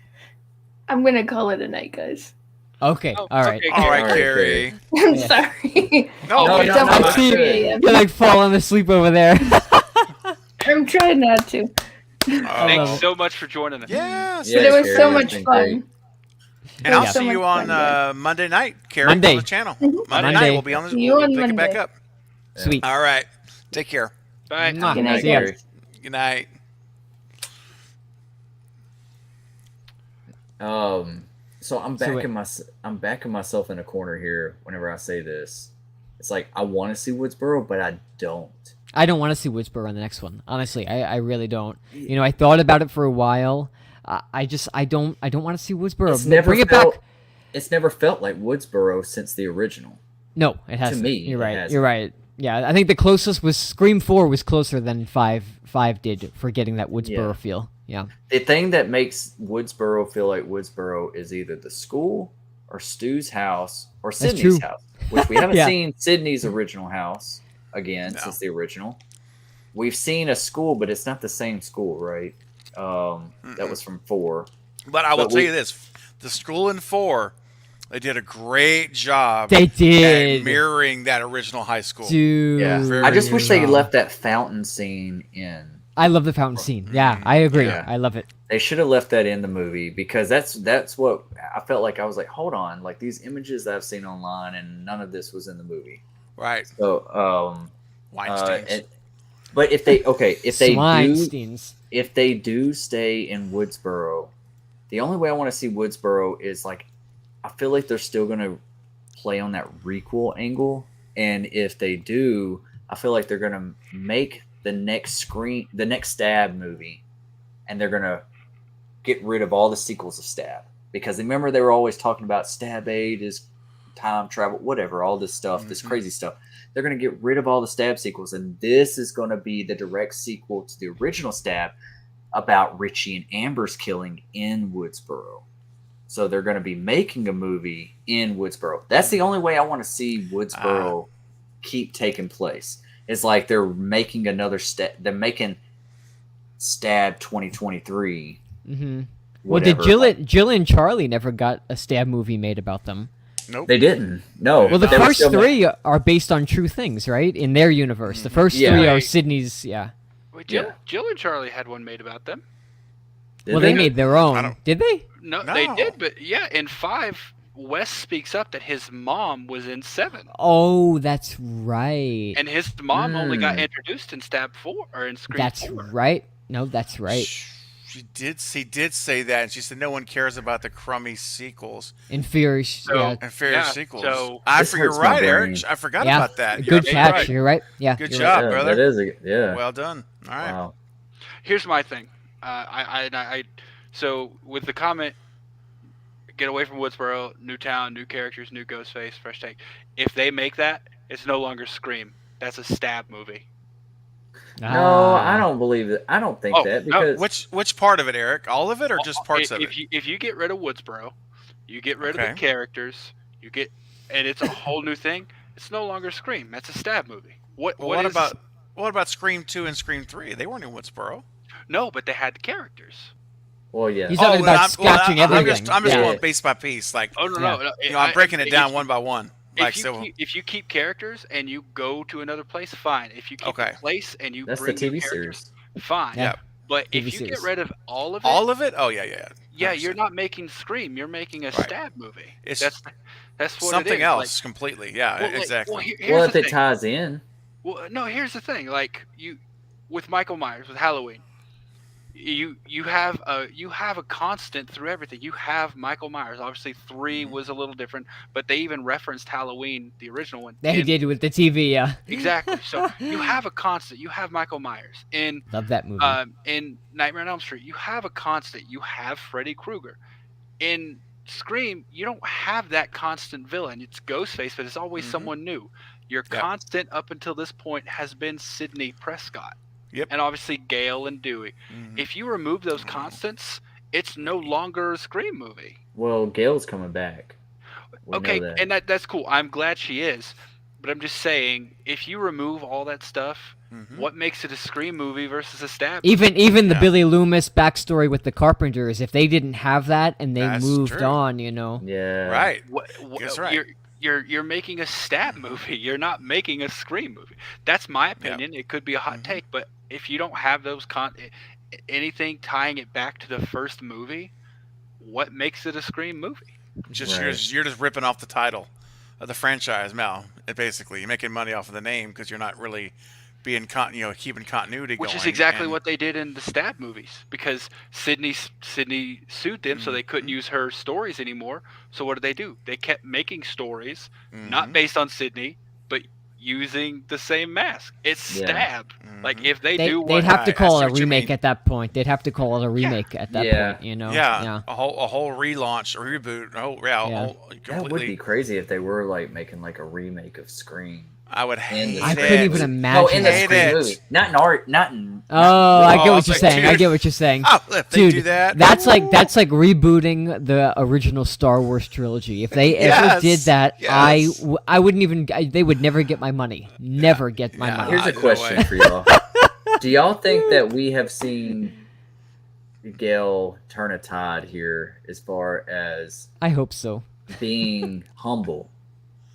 I'm gonna call it a night, guys. Okay. Oh, All right. okay. All right, All right, Carrie. I'm Yeah. sorry. No, No, It's no, almost no, 3 good. a.m. You're like falling asleep over there. I'm trying not to. Thanks love it. so much for joining us. Yes. Yeah. But it was Carrie, so it's much been fun. great. And I'll Yeah. see you So on much fun, Monday night, Carrie, Monday. on the channel. Mhm. Monday night Monday. we'll be on the See you we'll on pick it back Monday. up. Sweet. All right. Take care. Bye. Mwah. Good night, See ya. Carrie. Good night. So I'm So backing I'm backing myself in a corner here whenever I say this. It's like I want to see Woodsboro, but I don't. I don't want to see Woodsboro on the next one. Honestly, I really don't. You know, I thought about it for a while. I don't want to see Woodsboro. It's never Bring it felt, back. It's never felt like Woodsboro since the original. No, it hasn't. me, You're it right. hasn't. You're right. Yeah, I think the closest was Scream 4 was closer than 5 did for getting that Woodsboro Yeah. feel. Yeah. The thing that makes Woodsboro feel like Woodsboro is either the school or Stu's house or That's Sydney's true. house, which we haven't Yeah. seen Sydney's original house again No. since the original. We've seen a school, but it's not the same school, right? That was from 4. But I will But tell we- you this: the school in 4, they did a great job They at did. mirroring that original high school. Dude. Yeah, Very I just wish they Yeah. left that fountain scene in. I love the fountain scene. Yeah, I agree. Yeah. I love it. They should have left that in the movie because that's what I felt like. I was like, hold on, like these images that I've seen online, and none of this was in the movie. Right. So, Weinstein's. but if they Swinesteins. if they do stay in Woodsboro, the only way I want to see Woodsboro is like, I feel like they're still gonna play on that requel angle, and if they do, I feel like they're gonna make the next Stab movie, and they're gonna get rid of all the sequels of Stab, because remember they were always talking about Stab 8 is time travel, whatever, all this stuff, this crazy stuff. They're gonna get rid of all the Stab sequels, and this is gonna be the direct sequel to the original Stab about Richie and Amber's killing in Woodsboro. So they're going to be making a movie in Woodsboro. That's the only way I want to see Woodsboro keep taking place. It's like they're making another Stab. They're making Stab 2023. Mm-hmm. Well, did whatever. Jill and Charlie never got a Stab movie made about them? Nope. They didn't. No. Well, the They were first still ma- 3 are based on true things, right? In their universe. The first Yeah. 3 are Right. Sydney's, yeah. Wait, Yeah. Jill and Charlie had one made about them. Well, they made their I own, don't- did they? No, they No. did, but yeah, in 5, Wes speaks up that his mom was in 7, Oh, that's right. and his mom only got Mm. introduced in Stab 4 or in Scream That's 4. right. No, that's right. She did say that, and she said no one cares about the crummy sequels Inferior. So- Yeah. and fair Yeah, sequels. so- I This forget. You're hurts my right, Eric. brain. I forgot Yeah. about that. Good you're catch. right. You're right. Yeah. Good you're job. right. Yeah, brother. that is yeah. Well done. All right. Wow. Here's my thing. So with the comment, get away from Woodsboro, new town, new characters, new Ghostface, fresh take. If they make that, it's no longer Scream. That's a Stab movie. No, Ah. I don't believe it. I don't think Oh, that no, because Which part of it, Eric? All of it, or just parts of it? If you get rid of Woodsboro, you get rid of Okay. the characters, and it's a whole new thing. It's no longer Scream. That's a Stab movie. Well, what about Scream 2 and Scream 3? They weren't in Woodsboro. No, but they had the characters. well, yeah. He's talking about scratching I'm everything. just Yeah. going piece by piece. Like, Oh no, Yeah. no, no. I'm breaking it down if- one by one. Like, if you keep characters and you go to another place, fine. If you keep Okay. a place and you That's the bring new TV characters, series. fine. Yeah. But TV if you series. get rid of all of it, all of it? Oh, yeah. yeah, 100%. you're not making Scream. You're making a Right. Stab movie. It's That's what something it is. else completely. Yeah, Like, exactly. here's Well, if the it thing. ties in, Well, no, here's the thing. Like with Michael Myers with Halloween, you have a constant through everything. You have Michael Myers. Obviously, 3 was a little different, but they even referenced Halloween, the original one. They in- did with the TV. Yeah. exactly. So you have a constant. You have Michael Myers in Love that movie. in Nightmare on Elm Street. You have a constant. You have Freddy Krueger. In Scream, you don't have that constant villain. It's Ghostface, but it's always Mhm. someone new. Your Yep. constant up until this point has been Sidney Prescott. Yep. And obviously Gale and Dewey. Mhm. If you remove those constants, it's no longer a Scream movie. well, Gail's coming back. We Okay, know that. and that's cool. I'm glad she is. But I'm just saying, if you remove all that stuff, Mhm. what makes it a Scream movie versus a Stab? Even the Yeah. Billy Loomis backstory with the Carpenters, if they didn't have that and they That's moved true. on, you know. yeah. Right. That's right. You're making a Stab movie. You're not making a Scream movie. That's my opinion. It could be a hot Mhm. take, but if you don't have those anything tying it back to the first movie, what makes it a Scream movie? Just Right. you're just ripping off the title of the franchise now. Basically, you're making money off of the name because you're not really being keeping continuity Which going. is exactly and- what they did in the Stab movies, because Sydney sued them, so they couldn't use her stories anymore. So what did they do? They kept making stories not Mhm. based on Sydney, but using the same mask. It's Yeah. Stab. Like Mhm. if they, They'd do what have to I call see it a what you remake mean. at that point. They'd have to call it a remake at that Yeah. point, you know. yeah, a whole relaunch, a reboot, Yeah. That would be crazy if they were like making like a remake of Scream. I would hate I it. couldn't even imagine. No, in the Hate Scream it. movie, not in art, not in. Oh, I get Oh, what you're like, saying. I dude. get what you're saying. Oh, if they Dude, do that, That's like rebooting the original Star Wars trilogy. If they ever Yes, did that, yes. I wouldn't even. They would never get my money. Never get my Yeah. money. Here's a no question way. for y'all. Do y'all think that we have seen Gail turn a tide here as far as I hope so. being humble?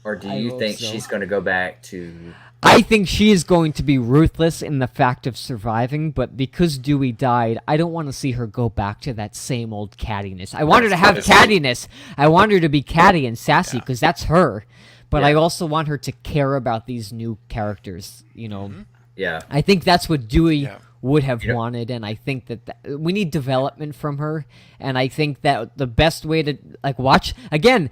Or do I you hope think so. she's going to go back to. I think she is going to be ruthless in the fact of surviving, but because Dewey died, I don't want to see her go back to that same old cattiness. I want her to have cattiness. I want her to be catty and sassy because that's her. But I also want her to care about these new characters, you know. Yeah. I think that's what Dewey Yeah. would have Yeah. wanted, and I think that we need development from her. And I think that the best way to watch again,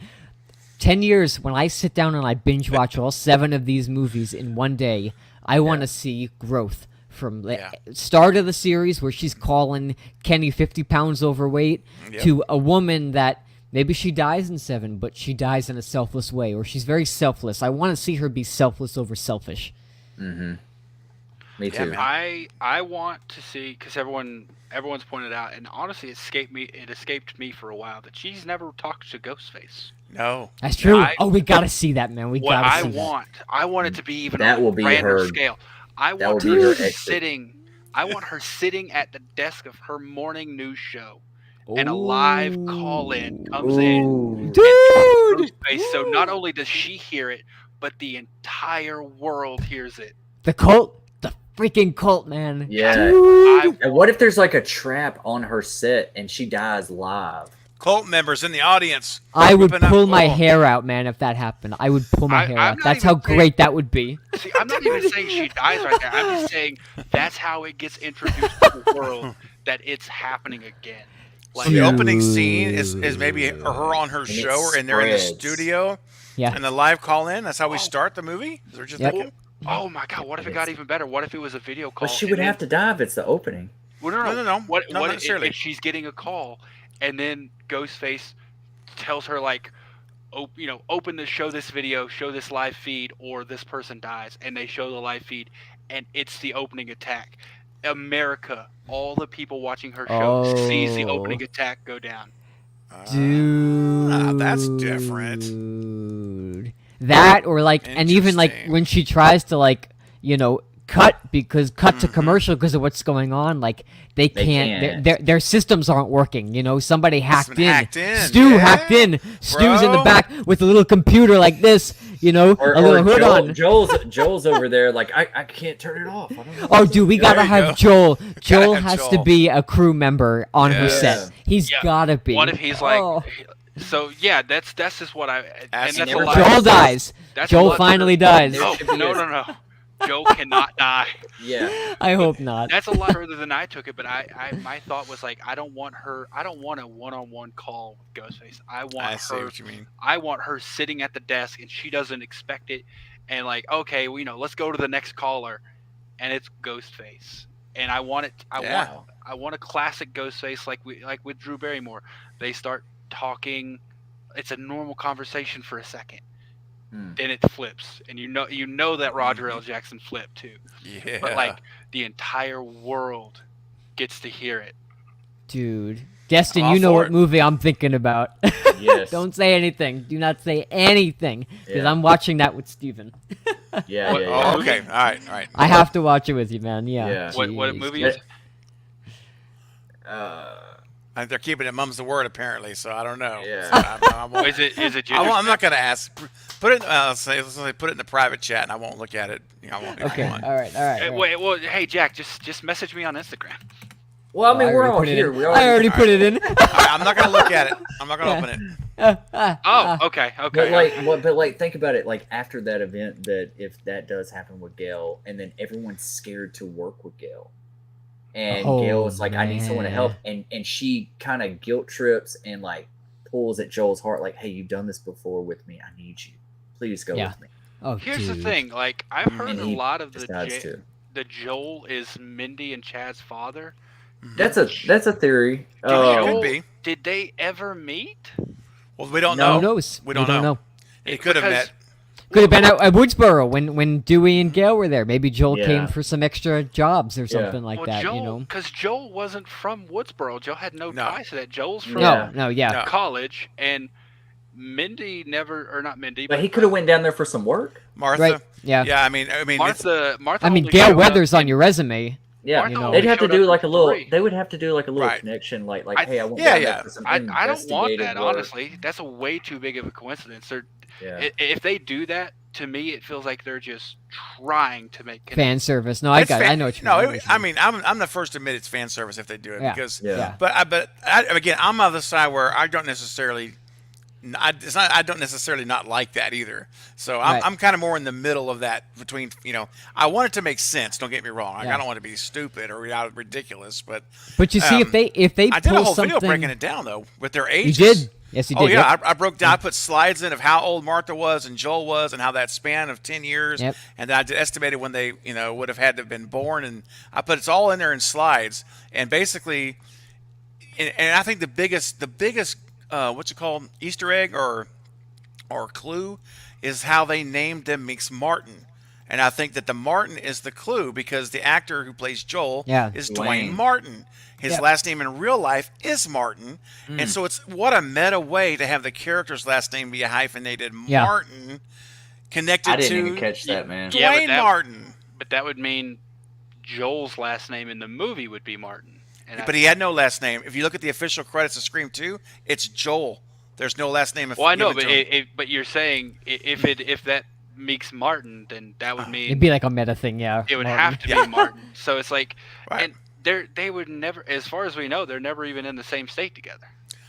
10 years when I sit down and I binge watch all 7 of these movies in one day, I want to see growth from the Yeah. start of the series where she's calling Kenny 50 pounds overweight Yep. to a woman that. Maybe she dies in 7, but she dies in a selfless way, or she's very selfless. I want to see her be selfless over selfish. Mm-hmm. Me Yeah, too. man. I want to see, because everyone's pointed out, and honestly, it escaped me for a while that she's never talked to Ghostface. No. That's true. I- We gotta see that, man. We What gotta I see that. I want it to be even That on will a be grander her- scale. I that want will be her her exit. sitting. I want her sitting at the desk of her morning news show, and a live call-in comes in. Ooh. Dude! Ghostface, so not only does she hear it, but the entire world hears it. The cult, the freaking cult, man. Yeah. Dude. And what if there's like a trap on her set and she dies live? Cult members in the audience. I would Whipping up- pull my oh. hair out, man, if that happened. I would pull my I'm hair out. not That's even how great that would be. See, I'm not even saying she dies right there. I'm just saying that's how it gets introduced to the world that it's happening again. So the opening scene is maybe her on her it show, or and they're in the spreads. studio, Yeah. and the live call in. That's how we start the movie. Is there just Yep. thinking? Oh my God! What if it got even better? What if it was a video call? But she would have to die if it's the opening. Well, No. What, Not what necessarily. if she's getting a call, and then Ghostface tells her like, open to show this video, show this live feed, or this person dies, and they show the live feed, and it's the opening attack. America, all the people watching her show sees the opening attack go down. Dude. That's different. That or like, and even like Interesting. when she tries to like, cut to commercial because of what's going on, like they can't. Their systems aren't working. Somebody hacked been in. hacked in, Stu yeah, hacked in. Stu's in the bro. back with a little computer like this. A little hood on. Joel's over there like I can't turn it off. I don't know. Oh, dude, we gotta There you have go. Joel. Joel have has to Joel. be a crew member on her Yeah. set. He's Yeah. gotta be. What if he's like? Oh. So yeah, that's just what I. And Asking that's a everybody. lot. Joel dies. That's a Joel lot finally further- dies. No, There should be no. Joe cannot die. Yeah. I hope not. That's a lot further than I took it, but my thought was like, I don't want a one-on-one call with Ghostface. I I see want her. what you mean. I want her sitting at the desk and she doesn't expect it, and like, okay, let's go to the next caller, and it's Ghostface, and I want it. Yeah. I want a classic Ghostface like with Drew Barrymore. They start talking. It's a normal conversation for a second. Then it flips, and you know that Roger L. Jackson flipped too. Yeah. But like the entire world gets to hear it. Dude. Destin, All you know for what it. movie I'm thinking about. Yes. Don't say anything. Do not say anything. Because Yeah. I'm watching that with Steven. Yeah. What- Yeah. Oh, yeah. okay. All right. I have to watch it with you, man. Yeah. Yeah. What Jeez. movie is it? They're keeping it mum's the word apparently, so I don't know. Yeah. So I won't- Is it I Ginger? won't, I'm not gonna ask. Put it. Let's say put it in the private chat, and I won't look at it. I won't. Okay. Come on. All right. Wait, well, hey Jack, just message me on Instagram. Well, I mean, we're all put it here. in. We all I already put it in. All right, I'm not gonna look at it. I'm not gonna open it. Oh, okay. But like, think about it. Like after that event, that if that does happen with Gail, and then everyone's scared to work with Gail, and Oh, Gail is like, "I need someone to help," man. and she kind of guilt trips and like pulls at Joel's heart, like, "Hey, you've done this before with me. I need you. Please go Yeah. with me." Oh, Here's the dude. thing. Like I've heard And a he lot of decides to. the Joel is Mindy and Chad's father. That's a theory. Could be. Did they ever meet? Well, we don't No. Who know. knows? We don't know. It could have Because- met. Could have been at Woodsboro when Dewey and Gail were there. Maybe Joel Yeah. came for some extra jobs or something like Well, that. Joel, because Joel wasn't from Woodsboro. Joel had no No. ties to that. Joel's from Yeah. No, yeah. No. college, and Mindy never, or not Mindy, But he could have went down there for some work. Martha. Right. Yeah. Yeah. I mean, it's, Martha. I mean, only Gail showed up Weathers on in- your resume. Yeah, Martha You know. only they'd have to showed do up like a in little. 3. They would have to do like a little Right. connection, like I- hey, I went yeah, down there yeah. for some I don't want investigative that, work. honestly. That's a way too big of a coincidence. Yeah. If they do that, to me, it feels like they're just trying to make Fan service. No, I it's got it. fan- I know what you no, mean. I mean, I'm the first to admit it's fan service if they do it Yeah. because. Yeah. But again, I'm on the side where I don't necessarily. I don't necessarily not like that either. So Right. I'm kind of more in the middle of that between. I want it to make sense. Don't get me wrong. Like, Yeah. I don't want to be stupid or ridiculous. But But you see, if they I did a pull whole something, video breaking it down though with their you ages. did. Yes, you did. Oh yeah, Yep. I broke down. I put slides in of how old Martha was and Joel was, and how that span of 10 years, Yep. and then I estimated when they, would have had to have been born, and I put it's all in there in slides, and basically, and I think the biggest, what's it called, Easter egg or clue, is how they named them Meeks Martin. And I think that the Martin is the clue because the actor who plays Joel Yeah. is Dwayne. Dwayne Martin. His Yep. last name in real life is Martin. And so it's what a meta way to have the character's last name be a hyphenated Yeah. Martin connected I didn't to even catch that, man. Dwayne Yeah, but that- Martin. But that would mean Joel's last name in the movie would be Martin. And But he had no last name. If you look at the official credits of Scream 2, it's Joel. There's no last name. well, I know, given but to him. but you're saying if that Meeks Martin, then that would mean It'd be like a meta thing, yeah. it would Martin. have to be Martin. So it's like, Right. and they would never, as far as we know, they're never even in the same state together.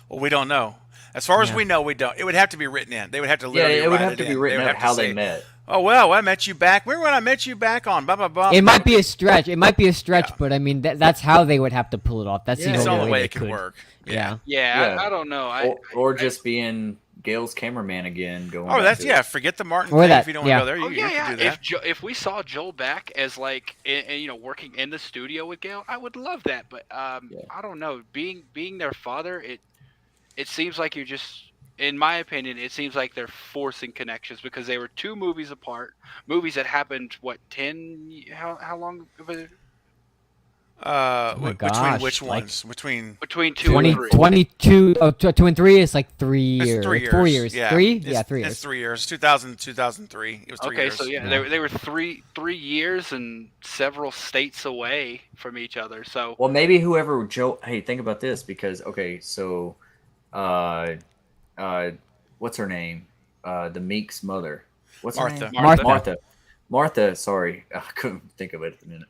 Well, we don't know. As far as Yeah. we know, we don't. It would have to be written in. They would have to Yeah, literally it would write have to be in. written would out have to how say, they met. Oh well, I met you back. Remember when I met you back on blah blah blah? It might be a stretch. It might be a stretch, Yeah. but I mean that's how they would have to pull it off. That's Yeah. It's the only only way they it could could. work. Yeah. Yeah, Yeah. I don't know. Or just being Gail's cameraman again. Going. Oh, back that's to yeah. it. Forget the Martin Or thing that, if you don't yeah. want to go there. Oh You yeah, can yeah. do that. If we saw Joel back as like, working in the studio with Gail, I would love that. But Yeah. I don't know. Being their father, it seems like you're just, in my opinion, it seems like they're forcing connections because they were 2 movies apart. Movies that happened what 10? How long? my Between gosh, which like- ones? Between Between 2 20, and 3. 22, 2 and 3 is like 3 it's years. 3 years. 4 years. Yeah. 3? It's, Yeah, 3 It's years. 3 years. 2000, 2003. It was 3 Okay, years. so yeah, Yeah. they were three years and several states away from each other. So Well, maybe whoever Joe. Hey, think about this because so, what's her name? The Meek's mother. What's her Martha. name? Martha. Martha. Sorry, I couldn't think of it at the minute.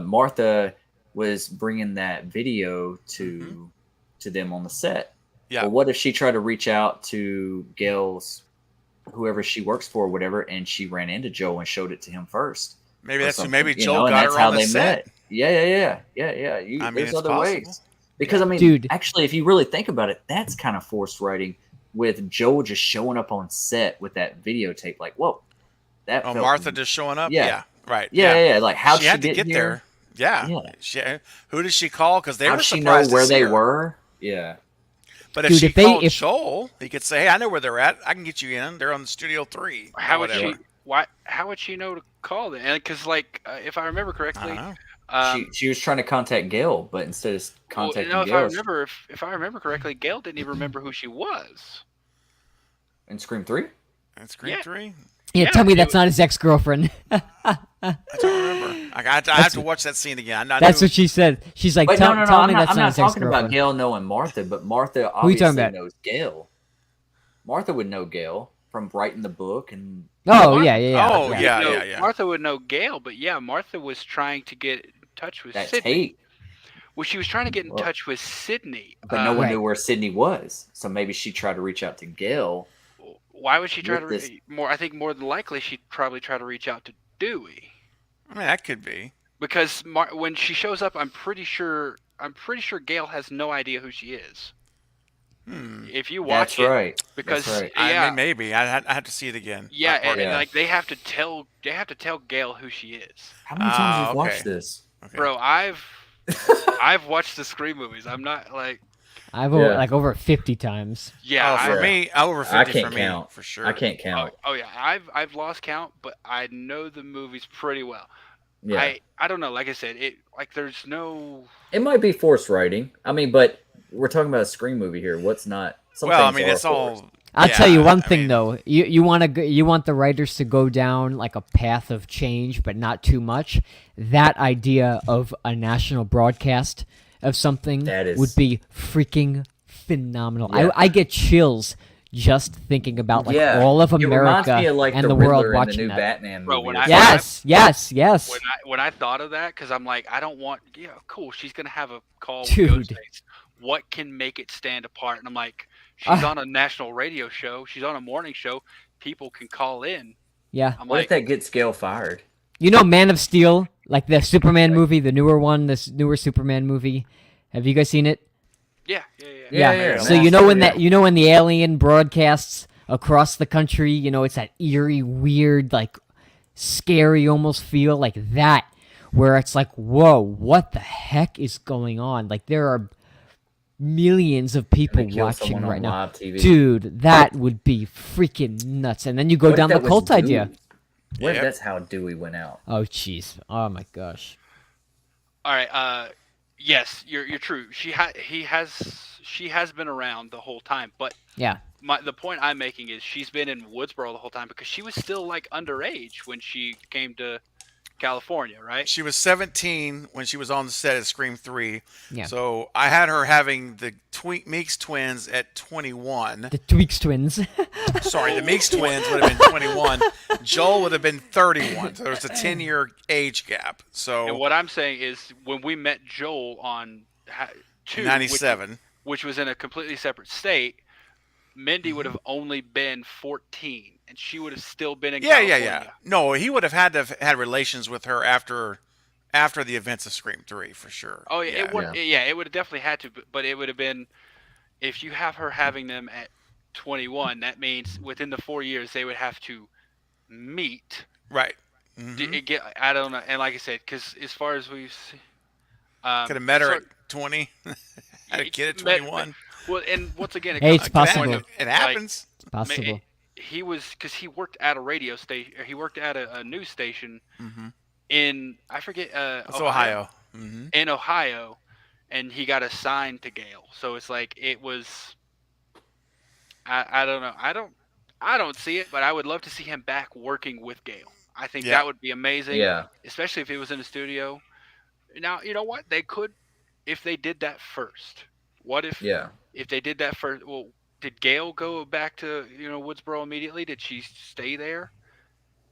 Martha was bringing that video to them on the set. Yeah. Well, what if she tried to reach out to Gail's, whoever she works for, or whatever, and she ran into Joe and showed it to him first? Maybe or that's something, maybe you Joel know, and got that's her how on the they set. met. Yeah. I mean, There's it's other possible. ways. Because I mean, Dude. actually, if you really think about it, that's kind of forced writing with Joel just showing up on set with that videotape. Like, whoa, that. Oh, felt- Martha just showing up. Yeah. Right. Yeah. Like, how she had to get here? there. Yeah. Yeah. Who did she call? Because they How were did she know surprised to where see they her. were? Yeah. But if Dude, she if they- called if- Joel, he could say, "Hey, I know where they're at. I can get you in. They're on Studio 3." or how would whatever. she? How would she know to call them? And because if I remember I correctly, don't know. She was trying to contact Gail, but instead of contacting if I Gail remember, if I remember correctly, Gail didn't even remember who she was. in Scream 3? And Scream Yeah. 3. Yeah, Yeah, tell me it that's was- not his ex-girlfriend. I don't remember. I have to watch that scene again. I That's knew- what she said. She's like, Wait, tell no. tell I'm me not, that's I'm not not his talking about ex-girlfriend. Gail knowing Martha, but Martha Who you obviously talking about? knows Gail. Martha would know Gail from writing the book and Oh, Martha- yeah. Oh, Martha yeah, would know- yeah, yeah. Martha would know Gail, but yeah, Martha was trying to get in touch with that Sydney. tape. Well, she was trying to get in Well, touch with Sydney. But no one Right. knew where Sydney was. So maybe she tried to reach out to Gail. Why would she try to with this- I think more than likely she'd probably try to reach out to Dewey I mean, that could be. because when she shows up, I'm pretty sure Gail has no idea who she is. If you watch That's it, right. because That's right. I yeah, mean, maybe I have to see it again. yeah, That part. and Yeah. like they have to tell Gail who she is. How many times have you okay. watched this? Okay. Bro, I've watched the Scream movies. I'm not like I've Yeah. like over 50 times. yeah. Oh, for Yeah. me, over 50 I for can't me, count. for sure. I can't count. Oh yeah, I've lost count, but I know the movies pretty well. Yeah. I don't know. Like I said, there's no. It might be forced writing. I mean, but we're talking about a Scream movie here. What's not? Some Well, I things mean, are it's forced. all. I'll yeah, tell you one I thing mean, though. You want the writers to go down like a path of change, but not too much. That idea of a national broadcast of something That is- would be freaking phenomenal. Yeah. I get chills just thinking about like all of It reminds America me of, like, and the the world Riddler in watching the new that. Batman Bro, movie. when or I- something. Yes. When I thought of that, because I'm like, I don't want. Yeah, cool. She's gonna have a call with Dude. Ghostface. What can make it stand apart? And I'm like, she's on a national radio show. She's on a morning show. People can call in. Yeah. I'm What like, if that gets Gail fired? You know Man of Steel, like the Superman movie, the newer one, this newer Superman movie. Have you guys seen it? yeah. Yeah. So you know when when the alien broadcasts across the country, it's that eerie, weird, like scary almost feel like that, where it's like, whoa, what the heck is going on? Like there are millions of people They kill watching someone on right now. live TV. Dude, that would be freaking nuts. And then you go What if down the that was cult idea. Dewey? What if Yep. that's how Dewey went out? Oh jeez. Oh my gosh. All right. Yes, you're true. She has been around the whole time, but Yeah. the point I'm making is she's been in Woodsboro the whole time because she was still like underage when she came to California, right? She was 17 when she was on the set of Scream 3. Yeah. So I had her having the Meeks twins at 21. The Tweaks twins. Sorry, the Meeks twins would have been 21. Joel would have been 31. So there's a 10-year age gap. And So what I'm saying is, when we met Joel on 2, 97. which was in a completely separate state, Mindy would have only been 14, and she would have still been in Yeah. California. No, he would have had to have had relations with her after the events of Scream 3 for sure. Oh yeah, it would. Yeah. Yeah, it would have definitely had to, but it would have been, if you have her having them at 21, that means within the 4 years they would have to meet. Right. Mhm. I don't know, and like I said, because as far as we've seen, Could have met her so- at 20. Had a kid at met- 21. well, and once again, it Hey, comes it's down to possible. point of, It happens. Possible. he was, because he worked at a radio station. He worked at a news station Mm-hmm. in, I forget, That's Ohio. Mm-hmm. in Ohio, and he got assigned to Gale. So it's like it was. I don't know. I don't see it, but I would love to see him back working with Gale. I think Yeah. that would be amazing. Yeah. Especially if it was in the studio. Now you know what they could, if they did that first. What if Yeah. if they did that first? Well, did Gale go back to Woodsboro immediately? Did she stay there?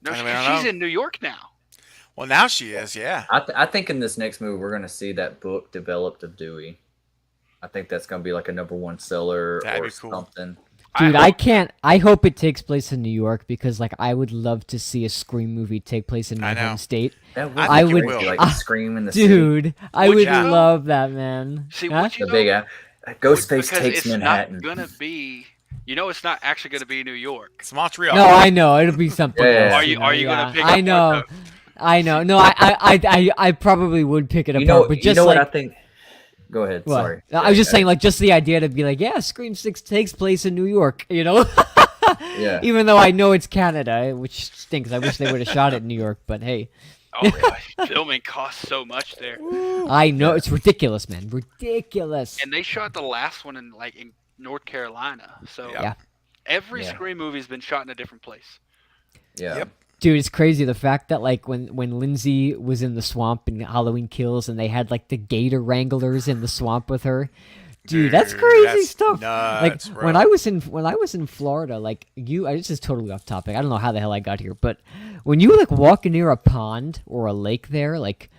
No, I mean, I don't she's know. in New York now. Well, now she is. Yeah. I think in this next movie we're gonna see that book developed of Dewey. I think that's gonna be like a #1 seller That'd or be cool. something. Dude, I can't. I hope it takes place in New York because, like, I would love to see a Scream movie take place in my I know. home state. That would I be think it crazy, will. like Scream in the city. Dude, I Would would you? love that, man. See, Huh? would you The big Ghostface because takes it's Manhattan. not gonna be. It's not actually gonna be New York. It's Montreal. No, I know it'll be something. Yeah. else, Are you gonna yeah. pick I up know. Marco? I know. No, I probably would pick it apart, You know, but you just know like what I think? Go ahead. what? Sorry. No, I was just saying, like, just the idea to be like, yeah, Scream 6 takes place in New York, Yeah. Even though I know it's Canada, which stinks. I wish they would have shot it in New York, but hey, Oh gosh, filming costs so much there, I know it's ridiculous, man, ridiculous. and they shot the last one in North Carolina. So Yeah. Yeah. every Yeah. Scream movie's been shot in a different place. Yeah. Yep. Dude, it's crazy the fact that like when Lindsay was in the swamp in Halloween Kills and they had like the gator wranglers in the swamp with her. Dude, that's crazy that's stuff. nuts, Like bro. when I was in Florida, like this is totally off topic. I don't know how the hell I got here, but when you like walk near a pond or a lake there, like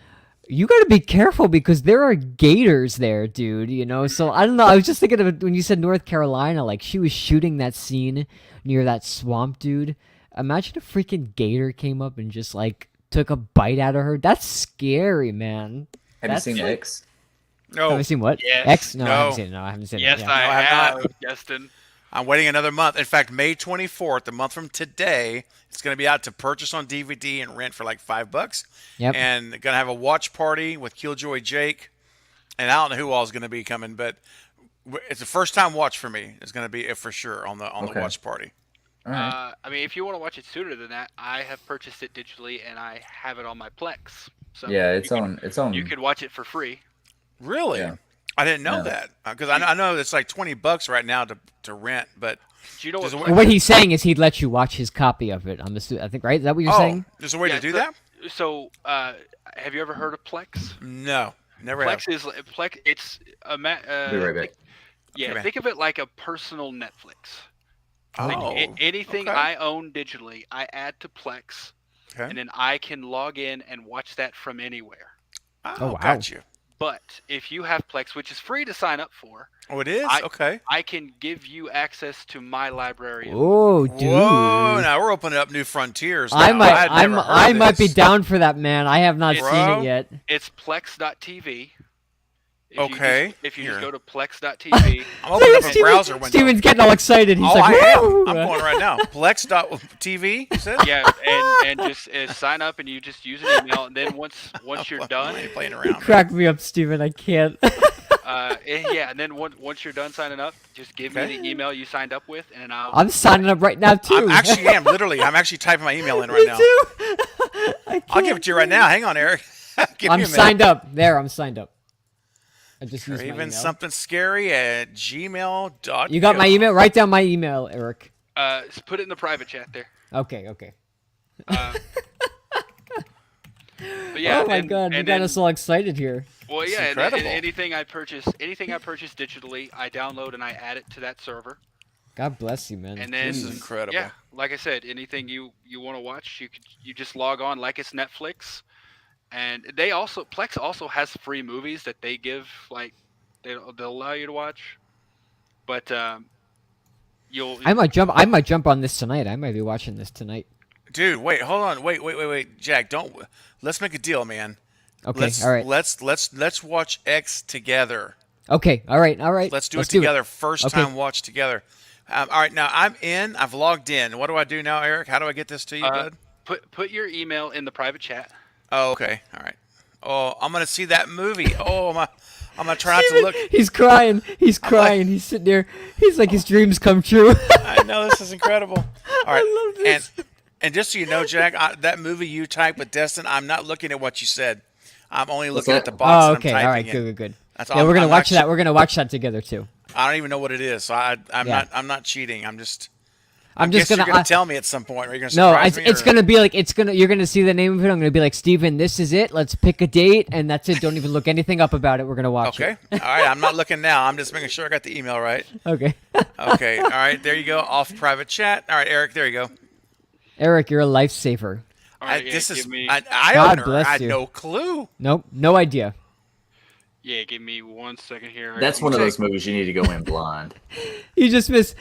you got to be careful because there are gators there, dude, So I don't know. I was just thinking of it when you said North Carolina, like she was shooting that scene near that swamp, dude. Imagine a freaking gator came up and just like took a bite out of her. That's scary, man. Have That's you seen like- X? No, Have you seen what? Yes. X? No, I No. haven't seen it. No, I haven't seen Yes, it. I No, I have have, Justin. I'm waiting another month. In fact, May 24th, a month from today, it's going to be out to purchase on DVD and rent for like $5. Yep. And going to have a watch party with Killjoy Jake. And I don't know who all is going to be coming, but it's a first time watch for me. It's going to be it for sure on the Okay. watch party. All right. I mean, if you want to watch it sooner than that, I have purchased it digitally and I have it on my Plex. So Yeah, it's you can- on. It's on. You could watch it for free. Really? Yeah. I didn't know Yeah. that because I know it's like $20 right now to rent, but Do you know Does what? it Well, what he's saying is he'd let you watch his copy of it. I think, right? Is that what you're saying? there's a way Yeah, to do so- that? So, have you ever heard of Plex? No, never have. Plex. It's a Be right back. Yeah, Okay. think of it like a personal Netflix. Like Oh, anything okay. I own digitally, I add to Plex, Okay. and then I can log in and watch that from anywhere. Oh, wow. Got you. But if you have Plex, which is free to sign up for, Oh, it is? I- Okay. I can give you access to my library. Oh, dude. Whoa, now we're opening up new frontiers. I now. might, I'd never heard I might be this. down for that, man. I have not Bro. seen it yet. It's plex.tv. Okay, If you just here. go to plex.tv, I'm opening up a browser window. Steven's getting all excited. He's Oh, like, I am. "Woo!" I'm going right now. Plex.tv, you said? yeah, and just sign up and you just use an email, and then once you're done, I ain't playing around. Crack me up, Steven. I can't. yeah, and then once you're done signing up, just give me Okay. the email you signed up with, and then I'm signing up right now too. I actually am, literally. I'm actually typing my email in right Me now. too. I'll give it to you right now. Hang on, Eric. Give I'm me a minute. signed up. There, I'm signed up. I just used my Craven email. something scary at gmail.com. You got my email? Write down my email, Eric. put it in the private chat there. Okay. Uh, But yeah, oh my and, god, you and got then, us all excited here. well, It's yeah, and incredible. anything I purchase digitally, I download and I add it to that server. God bless you, man. And then This is incredible. Yeah, like I said, anything you want to watch, you just log on like it's Netflix. And Plex also has free movies that they give, like they'll allow you to watch. But you'll I might jump on this tonight. I might be watching this tonight. Dude, wait, hold on, wait, Jack, don't. Let's make a deal, man. Okay, all right. Let's watch X together. Okay, all right. Let's do it together. First Okay. time watch together. All right, now I'm in. I've logged in. What do I do now, Eric? How do I get this to you, bud? put your email in the private chat. Oh, okay. All right. Oh, I'm gonna see that movie. Oh, I'm gonna try not to look. He's crying. He's crying. He's sitting there. He's like his dreams come true. I know this is incredible. All right. I love this. And just so you know, Jack, that movie you typed with Destin, I'm not looking at what you said. I'm only looking at the box Oh, that okay. I'm All typing right. in. Good. That's Yeah, all. we're gonna I'm watch not that. We're gonna watch that together too. I don't even know what it is, so I'm Yeah. not cheating. I'm just just you're gonna. gonna tell me at some point. Are you gonna No, surprise me? it's or- gonna be like you're gonna see the name of it. I'm gonna be like, Steven, this is it. Let's pick a date, and that's it. Don't even look anything up about it. We're gonna watch Okay. All right. I'm not looking now. I'm just making sure I got the email right. it. Okay. Okay. All right. There you go. Off private chat. All right, Eric. There you go. Eric, you're a lifesaver. All right, yeah, This is give me, an eye God opener. bless I had you. no clue. Nope, no idea. yeah, give me 1 second here. That's one of those movies you need to go in blind. You just missed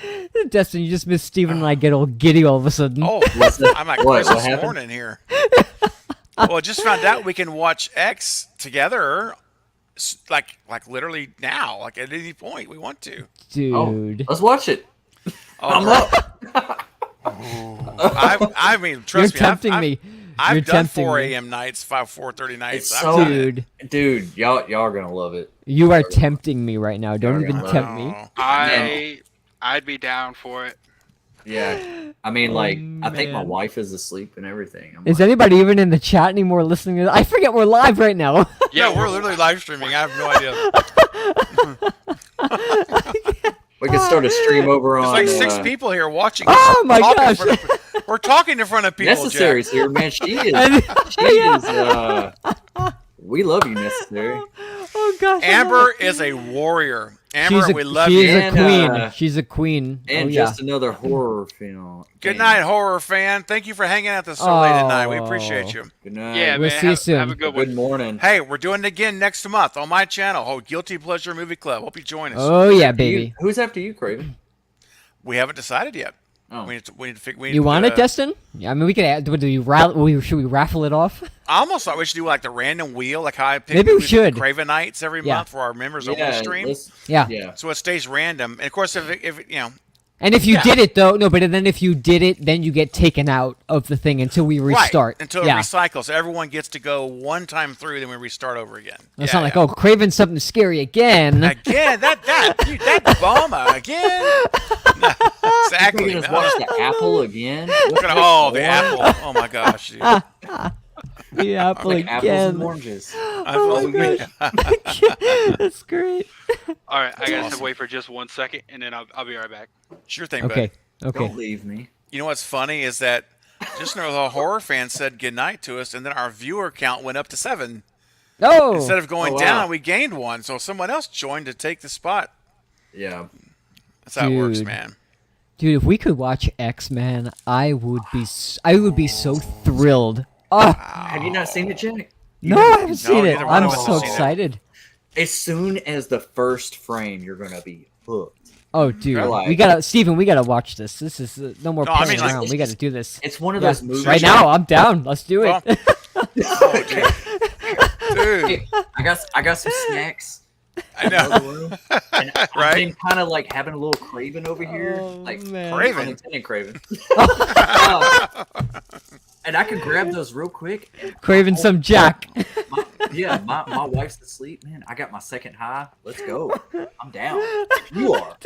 Destin. You just missed Steven and I get all giddy all of a sudden. Oh, I'm like What Christmas happened? morning here. Well, just found out we can watch X together, like literally now, like at any point we want to. Dude, Let's watch it. I'm Oh, up. I mean, you're trust me. tempting me. I've You're done tempting 4 me. a.m. nights, 4:30 nights. It's I've so- done it. Dude, Dude, y'all are gonna love it. you are tempting me right now. Don't You're even gonna tempt me. Oh, I'd be down for it. Yeah. I mean, Oh, like, I think my man. wife is asleep and everything. I'm Is like, anybody even in the chat anymore listening to this? I forget we're live right now. Yeah, we're literally live streaming. I have no idea. we could start a stream over on. There's like 6 people here watching. Oh my Talking in gosh. front of- we're talking in front of people. Necessary's Jack. here, man. She is. Yeah. We love you, Necessary. Oh gosh. I love Amber it. is a warrior. Amber, She's a, we love she you. is a And, queen. She's a queen. And oh, yeah. just another horror film. Good night, horror fan. Thank you for hanging out this so late at night. We Oh. appreciate you. Good night. Yeah, We'll man. see you have, soon. Have a good Good one. morning. Hey, we're doing it again next month on my channel. Oh, Guilty Pleasure Movie Club. Hope you join us. Oh yeah, baby. Who's after you, Craven? We haven't decided yet. Oh. We need to figure. You want it, Destin? Yeah, I mean, we could. Should we raffle it off? I almost thought we should do like the random wheel, like how I pick Maybe we movies with should. Cravenites every Yeah. month for our members only Yeah, stream. Yeah. yeah. So it stays random. And of course, if you know, And if you Yeah. did it though, no, but then if you did it, then you get taken out of the thing until we restart. right, until yeah. it recycles. So everyone gets to go one time through, then we restart over again. It's Yeah, not like, yeah. oh, Craven something scary again. Again, that bomber again. No, We're exactly. gonna no. watch the apple again. We're gonna- oh, the apple. Oh my gosh. Dude. The apple Like apples and again. oranges. Oh my That's great. All right, I gotta awesome. wait for just 1 second, and then I'll be right back. Sure thing, Okay. bud. Okay. Don't leave me. You know what's funny is that just know the horror fan said goodnight to us, and then our viewer count went up to 7. No. Instead of going Oh, wow. down, we gained 1. So someone else joined to take the spot. Yeah. That's how it works, Dude. man. Dude, if we could watch X-Men, I would be so thrilled. Oh, Have you not seen it, Jack? no, I haven't seen it. neither one I'm of us so have seen it. excited. As soon as the first frame, you're gonna be hooked. Oh, dude, Like- we gotta, Steven, we gotta watch this. This is no more No, I playing mean, like, around. We gotta do this. It's one of Yeah. those movies. Right now, I'm down. Let's do it. Well, oh, dude. Hey, I got some snacks. I in the know. room, and I've Right? been kind of like having a little craving over here, Oh, like man. Craven? unintended craving. And I could grab those real quick. and Craving some Jack. my wife's asleep, man. I got my second high. Let's go. I'm down. You are.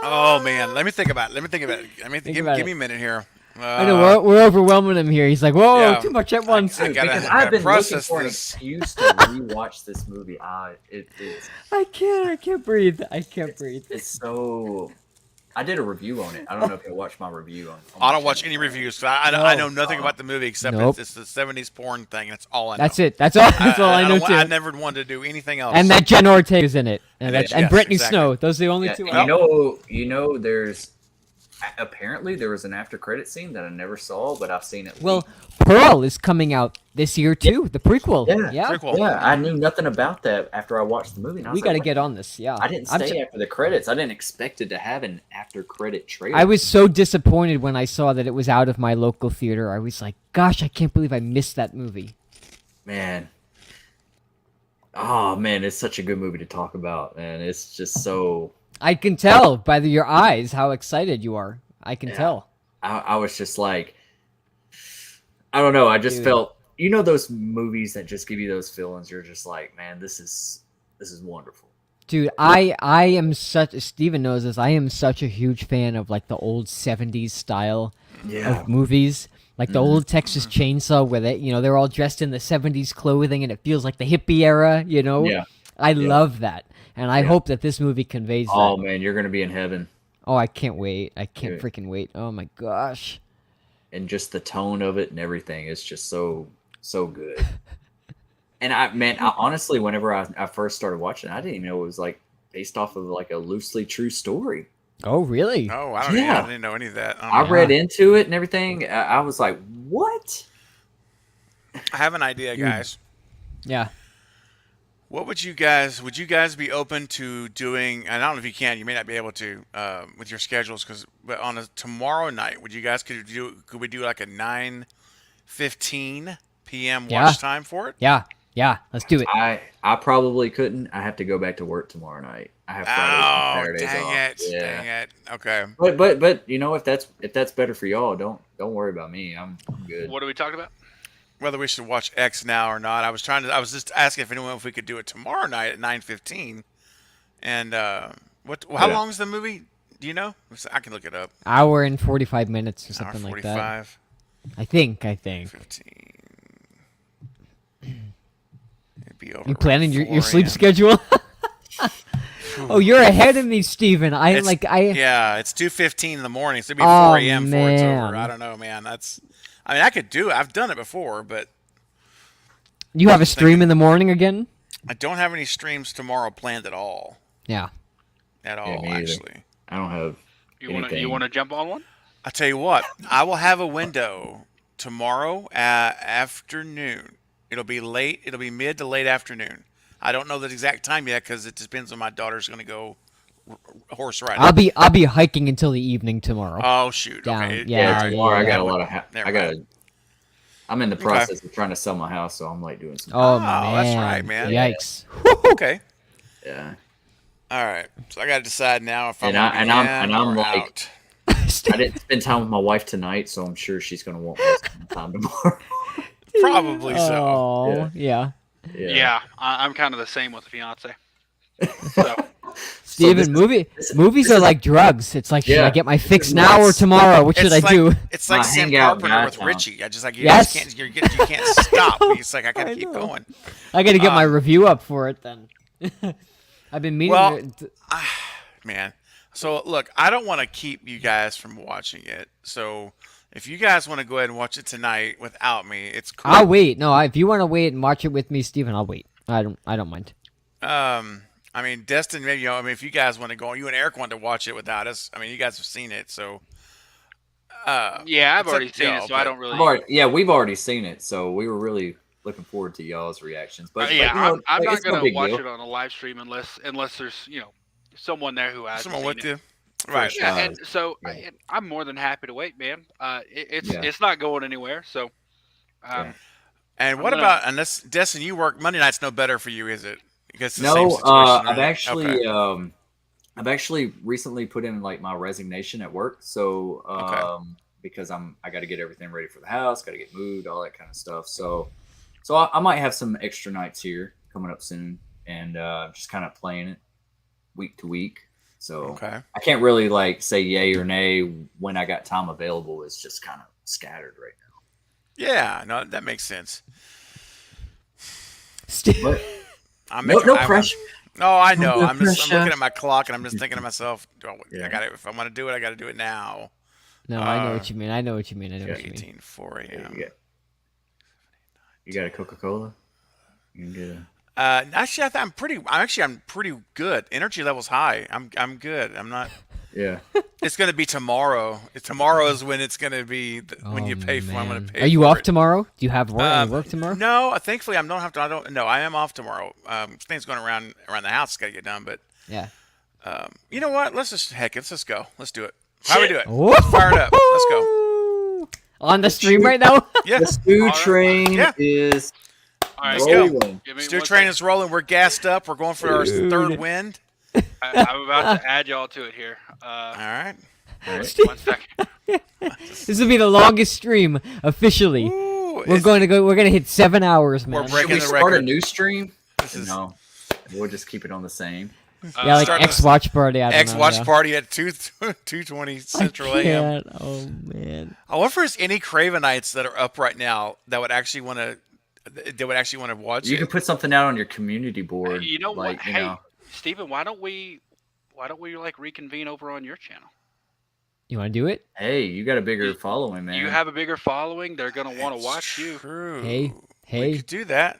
Oh man, let me think about it. Let me think about it. Think Give about me it. a minute here. I know we're overwhelming him here. He's like, whoa, Yeah. too much at once. I gotta- Because I gotta I've been looking process for an this. excuse to rewatch this movie. It's I can't breathe. I can't breathe. it's so I did a review on it. I don't know if you watched my review on I my don't watch channel. any reviews. So I know No. nothing about the movie except Nope. it's the 70s porn thing. That's all I know. That's it. That's all. That's all I know don't- too. I never wanted to do anything else. And that Jen Ortega's in it, and Yes, and Brittany exactly. Snow. Those are the only Yeah, two. and you know, there's apparently there was an after credit scene that I never saw, but I've seen it. Well, Pearl is coming out this year too. The prequel. Yeah. Prequel. Yeah, I knew nothing about that after I watched the movie. And I We was got to like, get on this. Yeah. I didn't I'm stay t- after the credits. I didn't expect it to have an after credit trailer. I was so disappointed when I saw that it was out of my local theater. I was like, gosh, I can't believe I missed that movie. Man. Oh man, it's such a good movie to talk about, and it's just so. I can tell by your eyes how excited you are. I can Yeah. tell. I was just like, I don't know. I just Dude. felt, you know, those movies that just give you those feelings. You're just like, man, this is wonderful. Dude, I am such. Steven knows this. I am such a huge fan of like the old '70s style of movies, like the old Texas Chainsaw, where they're all dressed in the '70s clothing, and it feels like the hippie era. Yeah. I love that, and I Yeah. hope that this movie conveys Oh that. man, you're gonna be in heaven, Oh, I can't wait! I can't Dude. freaking wait! Oh my gosh! and just the tone of it and everything is just so good. And I honestly, whenever I first started watching, I didn't even know it was like based off of like a loosely true story. Oh really? Oh, I didn't know any of that. I read into it and everything. I was like, what? I have an idea, guys. Yeah. What would you guys be open to doing? And I don't know if you can. You may not be able to with your schedules, but on a tomorrow night, could we do like a 9:15 p.m. Yeah. watch time for it? Yeah. Yeah. Let's do it. I probably couldn't. I have to go back to work tomorrow night. I have Fridays and Saturdays off. Dang it. Okay. But you know, if that's better for y'all, don't worry about me. I'm good. What are we talking about? Whether we should watch X now or not, I was just asking if we could do it tomorrow night at 9:15. And how Yeah. long is the movie? Do you know? I can look it up. Hour and 45 minutes or Hour something like that. 45. I think. 15. It'd be over You planning around your 4 sleep a.m. schedule? Oh, you're ahead of me, Steven. Yeah, it's 2:15 in the morning, so it'd be Oh, 4 a.m. before it's over. man. I don't know, man. I could do it. I've done it before, but You have a stream in the morning again? I don't have any streams tomorrow planned at all. Yeah. At Yeah, all, me either. actually. I don't have You want anything. to jump on one? I tell you what, I will have a window tomorrow afternoon. It'll be late. It'll be mid to late afternoon. I don't know the exact time yet because it depends on my daughter's going to go horse riding. I'll be hiking until the evening tomorrow. Oh shoot! Down, Okay. yeah, Yeah, All right. tomorrow I yeah. got a lot of. Never I'm in the Okay. process of trying to sell my house, so I'm like doing some. Oh, that's man. right, man. Yikes. Okay. Yeah. All right. So I got to decide now if I'm And gonna be in I'm or like- out. I didn't spend time with my wife tonight, so I'm sure she's gonna want more time tomorrow. Probably so. Oh, yeah. Yeah, I'm kind of the same with the fiance. So Steven, movies are like drugs. It's like, should Yeah. I get my fix now or tomorrow? What should I It's like, do? It's like My Sam hangout Carpenter guy with town. Richie. I just like you Yes. just can't you can't stop. It's like I gotta I keep know. going. I got to get my review up for it then. I've been meaning Well, to. Man. So look, I don't want to keep you guys from watching it. So if you guys want to go ahead and watch it tonight without me, it's cool. I'll wait. No, if you want to wait and watch it with me, Steven, I'll wait. I don't mind. I mean, Destin, maybe if you guys want to go, you and Eric want to watch it without us. I mean, you guys have seen it, so. yeah, I've It's already up to seen y'all, it, so I but- don't really. We've already seen it, so we were really looking forward to y'all's reactions. But yeah, but, you know, I'm not it's no gonna big watch deal. it on a live stream unless there's someone there who has Someone with it. you, right? sure. Yeah, and so Yeah. I'm more than happy to wait, man. It's Yeah. it's not going anywhere. So, Yeah. And I'm what gonna- about Destin? You work Monday night's no better for you, is it? Because it's the No, same situation, I've right? actually Okay. I've actually recently put in like my resignation at work. So Okay. because I got to get everything ready for the house, got to get moved, all that kind of stuff. So I might have some extra nights here coming up soon, and just kind of playing it week to week. So Okay. I can't really like say yay or nay when I got time available. It's just kind of scattered right now. Yeah, no, that makes sense. Ste- But I'm no pressure. Oh, I know. Under I'm looking pressure. at my clock and I'm just thinking to myself, I Yeah. got to if I want to do it, I got to do it now. No, I know what you mean. I know what you mean. I know what you mean. 18, 4 a.m. You got a Coca-Cola? You can get a... Actually, I'm pretty good. Energy level's high. I'm good. I'm not. Yeah. It's gonna be tomorrow. Tomorrow is when it's gonna be when you pay for. I'm gonna man. pay. Are you for off it. tomorrow? Do you have work, any work tomorrow? No, thankfully I don't have to. I don't. No, I am off tomorrow. Things going around the house got to get done. But Yeah. you know what? Let's just go. Let's do it. How do we do it? Woo! Fire it up. Let's go. On the stream right now? Yeah. The stew right. train Yeah. is All right, Let's go. rolling. give me Stew one train second. is rolling. We're gassed up. We're going for our third wind. I'm about to add y'all to it here. All right. All right. 1 second. This will be the longest stream officially. Ooh, We're gonna hit 7 hours, We're man. breaking Should we the start record. a new stream? This is No. We'll just keep it on the same. Yeah, like Start X this- watch party. I don't X know, watch yeah. party at 2:20 Central I AM. can't. Oh man. I wonder if there's any Cravenites that are up right now that would actually want to watch You it. can put something out on your community board. You know like, what? You Hey, know, Steven, why don't we like reconvene over on your channel? You want to do it? hey, you got a bigger following, man. You have a bigger following. They're gonna want to It's watch you. True. Hey, We hey. could do that.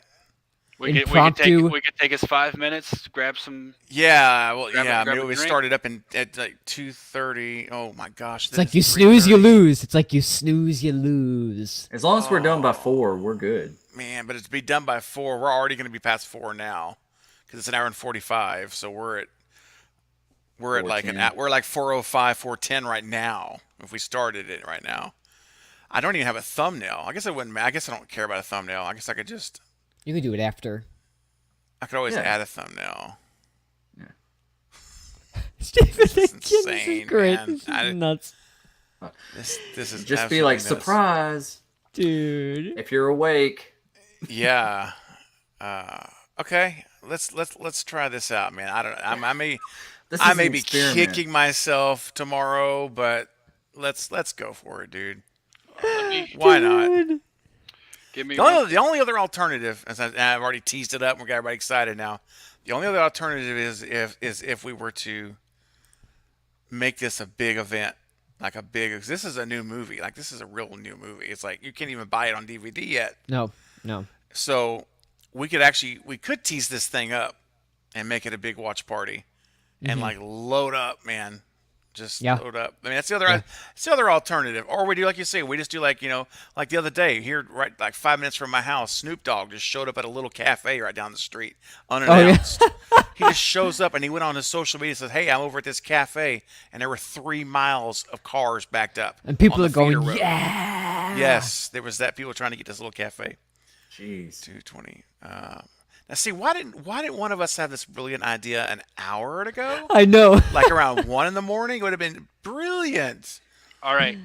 We could Impromptu- take us 5 minutes, grab some. Yeah. Well, Grab a- yeah. grab a Maybe we drink. started up at like 2:30. Oh my gosh. It's like you snooze, you lose. It's like you snooze, you lose. As long as we're done by 4, we're good. Man, but it's be done by 4. We're already going to be past 4 now because it's an hour and 45. So we're at like 4:10. we're like 4:05, 4:10 right now. If we started it right now, I don't even have a thumbnail. I guess I guess I don't care about a thumbnail. I guess I could You can do it after. I could always Yeah. add a thumbnail. Stephen, is this insane, is great. man. This is nuts, This is Just be like, absolutely nuts. surprise, dude. if you're awake. Yeah. Okay. Let's try this out, man. I don't. I may This I is may an be experiment. kicking myself tomorrow, but let's go for it, dude. Why not? Dude. Give me. The only other alternative, as I've already teased it up, and we got everybody excited now. The only other alternative is if we were to make this a big event, like this is a new movie, like this is a real new movie. It's like you can't even buy it on DVD yet. No. So we could tease this thing up and make it a big watch party and like load up, man. Just Yeah. load up. I mean, that's the other alternative. Or we do like you say, we just do like like the other day here, right, like 5 minutes from my house, Snoop Dogg just showed up at a little cafe right down the street, unannounced. He just shows up and he went on his social media and says, "Hey, I'm over at this cafe," and there were 3 miles of cars backed up. And people on are the feeder going, road. yeah. Yes, there was that. People trying to get this little cafe. Jeez. 2:20. Now, see, why didn't one of us have this brilliant idea an hour ago? I know. Like around 1 in the morning, it would have been brilliant. All right,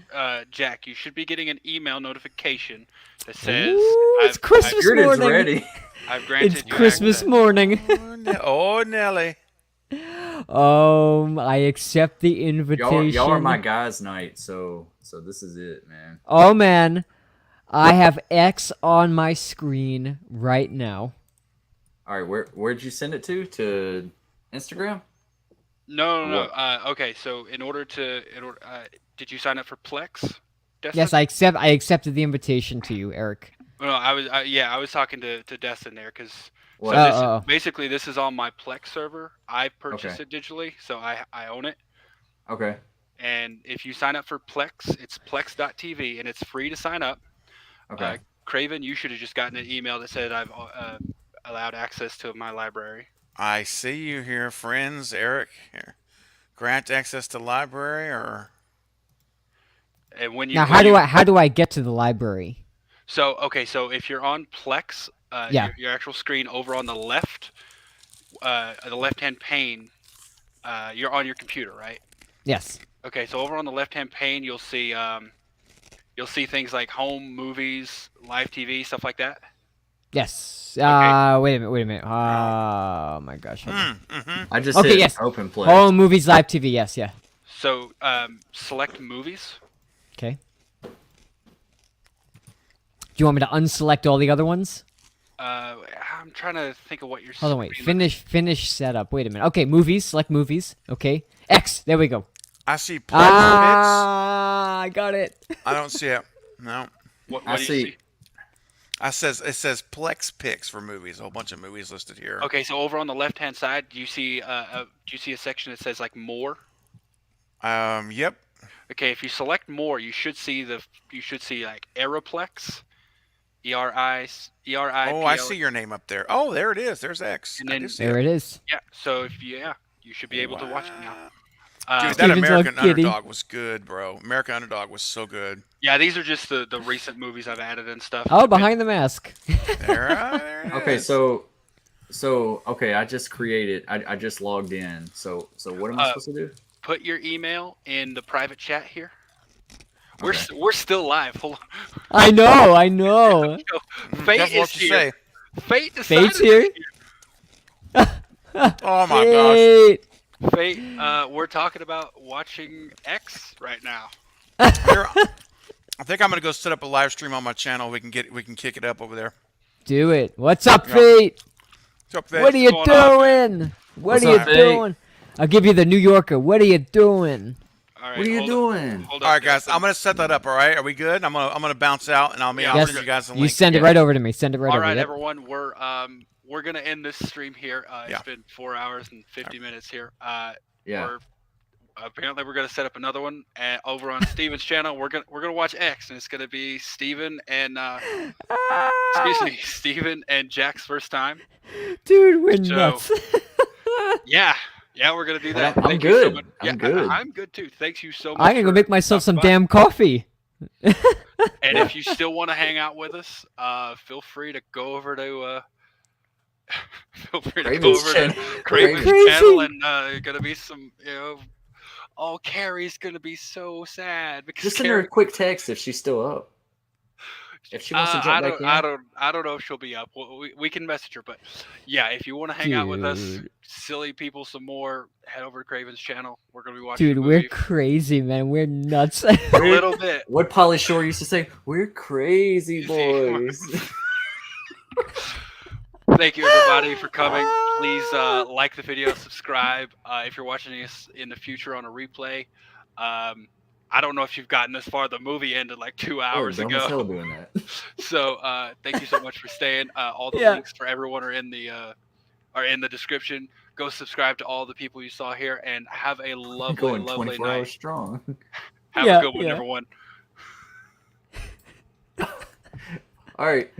Jack, you should be getting an email notification that says Ooh, it's Christmas Bearded's morning. ready. I've granted It's you Christmas access. morning. Oh, Nelly. I accept the invitation. Y'all are my guys' night, so this is it, man. Oh man, I have X on my screen right now. All right, where'd you send it to? To Instagram? No. Okay, so did you sign up for Plex? Destin? Yes, I accepted the invitation to you, Eric. No, I was talking to Destin there because What? basically this is on my Plex server. I purchased Okay. it digitally, so I own it. Okay. And if you sign up for Plex, it's plex.tv, and it's free to sign up. Okay. Craven, you should have just gotten an email that said I've allowed access to my library. I see you here, friends. Eric, here. Grant access to library or... And when you Now, how do I get to the library? So if you're on Plex, Yeah. your actual screen over on the left, the left-hand pane, you're on your computer, right? Yes. Okay, so over on the left-hand pane, you'll see things like home, movies, live TV, stuff like that. Yes. Okay. Wait a minute. Oh my gosh. hold on. I just Okay, hit yes. open play. Home movies, live TV. Yes, yeah. So select movies. Okay. Do you want me to unselect all the other ones? I'm I'm trying to think of what you're. Hold on, wait. Finish setup. Wait a minute. Okay, movies. Select movies. Okay. X. There we go. I see Plex I got it. Picks. I don't see it. No. What I do you see. It says Plex Picks for movies. A whole bunch of movies listed here. Okay, so over on the left-hand side, do you see a section that says like more? Yep. Okay, if you select more, you should see like Aeroplex, E-R-I. Oh, I see your name up there. Oh, there it is. There's X. And I then- do see There it is. Yeah, so you should be able to watch it now. Dude, that Steven's all American giddy. Underdog was good, bro. American Underdog was so good. Yeah, these are just the recent movies I've added and stuff. Oh, Behind the Mask. There it Okay, is. so okay, I just created. I just logged in. So what am I supposed to do? Put your email in the private chat here. Okay. We're still live. Hold on. I know. Fate Careful is what you here. say. Fate decided Fate's here. Oh my gosh. Wait. Fate, we're talking about watching X right now. Here, I think I'm gonna go set up a live stream on my channel. We can kick it up over there. Do it. What's up, Yeah. Fate? What's up, Fate? What are you going on, doing? What What's are you up, Fate? doing? I'll give you the New Yorker. What are you doing? All right, What are you hold doing? Hold All right, guys. I'm gonna set that up. All right. Are we good? I'm gonna bounce out, and I'll Yes. send you guys a link. You send it right over to me. Send it right All over. right, Yep. everyone, we're gonna end this stream here. Yeah. It's been 4 hours and 50 minutes here. Yeah. Apparently we're gonna set up another one over on Steven's channel. We're gonna watch X, and it's gonna be Steven and Steven and Jack's first time. Dude, we're So- nuts. Yeah, we're gonna do that. I'm Thank you so good. much. I'm Yeah, good. I'm good too. Thanks you so much. I'm gonna go for make myself some stopping by. damn coffee. And if you still want to hang out with us, feel free to go over to Craven's channel. Craven's Crazy. channel, and gonna be some, oh, Carrie's gonna be so sad because Just send her a quick text if she's still up. If she wants to jump back in. I don't know if she'll be up. We can message her, but yeah, if you want to hang out with us, Dude. silly people, some more, head over to Craven's channel. We're gonna be watching. Dude, the we're movie crazy, man. We're nuts. a little bit. What Polly Shore used to say, "We're crazy boys." Thank you everybody for coming. Please like the video, subscribe. If you're watching us in the future on a replay, I don't know if you've gotten this far. The movie ended like 2 hours dumb as hell ago. doing that. So thank you so much for staying. All the Yeah. links for everyone are in the description. Go subscribe to all the people you saw here, and have a lovely, Going lovely 24 hours night. strong. Have Yeah, a good one, yeah. everyone. All right.